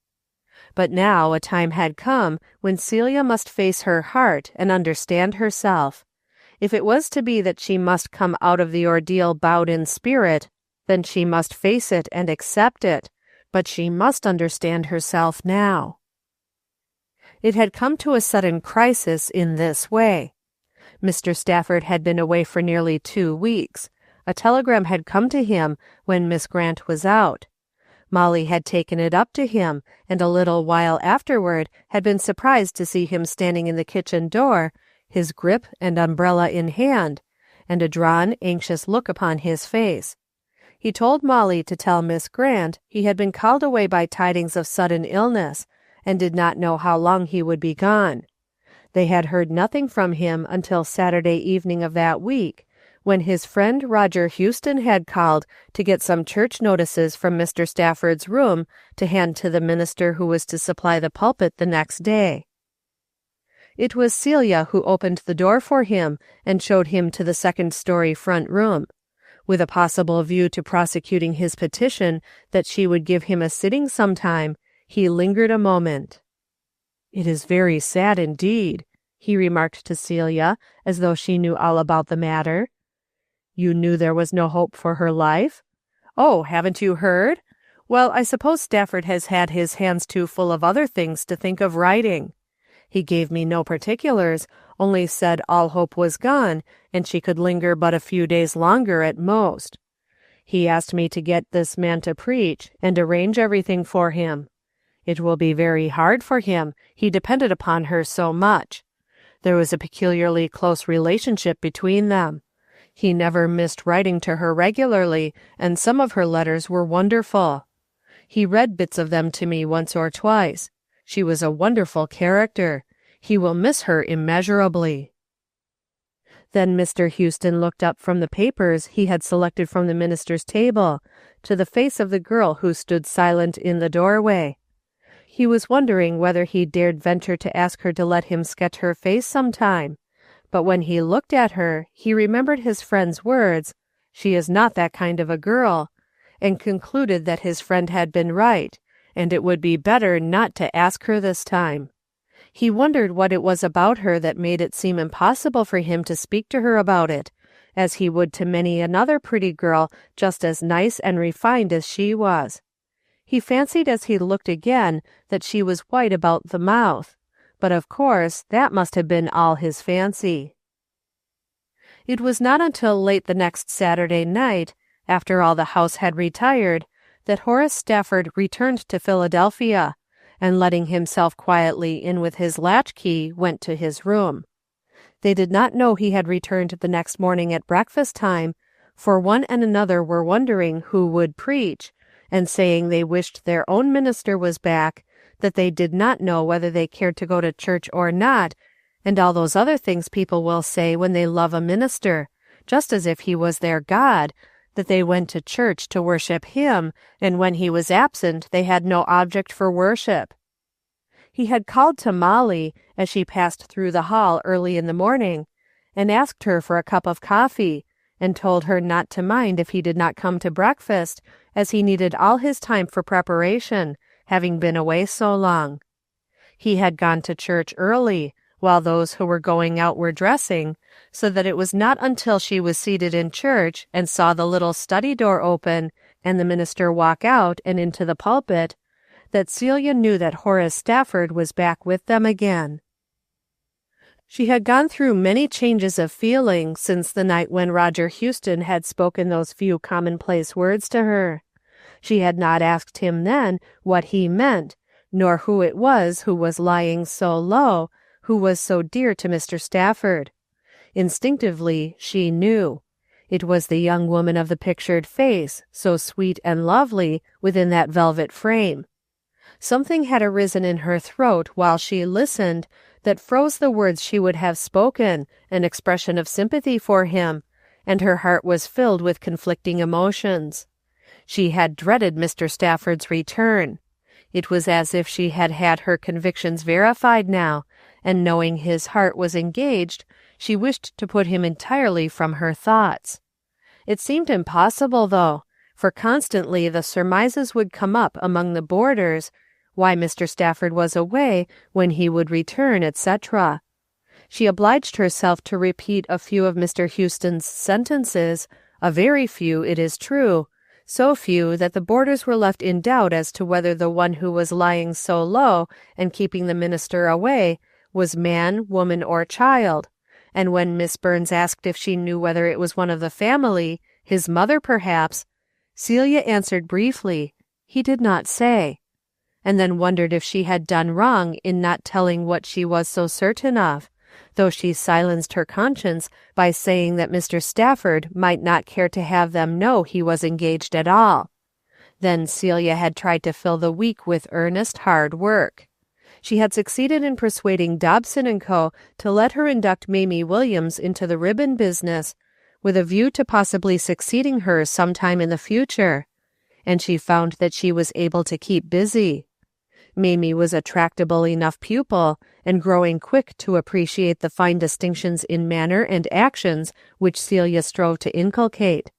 But now a time had come when Celia must face her heart and understand herself. If it was to be that she must come out of the ordeal bowed in spirit, then she must face it and accept it, but she must understand herself now. It had come to a sudden crisis in this way. Mr. Stafford had been away for nearly 2 weeks. A telegram had come to him when Miss Grant was out. Molly had taken it up to him, and a little while afterward had been surprised to see him standing in the kitchen door, his grip and umbrella in hand, and a drawn, anxious look upon his face. He told Molly to tell Miss Grant he had been called away by tidings of sudden illness, and did not know how long he would be gone. They had heard nothing from him until Saturday evening of that week, when his friend Roger Houston had called to get some church notices from Mr. Stafford's room to hand to the minister who was to supply the pulpit the next day. It was Celia who opened the door for him and showed him to the second-story front room. With a possible view to prosecuting his petition that she would give him a sitting sometime, he lingered a moment. "It is very sad indeed," he remarked to Celia, as though she knew all about the matter. "You knew there was no hope for her life? Oh, haven't you heard? Well, I suppose Stafford has had his hands too full of other things to think of writing. He gave me no particulars, only said all hope was gone, and she could linger but a few days longer at most. He asked me to get this man to preach, and arrange everything for him. It will be very hard for him, he depended upon her so much. There was a peculiarly close relationship between them. He never missed writing to her regularly, and some of her letters were wonderful. He read bits of them to me once or twice. She was a wonderful character. He will miss her immeasurably." Then Mr. Houston looked up from the papers he had selected from the minister's table to the face of the girl who stood silent in the doorway. He was wondering whether he dared venture to ask her to let him sketch her face sometime, but when he looked at her, he remembered his friend's words, "She is not that kind of a girl," and concluded that his friend had been right, and it would be better not to ask her this time. He wondered what it was about her that made it seem impossible for him to speak to her about it, as he would to many another pretty girl just as nice and refined as she was. He fancied as he looked again that she was white about the mouth, but of course that must have been all his fancy. It was not until late the next Saturday night, after all the house had retired, that Horace Stafford returned to Philadelphia, and letting himself quietly in with his latchkey, went to his room. They did not know he had returned the next morning at breakfast time, for one and another were wondering who would preach, and saying they wished their own minister was back, that they did not know whether they cared to go to church or not, and all those other things people will say when they love a minister, just as if he was their God, that they went to church to worship him, and when he was absent they had no object for worship. He had called to Molly, as she passed through the hall early in the morning, and asked her for a cup of coffee, and told her not to mind if he did not come to breakfast, as he needed all his time for preparation, having been away so long. He had gone to church early, while those who were going out were dressing, so that it was not until she was seated in church and saw the little study door open and the minister walk out and into the pulpit, that Celia knew that Horace Stafford was back with them again. She had gone through many changes of feeling since the night when Roger Houston had spoken those few commonplace words to her. She had not asked him then what he meant, nor who it was who was lying so low, who was so dear to Mr. Stafford. Instinctively she knew. It was the young woman of the pictured face, so sweet and lovely, within that velvet frame. Something had arisen in her throat while she listened that froze the words she would have spoken, an expression of sympathy for him, and her heart was filled with conflicting emotions. She had dreaded Mr. Stafford's return. It was as if she had had her convictions verified now, and knowing his heart was engaged, she wished to put him entirely from her thoughts. It seemed impossible, though, for constantly the surmises would come up among the boarders, why Mr. Stafford was away, when he would return, etc. She obliged herself to repeat a few of Mr. Houston's sentences, a very few, it is true, so few that the boarders were left in doubt as to whether the one who was lying so low and keeping the minister away was man, woman, or child, and when Miss Burns asked if she knew whether it was one of the family, his mother perhaps, Celia answered briefly, he did not say, and then wondered if she had done wrong in not telling what she was so certain of, though she silenced her conscience by saying that Mr. Stafford might not care to have them know he was engaged at all. Then Celia had tried to fill the week with earnest, hard work. She had succeeded in persuading Dobson & Co. to let her induct Mamie Williams into the ribbon business, with a view to possibly succeeding her sometime in the future, and she found that she was able to keep busy. Mamie was a tractable enough pupil, and growing quick to appreciate the fine distinctions in manner and actions which Celia strove to inculcate.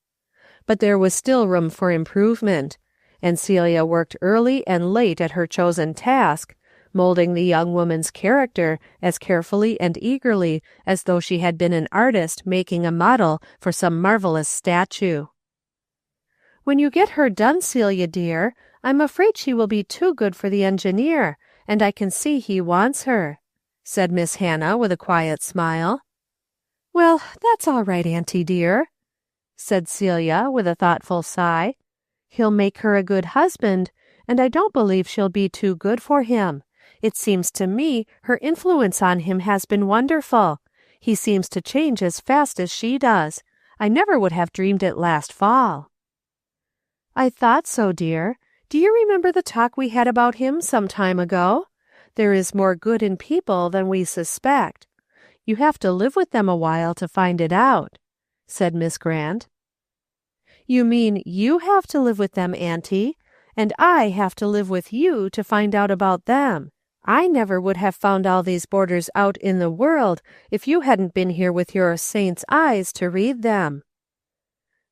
But there was still room for improvement, and Celia worked early and late at her chosen task, molding the young woman's character as carefully and eagerly as though she had been an artist making a model for some marvelous statue. "When you get her done, Celia dear, I'm afraid she will be too good for the engineer, and I can see he wants her," said Miss Hannah with a quiet smile. "Well, that's all right, Auntie dear," said Celia with a thoughtful sigh. "He'll make her a good husband, and I don't believe she'll be too good for him. It seems to me her influence on him has been wonderful. He seems to change as fast as she does. I never would have dreamed it last fall." "I thought so, dear. Do you remember the talk we had about him some time ago? There is more good in people than we suspect. You have to live with them a while to find it out," said Miss Grant. "You mean you have to live with them, Auntie, and I have to live with you to find out about them. I never would have found all these borders out in the world if you hadn't been here with your saint's eyes to read them."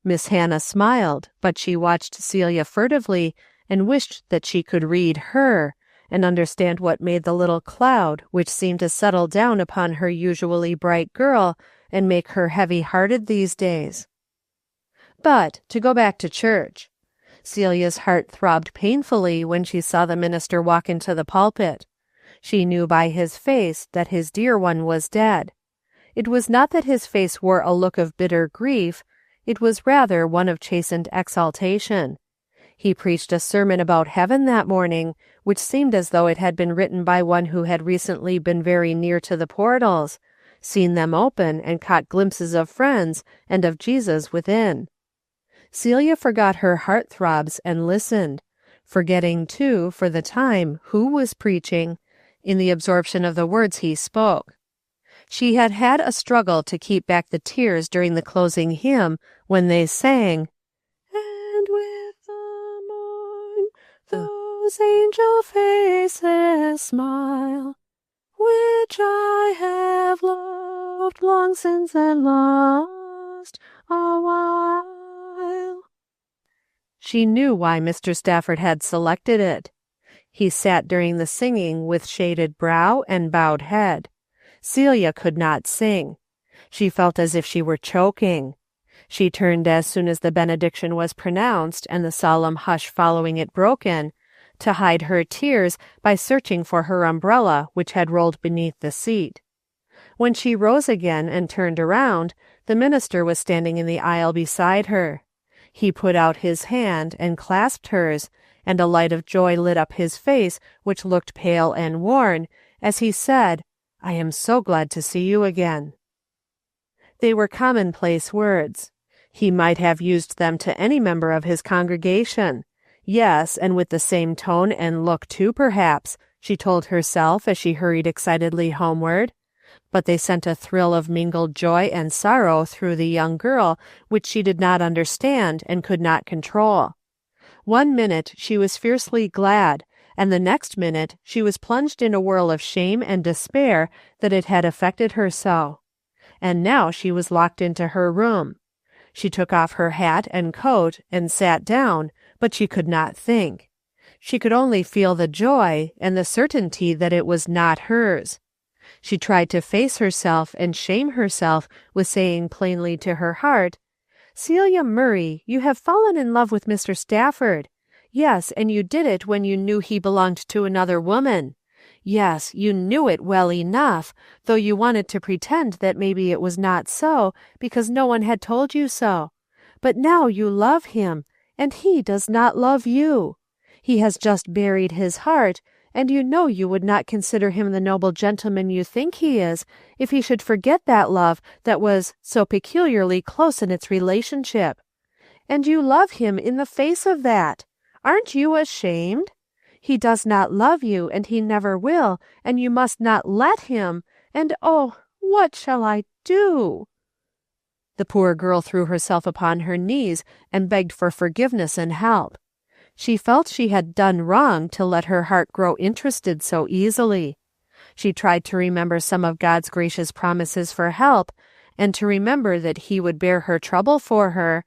Miss Hannah smiled, but she watched Celia furtively and wished that she could read her, and understand what made the little cloud which seemed to settle down upon her usually bright girl and make her heavy-hearted these days. But to go back to church. Celia's heart throbbed painfully when she saw the minister walk into the pulpit. She knew by his face that his dear one was dead. It was not that his face wore a look of bitter grief, it was rather one of chastened exaltation. He preached a sermon about heaven that morning, which seemed as though it had been written by one who had recently been very near to the portals, seen them open and caught glimpses of friends and of Jesus within. Celia forgot her heart-throbs and listened, forgetting, too, for the time, who was preaching, in the absorption of the words he spoke. She had had a struggle to keep back the tears during the closing hymn when they sang, "And with the morn those angel faces smile, which I have loved long since and lost a while." She knew why Mr. Stafford had selected it. He sat during the singing with shaded brow and bowed head. Celia could not sing. She felt as if she were choking. She turned as soon as the benediction was pronounced and the solemn hush following it broken, to hide her tears by searching for her umbrella which had rolled beneath the seat. When she rose again and turned around, the minister was standing in the aisle beside her. He put out his hand and clasped hers, and a light of joy lit up his face, which looked pale and worn, as he said, "I am so glad to see you again." They were commonplace words. He might have used them to any member of his congregation. Yes, and with the same tone and look too, perhaps, she told herself as she hurried excitedly homeward. But they sent a thrill of mingled joy and sorrow through the young girl which she did not understand and could not control. One minute she was fiercely glad, and the next minute she was plunged in a whirl of shame and despair that it had affected her so. And now she was locked into her room. She took off her hat and coat and sat down, but she could not think. She could only feel the joy and the certainty that it was not hers. She tried to face herself and shame herself with saying plainly to her heart, "Celia Murray, you have fallen in love with Mr. Stafford. Yes, and you did it when you knew he belonged to another woman. Yes, you knew it well enough, though you wanted to pretend that maybe it was not so, because no one had told you so. But now you love him, and he does not love you. He has just buried his heart, and you know you would not consider him the noble gentleman you think he is if he should forget that love that was so peculiarly close in its relationship. And you love him in the face of that. Aren't you ashamed? He does not love you, and he never will, and you must not let him, and oh, what shall I do?" The poor girl threw herself upon her knees and begged for forgiveness and help. She felt she had done wrong to let her heart grow interested so easily. She tried to remember some of God's gracious promises for help, and to remember that He would bear her trouble for her,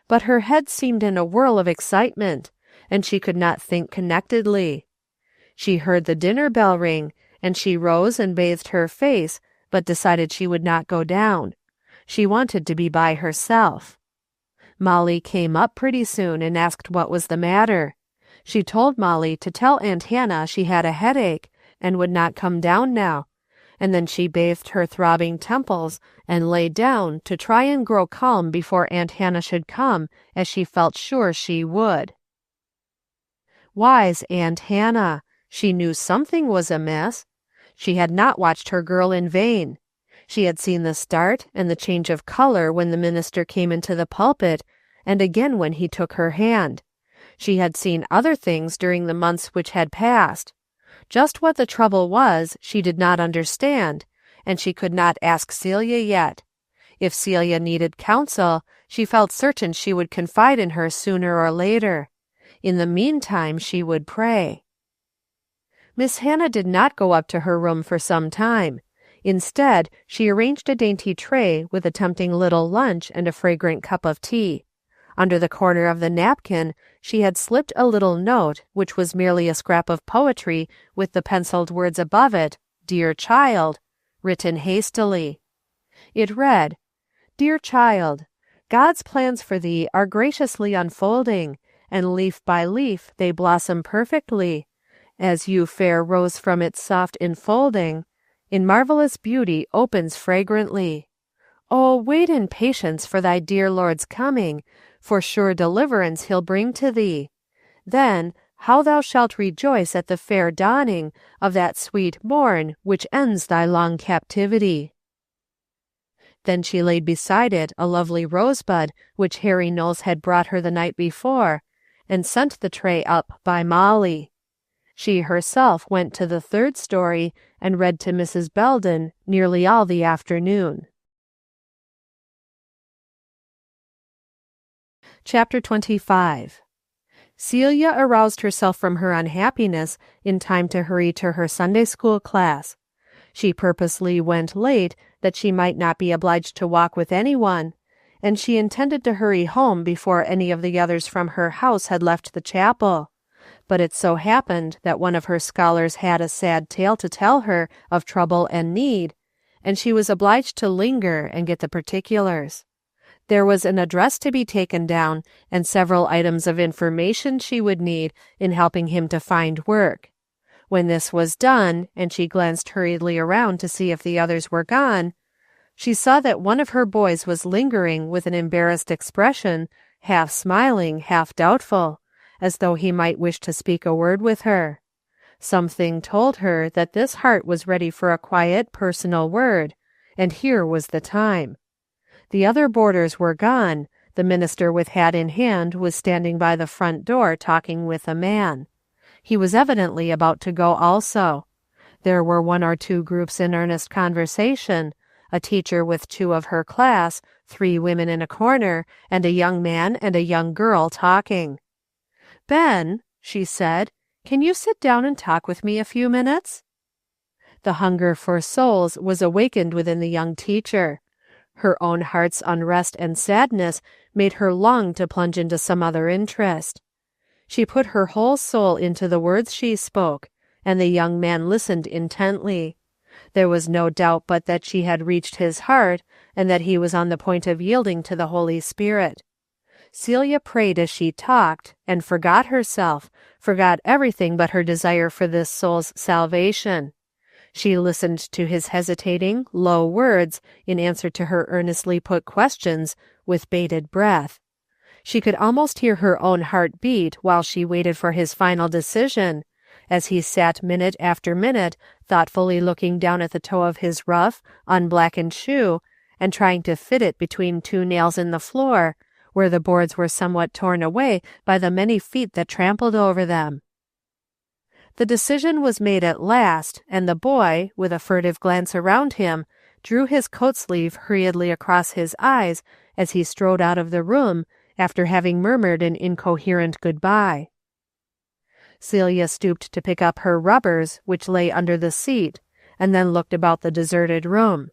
but her head seemed in a whirl of excitement, and she could not think connectedly. She heard the dinner bell ring, and she rose and bathed her face, but decided she would not go down. She wanted to be by herself. Molly came up pretty soon and asked what was the matter. She told Molly to tell Aunt Hannah she had a headache and would not come down now, and then she bathed her throbbing temples and lay down to try and grow calm before Aunt Hannah should come, as she felt sure she would. Wise Aunt Hannah! She knew something was amiss. She had not watched her girl in vain. She had seen the start and the change of color when the minister came into the pulpit, and again when he took her hand. She had seen other things during the months which had passed. Just what the trouble was she did not understand, and she could not ask Celia yet. If Celia needed counsel, she felt certain she would confide in her sooner or later. In the meantime she would pray. Miss Hannah did not go up to her room for some time. Instead, she arranged a dainty tray with a tempting little lunch and a fragrant cup of tea. Under the corner of the napkin, she had slipped a little note, which was merely a scrap of poetry with the penciled words above it, "Dear Child," written hastily. It read, "Dear child, God's plans for thee are graciously unfolding, and leaf by leaf they blossom perfectly, as you fair rose from its soft enfolding, in marvelous beauty opens fragrantly. Oh, wait in patience for thy dear Lord's coming, for sure deliverance he'll bring to thee. Then, how thou shalt rejoice at the fair dawning of that sweet morn which ends thy long captivity." Then she laid beside it a lovely rosebud which Harry Knowles had brought her the night before, and sent the tray up by Molly. She herself went to the third story and read to Mrs. Belden nearly all the afternoon. Chapter 25. Celia aroused herself from her unhappiness in time to hurry to her Sunday school class. She purposely went late that she might not be obliged to walk with anyone, and she intended to hurry home before any of the others from her house had left the chapel. But it so happened that one of her scholars had a sad tale to tell her of trouble and need, and she was obliged to linger and get the particulars. There was an address to be taken down, and several items of information she would need in helping him to find work. When this was done, and she glanced hurriedly around to see if the others were gone, she saw that one of her boys was lingering with an embarrassed expression, half smiling, half doubtful, as though he might wish to speak a word with her. Something told her that this heart was ready for a quiet, personal word, and here was the time. The other boarders were gone. The minister with hat in hand was standing by the front door talking with a man. He was evidently about to go also. There were one or two groups in earnest conversation, a teacher with two of her class, 3 women in a corner, and a young man and a young girl talking. "Ben," she said, "can you sit down and talk with me a few minutes?" The hunger for souls was awakened within the young teacher. Her own heart's unrest and sadness made her long to plunge into some other interest. She put her whole soul into the words she spoke, and the young man listened intently. There was no doubt but that she had reached his heart, and that he was on the point of yielding to the Holy Spirit. Celia prayed as she talked, and forgot herself, forgot everything but her desire for this soul's salvation. She listened to his hesitating, low words in answer to her earnestly put questions with bated breath. She could almost hear her own heart beat while she waited for his final decision, as he sat minute after minute thoughtfully looking down at the toe of his rough, unblackened shoe, and trying to fit it between 2 nails in the floor, where the boards were somewhat torn away by the many feet that trampled over them. The decision was made at last, and the boy, with a furtive glance around him, drew his coat sleeve hurriedly across his eyes as he strode out of the room after having murmured an incoherent goodbye. Celia stooped to pick up her rubbers, which lay under the seat, and then looked about the deserted room.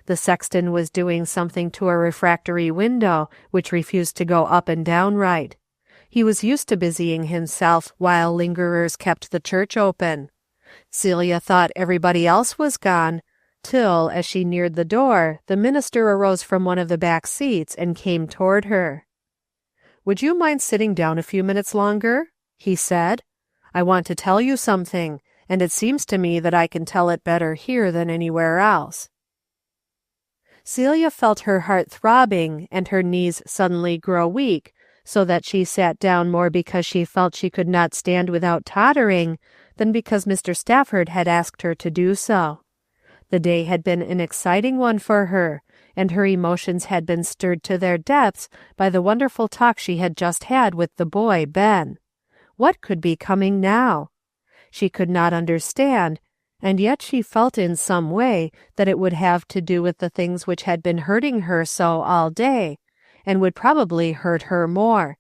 The sexton was doing something to a refractory window, which refused to go up and down right. He was used to busying himself while lingerers kept the church open. Celia thought everybody else was gone, till, as she neared the door, the minister arose from one of the back seats and came toward her. "Would you mind sitting down a few minutes longer?" he said. "I want to tell you something, and it seems to me that I can tell it better here than anywhere else." Celia felt her heart throbbing and her knees suddenly grow weak, so that she sat down more because she felt she could not stand without tottering than because Mr. Stafford had asked her to do so. The day had been an exciting one for her, and her emotions had been stirred to their depths by the wonderful talk she had just had with the boy, Ben. What could be coming now? She could not understand, and yet she felt in some way that it would have to do with the things which had been hurting her so all day, and would probably hurt her more.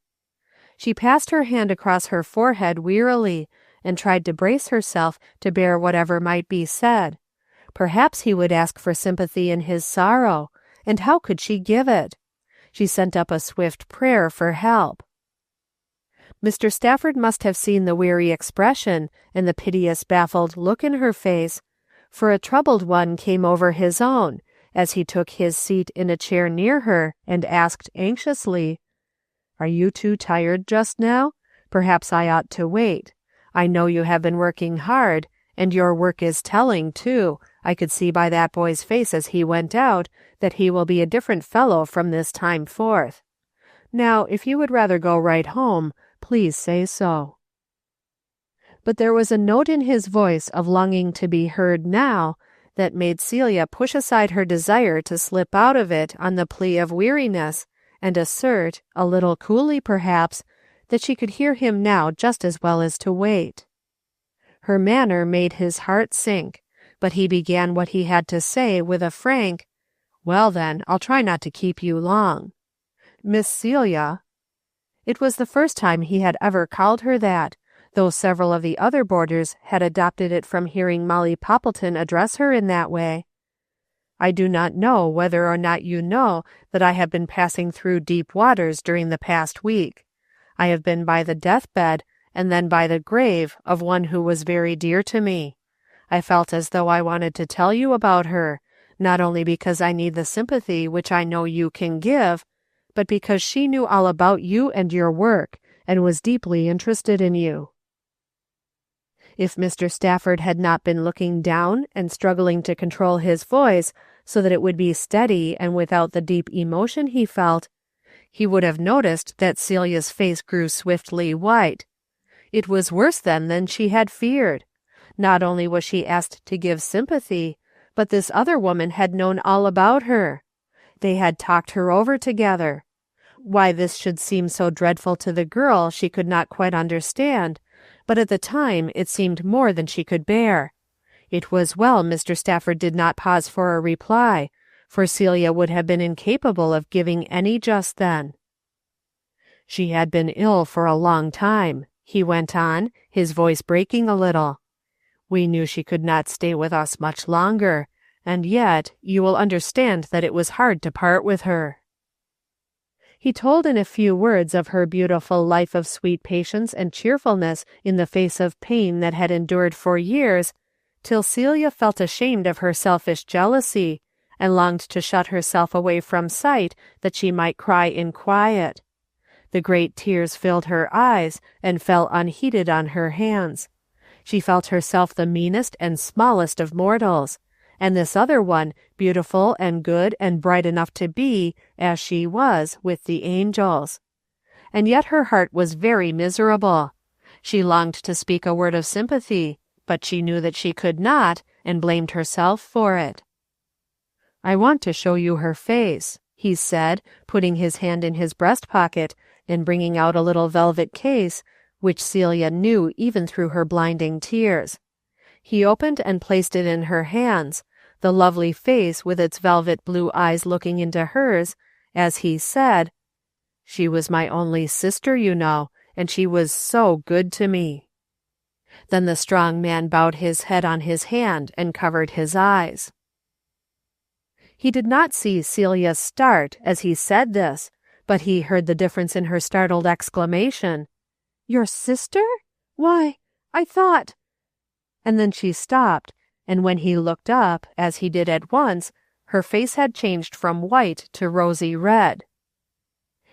She passed her hand across her forehead wearily, and tried to brace herself to bear whatever might be said. Perhaps he would ask for sympathy in his sorrow, and how could she give it? She sent up a swift prayer for help. Mr. Stafford must have seen the weary expression and the piteous baffled look in her face, for a troubled one came over his own, as he took his seat in a chair near her and asked anxiously, "Are you too tired just now? Perhaps I ought to wait. I know you have been working hard, and your work is telling, too. I could see by that boy's face as he went out that he will be a different fellow from this time forth. Now, if you would rather go right home, please say so." But there was a note in his voice of longing to be heard now that made Celia push aside her desire to slip out of it on the plea of weariness, and assert, a little coolly perhaps, that she could hear him now just as well as to wait. Her manner made his heart sink, but he began what he had to say with a frank, "Well then, I'll try not to keep you long. Miss Celia." It was the first time he had ever called her that, though several of the other boarders had adopted it from hearing Molly Poppleton address her in that way. "I do not know whether or not you know that I have been passing through deep waters during the past week. I have been by the deathbed and then by the grave of one who was very dear to me. I felt as though I wanted to tell you about her, not only because I need the sympathy which I know you can give, but because she knew all about you and your work, and was deeply interested in you." If Mr. Stafford had not been looking down and struggling to control his voice so that it would be steady and without the deep emotion he felt, he would have noticed that Celia's face grew swiftly white. It was worse then than she had feared. Not only was she asked to give sympathy, but this other woman had known all about her. They had talked her over together. Why this should seem so dreadful to the girl she could not quite understand, but at the time it seemed more than she could bear. It was well Mr. Stafford did not pause for a reply, for Celia would have been incapable of giving any just then. "She had been ill for a long time," he went on, his voice breaking a little. "We knew she could not stay with us much longer, and yet you will understand that it was hard to part with her." He told in a few words of her beautiful life of sweet patience and cheerfulness in the face of pain that had endured for years, till Celia felt ashamed of her selfish jealousy, and longed to shut herself away from sight that she might cry in quiet. The great tears filled her eyes and fell unheeded on her hands. She felt herself the meanest and smallest of mortals, and this other one beautiful and good and bright enough to be, as she was, with the angels. And yet her heart was very miserable. She longed to speak a word of sympathy, but she knew that she could not, and blamed herself for it. "I want to show you her face," he said, putting his hand in his breast pocket and bringing out a little velvet case, which Celia knew even through her blinding tears. He opened and placed it in her hands, the lovely face with its velvet blue eyes looking into hers, as he said, "She was my only sister, you know, and she was so good to me." Then the strong man bowed his head on his hand and covered his eyes. He did not see Celia start as he said this, but he heard the difference in her startled exclamation. "Your sister? Why, I thought—" And then she stopped, and when he looked up, as he did at once, her face had changed from white to rosy red.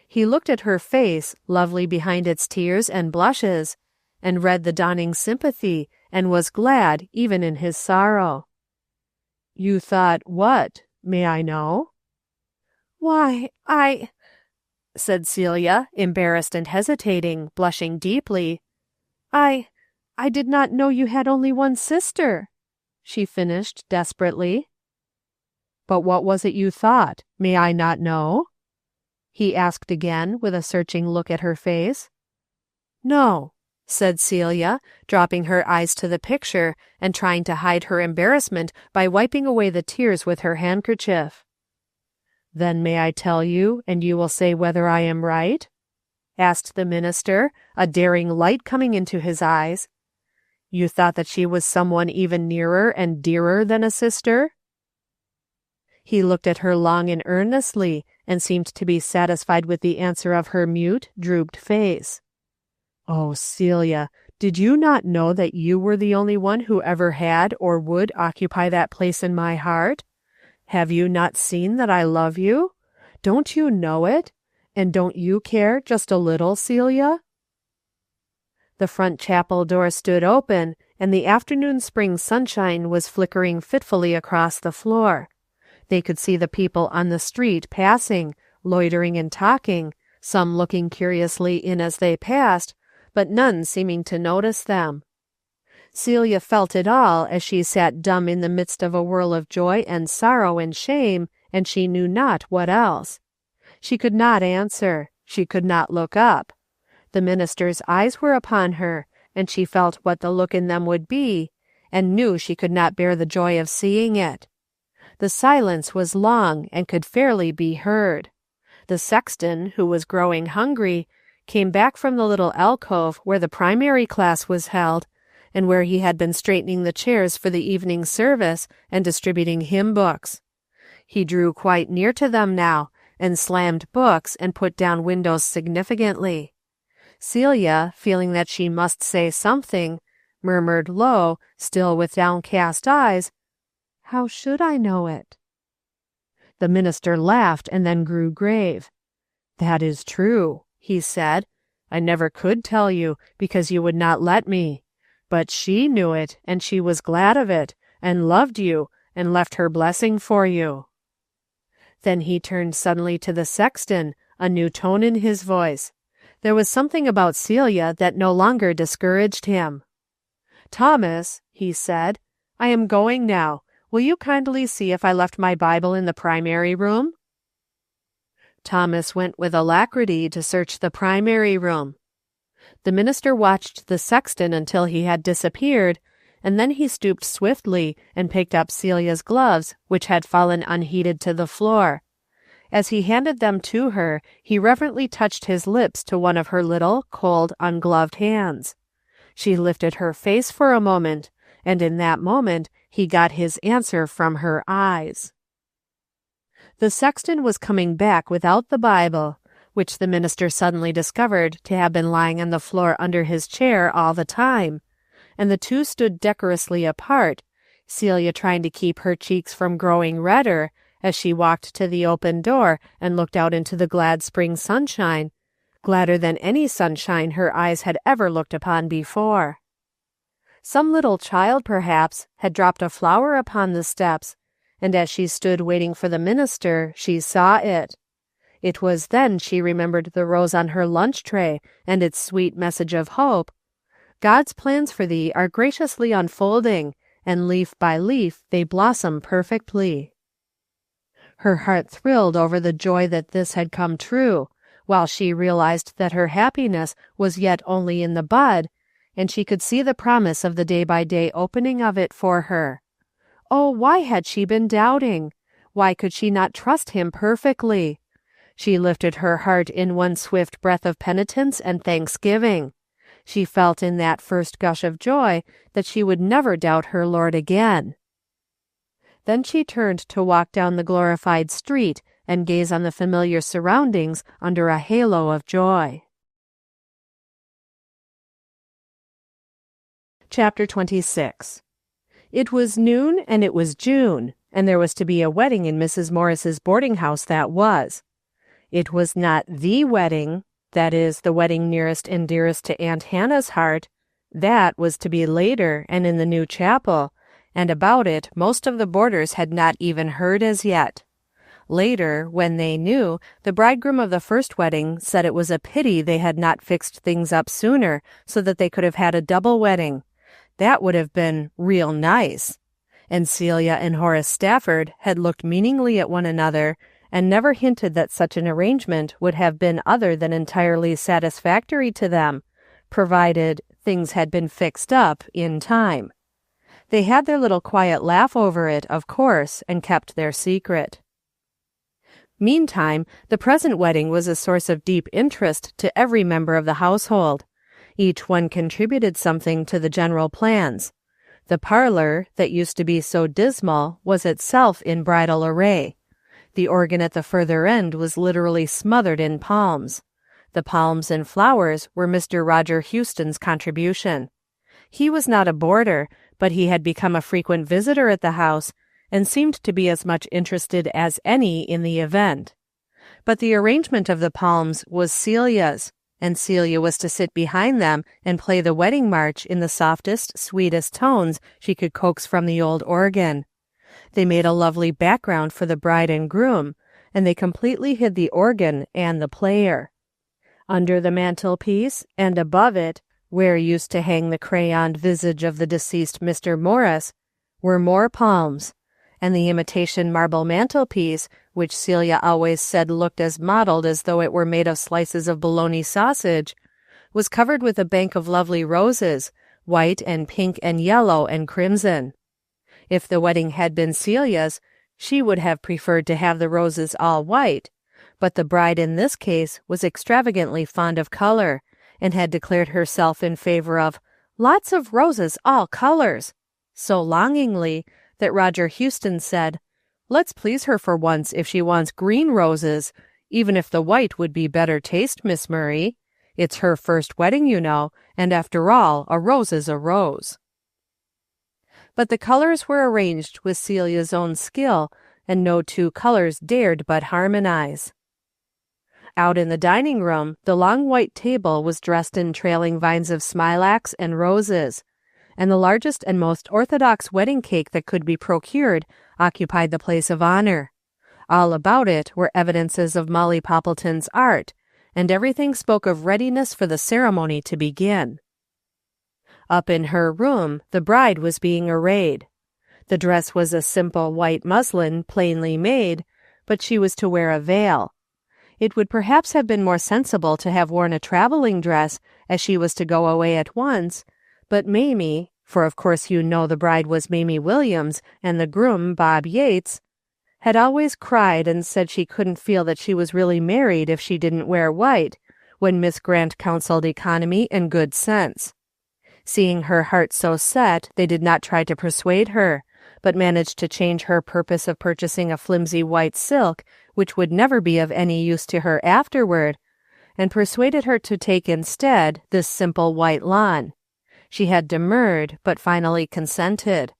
He looked at her face, lovely behind its tears and blushes, and read the dawning sympathy, and was glad even in his sorrow. "You thought what, may I know?" "Why, I—" said Celia, embarrassed and hesitating, blushing deeply. I did not know you had only one sister," she finished desperately. "But what was it you thought? May I not know?" he asked again, with a searching look at her face. "No," said Celia, dropping her eyes to the picture and trying to hide her embarrassment by wiping away the tears with her handkerchief. "Then may I tell you, and you will say whether I am right?" asked the minister, a daring light coming into his eyes. "You thought that she was someone even nearer and dearer than a sister?" He looked at her long and earnestly, and seemed to be satisfied with the answer of her mute, drooped face. "Oh, Celia, did you not know that you were the only one who ever had or would occupy that place in my heart? Have you not seen that I love you? Don't you know it? And don't you care just a little, Celia?" The front chapel door stood open, and the afternoon spring sunshine was flickering fitfully across the floor. They could see the people on the street passing, loitering and talking, some looking curiously in as they passed, but none seeming to notice them. Celia felt it all as she sat dumb in the midst of a whirl of joy and sorrow and shame, and she knew not what else. She could not answer. She could not look up. The minister's eyes were upon her, and she felt what the look in them would be, and knew she could not bear the joy of seeing it. The silence was long and could fairly be heard. The sexton, who was growing hungry, came back from the little alcove where the primary class was held, and where he had been straightening the chairs for the evening service and distributing hymn books. He drew quite near to them now, and slammed books and put down windows significantly. Celia, feeling that she must say something, murmured low, still with downcast eyes, "How should I know it?" The minister laughed and then grew grave. "That is true," he said. "I never could tell you, because you would not let me. But she knew it, and she was glad of it, and loved you, and left her blessing for you." Then he turned suddenly to the sexton, a new tone in his voice. There was something about Celia that no longer discouraged him. "Thomas," he said, "I am going now. Will you kindly see if I left my Bible in the primary room?" Thomas went with alacrity to search the primary room. The minister watched the sexton until he had disappeared, and then he stooped swiftly and picked up Celia's gloves, which had fallen unheeded to the floor. As he handed them to her, he reverently touched his lips to one of her little, cold, ungloved hands. She lifted her face for a moment, and in that moment he got his answer from her eyes. The sexton was coming back without the Bible, which the minister suddenly discovered to have been lying on the floor under his chair all the time, and the two stood decorously apart, Celia trying to keep her cheeks from growing redder as she walked to the open door and looked out into the glad spring sunshine, gladder than any sunshine her eyes had ever looked upon before. Some little child, perhaps, had dropped a flower upon the steps, and as she stood waiting for the minister, she saw it. It was then she remembered the rose on her lunch tray and its sweet message of hope. God's plans for thee are graciously unfolding, and leaf by leaf they blossom perfectly. Her heart thrilled over the joy that this had come true, while she realized that her happiness was yet only in the bud, and she could see the promise of the day-by-day opening of it for her. Oh, why had she been doubting? Why could she not trust him perfectly? She lifted her heart in one swift breath of penitence and thanksgiving. She felt in that first gush of joy that she would never doubt her Lord again. Then she turned to walk down the glorified street and gaze on the familiar surroundings under a halo of joy. Chapter 26. It was noon and it was June, and there was to be a wedding in Mrs. Morris's boarding house that was. It was not the wedding, that is, the wedding nearest and dearest to Aunt Hannah's heart. That was to be later and in the new chapel, and about it most of the boarders had not even heard as yet. Later, when they knew, the bridegroom of the first wedding said it was a pity they had not fixed things up sooner so that they could have had a double wedding. That would have been real nice. And Celia and Horace Stafford had looked meaningly at one another and never hinted that such an arrangement would have been other than entirely satisfactory to them, provided things had been fixed up in time. They had their little quiet laugh over it, of course, and kept their secret. Meantime, the present wedding was a source of deep interest to every member of the household. Each one contributed something to the general plans. The parlor, that used to be so dismal, was itself in bridal array. The organ at the further end was literally smothered in palms. The palms and flowers were Mr. Roger Houston's contribution. He was not a boarder, but he had become a frequent visitor at the house, and seemed to be as much interested as any in the event. But the arrangement of the palms was Celia's, and Celia was to sit behind them and play the wedding march in the softest, sweetest tones she could coax from the old organ. They made a lovely background for the bride and groom, and they completely hid the organ and the player. Under the mantelpiece, and above it, where used to hang the crayoned visage of the deceased Mr. Morris, were more palms, and the imitation marble mantelpiece, which Celia always said looked as mottled as though it were made of slices of bologna sausage, was covered with a bank of lovely roses, white and pink and yellow and crimson. If the wedding had been Celia's, she would have preferred to have the roses all white, but the bride in this case was extravagantly fond of color, and had declared herself in favor of lots of roses, all colors, so longingly that Roger Houston said, "Let's please her for once if she wants green roses, even if the white would be better taste, Miss Murray. It's her first wedding, you know, and after all, a rose is a rose." But the colors were arranged with Celia's own skill, and no two colors dared but harmonize. Out in the dining room, the long white table was dressed in trailing vines of smilax and roses, and the largest and most orthodox wedding cake that could be procured occupied the place of honor. All about it were evidences of Molly Poppleton's art, and everything spoke of readiness for the ceremony to begin. Up in her room, the bride was being arrayed. The dress was a simple white muslin, plainly made, but she was to wear a veil. It would perhaps have been more sensible to have worn a traveling dress, as she was to go away at once, but Mamie, for of course you know the bride was Mamie Williams and the groom Bob Yates, had always cried and said she couldn't feel that she was really married if she didn't wear white, when Miss Grant counseled economy and good sense. Seeing her heart so set, they did not try to persuade her, but managed to change her purpose of purchasing a flimsy white silk, which would never be of any use to her afterward, and persuaded her to take instead this simple white lawn. She had demurred, but finally consented.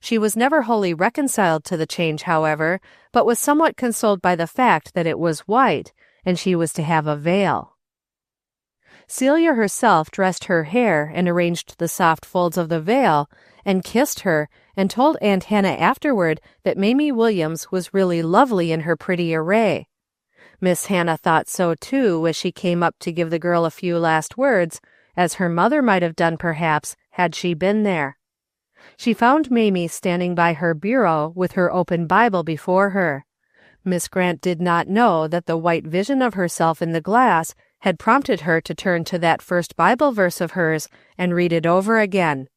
She was never wholly reconciled to the change, however, but was somewhat consoled by the fact that it was white, and she was to have a veil. Celia herself dressed her hair and arranged the soft folds of the veil, and kissed her, and told Aunt Hannah afterward that Mamie Williams was really lovely in her pretty array. Miss Hannah thought so too as she came up to give the girl a few last words, as her mother might have done perhaps had she been there. She found Mamie standing by her bureau with her open Bible before her. Miss Grant did not know that the white vision of herself in the glass had prompted her to turn to that first Bible verse of hers and read it over again.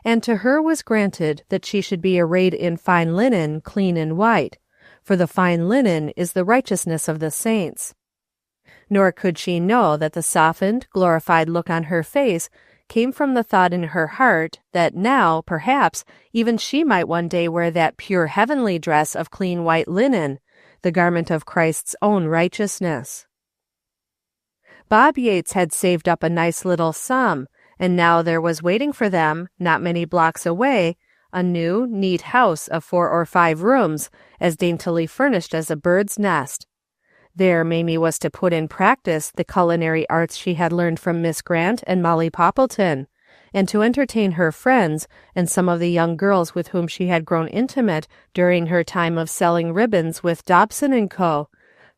And to her was granted that she should be arrayed in fine linen, clean and white, for the fine linen is the righteousness of the saints. Nor could she know that the softened, glorified look on her face came from the thought in her heart that now, perhaps, even she might one day wear that pure heavenly dress of clean white linen, the garment of Christ's own righteousness. Bob Yates had saved up a nice little sum, and now there was waiting for them, not many blocks away, a new, neat house of 4 or 5 rooms, as daintily furnished as a bird's nest. There Mamie was to put in practice the culinary arts she had learned from Miss Grant and Molly Poppleton, and to entertain her friends and some of the young girls with whom she had grown intimate during her time of selling ribbons with Dobson & Co.,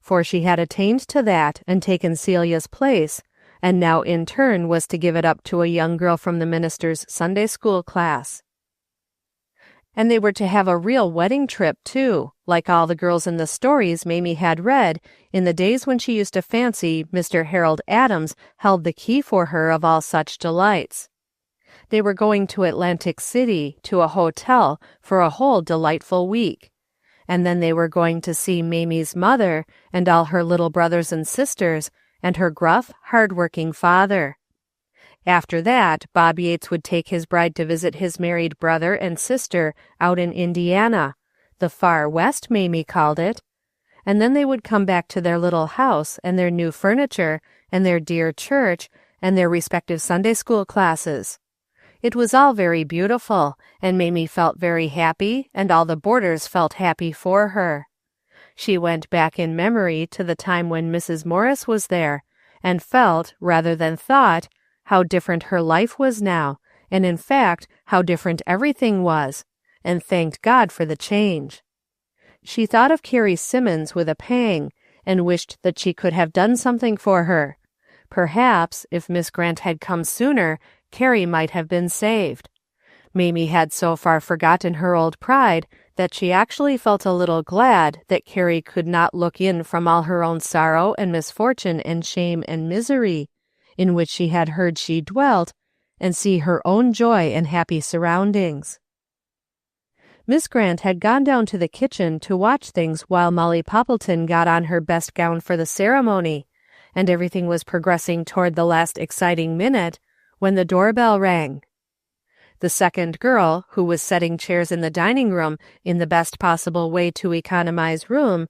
for she had attained to that and taken Celia's place, and now in turn was to give it up to a young girl from the minister's Sunday school class. And they were to have a real wedding trip, too, like all the girls in the stories Mamie had read in the days when she used to fancy Mr. Harold Adams held the key for her of all such delights. They were going to Atlantic City, to a hotel, for a whole delightful week. And then they were going to see Mamie's mother and all her little brothers and sisters, and her gruff, hard-working father. After that, Bob Yates would take his bride to visit his married brother and sister out in Indiana, the far west, Mamie called it, and then they would come back to their little house and their new furniture and their dear church and their respective Sunday school classes. It was all very beautiful, and Mamie felt very happy, and all the boarders felt happy for her. She went back in memory to the time when Mrs. Morris was there, and felt, rather than thought, how different her life was now, and in fact, how different everything was, and thanked God for the change. She thought of Carrie Simmons with a pang, and wished that she could have done something for her. Perhaps, if Miss Grant had come sooner, Carrie might have been saved. Mamie had so far forgotten her old pride that she actually felt a little glad that Carrie could not look in from all her own sorrow and misfortune and shame and misery, in which she had heard she dwelt, and see her own joy and happy surroundings. Miss Grant had gone down to the kitchen to watch things while Molly Poppleton got on her best gown for the ceremony, and everything was progressing toward the last exciting minute, when the doorbell rang. The second girl, who was setting chairs in the dining room in the best possible way to economize room,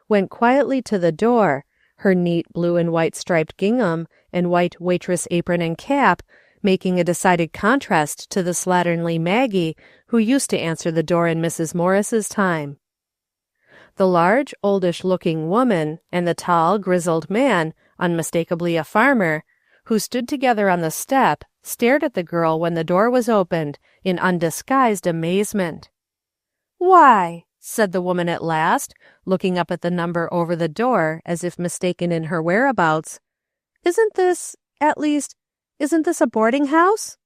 went quietly to the door, her neat blue and white striped gingham and white waitress apron and cap making a decided contrast to the slatternly Maggie who used to answer the door in Mrs. Morris's time. The large, oldish-looking woman and the tall, grizzled man, unmistakably a farmer, who stood together on the step, stared at the girl when the door was opened in undisguised amazement. "Why," said the woman at last, looking up at the number over the door as if mistaken in her whereabouts, "isn't this a boarding house?"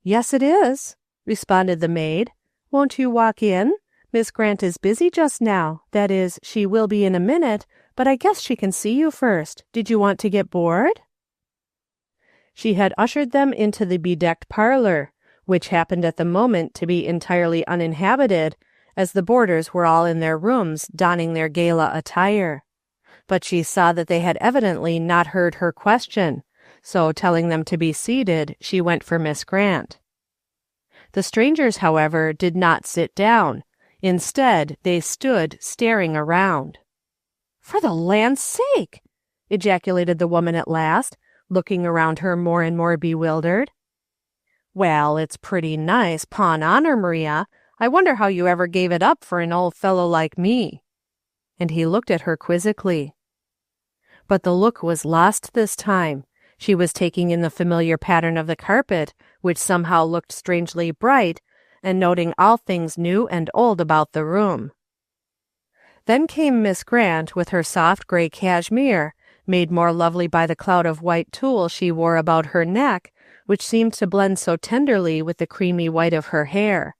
"Yes, it is," responded the maid. "Won't you walk in? Miss Grant is busy just now. That is, she will be in a minute, but I guess she can see you first. Did you want to get bored?" She had ushered them into the bedecked parlor, which happened at the moment to be entirely uninhabited, as the boarders were all in their rooms donning their gala attire. But she saw that they had evidently not heard her question, so telling them to be seated, she went for Miss Grant. The strangers, however, did not sit down. Instead, they stood staring around. "For the land's sake!" ejaculated the woman at last, looking around her more and more bewildered. "Well, it's pretty nice, 'pon honor, Maria. I wonder how you ever gave it up for an old fellow like me." And he looked at her quizzically. But the look was lost this time. She was taking in the familiar pattern of the carpet, which somehow looked strangely bright, and noting all things new and old about the room. Then came Miss Grant with her soft gray cashmere, made more lovely by the cloud of white tulle she wore about her neck, which seemed to blend so tenderly with the creamy white of her hair.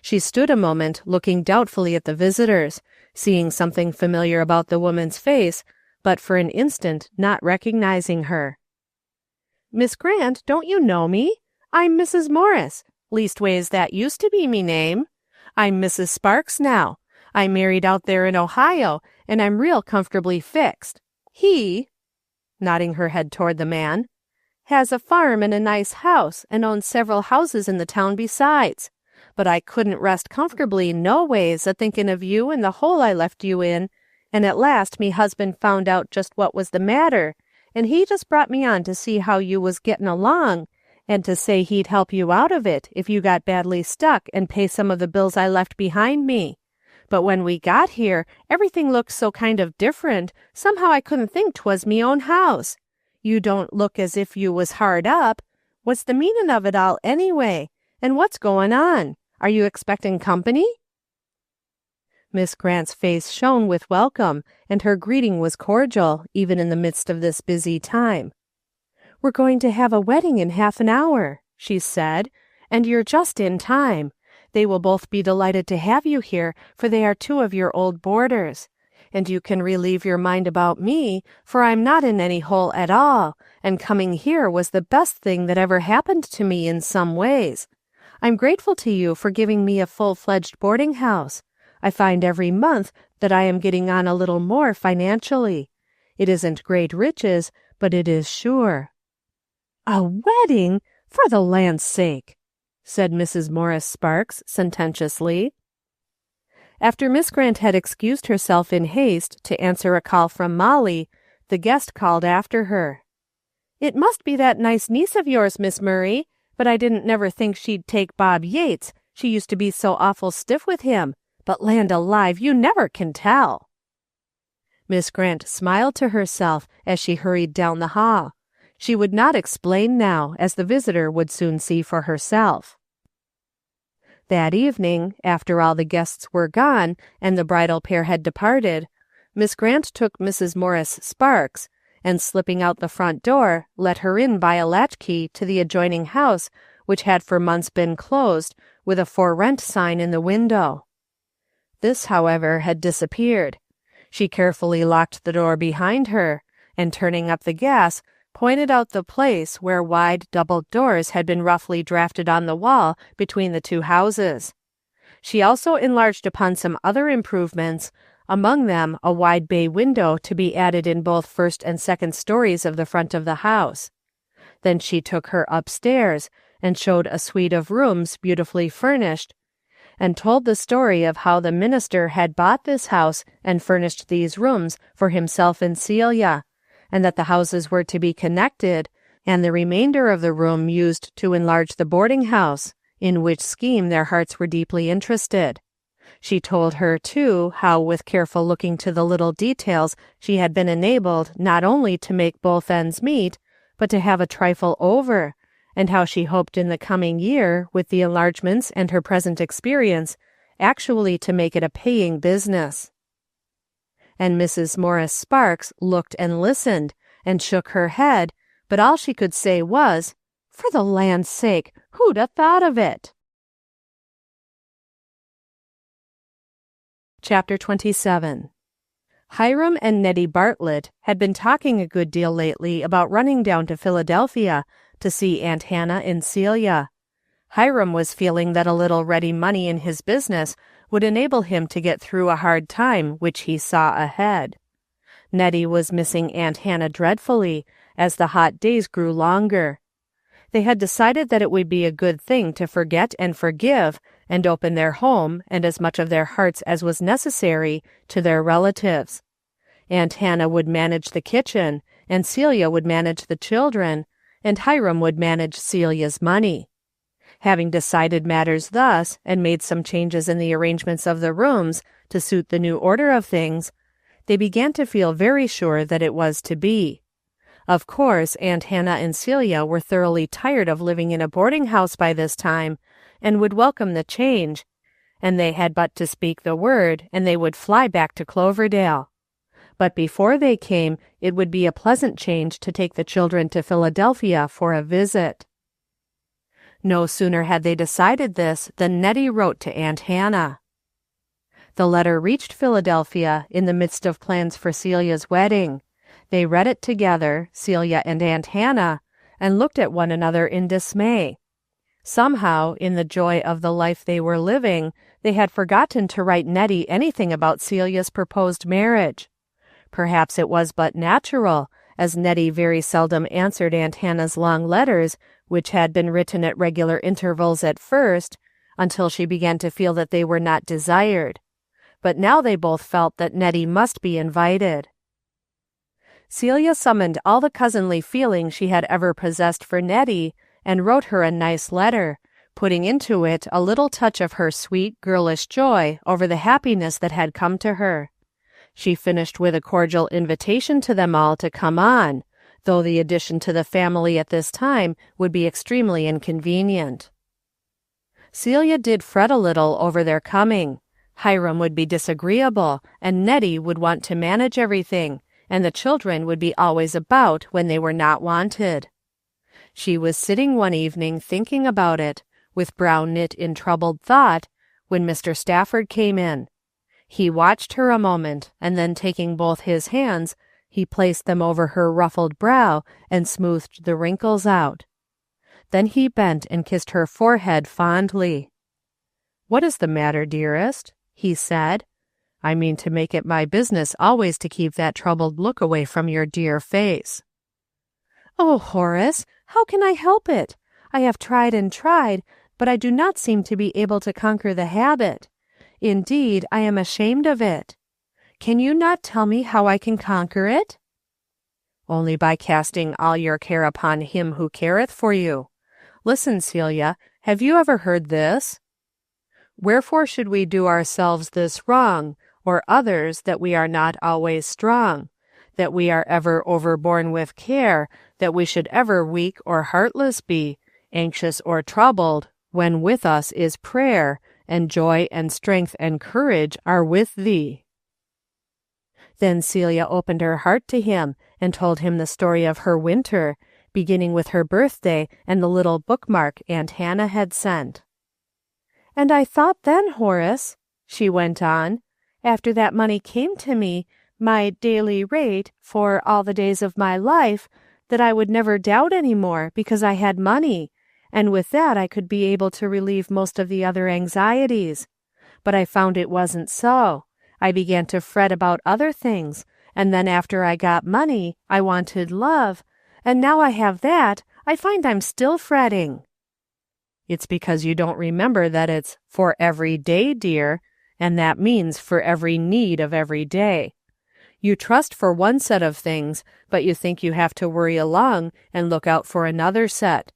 She stood a moment looking doubtfully at the visitors, seeing something familiar about the woman's face, but for an instant not recognizing her. "Miss Grant, don't you know me? I'm Mrs. Morris. Leastways, that used to be me name. I'm Mrs. Sparks now. I married out there in Ohio, and I'm real comfortably fixed. He," nodding her head toward the man, "has a farm and a nice house, and owns several houses in the town besides. But I couldn't rest comfortably no ways a-thinking of you and the hole I left you in, and at last me husband found out just what was the matter, and he just brought me on to see how you was getting along, and to say he'd help you out of it if you got badly stuck and pay some of the bills I left behind me. But when we got here, everything looked so kind of different, somehow I couldn't think 'twas me own house. You don't look as if you was hard up. What's the meaning of it all anyway? And what's going on? Are you expecting company?" Miss Grant's face shone with welcome, and her greeting was cordial, even in the midst of this busy time. "We're going to have a wedding in half an hour," she said, "and you're just in time. They will both be delighted to have you here, for they are two of your old boarders. And you can relieve your mind about me, for I'm not in any hole at all, and coming here was the best thing that ever happened to me in some ways. I'm grateful to you for giving me a full-fledged boarding house. I find every month that I am getting on a little more financially. It isn't great riches, but it is sure." "A wedding? For the land's sake!" said Mrs. Morris Sparks sententiously. After Miss Grant had excused herself in haste to answer a call from Molly, the guest called after her. "It must be that nice niece of yours, Miss Murray, but I didn't never think she'd take Bob Yates. She used to be so awful stiff with him, but land alive, you never can tell." Miss Grant smiled to herself as she hurried down the hall. She would not explain now, as the visitor would soon see for herself. That evening, after all the guests were gone and the bridal pair had departed, Miss Grant took Mrs. Morris Sparks, and slipping out the front door, let her in by a latchkey to the adjoining house, which had for months been closed, with a "For Rent" sign in the window. This, however, had disappeared. She carefully locked the door behind her, and turning up the gas, pointed out the place where wide double doors had been roughly drafted on the wall between the two houses. She also enlarged upon some other improvements, among them a wide bay window to be added in both first and second stories of the front of the house. Then she took her upstairs, and showed a suite of rooms beautifully furnished, and told the story of how the minister had bought this house and furnished these rooms for himself and Celia, and that the houses were to be connected, and the remainder of the room used to enlarge the boarding house, in which scheme their hearts were deeply interested. She told her, too, how with careful looking to the little details she had been enabled not only to make both ends meet, but to have a trifle over, and how she hoped in the coming year, with the enlargements and her present experience, actually to make it a paying business. And Mrs. Morris Sparks looked and listened, and shook her head, but all she could say was, "For the land's sake, who'd have thought of it?" Chapter 27. Hiram and Nettie Bartlett had been talking a good deal lately about running down to Philadelphia to see Aunt Hannah and Celia. Hiram was feeling that a little ready money in his business would enable him to get through a hard time which he saw ahead. Nettie was missing Aunt Hannah dreadfully, as the hot days grew longer. They had decided that it would be a good thing to forget and forgive, and open their home, and as much of their hearts as was necessary, to their relatives. Aunt Hannah would manage the kitchen, and Celia would manage the children, and Hiram would manage Celia's money. Having decided matters thus, and made some changes in the arrangements of the rooms to suit the new order of things, they began to feel very sure that it was to be. Of course, Aunt Hannah and Celia were thoroughly tired of living in a boarding house by this time, and would welcome the change, and they had but to speak the word, and they would fly back to Cloverdale. But before they came, it would be a pleasant change to take the children to Philadelphia for a visit. No sooner had they decided this than Nettie wrote to Aunt Hannah. The letter reached Philadelphia in the midst of plans for Celia's wedding. They read it together, Celia and Aunt Hannah, and looked at one another in dismay. Somehow, in the joy of the life they were living, they had forgotten to write Nettie anything about Celia's proposed marriage. Perhaps it was but natural, as Nettie very seldom answered Aunt Hannah's long letters, which had been written at regular intervals at first, until she began to feel that they were not desired. But now they both felt that Nettie must be invited. Celia summoned all the cousinly feeling she had ever possessed for Nettie, and wrote her a nice letter, putting into it a little touch of her sweet, girlish joy over the happiness that had come to her. She finished with a cordial invitation to them all to come on, though the addition to the family at this time would be extremely inconvenient. Celia did fret a little over their coming. Hiram would be disagreeable, and Nettie would want to manage everything, and the children would be always about when they were not wanted. She was sitting one evening thinking about it, with brow knit in troubled thought, when Mr. Stafford came in. He watched her a moment, and then taking both his hands, he placed them over her ruffled brow and smoothed the wrinkles out. Then he bent and kissed her forehead fondly. "What is the matter, dearest?" he said. "I mean to make it my business always to keep that troubled look away from your dear face." "Oh, Horace, how can I help it? I have tried and tried, but I do not seem to be able to conquer the habit. Indeed, I am ashamed of it. Can you not tell me how I can conquer it?" "Only by casting all your care upon him who careth for you. Listen, Celia, have you ever heard this? Wherefore should we do ourselves this wrong, or others, that we are not always strong, that we are ever overborne with care, that we should ever weak or heartless be, anxious or troubled, when with us is prayer, and joy and strength and courage are with thee." Then Celia opened her heart to him and told him the story of her winter, beginning with her birthday and the little bookmark Aunt Hannah had sent. "And I thought then, Horace," she went on, "after that money came to me, my daily rate for all the days of my life, that I would never doubt any more because I had money, and with that I could be able to relieve most of the other anxieties. But I found it wasn't so. I began to fret about other things, and then after I got money, I wanted love, and now I have that, I find I'm still fretting." "It's because you don't remember that it's for every day, dear, and that means for every need of every day. You trust for one set of things, but you think you have to worry along and look out for another set.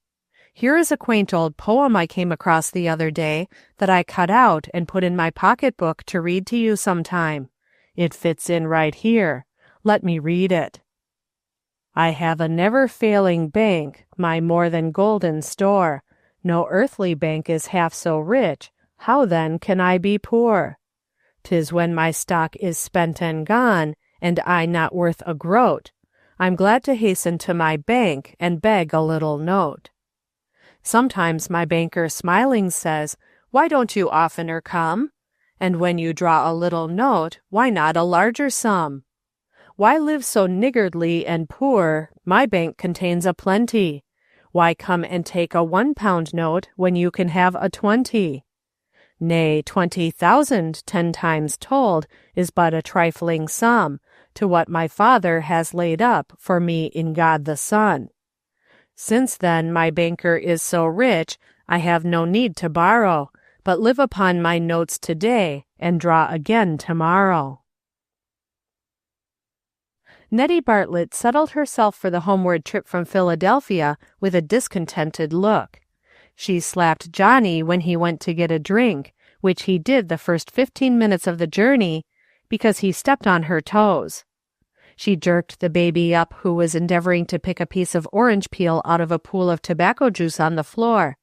Here is a quaint old poem I came across the other day that I cut out and put in my pocketbook to read to you sometime. It fits in right here. Let me read it. I have a never-failing bank, my more than golden store. No earthly bank is half so rich. How then can I be poor? 'Tis when my stock is spent and gone, and I not worth a groat. I'm glad to hasten to my bank and beg a little note. Sometimes my banker smiling says, why don't you oftener come? And when you draw a little note, why not a larger sum? Why live so niggardly and poor? My bank contains a plenty. Why come and take a 1 pound note when you can have a 20? Nay, 20,000, 10 times told, is but a trifling sum to what my Father has laid up for me in God the Son. Since then my banker is so rich, I have no need to borrow, but live upon my notes today and draw again tomorrow. Nettie Bartlett settled herself for the homeward trip from Philadelphia with a discontented look. She slapped Johnny when he went to get a drink, which he did the first 15 minutes of the journey, because he stepped on her toes. She jerked the baby up, who was endeavoring to pick a piece of orange peel out of a pool of tobacco juice on the floor,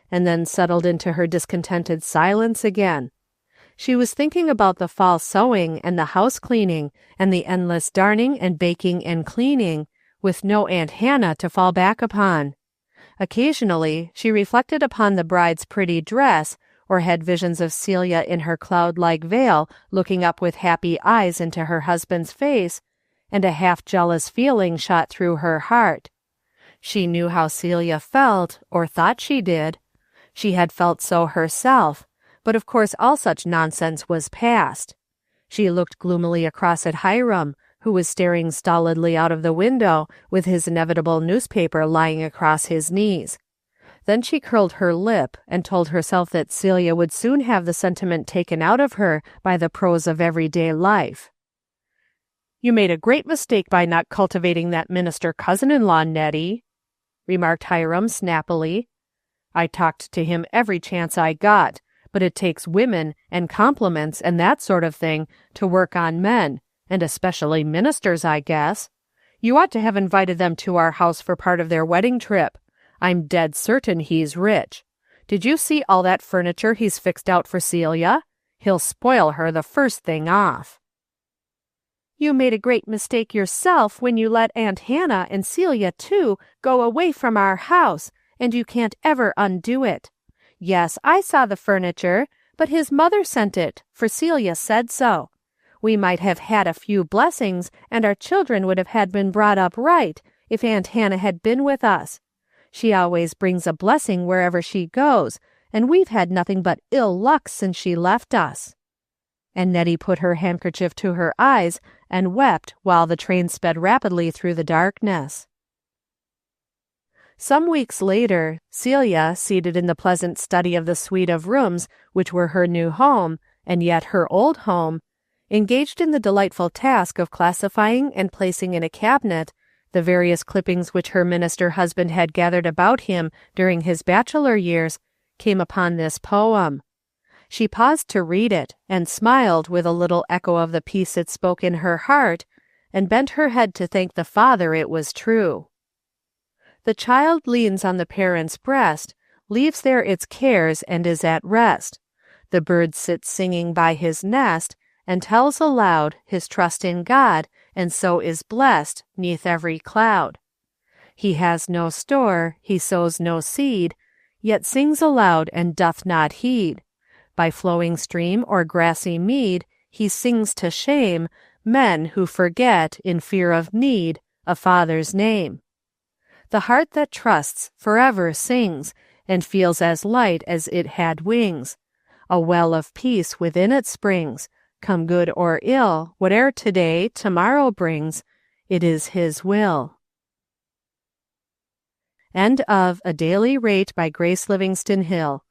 and then settled into her discontented silence again. She was thinking about the fall sewing and the house cleaning and the endless darning and baking and cleaning, with no Aunt Hannah to fall back upon. Occasionally she reflected upon the bride's pretty dress, or had visions of Celia in her cloud-like veil looking up with happy eyes into her husband's face, and a half-jealous feeling shot through her heart. She knew how Celia felt, or thought she did. She had felt so herself, but of course all such nonsense was past. She looked gloomily across at Hiram, who was staring stolidly out of the window with his inevitable newspaper lying across his knees. Then she curled her lip and told herself that Celia would soon have the sentiment taken out of her by the prose of everyday life. "You made a great mistake by not cultivating that minister cousin-in-law, Nettie," remarked Hiram snappily. "I talked to him every chance I got, but it takes women and compliments and that sort of thing to work on men, and especially ministers, I guess. You ought to have invited them to our house for part of their wedding trip. I'm dead certain he's rich. Did you see all that furniture he's fixed out for Celia? He'll spoil her the first thing off." "You made a great mistake yourself when you let Aunt Hannah and Celia, too, go away from our house, and you can't ever undo it. Yes, I saw the furniture, but his mother sent it, for Celia said so. We might have had a few blessings, and our children would have been brought up right, if Aunt Hannah had been with us. She always brings a blessing wherever she goes, and we've had nothing but ill luck since she left us." And Nettie put her handkerchief to her eyes and wept while the train sped rapidly through the darkness. Some weeks later, Celia, seated in the pleasant study of the suite of rooms which were her new home, and yet her old home, engaged in the delightful task of classifying and placing in a cabinet the various clippings which her minister husband had gathered about him during his bachelor years, came upon this poem. She paused to read it, and smiled with a little echo of the peace it spoke in her heart, and bent her head to thank the Father it was true. The child leans on the parent's breast, leaves there its cares and is at rest. The bird sits singing by his nest, and tells aloud his trust in God, and so is blessed 'neath every cloud. He has no store, he sows no seed, yet sings aloud and doth not heed. By flowing stream or grassy mead, he sings to shame men who forget, in fear of need, a Father's name. The heart that trusts forever sings, and feels as light as it had wings. A well of peace within it springs. Come good or ill, whate'er today, tomorrow brings, it is his will. End of A Daily Rate by Grace Livingston Hill.